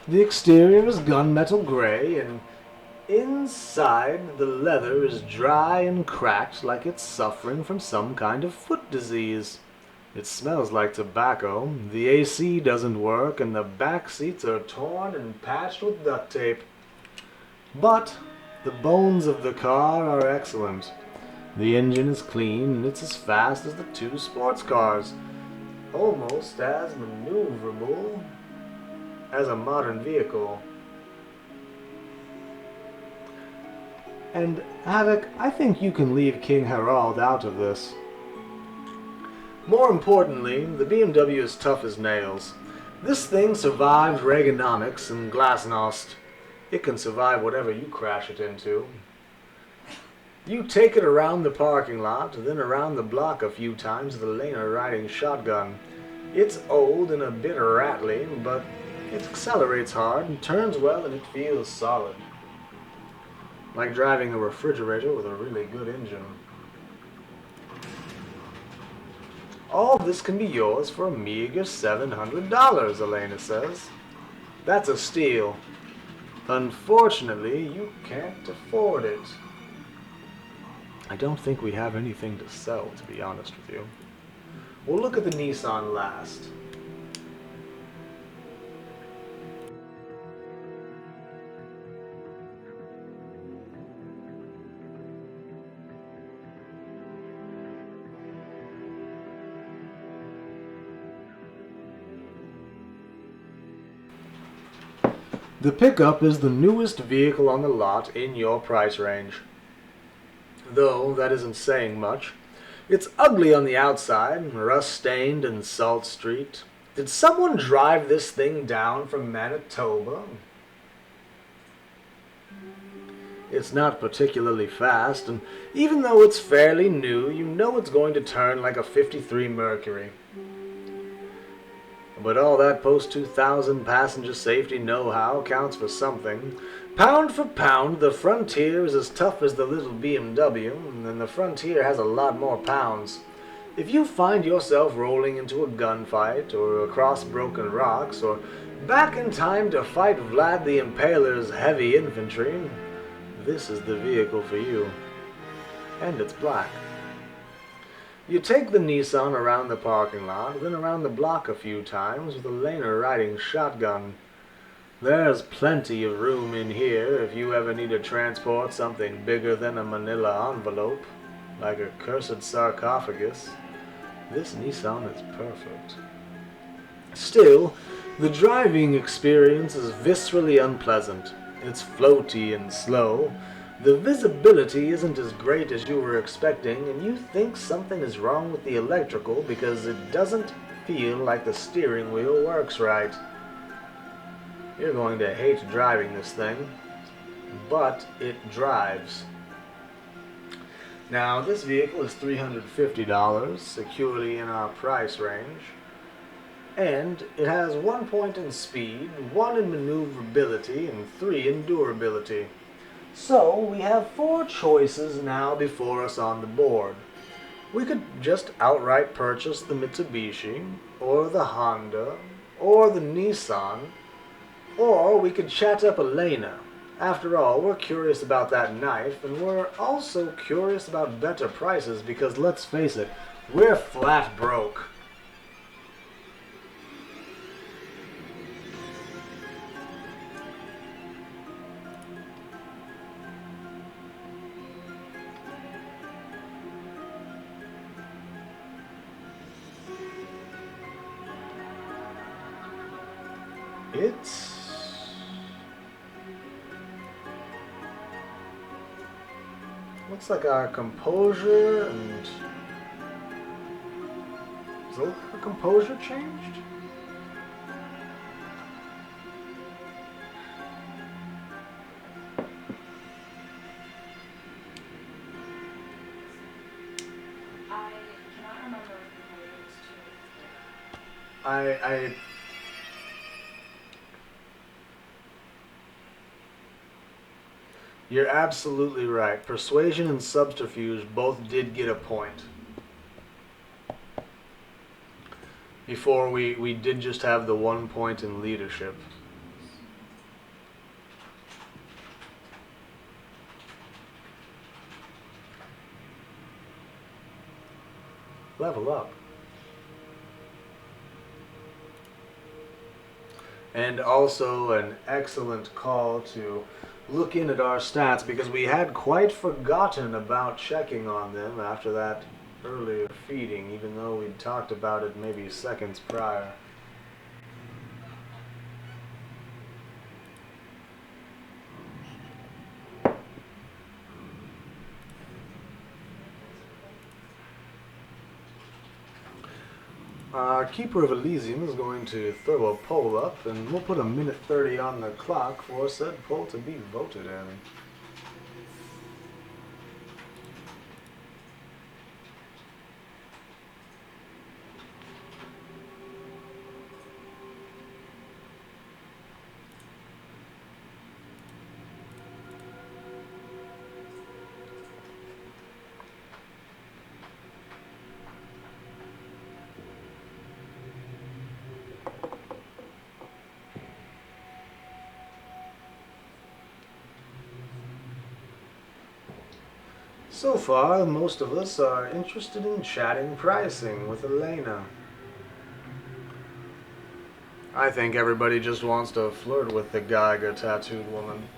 The exterior is gunmetal gray, and inside the leather is dry and cracked like it's suffering from some kind of foot disease. It smells like tobacco, the AC doesn't work, and the back seats are torn and patched with duct tape. But the bones of the car are excellent. The engine is clean, and it's as fast as the two sports cars. Almost as maneuverable as a modern vehicle. And Havoc, I think you can leave King Harald out of this. More importantly, the BMW is tough as nails. This thing survived Reaganomics and Glasnost. It can survive whatever you crash it into. You take it around the parking lot, then around the block a few times with a laner riding shotgun. It's old and a bit rattly, but it accelerates hard and turns well, and it feels solid. Like driving a refrigerator with a really good engine. All this can be yours for a meager $700, Elena says. That's a steal. Unfortunately, you can't afford it. I don't think we have anything to sell, to be honest with you. We'll look at the Nissan last. The pickup is the newest vehicle on the lot in your price range. Though that isn't saying much. It's ugly on the outside, rust-stained and salt streaked. Did someone drive this thing down from Manitoba? It's not particularly fast, and even though it's fairly new, you know it's going to turn like a 53 Mercury. But all that post-2000 passenger safety know-how counts for something. Pound for pound, the Frontier is as tough as the little BMW, and the Frontier has a lot more pounds. If you find yourself rolling into a gunfight, or across broken rocks, or back in time to fight Vlad the Impaler's heavy infantry, this is the vehicle for you. And it's black. You take the Nissan around the parking lot, then around the block a few times with a laner riding shotgun. There's plenty of room in here if you ever need to transport something bigger than a manila envelope, like a cursed sarcophagus. This Nissan is perfect. Still, the driving experience is viscerally unpleasant. It's floaty and slow. The visibility isn't as great as you were expecting, and you think something is wrong with the electrical because it doesn't feel like the steering wheel works right. You're going to hate driving this thing, but it drives. Now, this vehicle is $350, securely in our price range. And it has 1 point in speed, 1 in maneuverability, and 3 in durability. So we have 4 choices now before us on the board. We could just outright purchase the Mitsubishi, or the Honda, or the Nissan, or we could chat up Elena. After all, we're curious about that knife, and we're also curious about better prices because, let's face it, we're flat broke. It's looks like our composure and is the composure changed? I cannot remember if it was two. I You're absolutely right. Persuasion and subterfuge both did get a point. Before we did just have the 1 point in leadership. Level up. And also an excellent call to look in at our stats because we had quite forgotten about checking on them after that earlier feeding, even though we'd talked about it maybe seconds prior. Our Keeper of Elysium is going to throw a poll up, and we'll put a minute 30 on the clock for said poll to be voted in. So far, most of us are interested in chatting pricing with Elena. I think everybody just wants to flirt with the Geiger tattooed woman.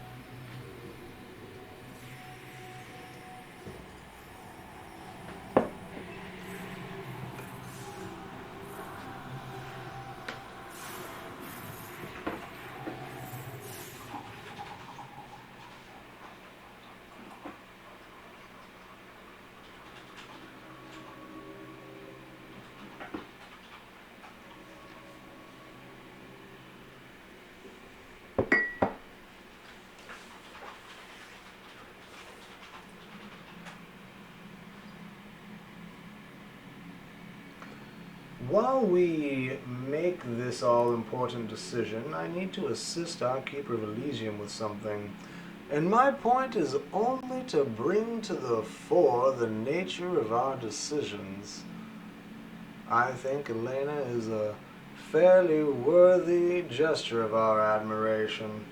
While we make this all-important decision, I need to assist our Keeper of Elysium with something. And my point is only to bring to the fore the nature of our decisions. I think Elena is a fairly worthy gesture of our admiration.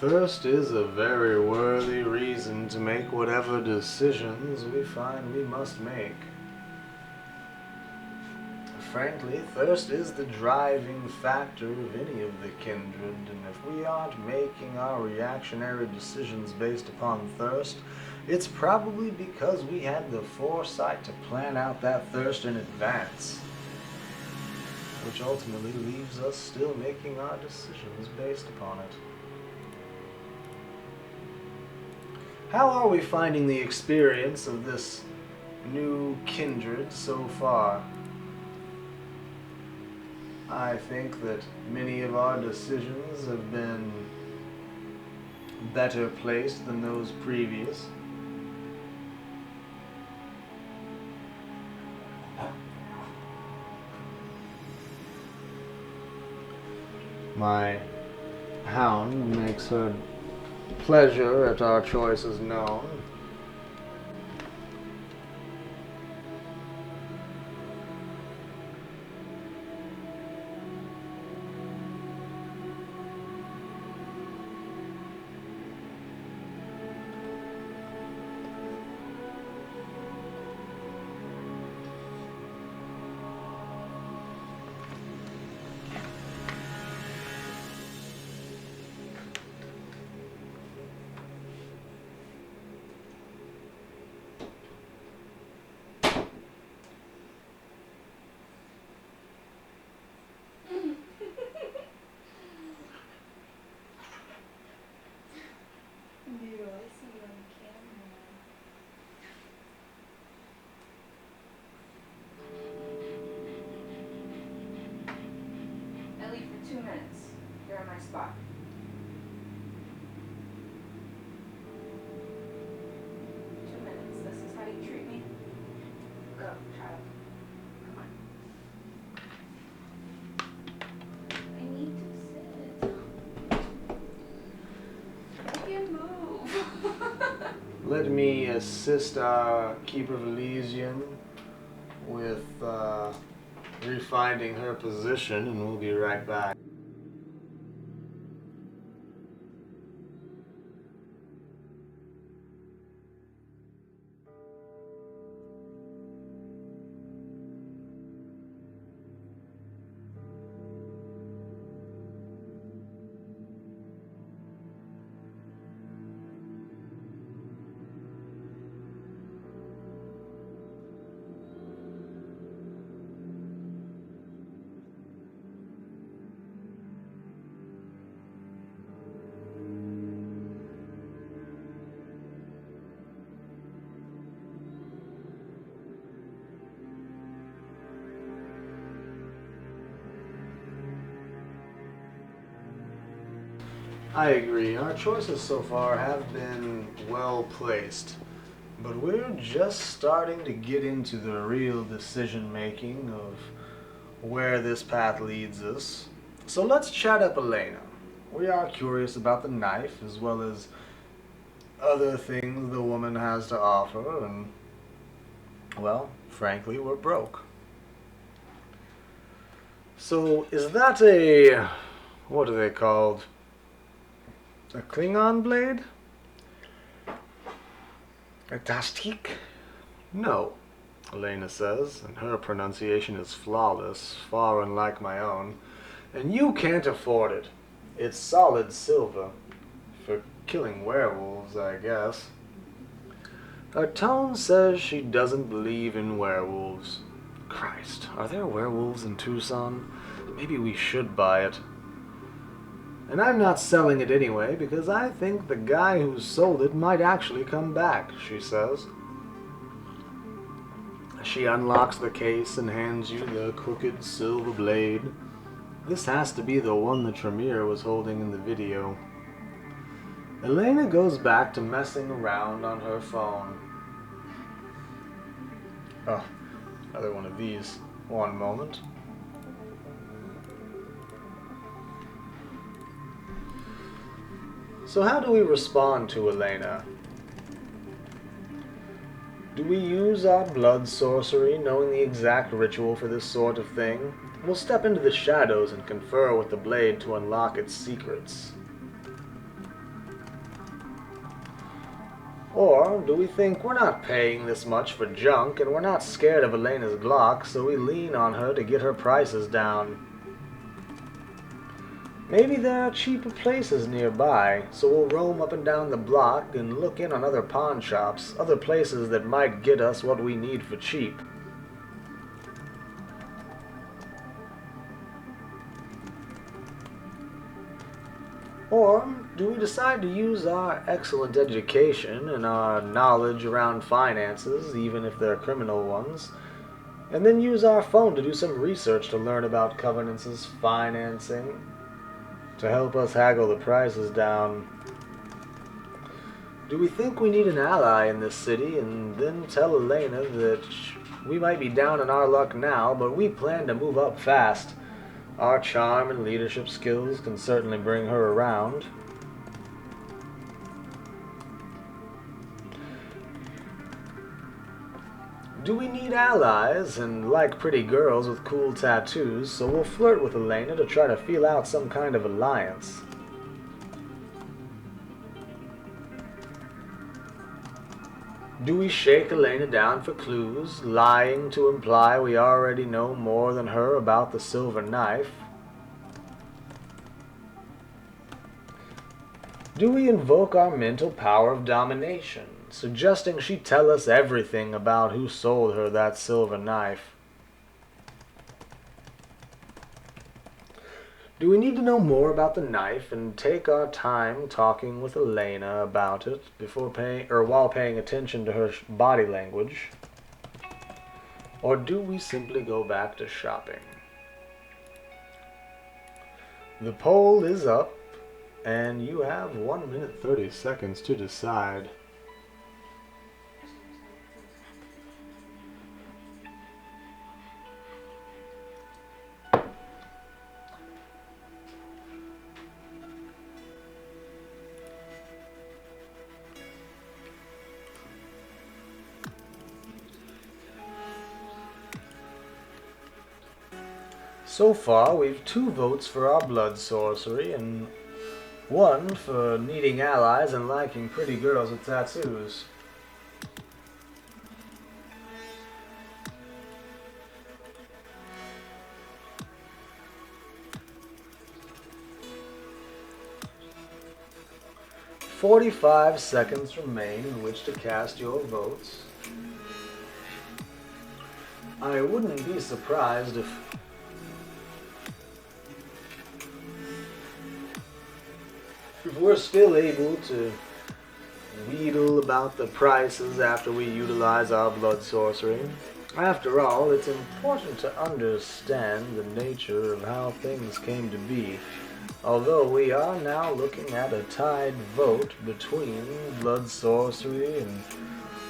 Thirst is a very worthy reason to make whatever decisions we find we must make. Frankly, thirst is the driving factor of any of the kindred, and if we aren't making our reactionary decisions based upon thirst, it's probably because we had the foresight to plan out that thirst in advance, which ultimately leaves us still making our decisions based upon it. How are we finding the experience of this new kindred so far? I think that many of our decisions have been better placed than those previous. My hound makes her pleasure at our choices known. Dude, I see you on camera. I leave for 2 minutes. You're in my spot. This is how you treat me. Go, child. Come on. I need to sit. I can move. Let me assist our Keeper of Elysian with refinding her position, and we'll be right back. I agree. Our choices so far have been well placed, but we're just starting to get into the real decision making of where this path leads us. So let's chat up Elena. We are curious about the knife as well as other things the woman has to offer, and, well, frankly, we're broke. So is that a, what are they called? A Klingon blade? A Dastik? No, Elena says, and her pronunciation is flawless, far unlike my own. And you can't afford it. It's solid silver. For killing werewolves, I guess. Her tone says she doesn't believe in werewolves. Christ, are there werewolves in Tucson? Maybe we should buy it. And I'm not selling it anyway, because I think the guy who sold it might actually come back, she says. She unlocks the case and hands you the crooked silver blade. This has to be the one that Tremere was holding in the video. Elena goes back to messing around on her phone. Oh, another one of these. One moment. So how do we respond to Elena? Do we use our blood sorcery, knowing the exact ritual for this sort of thing? We'll step into the shadows and confer with the blade to unlock its secrets. Or do we think we're not paying this much for junk and we're not scared of Elena's Glock, so we lean on her to get her prices down? Maybe there are cheaper places nearby, so we'll roam up and down the block and look in on other pawn shops, other places that might get us what we need for cheap. Or do we decide to use our excellent education and our knowledge around finances, even if they're criminal ones, and then use our phone to do some research to learn about Covenants' financing, to help us haggle the prices down? Do we think we need an ally in this city and then tell Elena that we might be down on our luck now, but we plan to move up fast? Our charm and leadership skills can certainly bring her around. Do we need allies and like pretty girls with cool tattoos, so we'll flirt with Elena to try to feel out some kind of alliance? Do we shake Elena down for clues, lying to imply we already know more than her about the silver knife? Do we invoke our mental power of domination, suggesting she tell us everything about who sold her that silver knife? Do we need to know more about the knife and take our time talking with Elena about it while paying attention to her body language? Or do we simply go back to shopping? The poll is up, and you have 1 minute 30 seconds to decide. So far, we've 2 votes for our blood sorcery and 1 for needing allies and liking pretty girls with tattoos. "45 seconds remain in which to cast your votes. I wouldn't be surprised if we're still able to wheedle about the prices after we utilize our blood sorcery. After all, it's important to understand the nature of how things came to be, although we are now looking at a tied vote between blood sorcery and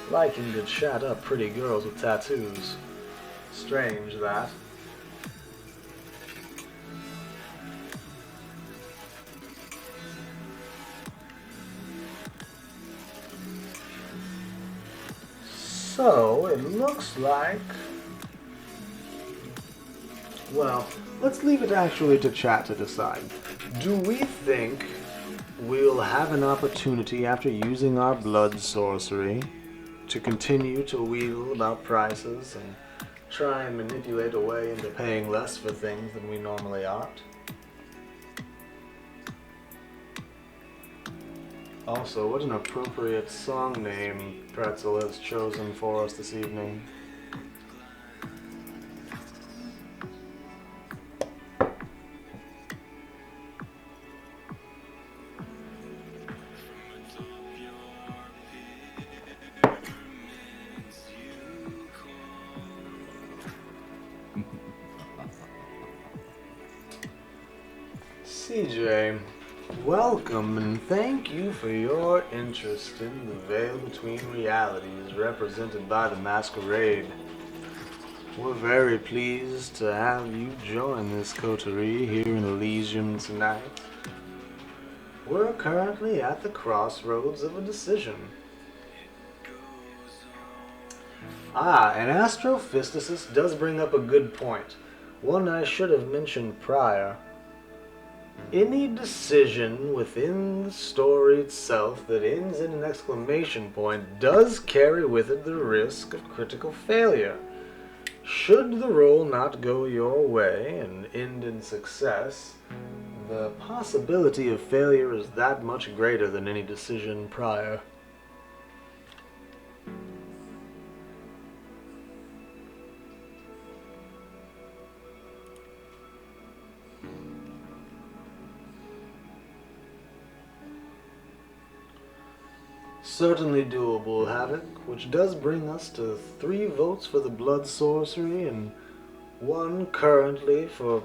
liking to chat up pretty girls with tattoos. Strange, that. So, it looks like... Well, let's leave it actually to chat to decide. Do we think we'll have an opportunity after using our blood sorcery to continue to wheedle about prices and try and manipulate a way into paying less for things than we normally ought? Also, what an appropriate song name Pretzel has chosen for us this evening. CJ, welcome and thank you for your interest in the veil between realities represented by the Masquerade. We're very pleased to have you join this coterie here in Elysium tonight. We're currently at the crossroads of a decision. And Astrophysicis does bring up a good point, one I should have mentioned prior. Any decision within the story itself that ends in an exclamation point does carry with it the risk of critical failure. Should the roll not go your way and end in success, the possibility of failure is that much greater than any decision prior. Certainly doable, Havoc, which does bring us to 3 votes for the blood sorcery and 1 currently for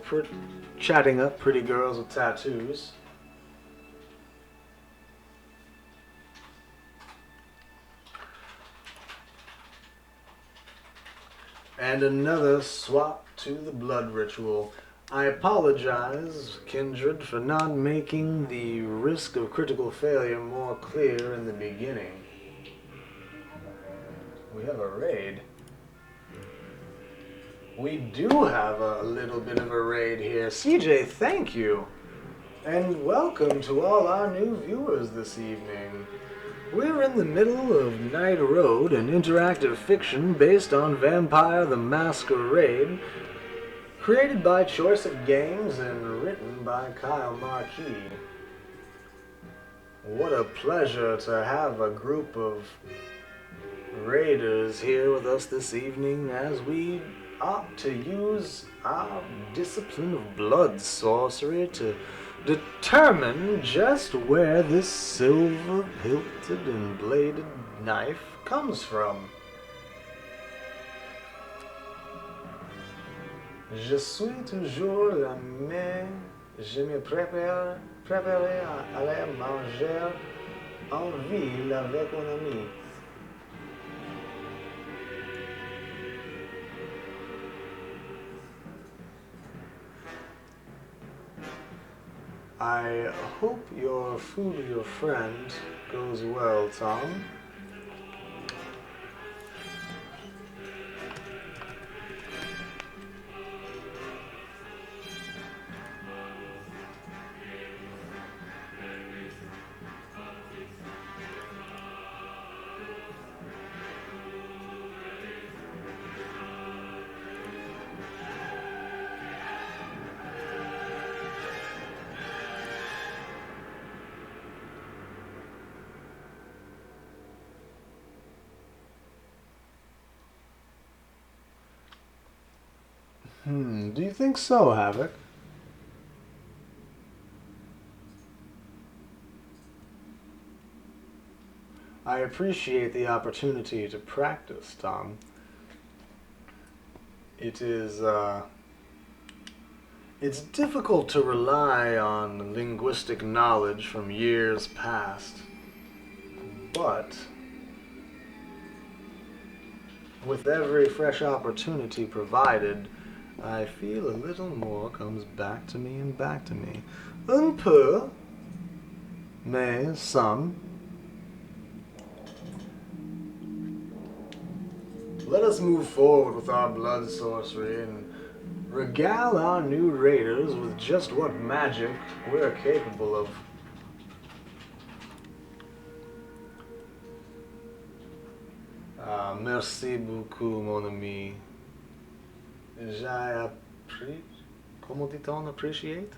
chatting up pretty girls with tattoos. And another swap to the blood ritual. I apologize, Kindred, for not making the risk of critical failure more clear in the beginning. We have a raid. We do have a little bit of a raid here. CJ, thank you. And welcome to all our new viewers this evening. We're in the middle of Night Road, an interactive fiction based on Vampire the Masquerade, created by Choice of Games and written by Kyle Marquis. What a pleasure to have a group of raiders here with us this evening as we opt to use our discipline of blood sorcery to determine just where this silver-hilted and bladed knife comes from. Je suis toujours la même, je me préparais à aller manger en ville avec un ami. I hope your food with your friend goes well, Tom. Do you think so, Havoc? I appreciate the opportunity to practice, Tom. It's difficult to rely on linguistic knowledge from years past, but with every fresh opportunity provided, I feel a little more comes back to me and back to me. Un peu, mais some. Let us move forward with our blood sorcery and regale our new raiders with just what magic we're capable of. Merci beaucoup, mon ami. Comment dit-on appreciate?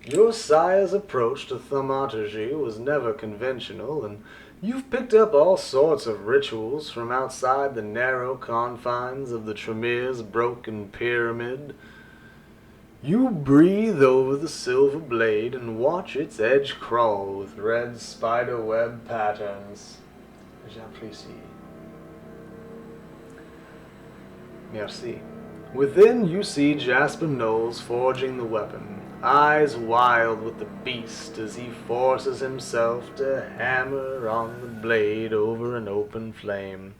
Your sire's approach to thaumaturgy was never conventional, and you've picked up all sorts of rituals from outside the narrow confines of the Tremere's broken pyramid. You breathe over the silver blade and watch its edge crawl with red spiderweb patterns. J'apprécie. Merci. Within, you see Jasper Knowles forging the weapon, eyes wild with the beast as he forces himself to hammer on the blade over an open flame.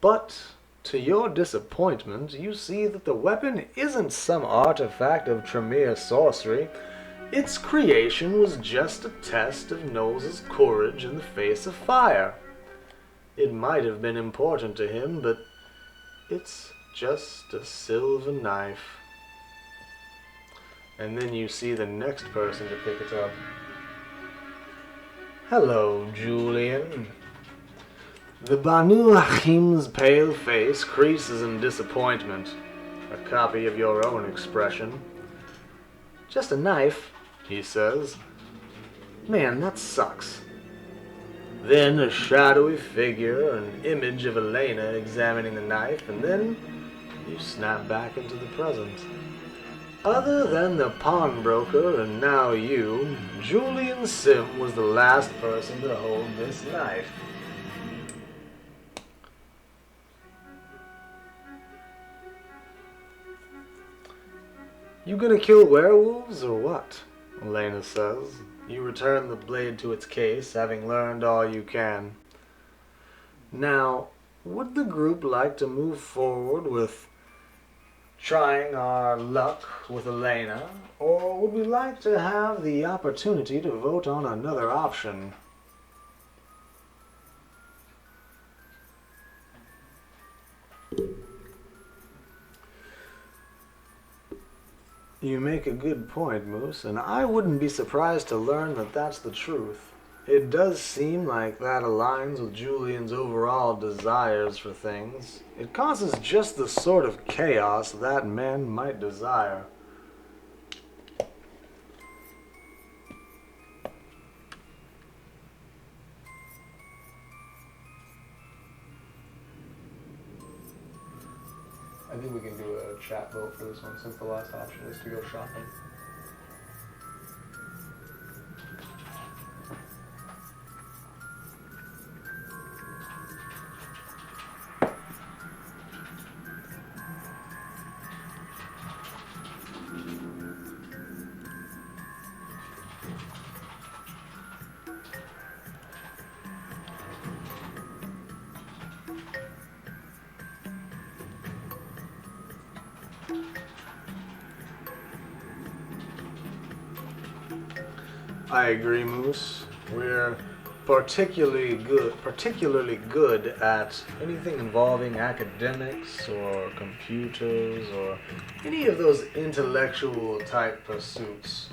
But, to your disappointment, you see that the weapon isn't some artifact of Tremere sorcery. Its creation was just a test of Knowles' courage in the face of fire. It might have been important to him, but it's just a silver knife. and then you see the next person to pick it up. Hello, Julian. The Banu Hachim's pale face creases in disappointment, a copy of your own expression. Just a knife, he says. Man, that sucks. Then a shadowy figure, an image of Elena examining the knife, and then you snap back into the present. Other than the pawnbroker and now you, Julian Sim was the last person to hold this knife. You gonna kill werewolves or what? Elena says. You return the blade to its case, having learned all you can. Now, would the group like to move forward with trying our luck with Elena, or would we like to have the opportunity to vote on another option? You make a good point, Moose, and I wouldn't be surprised to learn that that's the truth. It does seem like that aligns with Julian's overall desires for things. It causes just the sort of chaos that man might desire. I think we can do a chat vote for this one since the last option is to go shopping. I agree, Moose. We're particularly good at anything involving academics or computers or any of those intellectual type pursuits.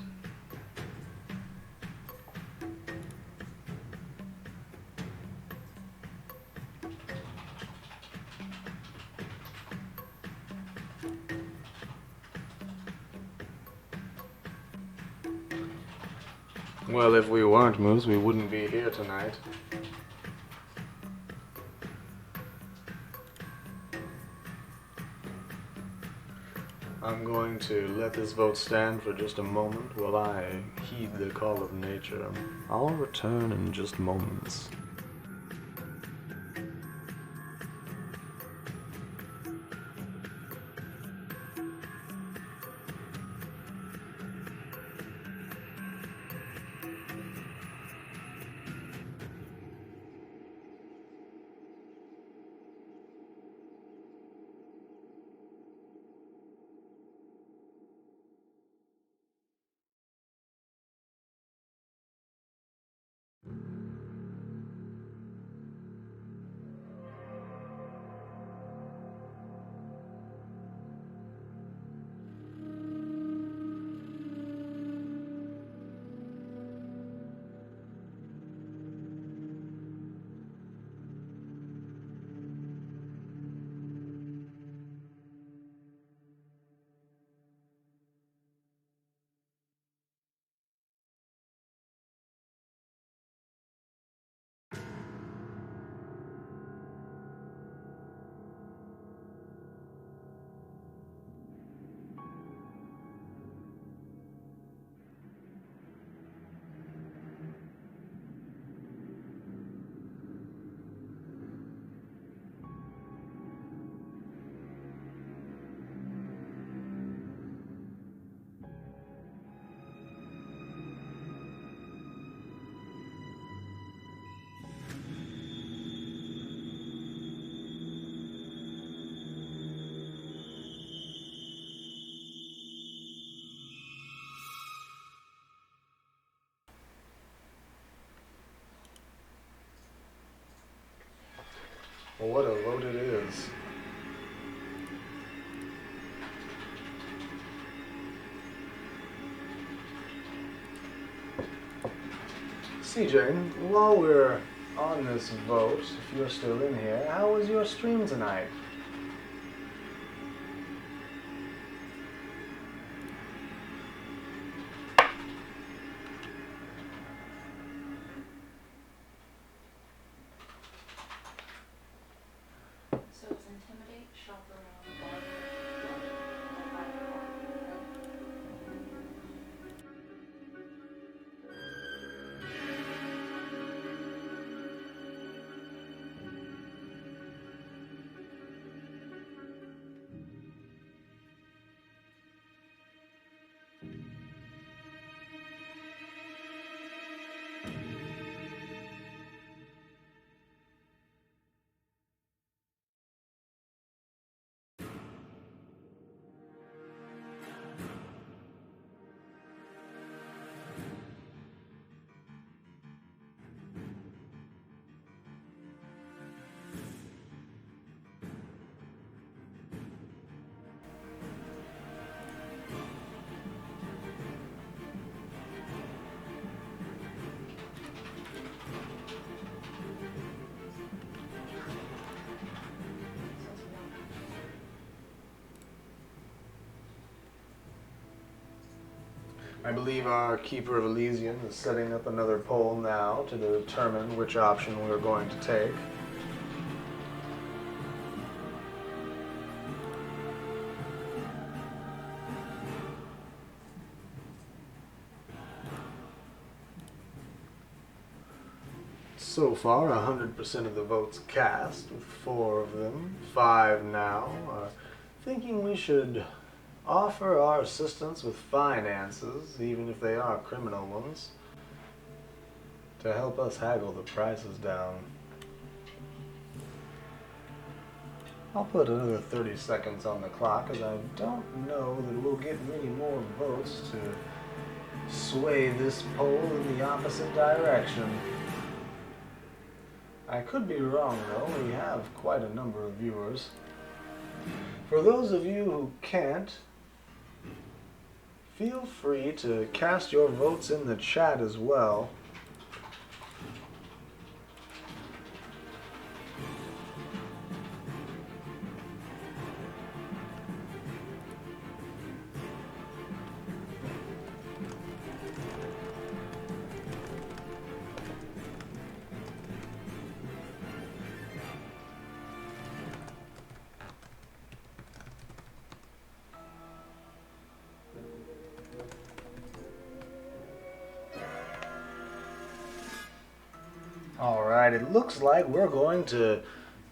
Well, if we weren't, Moose, we wouldn't be here tonight. I'm going to let this vote stand for just a moment while I heed the call of nature. I'll return in just moments. Well, what a vote it is. CJ, while we're on this vote, if you're still in here, how was your stream tonight? So it's intimidate, shop around, barter, I believe our Keeper of Elysium is setting up another poll now to determine which option we're going to take. So far, 100% of the votes cast, with 4 of them, 5 now, are thinking we should offer our assistance with finances, even if they are criminal ones, to help us haggle the prices down. I'll put another 30 seconds on the clock, as I don't know that we'll get many more votes to sway this poll in the opposite direction. I could be wrong, though. We have quite a number of viewers. For those of you who can't, feel free to cast your votes in the chat as well. Alright, it looks like we're going to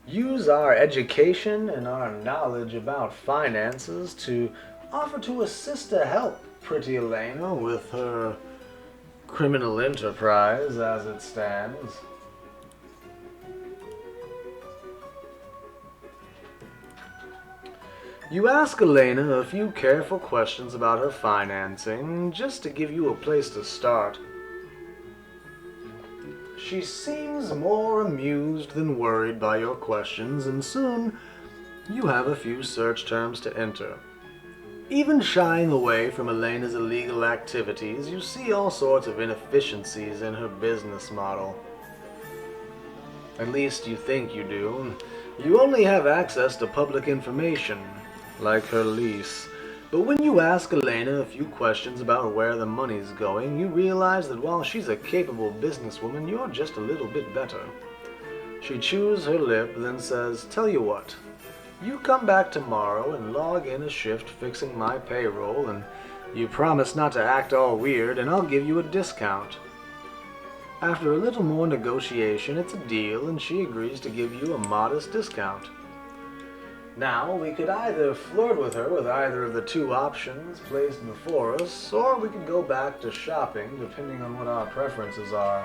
use our education and our knowledge about finances to offer to assist to help pretty Elena with her criminal enterprise as it stands. You ask Elena a few careful questions about her financing, just to give you a place to start. She seems more amused than worried by your questions, and soon you have a few search terms to enter. Even shying away from Elena's illegal activities, you see all sorts of inefficiencies in her business model. At least you think you do. You only have access to public information, like her lease. But when you ask Elena a few questions about where the money's going, you realize that while she's a capable businesswoman, you're just a little bit better. She chews her lip, then says, "Tell you what, you come back tomorrow and log in a shift fixing my payroll, and you promise not to act all weird, and I'll give you a discount." After a little more negotiation, it's a deal, and she agrees to give you a modest discount. Now, we could either flirt with her with either of the two options placed before us, or we could go back to shopping, depending on what our preferences are.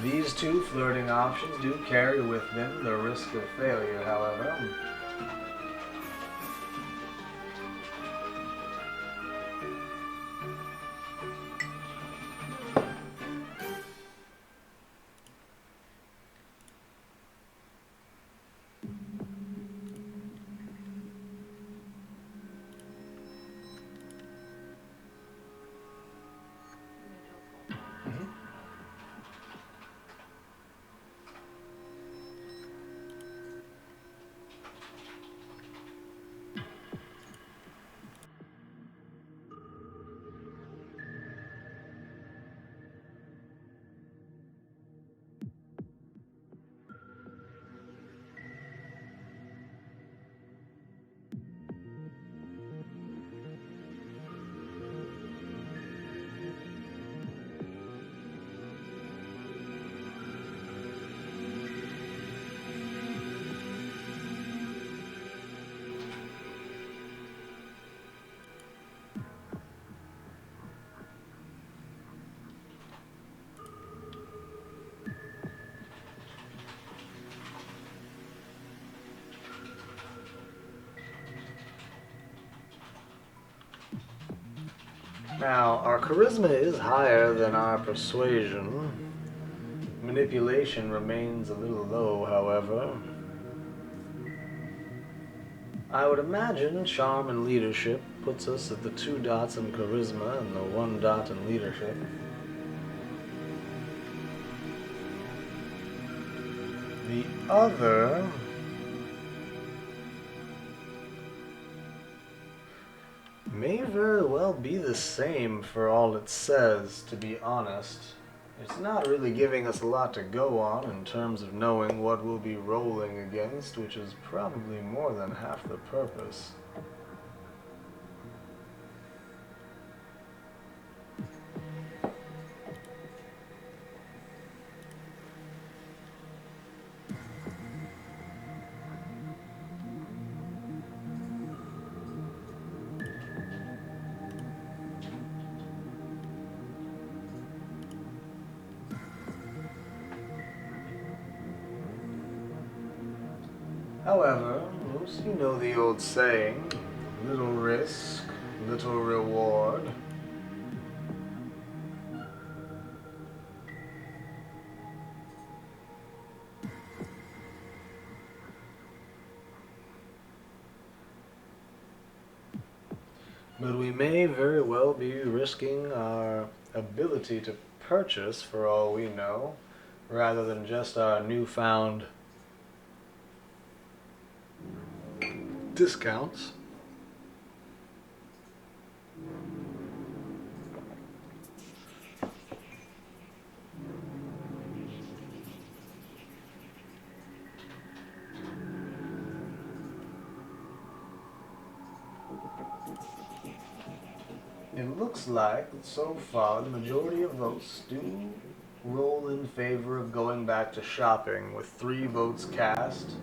These two flirting options do carry with them the risk of failure, however. Now, our charisma is higher than our persuasion. Manipulation remains a little low, however. I would imagine charm and leadership puts us at the 2 dots in charisma and the 1 dot in leadership. The other may very well be the same for all it says, to be honest. It's not really giving us a lot to go on in terms of knowing what we'll be rolling against, which is probably more than half the purpose. However, most of you know the old saying, little risk, little reward. But we may very well be risking our ability to purchase, for all we know, rather than just our newfound discounts. It looks like, so far, the majority of votes do roll in favor of going back to shopping, with 4 votes cast,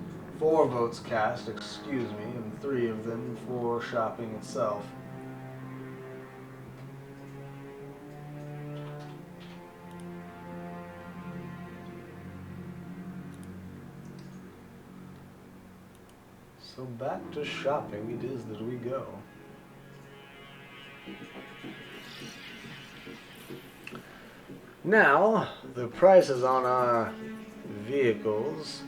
and 3 of them for shopping itself. So back to shopping it is that we go. Now, the prices on our vehicles.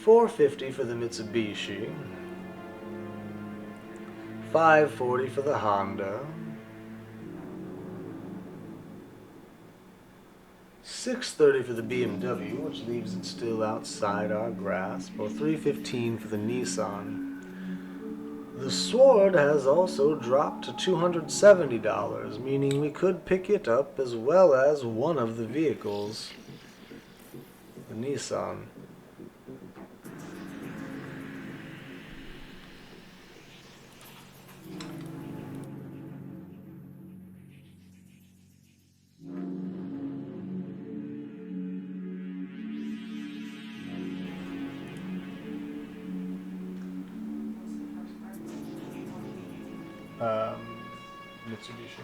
$450 for the Mitsubishi, $540 for the Honda, $630 for the BMW, which leaves it still outside our grasp, or $315 for the Nissan. The Sword has also dropped to $270, meaning we could pick it up as well as one of the vehicles, the Nissan. Mitsubishi.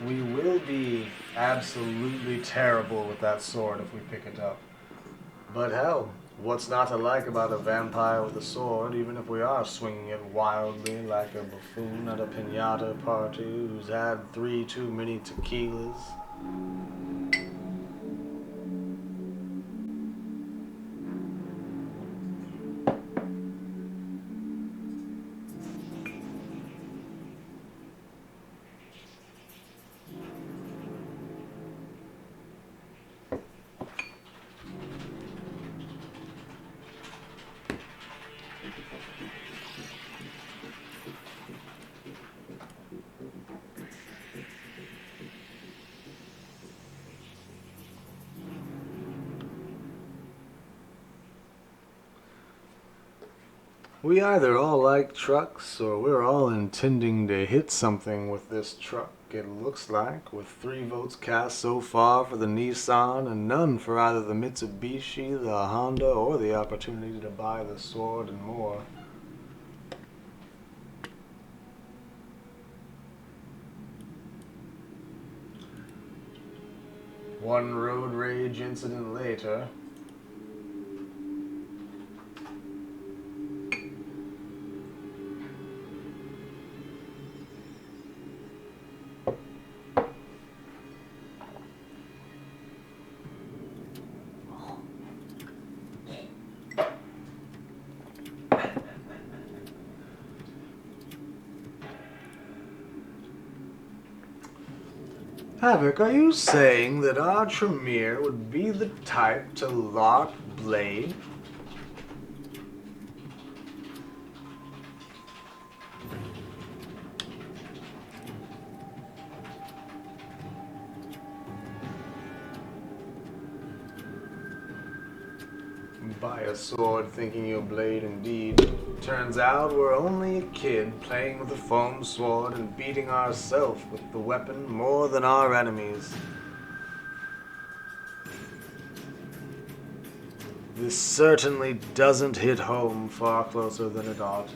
We will be absolutely terrible with that sword if we pick it up. But hell, what's not to like about a vampire with a sword, even if we are swinging it wildly like a buffoon at a piñata party who's had 3 too many tequilas? We either all like trucks, or we're all intending to hit something with this truck, it looks like, with 3 votes cast so far for the Nissan, and none for either the Mitsubishi, the Honda, or the opportunity to buy the Sword and more. One road rage incident later, Havoc, are you saying that our Tremere would be the type to lock Blade? Buy a sword thinking you're Blade indeed. Turns out we're only a kid playing with a foam sword and beating ourselves with the weapon more than our enemies. This certainly doesn't hit home far closer than it ought.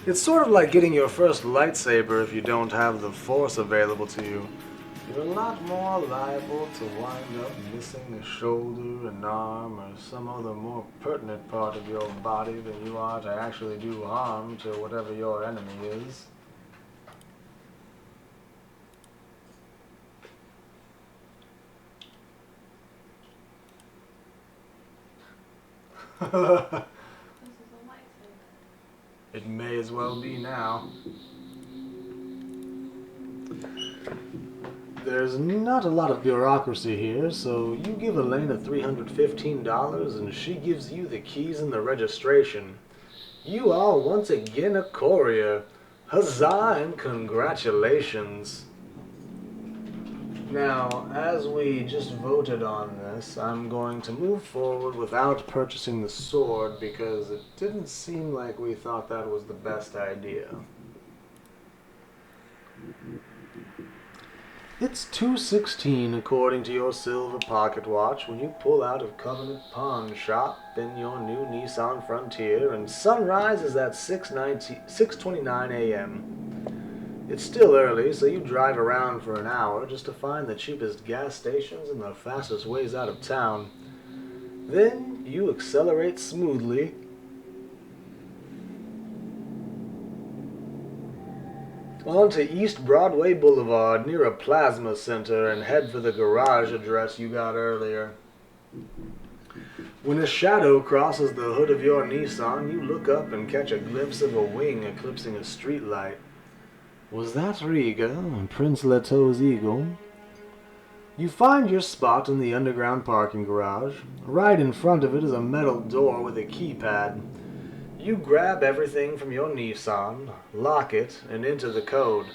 It's sort of like getting your first lightsaber if you don't have the Force available to you. You're a lot more liable to wind up missing a shoulder, an arm, or some other more pertinent part of your body than you are to actually do harm to whatever your enemy is. This is a lightsaber. It may as well be now. There's not a lot of bureaucracy here, so you give Elena $315 and she gives you the keys and the registration. You are once again a courier. Huzzah and congratulations. Now, as we just voted on this, I'm going to move forward without purchasing the sword because it didn't seem like we thought that was the best idea. It's 2:16 according to your silver pocket watch when you pull out of Covenant Pawn Shop in your new Nissan Frontier, and sunrise is at 6:29 a.m. It's still early, so you drive around for an hour just to find the cheapest gas stations and the fastest ways out of town. Then you accelerate smoothly onto East Broadway Boulevard near a plasma center and head for the garage address you got earlier. When a shadow crosses the hood of your Nissan, you look up and catch a glimpse of a wing eclipsing a streetlight. Was that Riga, Prince Leto's eagle? You find your spot in the underground parking garage. Right in front of it is a metal door with a keypad. You grab everything from your Nissan, lock it, and enter the code.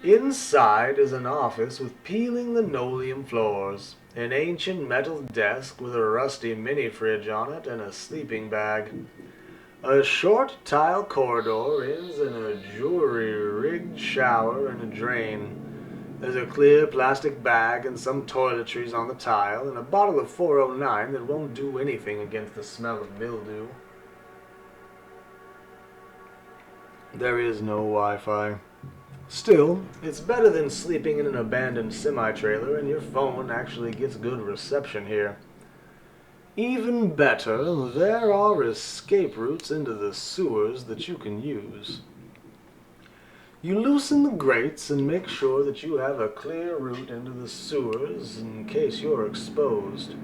Inside is an office with peeling linoleum floors, an ancient metal desk with a rusty mini-fridge on it, and a sleeping bag. A short tile corridor ends in a jury-rigged shower and a drain. There's a clear plastic bag and some toiletries on the tile, and a bottle of 409 that won't do anything against the smell of mildew. There is no Wi-Fi. Still, it's better than sleeping in an abandoned semi-trailer, and your phone actually gets good reception here. Even better, there are escape routes into the sewers that you can use. You loosen the grates and make sure that you have a clear route into the sewers in case you're exposed.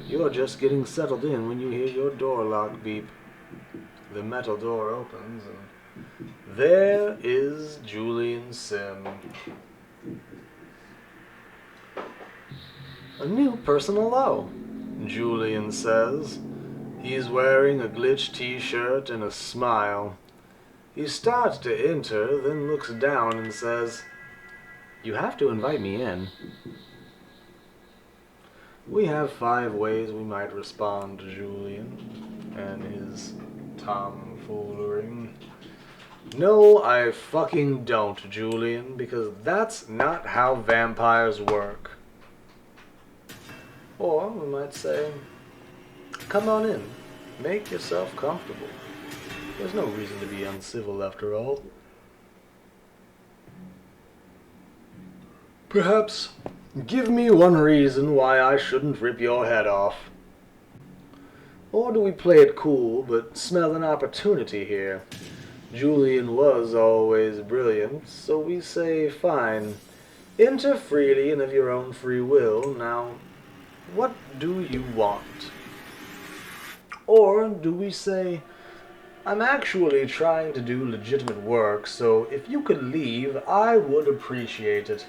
You're just getting settled in when you hear your door lock beep. The metal door opens and there is Julian Sim. A new person hello, Julian says. He's wearing a glitch t-shirt and a smile. He starts to enter, then looks down and says, "You have to invite me in." We have 5 ways we might respond to Julian and his tomfoolery. No, I fucking don't, Julian, because that's not how vampires work. Or we might say, "Come on in, make yourself comfortable. There's no reason to be uncivil after all." Perhaps give me one reason why I shouldn't rip your head off. Or do we play it cool but smell an opportunity here? Julian was always brilliant, so we say, fine, enter freely and of your own free will. Now, what do you want? Or do we say, I'm actually trying to do legitimate work, so if you could leave, I would appreciate it.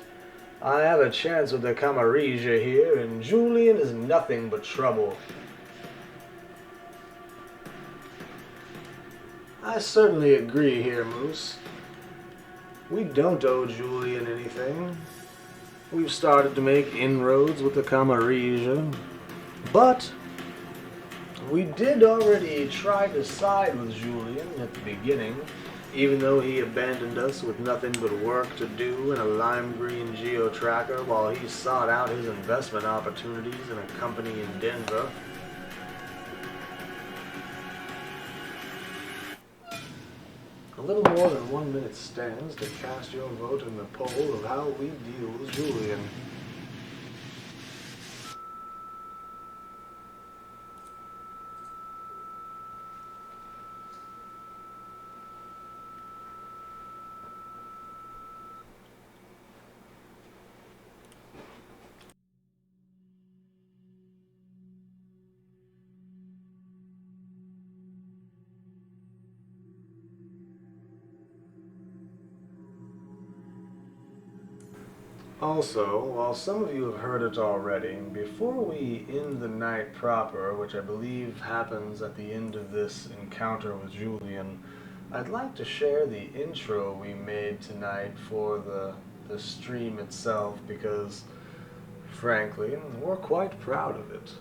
I have a chance with the Camarilla here, and Julian is nothing but trouble. I certainly agree here, Moose. We don't owe Julian anything. We've started to make inroads with the Camarilla, but we did already try to side with Julian at the beginning, even though he abandoned us with nothing but work to do in a lime green geo-tracker while he sought out his investment opportunities in a company in Denver. A little more than 1 minute stands to cast your vote in the poll of how we deal with Julian. Also, while some of you have heard it already, before we end the night proper, which I believe happens at the end of this encounter with Julian, I'd like to share the intro we made tonight for the stream itself because, frankly, we're quite proud of it.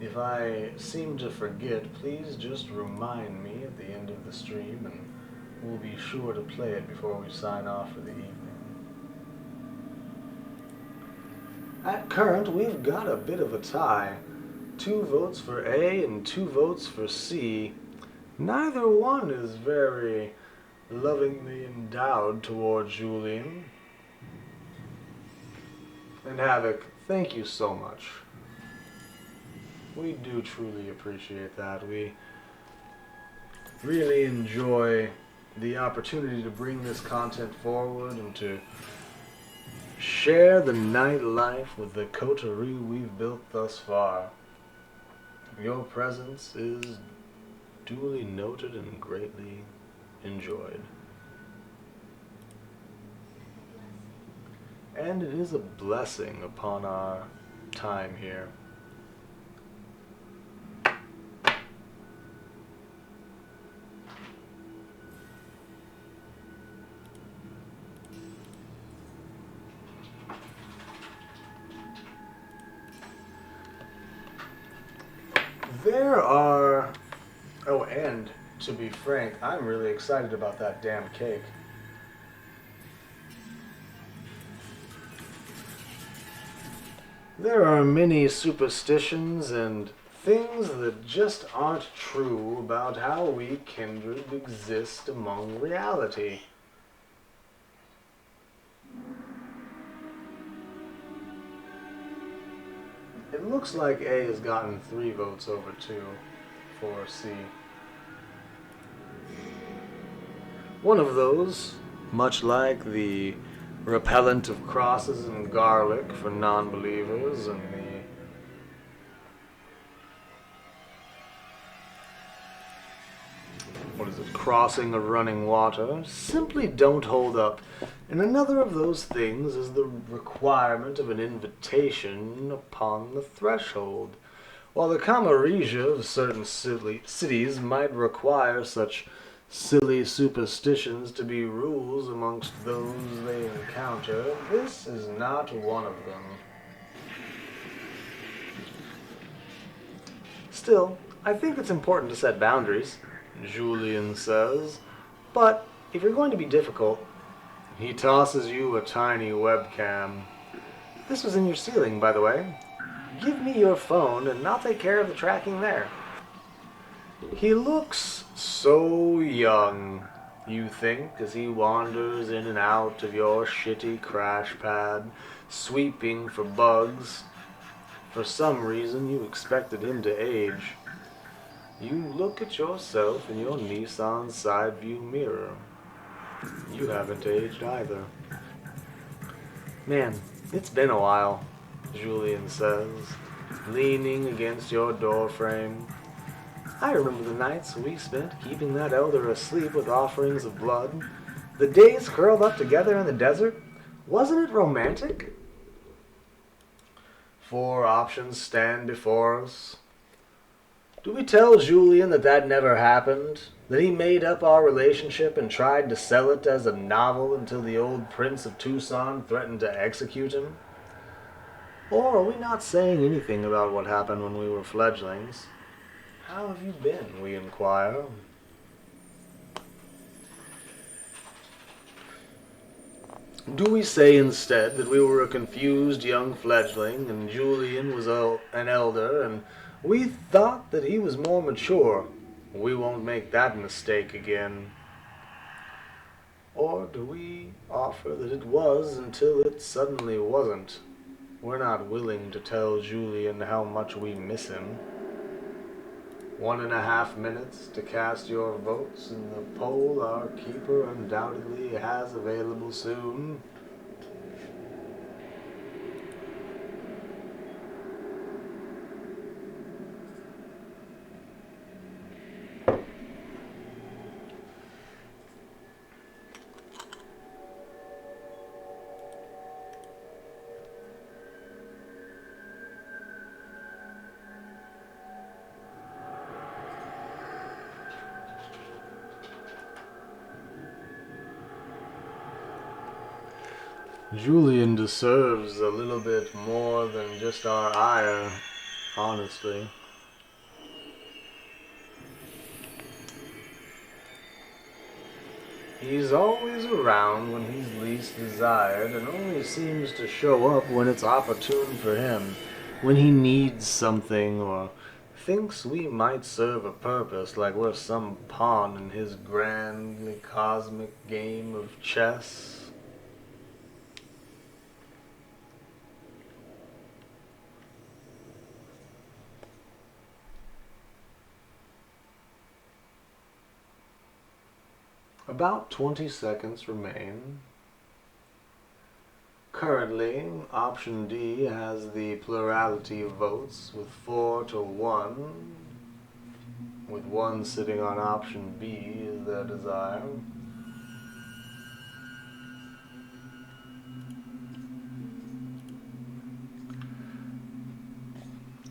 If I seem to forget, please just remind me at the end of the stream and we'll be sure to play it before we sign off for the evening. At current, we've got a bit of a tie. 2 votes for A and 2 votes for C. Neither one is very lovingly endowed toward Julian. And Havoc, thank you so much. We do truly appreciate that. We really enjoy the opportunity to bring this content forward and to share the nightlife with the coterie we've built thus far. Your presence is duly noted and greatly enjoyed. And it is a blessing upon our time here. There are... Oh, and to be frank, I'm really excited about that damn cake. There are many superstitions and things that just aren't true about how we kindred exist among reality. It looks like A has gotten 3 votes over 2 for C. One of those, much like the repellent of crosses and garlic for non-believers and the crossing of running water, simply don't hold up. And another of those things is the requirement of an invitation upon the threshold. While the Camarilla of certain cities might require such silly superstitions to be rules amongst those they encounter, this is not one of them. Still, I think it's important to set boundaries, Julian says, but if you're going to be difficult, he tosses you a tiny webcam. This was in your ceiling, by the way. Give me your phone and I'll take care of the tracking there. He looks so young, you think, as he wanders in and out of your shitty crash pad, sweeping for bugs. For some reason, you expected him to age. You look at yourself in your Nissan side view mirror. You haven't aged either. Man, it's been a while, Julian says. leaning against your doorframe. I remember the nights we spent keeping that elder asleep with offerings of blood. The days curled up together in the desert. Wasn't it romantic? 4 options stand before us. Do we tell Julian that never happened? That he made up our relationship and tried to sell it as a novel until the old Prince of Tucson threatened to execute him? Or are we not saying anything about what happened when we were fledglings? How have you been, we inquire. Do we say instead that we were a confused young fledgling and Julian was an elder and we thought that he was more mature? We won't make that mistake again. Or do we offer that it was until it suddenly wasn't? We're not willing to tell Julian how much we miss him. 1.5 minutes to cast your votes in the poll our keeper undoubtedly has available soon. Julian deserves a little bit more than just our ire, honestly. He's always around when he's least desired and only seems to show up when it's opportune for him, when he needs something or thinks we might serve a purpose, like we're some pawn in his grandly cosmic game of chess. About 20 seconds remain. Currently, option D has the plurality of votes with 4-1, with 1 sitting on option B as their desire.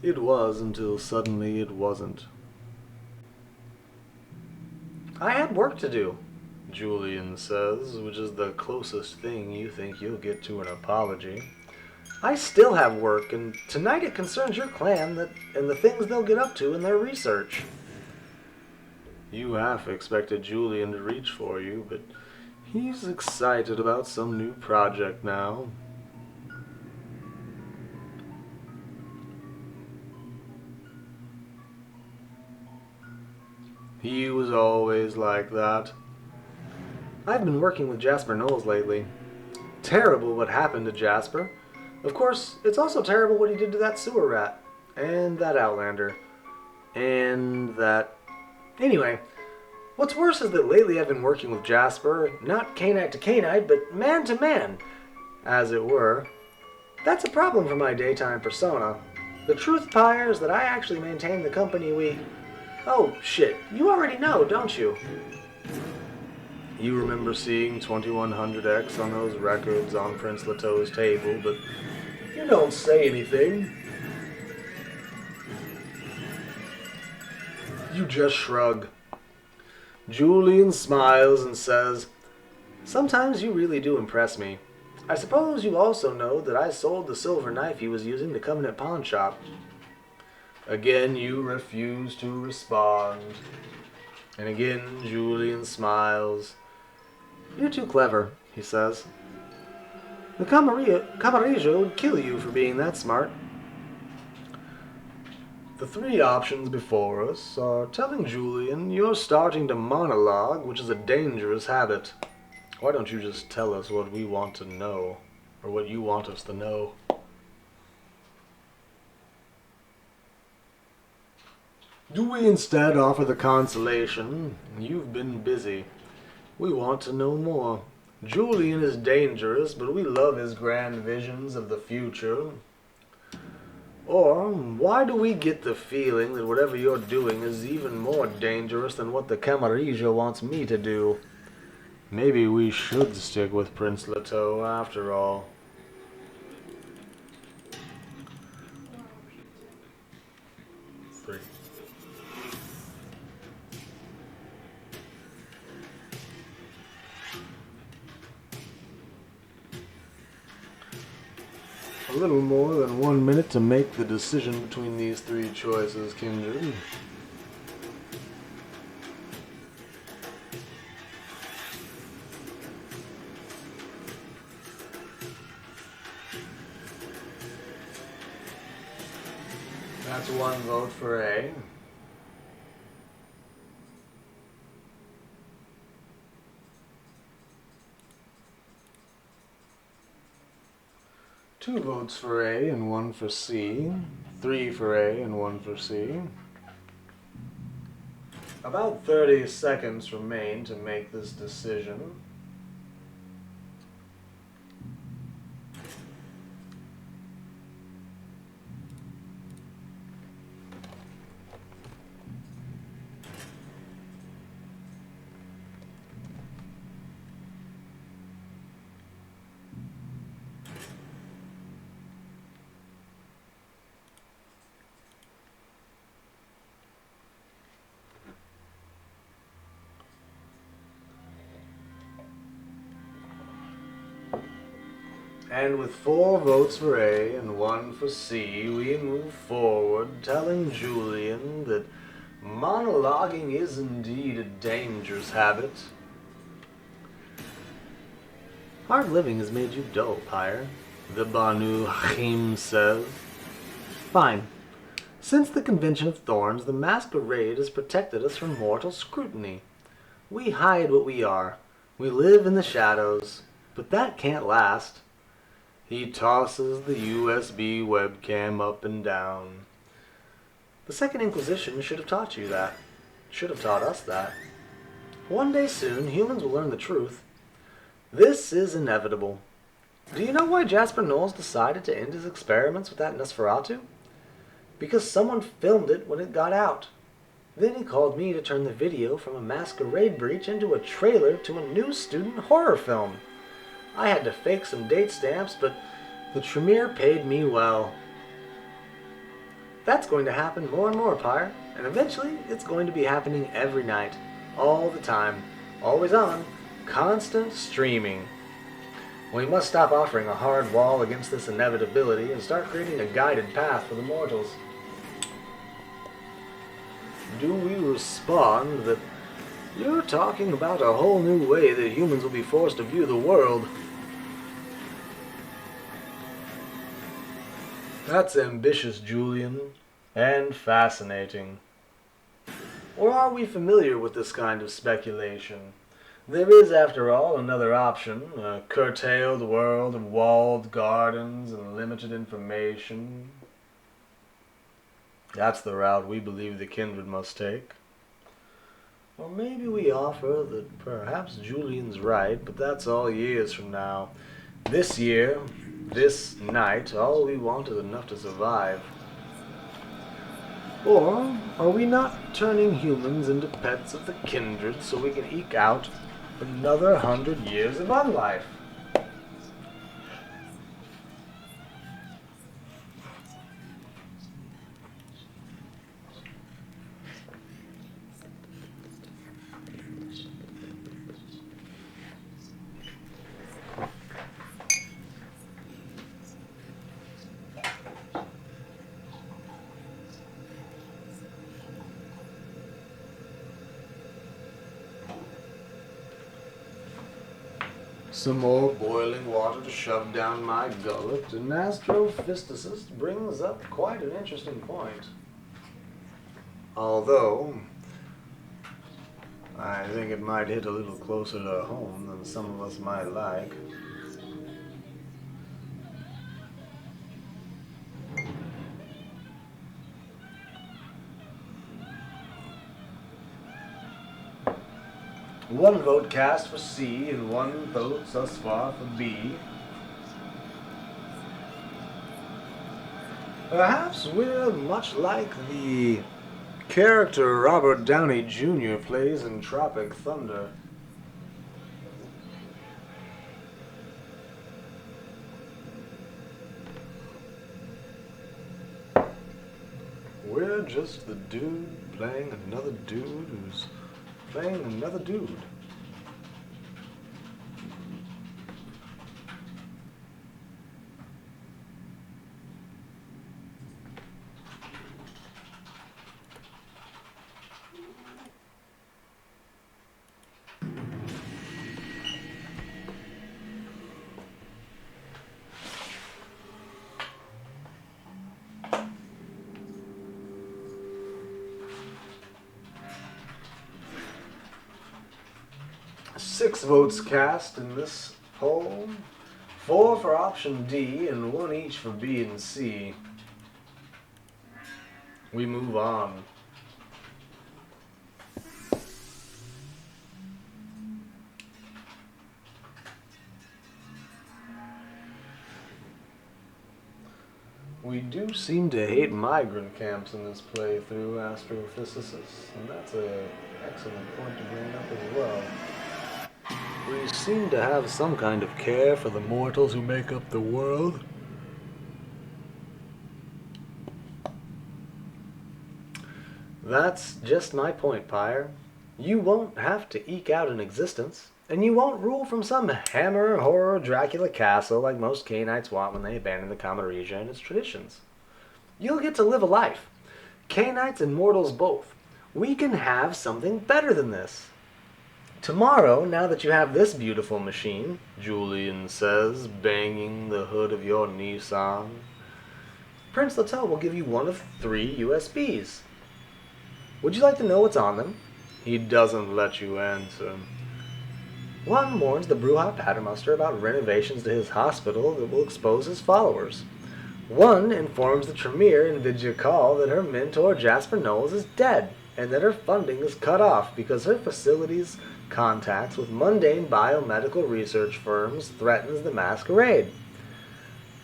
It was until suddenly it wasn't. I had work to do, Julian says, which is the closest thing you think you'll get to an apology. I still have work, and tonight it concerns your clan and the things they'll get up to in their research. You half expected Julian to reach for you, but he's excited about some new project now. He was always like that. I've been working with Jasper Knowles lately. Terrible what happened to Jasper. Of course, it's also terrible what he did to that sewer rat. And that Outlander. And that... Anyway, what's worse is that lately I've been working with Jasper, not canite to canite, but man to man, as it were. That's a problem for my daytime persona. The truth, Pyre, is that I actually maintain the company we... Oh, shit. You already know, don't you? You remember seeing 2100X on those records on Prince Lato's table, but you don't say anything. You just shrug. Julian smiles and says, "Sometimes you really do impress me. I suppose you also know that I sold the silver knife he was using to Covenant Pawn Shop." Again, you refuse to respond. And again, Julian smiles. "You're too clever," he says. "The Camarilla would kill you for being that smart." The 3 options before us are telling Julian you're starting to monologue, which is a dangerous habit. Why don't you just tell us what we want to know, or what you want us to know? Do we instead offer the consolation, "You've been busy. We want to know more. Julian is dangerous, but we love his grand visions of the future"? Or why do we get the feeling that whatever you're doing is even more dangerous than what the Camarilla wants me to do? Maybe we should stick with Prince Leto after all. Three. A little more than 1 minute to make the decision between these three choices, Kindred. That's one vote for A. Two votes for A and one for C. 3 for A and 1 for C. About 30 seconds remain to make this decision. And with 4 votes for A and 1 for C, we move forward, telling Julian that monologuing is indeed a dangerous habit. Hard living has made you dull, Pyre, the Banu Hakim says. Fine. Since the Convention of Thorns, the Masquerade has protected us from mortal scrutiny. We hide what we are. We live in the shadows. But that can't last. He tosses the USB webcam up and down. The Second Inquisition should have taught you that. Should have taught us that. One day soon, humans will learn the truth. This is inevitable. Do you know why Jasper Knowles decided to end his experiments with that Nosferatu? Because someone filmed it when it got out. Then he called me to turn the video from a Masquerade breach into a trailer to a new student horror film. I had to fake some date stamps, but the Tremere paid me well. That's going to happen more and more, Pyre, and eventually it's going to be happening every night, all the time, always on, constant streaming. We must stop offering a hard wall against this inevitability and start creating a guided path for the mortals. Do we respond that you're talking about a whole new way that humans will be forced to view the world? That's ambitious, Julian, and fascinating. Or are we familiar with this kind of speculation? There is, after all, another option, a curtailed world of walled gardens and limited information. That's the route we believe the Kindred must take. Or maybe we offer that perhaps Julian's right, but that's all years from now. This year, this night, all we want is enough to survive. Or are we not turning humans into pets of the Kindred so we can eke out another 100 years of unlife? Some more boiling water to shove down my gullet, and astrophysicist brings up quite an interesting point. Although, I think it might hit a little closer to home than some of us might like. One vote cast for C and 1 vote thus far for B. Perhaps we're much like the character Robert Downey Jr. plays in Tropic Thunder. We're just the dude playing another dude who's playing another dude. Six votes cast in this poll. 4 for option D and 1 each for B and C. We move on. We do seem to hate migrant camps in this playthrough, Astrophysicists, and that's an excellent point to bring up as well. We seem to have some kind of care for the mortals who make up the world. That's just my point, Pyre. You won't have to eke out an existence, and you won't rule from some hammer horror Dracula castle like most Cainites want when they abandon the Camarilla and its traditions. You'll get to live a life. Cainites and mortals both. We can have something better than this. Tomorrow, now that you have this beautiful machine, Julian says, banging the hood of your Nissan, Prince Littell will give you one of 3 USBs. Would you like to know what's on them? He doesn't let you answer. One warns the Bruja Paternoster about renovations to his hospital that will expose his followers. One informs the Tremere in Vidya Call that her mentor Jasper Knowles is dead, and that her funding is cut off because her facility's contacts with mundane biomedical research firms threatens the Masquerade.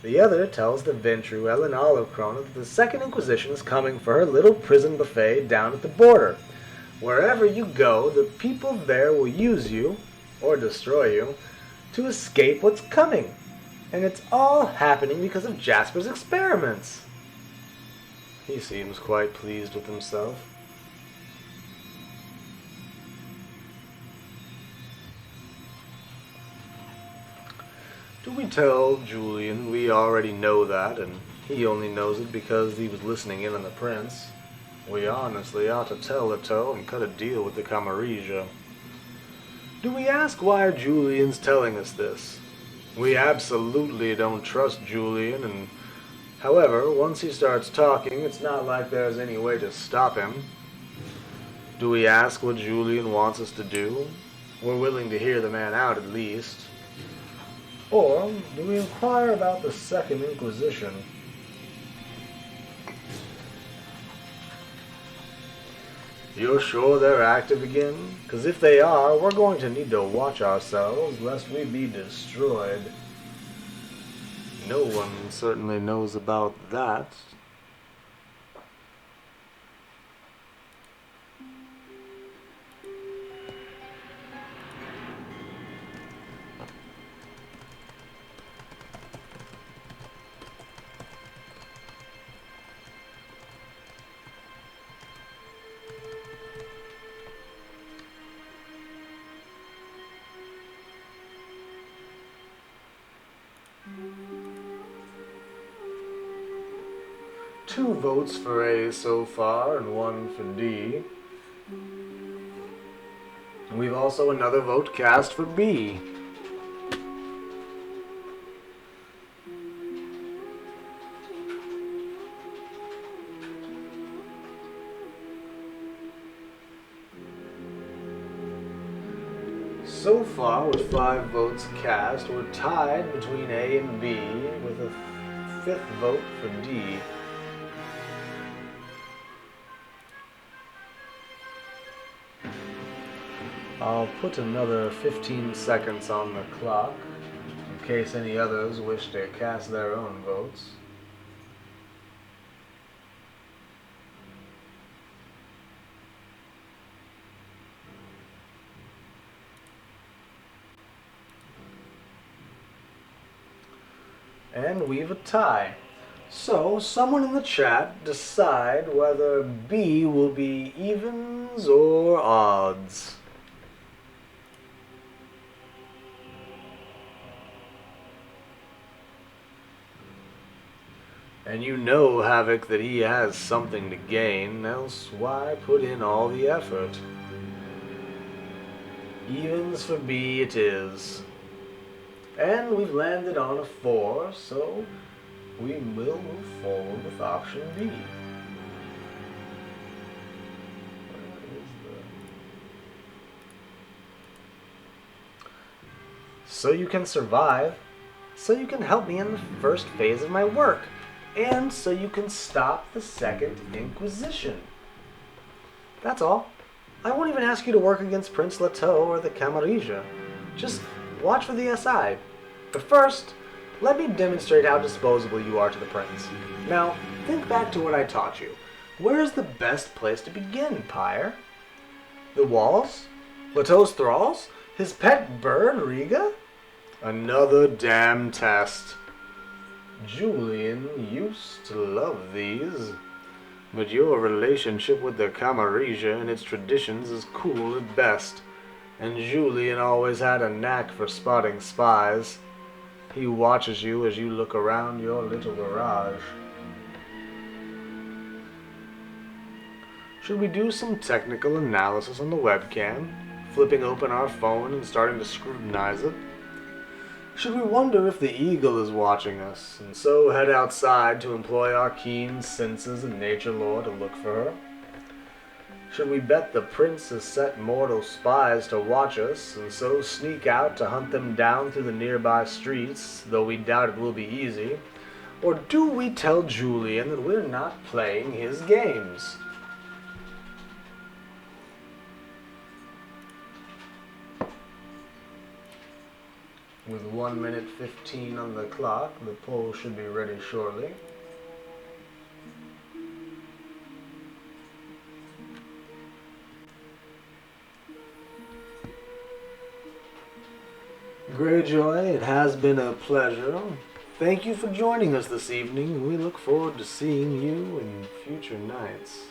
The other tells the Ventruel and Olive Crone that the Second Inquisition is coming for her little prison buffet down at the border. Wherever you go, the people there will use you, or destroy you, to escape what's coming. And it's all happening because of Jasper's experiments. He seems quite pleased with himself. Do we tell Julian we already know that, and he only knows it because he was listening in on the prince? We honestly ought to tell Leto and cut a deal with the Camarilla. Do we ask why Julian's telling us this? We absolutely don't trust Julian, and however, once he starts talking, it's not like there's any way to stop him. Do we ask what Julian wants us to do? We're willing to hear the man out at least. Or do we inquire about the Second Inquisition? You're sure they're active again? 'Cause if they are, we're going to need to watch ourselves lest we be destroyed. No one certainly knows about that. Two votes for A so far and 1 for D. We've also another vote cast for B. So far, with 5 votes cast, we're tied between A and B with a 5th vote for D. I'll put another 15 seconds on the clock in case any others wish to cast their own votes. and we've a tie. So, someone in the chat decide whether B will be evens or odds. And you know, Havoc, that he has something to gain, else why put in all the effort? Evens for B it is. And we've landed on a 4, so we will move forward with option B. Where is So you can survive, so you can help me in the first phase of my work, and so you can stop the Second Inquisition. That's all. I won't even ask you to work against Prince Leto or the Camarilla. Just watch for the SI. But first, let me demonstrate how disposable you are to the prince. Now, think back to what I taught you. Where is the best place to begin, Pyre? The walls? Leto's thralls? His pet bird, Riga? Another damn test. Julian used to love these. But your relationship with the Camarilla and its traditions is cool at best. And Julian always had a knack for spotting spies. He watches you as you look around your little garage. Should we do some technical analysis on the webcam, flipping open our phone and starting to scrutinize it? Should we wonder if the eagle is watching us, and so head outside to employ our keen senses and nature lore to look for her? Should we bet the prince has set mortal spies to watch us, and so sneak out to hunt them down through the nearby streets, though we doubt it will be easy? Or do we tell Julian that we're not playing his games? With 1 minute 15 on the clock, the poll should be ready shortly. Greyjoy, it has been a pleasure. Thank you for joining us this evening, and we look forward to seeing you in future nights.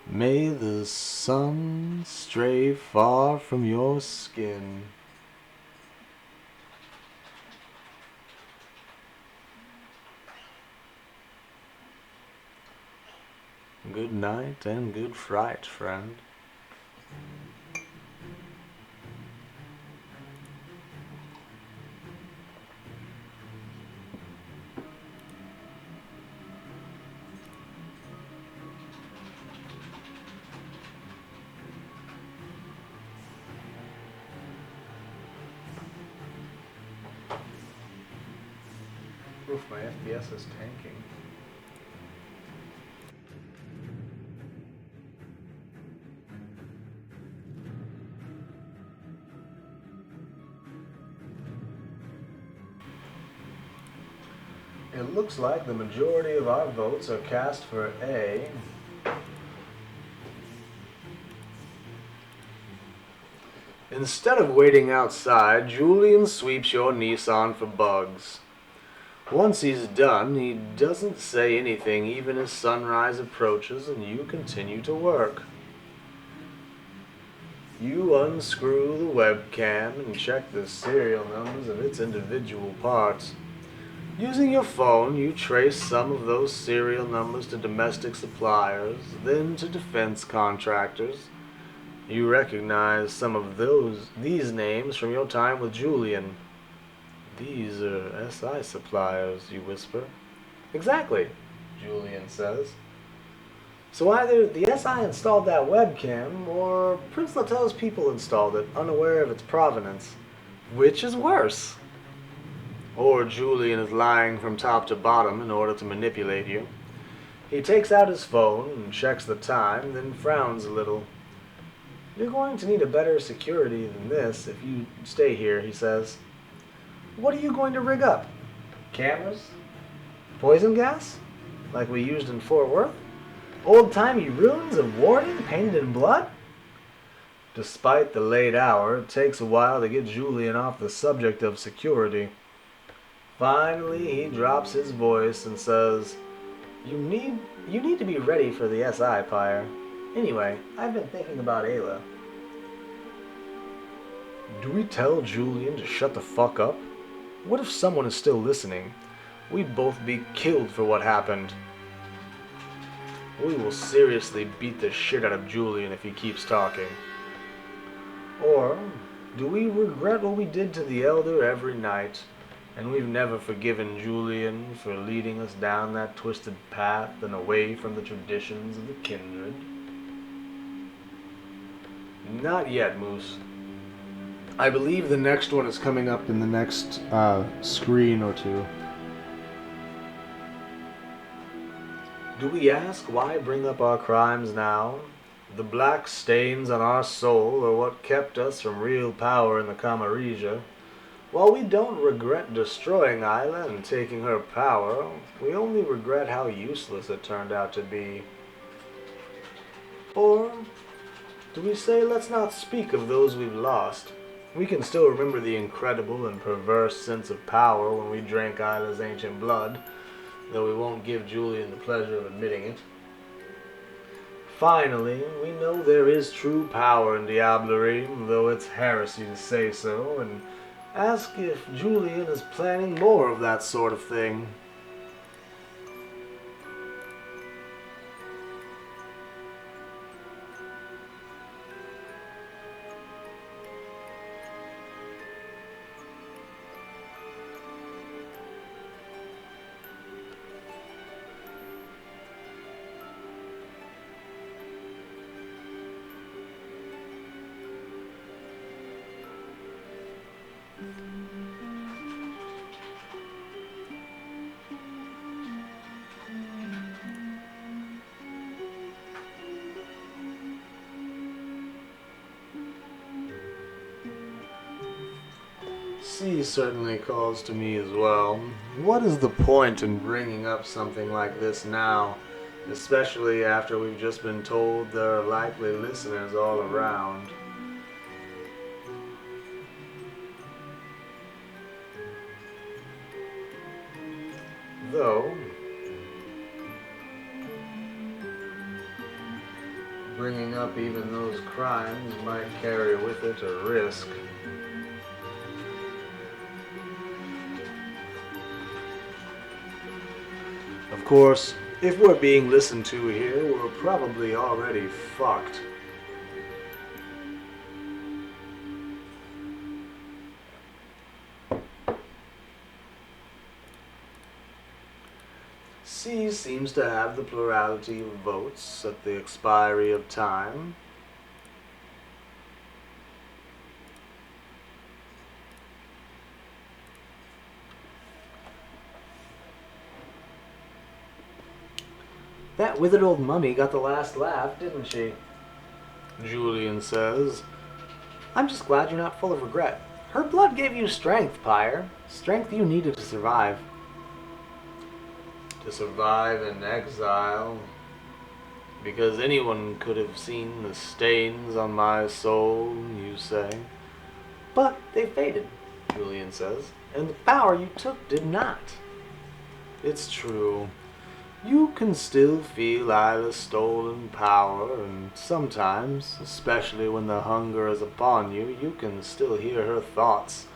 May the sun stray far from your skin. Good night and good fright, friend. Oof, my FPS is tanking. It looks like the majority of our votes are cast for A. Instead of waiting outside, Julian sweeps your Nissan for bugs. Once he's done, he doesn't say anything even as sunrise approaches and you continue to work. You unscrew the webcam and check the serial numbers of its individual parts. Using your phone, you trace some of those serial numbers to domestic suppliers, then to defense contractors. You recognize some of these names from your time with Julian. These are SI suppliers, you whisper. Exactly, Julian says. So either the SI installed that webcam, or Prince Latel's people installed it, unaware of its provenance. Which is worse? Or Julian is lying from top to bottom in order to manipulate you. He takes out his phone and checks the time, then frowns a little. You're going to need a better security than this if you stay here, he says. What are you going to rig up? Cameras? Poison gas? Like we used in Fort Worth? Old-timey ruins of warding painted in blood? Despite the late hour, it takes a while to get Julian off the subject of security. Finally, he drops his voice and says, You need to be ready for the SI, Pyre. Anyway, I've been thinking about Ayla. Do we tell Julian to shut the fuck up? What if someone is still listening? We'd both be killed for what happened. We will seriously beat the shit out of Julian if he keeps talking. Or do we regret what we did to the Elder every night, and we've never forgiven Julian for leading us down that twisted path and away from the traditions of the kindred? Not yet, Moose. I believe the next one is coming up in the next screen or two. Do we ask why bring up our crimes now? The black stains on our soul are what kept us from real power in the Camarilla. While we don't regret destroying Isla and taking her power, we only regret how useless it turned out to be. Or do we say let's not speak of those we've lost? We can still remember the incredible and perverse sense of power when we drank Isla's ancient blood, though we won't give Julian the pleasure of admitting it. Finally, we know there is true power in Diablerie, though it's heresy to say so, and ask if Julian is planning more of that sort of thing. C certainly calls to me as well. What is the point in bringing up something like this now, especially after we've just been told there are likely listeners all around? Though, bringing up even those crimes might carry with it a risk. Of course, if we're being listened to here, we're probably already fucked. C seems to have the plurality of votes at the expiry of time. That withered old mummy got the last laugh, didn't she? Julian says. I'm just glad you're not full of regret. Her blood gave you strength, Pyre. Strength you needed to survive. To survive in exile. Because anyone could have seen the stains on my soul, you say. But they faded, Julian says. And the power you took did not. It's true. You can still feel Isla's stolen power, and sometimes, especially when the hunger is upon you, you can still hear her thoughts,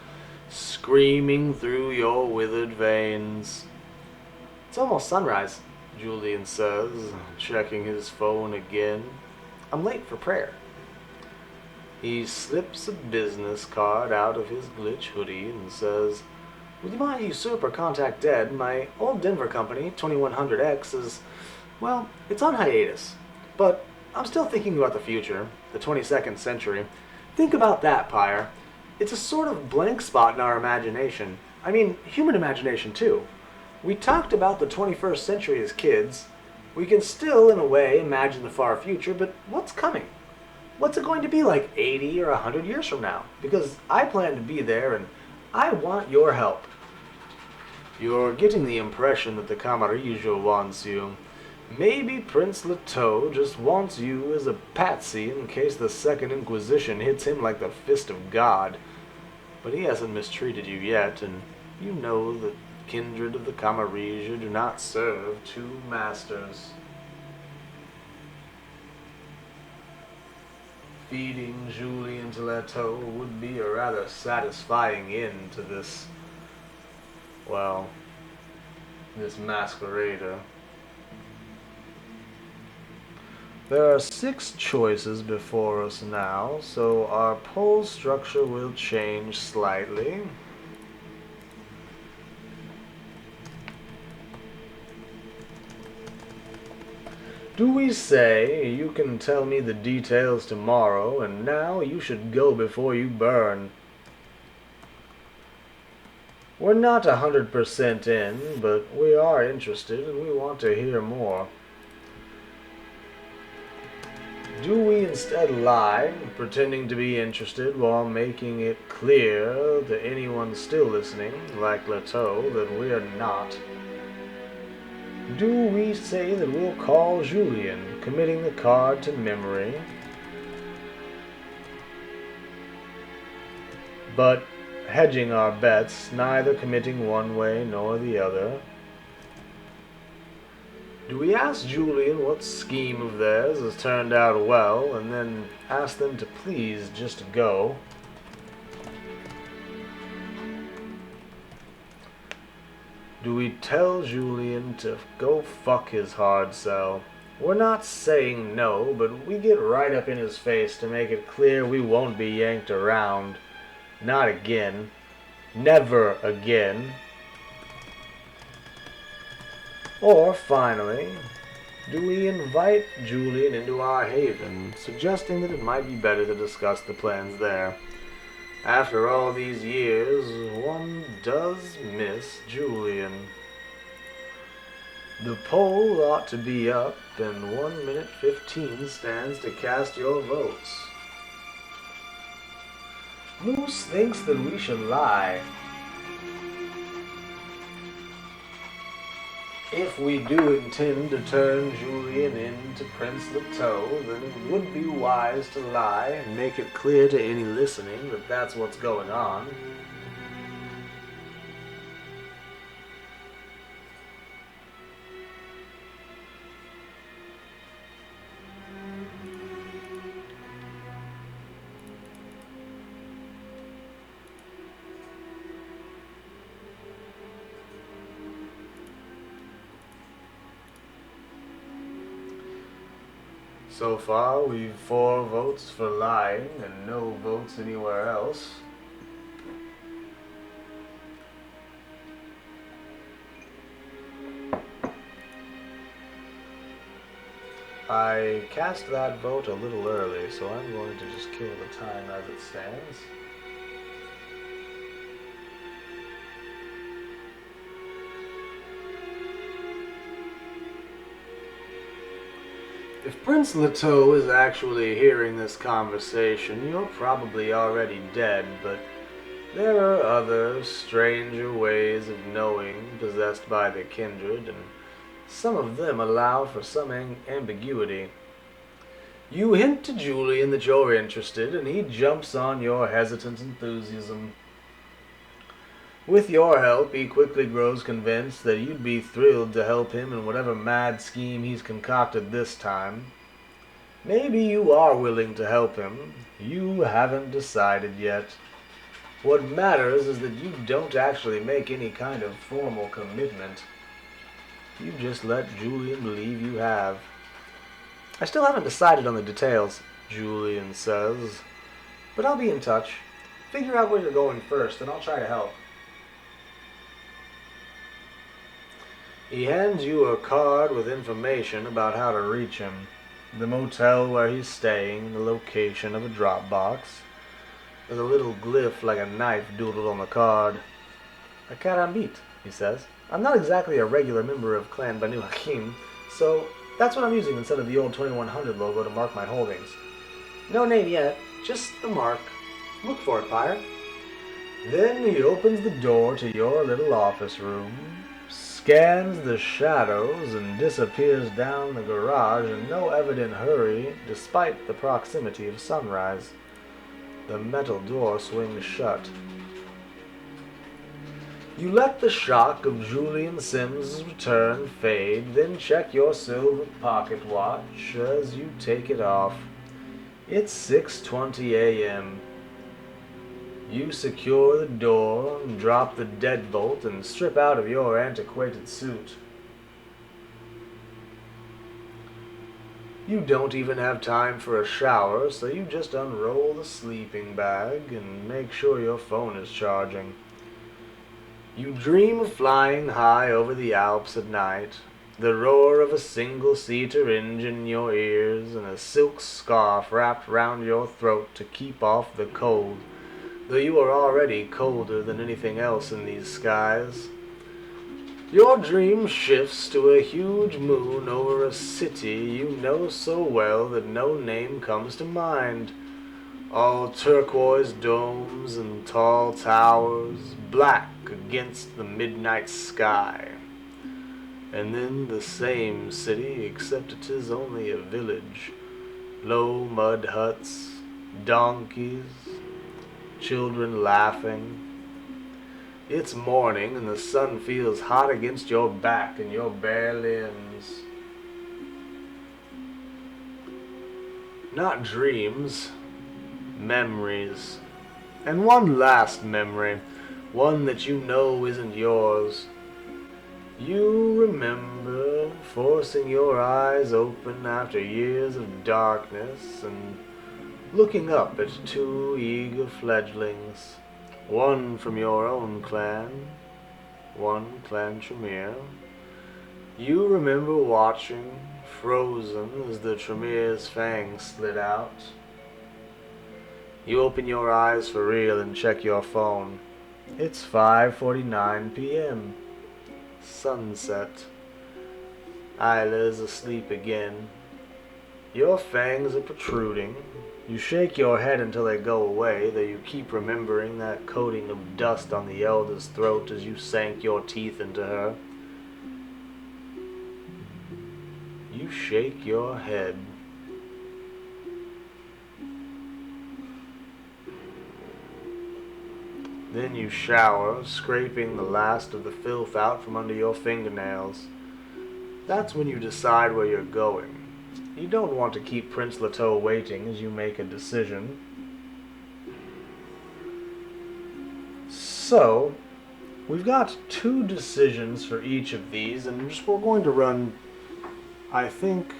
screaming through your withered veins. It's almost sunrise, Julian says, checking his phone again. I'm late for prayer. He slips a business card out of his glitch hoodie and says, With my usurper contact dead, my old Denver company, 2100X, is, well, it's on hiatus. But I'm still thinking about the future, the 22nd century. Think about that, Pyre. It's a sort of blank spot in our imagination. I mean, human imagination, too. We talked about the 21st century as kids. We can still, in a way, imagine the far future, but what's coming? What's it going to be like 80 or 100 years from now? Because I plan to be there, and I want your help. You're getting the impression that the Camarilla wants you. Maybe Prince Leto just wants you as a patsy in case the Second Inquisition hits him like the fist of God. But he hasn't mistreated you yet, and you know that kindred of the Camarilla do not serve two masters. Feeding Julien to Leto would be a rather satisfying end to this, well, this masquerader. There are 6 choices before us now, so our poll structure will change slightly. Do we say, you can tell me the details tomorrow, and now you should go before you burn? We're not 100% in, but we are interested and we want to hear more. Do we instead lie, pretending to be interested while making it clear to anyone still listening, like Leto, that we are not? Do we say that we'll call Julien, committing the card to memory, but hedging our bets, neither committing one way nor the other? Do we ask Julien what scheme of theirs has turned out well, and then ask them to please just go? Do we tell Julien to go fuck his hard sell? We're not saying no, but we get right up in his face to make it clear we won't be yanked around. Not again. Never again. Or, finally, do we invite Julien into our haven, suggesting that it might be better to discuss the plans there? After all these years, one does miss Julien. The poll ought to be up, and 1 minute 15 stands to cast your votes. Moose thinks that we should lie. If we do intend to turn Julien into Prince Leto, then it would be wise to lie and make it clear to any listening that that's what's going on. So far, we've 4 votes for lying and no votes anywhere else. I cast that vote a little early, so I'm going to just kill the time as it stands. If Prince Leto is actually hearing this conversation, you're probably already dead, but there are other, stranger ways of knowing possessed by the kindred, and some of them allow for some ambiguity. You hint to Julien that you're interested, and he jumps on your hesitant enthusiasm. With your help, he quickly grows convinced that you'd be thrilled to help him in whatever mad scheme he's concocted this time. Maybe you are willing to help him. You haven't decided yet. What matters is that you don't actually make any kind of formal commitment. You just let Julien believe you have. I still haven't decided on the details, Julien says, but I'll be in touch. Figure out where you're going first, and I'll try to help. He hands you a card with information about how to reach him, the motel where he's staying, the location of a drop box. There's a little glyph like a knife doodled on the card. A karambit, he says. I'm not exactly a regular member of Clan Banu Hakim, so that's what I'm using instead of the old 2100 logo to mark my holdings. No name yet, just the mark. Look for it, Pyre. Then he opens the door to your little office room, scans the shadows, and disappears down the garage in no evident hurry despite the proximity of sunrise. The metal door swings shut. You let the shock of Julian Sims' return fade, then check your silver pocket watch as you take it off. It's 6:20 a.m. You secure the door, drop the deadbolt, and strip out of your antiquated suit. You don't even have time for a shower, so you just unroll the sleeping bag and make sure your phone is charging. You dream of flying high over the Alps at night, the roar of a single-seater engine in your ears, and a silk scarf wrapped round your throat to keep off the cold, though you are already colder than anything else in these skies. Your dream shifts to a huge moon over a city you know so well that no name comes to mind. All turquoise domes and tall towers, black against the midnight sky. And then the same city, except it is only a village. Low mud huts, donkeys, children laughing. It's morning and the sun feels hot against your back and your bare limbs. Not dreams, memories. And one last memory, one that you know isn't yours. You remember forcing your eyes open after years of darkness and looking up at two eager fledglings, one from your own clan, one Clan Tremere. You remember watching, frozen as the Tremere's fangs slid out. You open your eyes for real and check your phone. It's 5:49 p.m. Sunset. Isla's asleep again. Your fangs are protruding. You shake your head until they go away, though you keep remembering that coating of dust on the elder's throat as you sank your teeth into her. You shake your head. Then you shower, scraping the last of the filth out from under your fingernails. That's when you decide where you're going. You don't want to keep Prince Leteau waiting as you make a decision. So, we've got two decisions for each of these, and we're going to run, I think,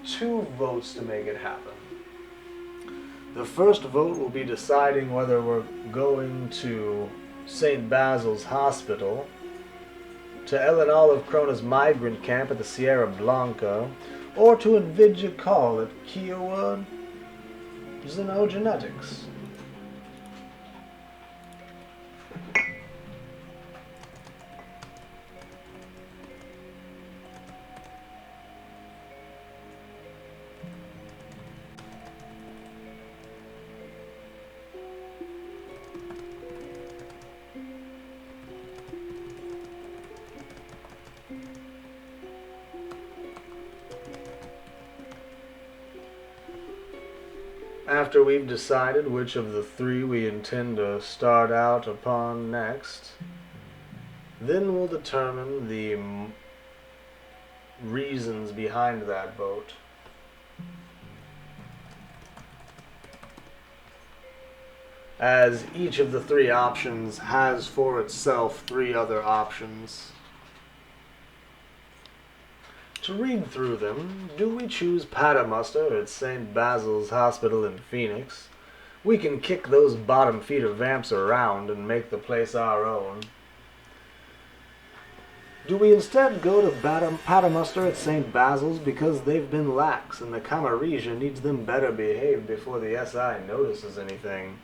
2 votes to make it happen. The first vote will be deciding whether we're going to St. Basil's Hospital, to Ellen Olive Crona's migrant camp at the Sierra Blanca, or to a Nvidia call at Kiowa Xenogenetics. After we've decided which of the 3 we intend to start out upon next, then we'll determine the reasons behind that vote. As each of the 3 options has for itself 3 other options. To read through them, do we choose Patamuster at St. Basil's Hospital in Phoenix? We can kick those bottom feeder vamps around and make the place our own. Do we instead go to Patamuster at St. Basil's because they've been lax and the Camarilla needs them better behaved before the SI notices anything?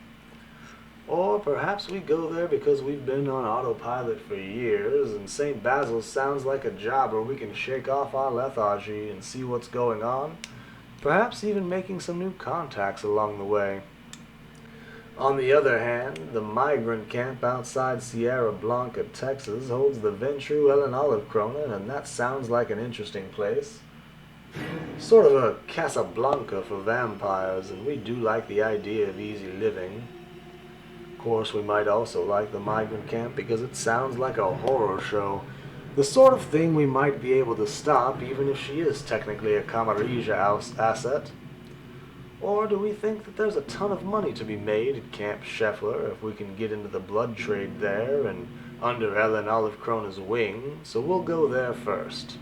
Or perhaps we go there because we've been on autopilot for years, and St. Basil's sounds like a job where we can shake off our lethargy and see what's going on, perhaps even making some new contacts along the way. On the other hand, the migrant camp outside Sierra Blanca, Texas, holds the Ventrue Ellen Olive Crona, and that sounds like an interesting place. Sort of a Casablanca for vampires, and we do like the idea of easy living. Of course, we might also like the migrant camp because it sounds like a horror show. The sort of thing we might be able to stop even if she is technically a Camarilla asset. Or do we think that there's a ton of money to be made at Camp Scheffler if we can get into the blood trade there and under Ellen Olive Krona's wing, so we'll go there first.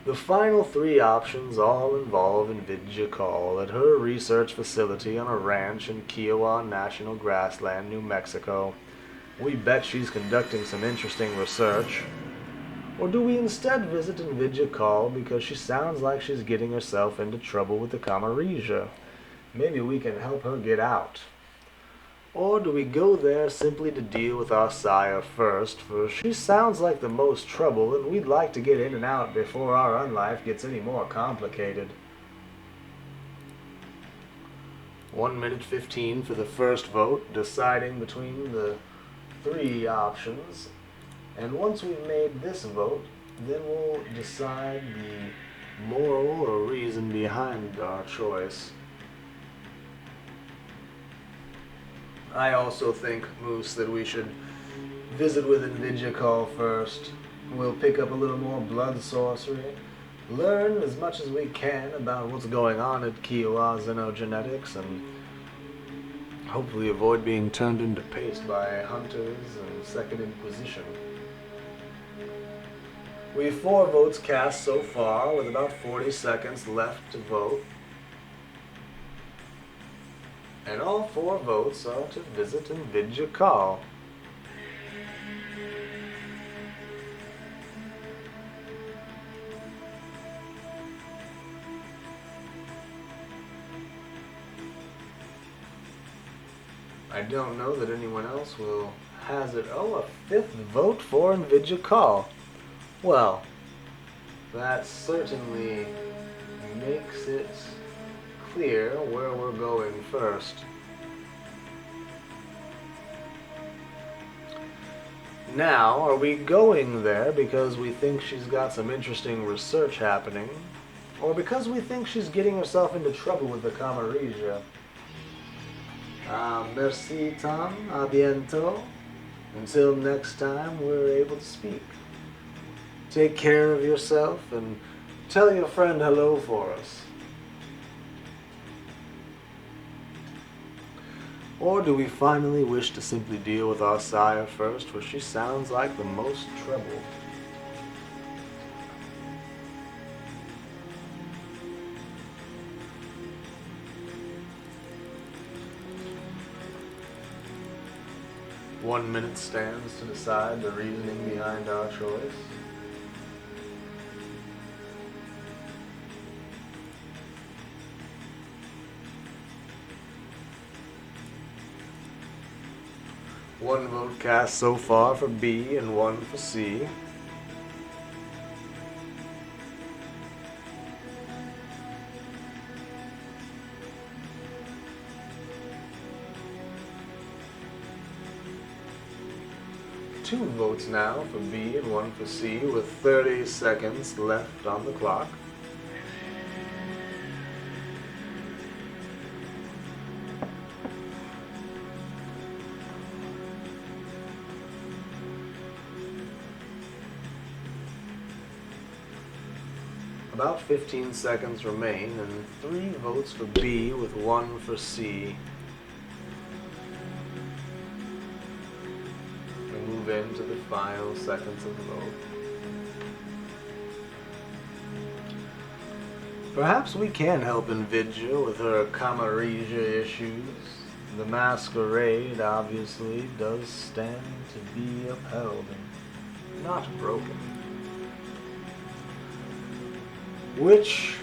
The final three options all involve Invidja Call at her research facility on a ranch in Kiowa National Grassland, New Mexico. We bet she's conducting some interesting research. Or do we instead visit Invidja Call because she sounds like she's getting herself into trouble with the Camarilla? Maybe we can help her get out. Or do we go there simply to deal with our sire first, for she sounds like the most trouble and we'd like to get in and out before our unlife gets any more complicated. 1 minute 15 for the first vote, deciding between the three options. And once we've made this vote, then we'll decide the moral or reason behind our choice. I also think, Moose, that we should visit with Invidja Call first. We'll pick up a little more blood sorcery, learn as much as we can about what's going on at Kiowa Xenogenetics, and hopefully avoid being turned into paste by hunters and Second Inquisition. We have 4 votes cast so far, with about 40 seconds left to vote. And all 4 votes are to visit Invidja Call. I don't know that anyone else will hazard. Oh, a 5th vote for Invidja Call. Well, that certainly makes it clear where we're going first. Now, are we going there because we think she's got some interesting research happening, or because we think she's getting herself into trouble with the Camarilla? Merci, Tom. A bientôt. Until next time we're able to speak. Take care of yourself and tell your friend hello for us. Or do we finally wish to simply deal with our sire first, for she sounds like the most trouble? One minute stands to decide the reasoning behind our choice. One vote cast so far for B and 1 for C. Two votes now for B and 1 for C, with 30 seconds left on the clock. About 15 seconds remain, and 3 votes for B with 1 for C. We move into the final seconds of the vote. Perhaps we can help Invidja with her Camarilla issues. The Masquerade obviously does stand to be upheld and not broken. Which,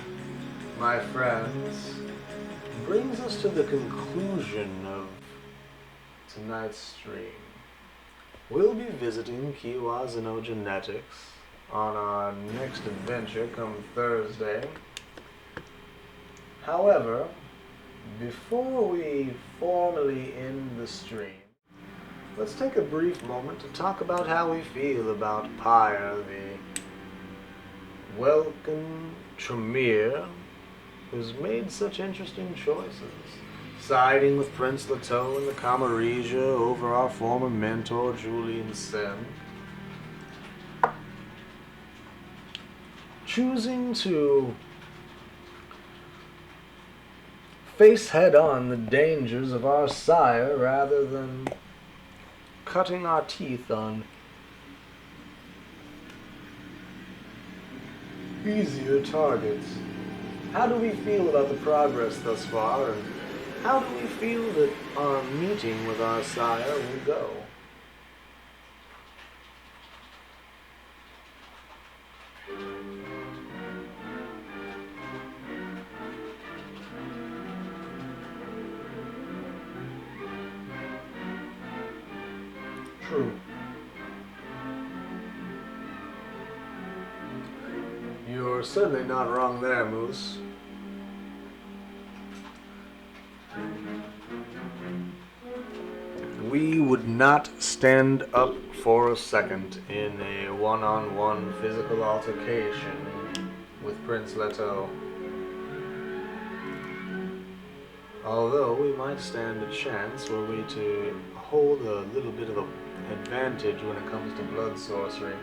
my friends, brings us to the conclusion of tonight's stream. We'll be visiting Kiowa Xenogenetics on our next adventure come Thursday. However, before we formally end the stream, let's take a brief moment to talk about how we feel about Pyre, the welcome Tremere, who's made such interesting choices. siding with Prince Leto and the Camarilla over our former mentor, Julian Sen. Choosing to face head-on the dangers of our sire rather than cutting our teeth on easier targets. How do we feel about the progress thus far, and how do we feel that our meeting with our sire will go? True. You're certainly not wrong there, Moose. We would not stand up for a second in a one-on-one physical altercation with Prince Leto. Although we might stand a chance were we to hold a little bit of an advantage when it comes to blood sorcery.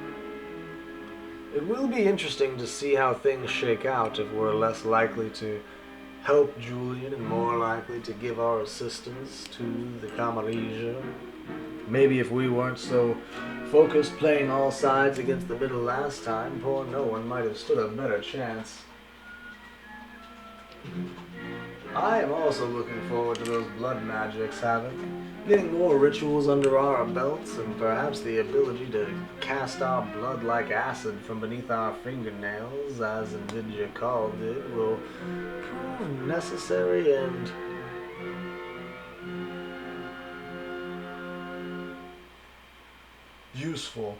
It will be interesting to see how things shake out if we're less likely to help Julian and more likely to give our assistance to the Camarilla. Maybe if we weren't so focused playing all sides against the middle last time, poor no one might have stood a better chance. I am also looking forward to those blood magics, Havoc. Getting more rituals under our belts and perhaps the ability to cast our blood like acid from beneath our fingernails, as Nvidia called it, will prove necessary and useful.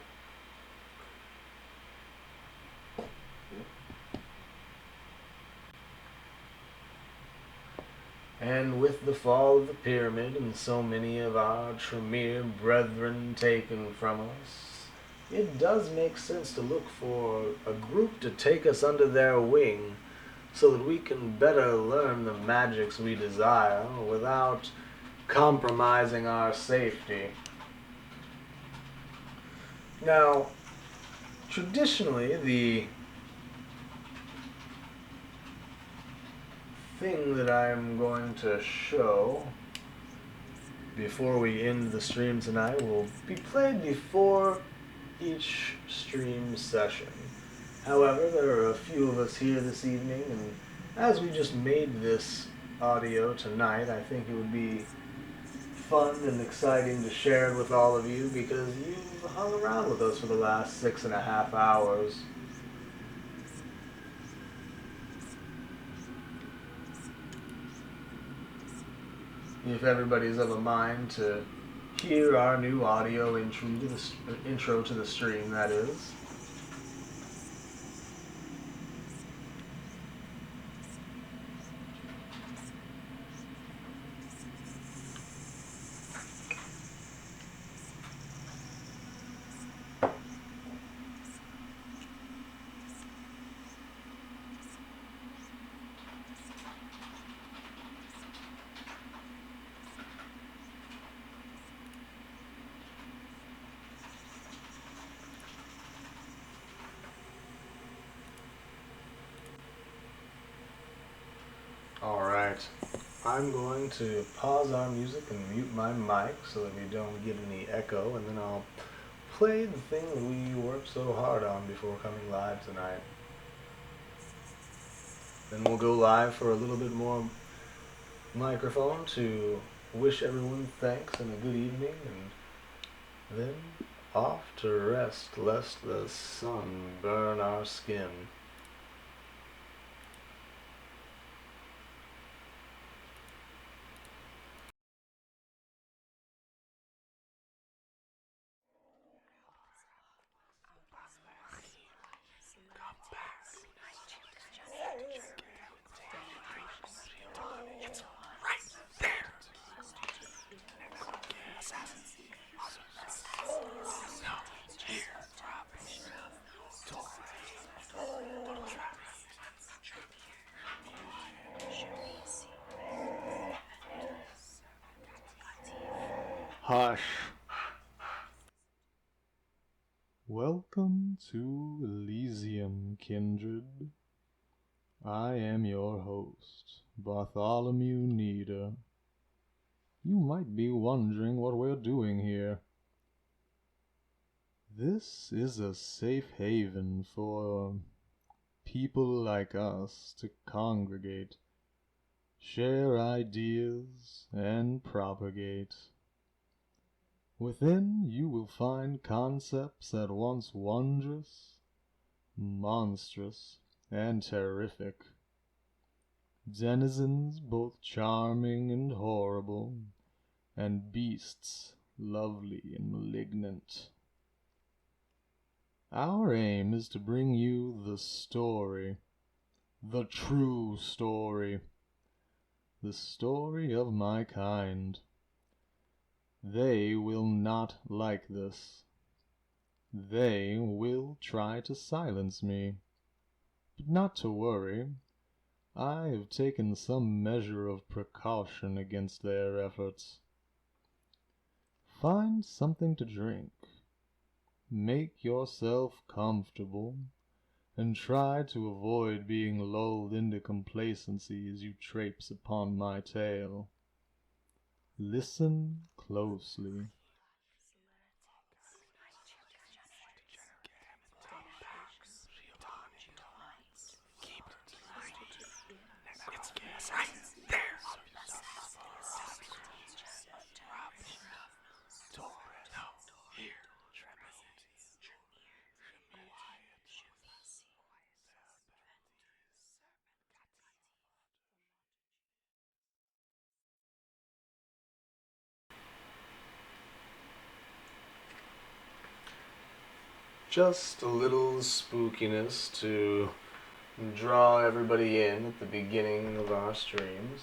And with the fall of the pyramid and so many of our Tremere brethren taken from us, it does make sense to look for a group to take us under their wing so that we can better learn the magics we desire without compromising our safety. Now, traditionally, the thing that I'm going to show before we end the stream tonight will be played before each stream session. However, there are a few of us here this evening, and as we just made this audio tonight, I think it would be fun and exciting to share it with all of you because you've hung around with us for the last 6.5 hours. If everybody's of a mind to hear our new audio intro to the stream, that is. Alright, I'm going to pause our music and mute my mic so that we don't get any echo, and then I'll play the thing that we worked so hard on before coming live tonight. Then we'll go live for a little bit more microphone to wish everyone thanks and a good evening, and then off to rest lest the sun burn our skin. Hush. Welcome to Elysium, kindred. I am your host, Bartholomew Neder. You might be wondering what we're doing here. This is a safe haven for people like us to congregate, share ideas, and propagate. Within you will find concepts at once wondrous, monstrous, and terrific. Denizens both charming and horrible, and beasts lovely and malignant. Our aim is to bring you the story, the true story, the story of my kind. They will not like this. They will try to silence me. But not to worry. I have taken some measure of precaution against their efforts. Find something to drink. Make yourself comfortable, and try to avoid being lulled into complacency as you traipse upon my tail. Listen closely. Just a little spookiness to draw everybody in at the beginning of our streams.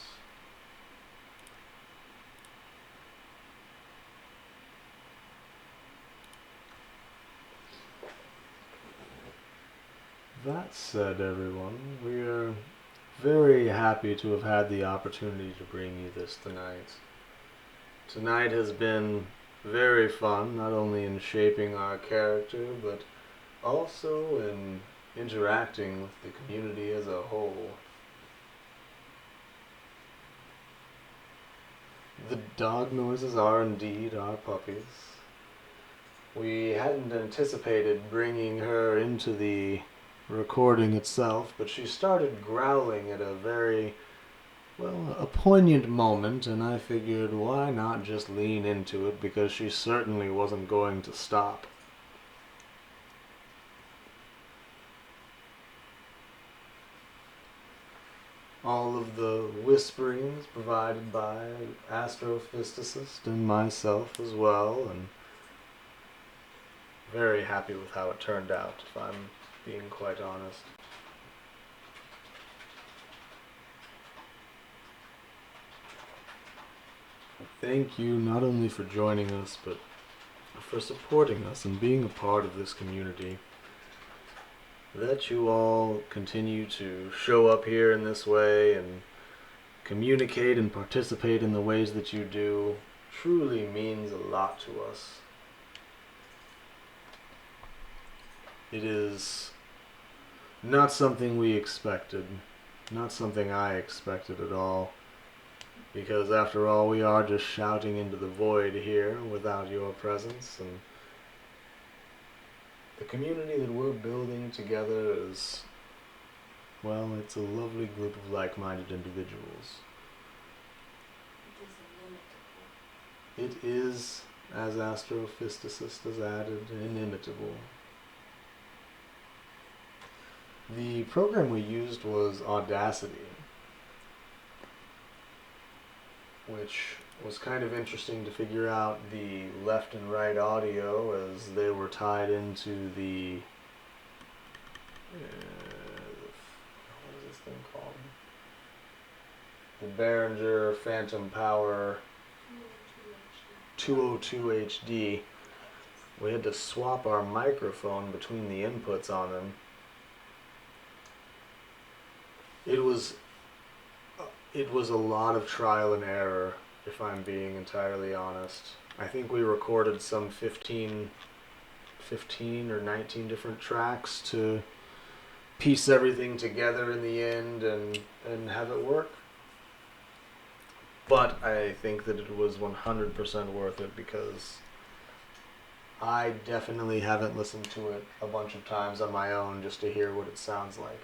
That said, everyone, we are very happy to have had the opportunity to bring you this tonight. Tonight has been very fun, not only in shaping our character, but also in interacting with the community as a whole. The dog noises are indeed our puppies. We hadn't anticipated bringing her into the recording itself, but she started growling at a very, a poignant moment, and I figured why not just lean into it, because she certainly wasn't going to stop. All of the whisperings provided by Astrophysicist and myself as well, and very happy with how it turned out, if I'm being quite honest. Thank you not only for joining us, but for supporting us and being a part of this community. That you all continue to show up here in this way and communicate and participate in the ways that you do truly means a lot to us. It is not something we expected, not something I expected at all, because after all we are just shouting into the void here without your presence, and the community that we're building together is, it's a lovely group of like-minded individuals. It is, as Astrophysicist has added, inimitable. The program we used was Audacity, which was kind of interesting to figure out the left and right audio as they were tied into the what is this thing called? The Behringer Phantom Power 202 HD. We had to swap our microphone between the inputs on them. It was a lot of trial and error, if I'm being entirely honest. I think we recorded some 15 or 19 different tracks to piece everything together in the end and have it work. But I think that it was 100% worth it because I definitely haven't listened to it a bunch of times on my own just to hear what it sounds like.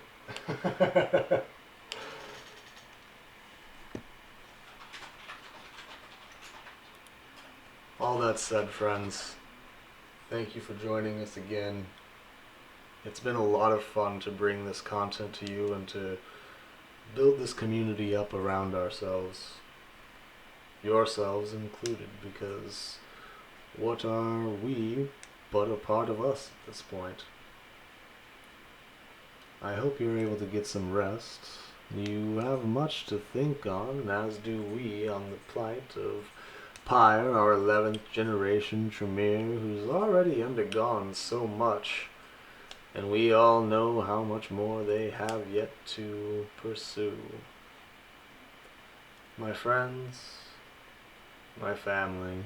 All that said, friends, thank you for joining us again. It's been a lot of fun to bring this content to you and to build this community up around ourselves. Yourselves included, because what are we but a part of us at this point? I hope you're able to get some rest. You have much to think on, as do we, on the plight of Pyre, our 11th generation Tremere, who's already undergone so much, and we all know how much more they have yet to pursue. My friends, my family,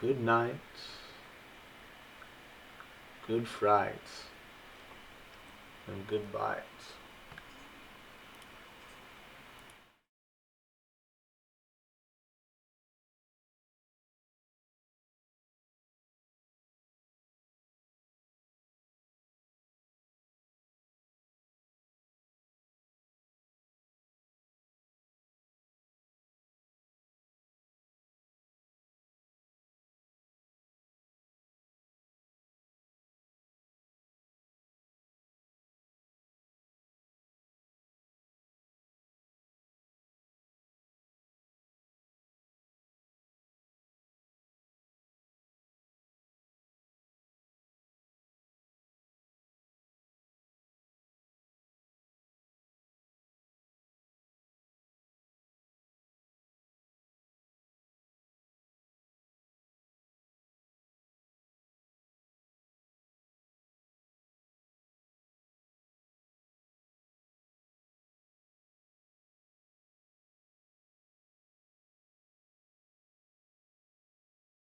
good night, good fright, and goodbye.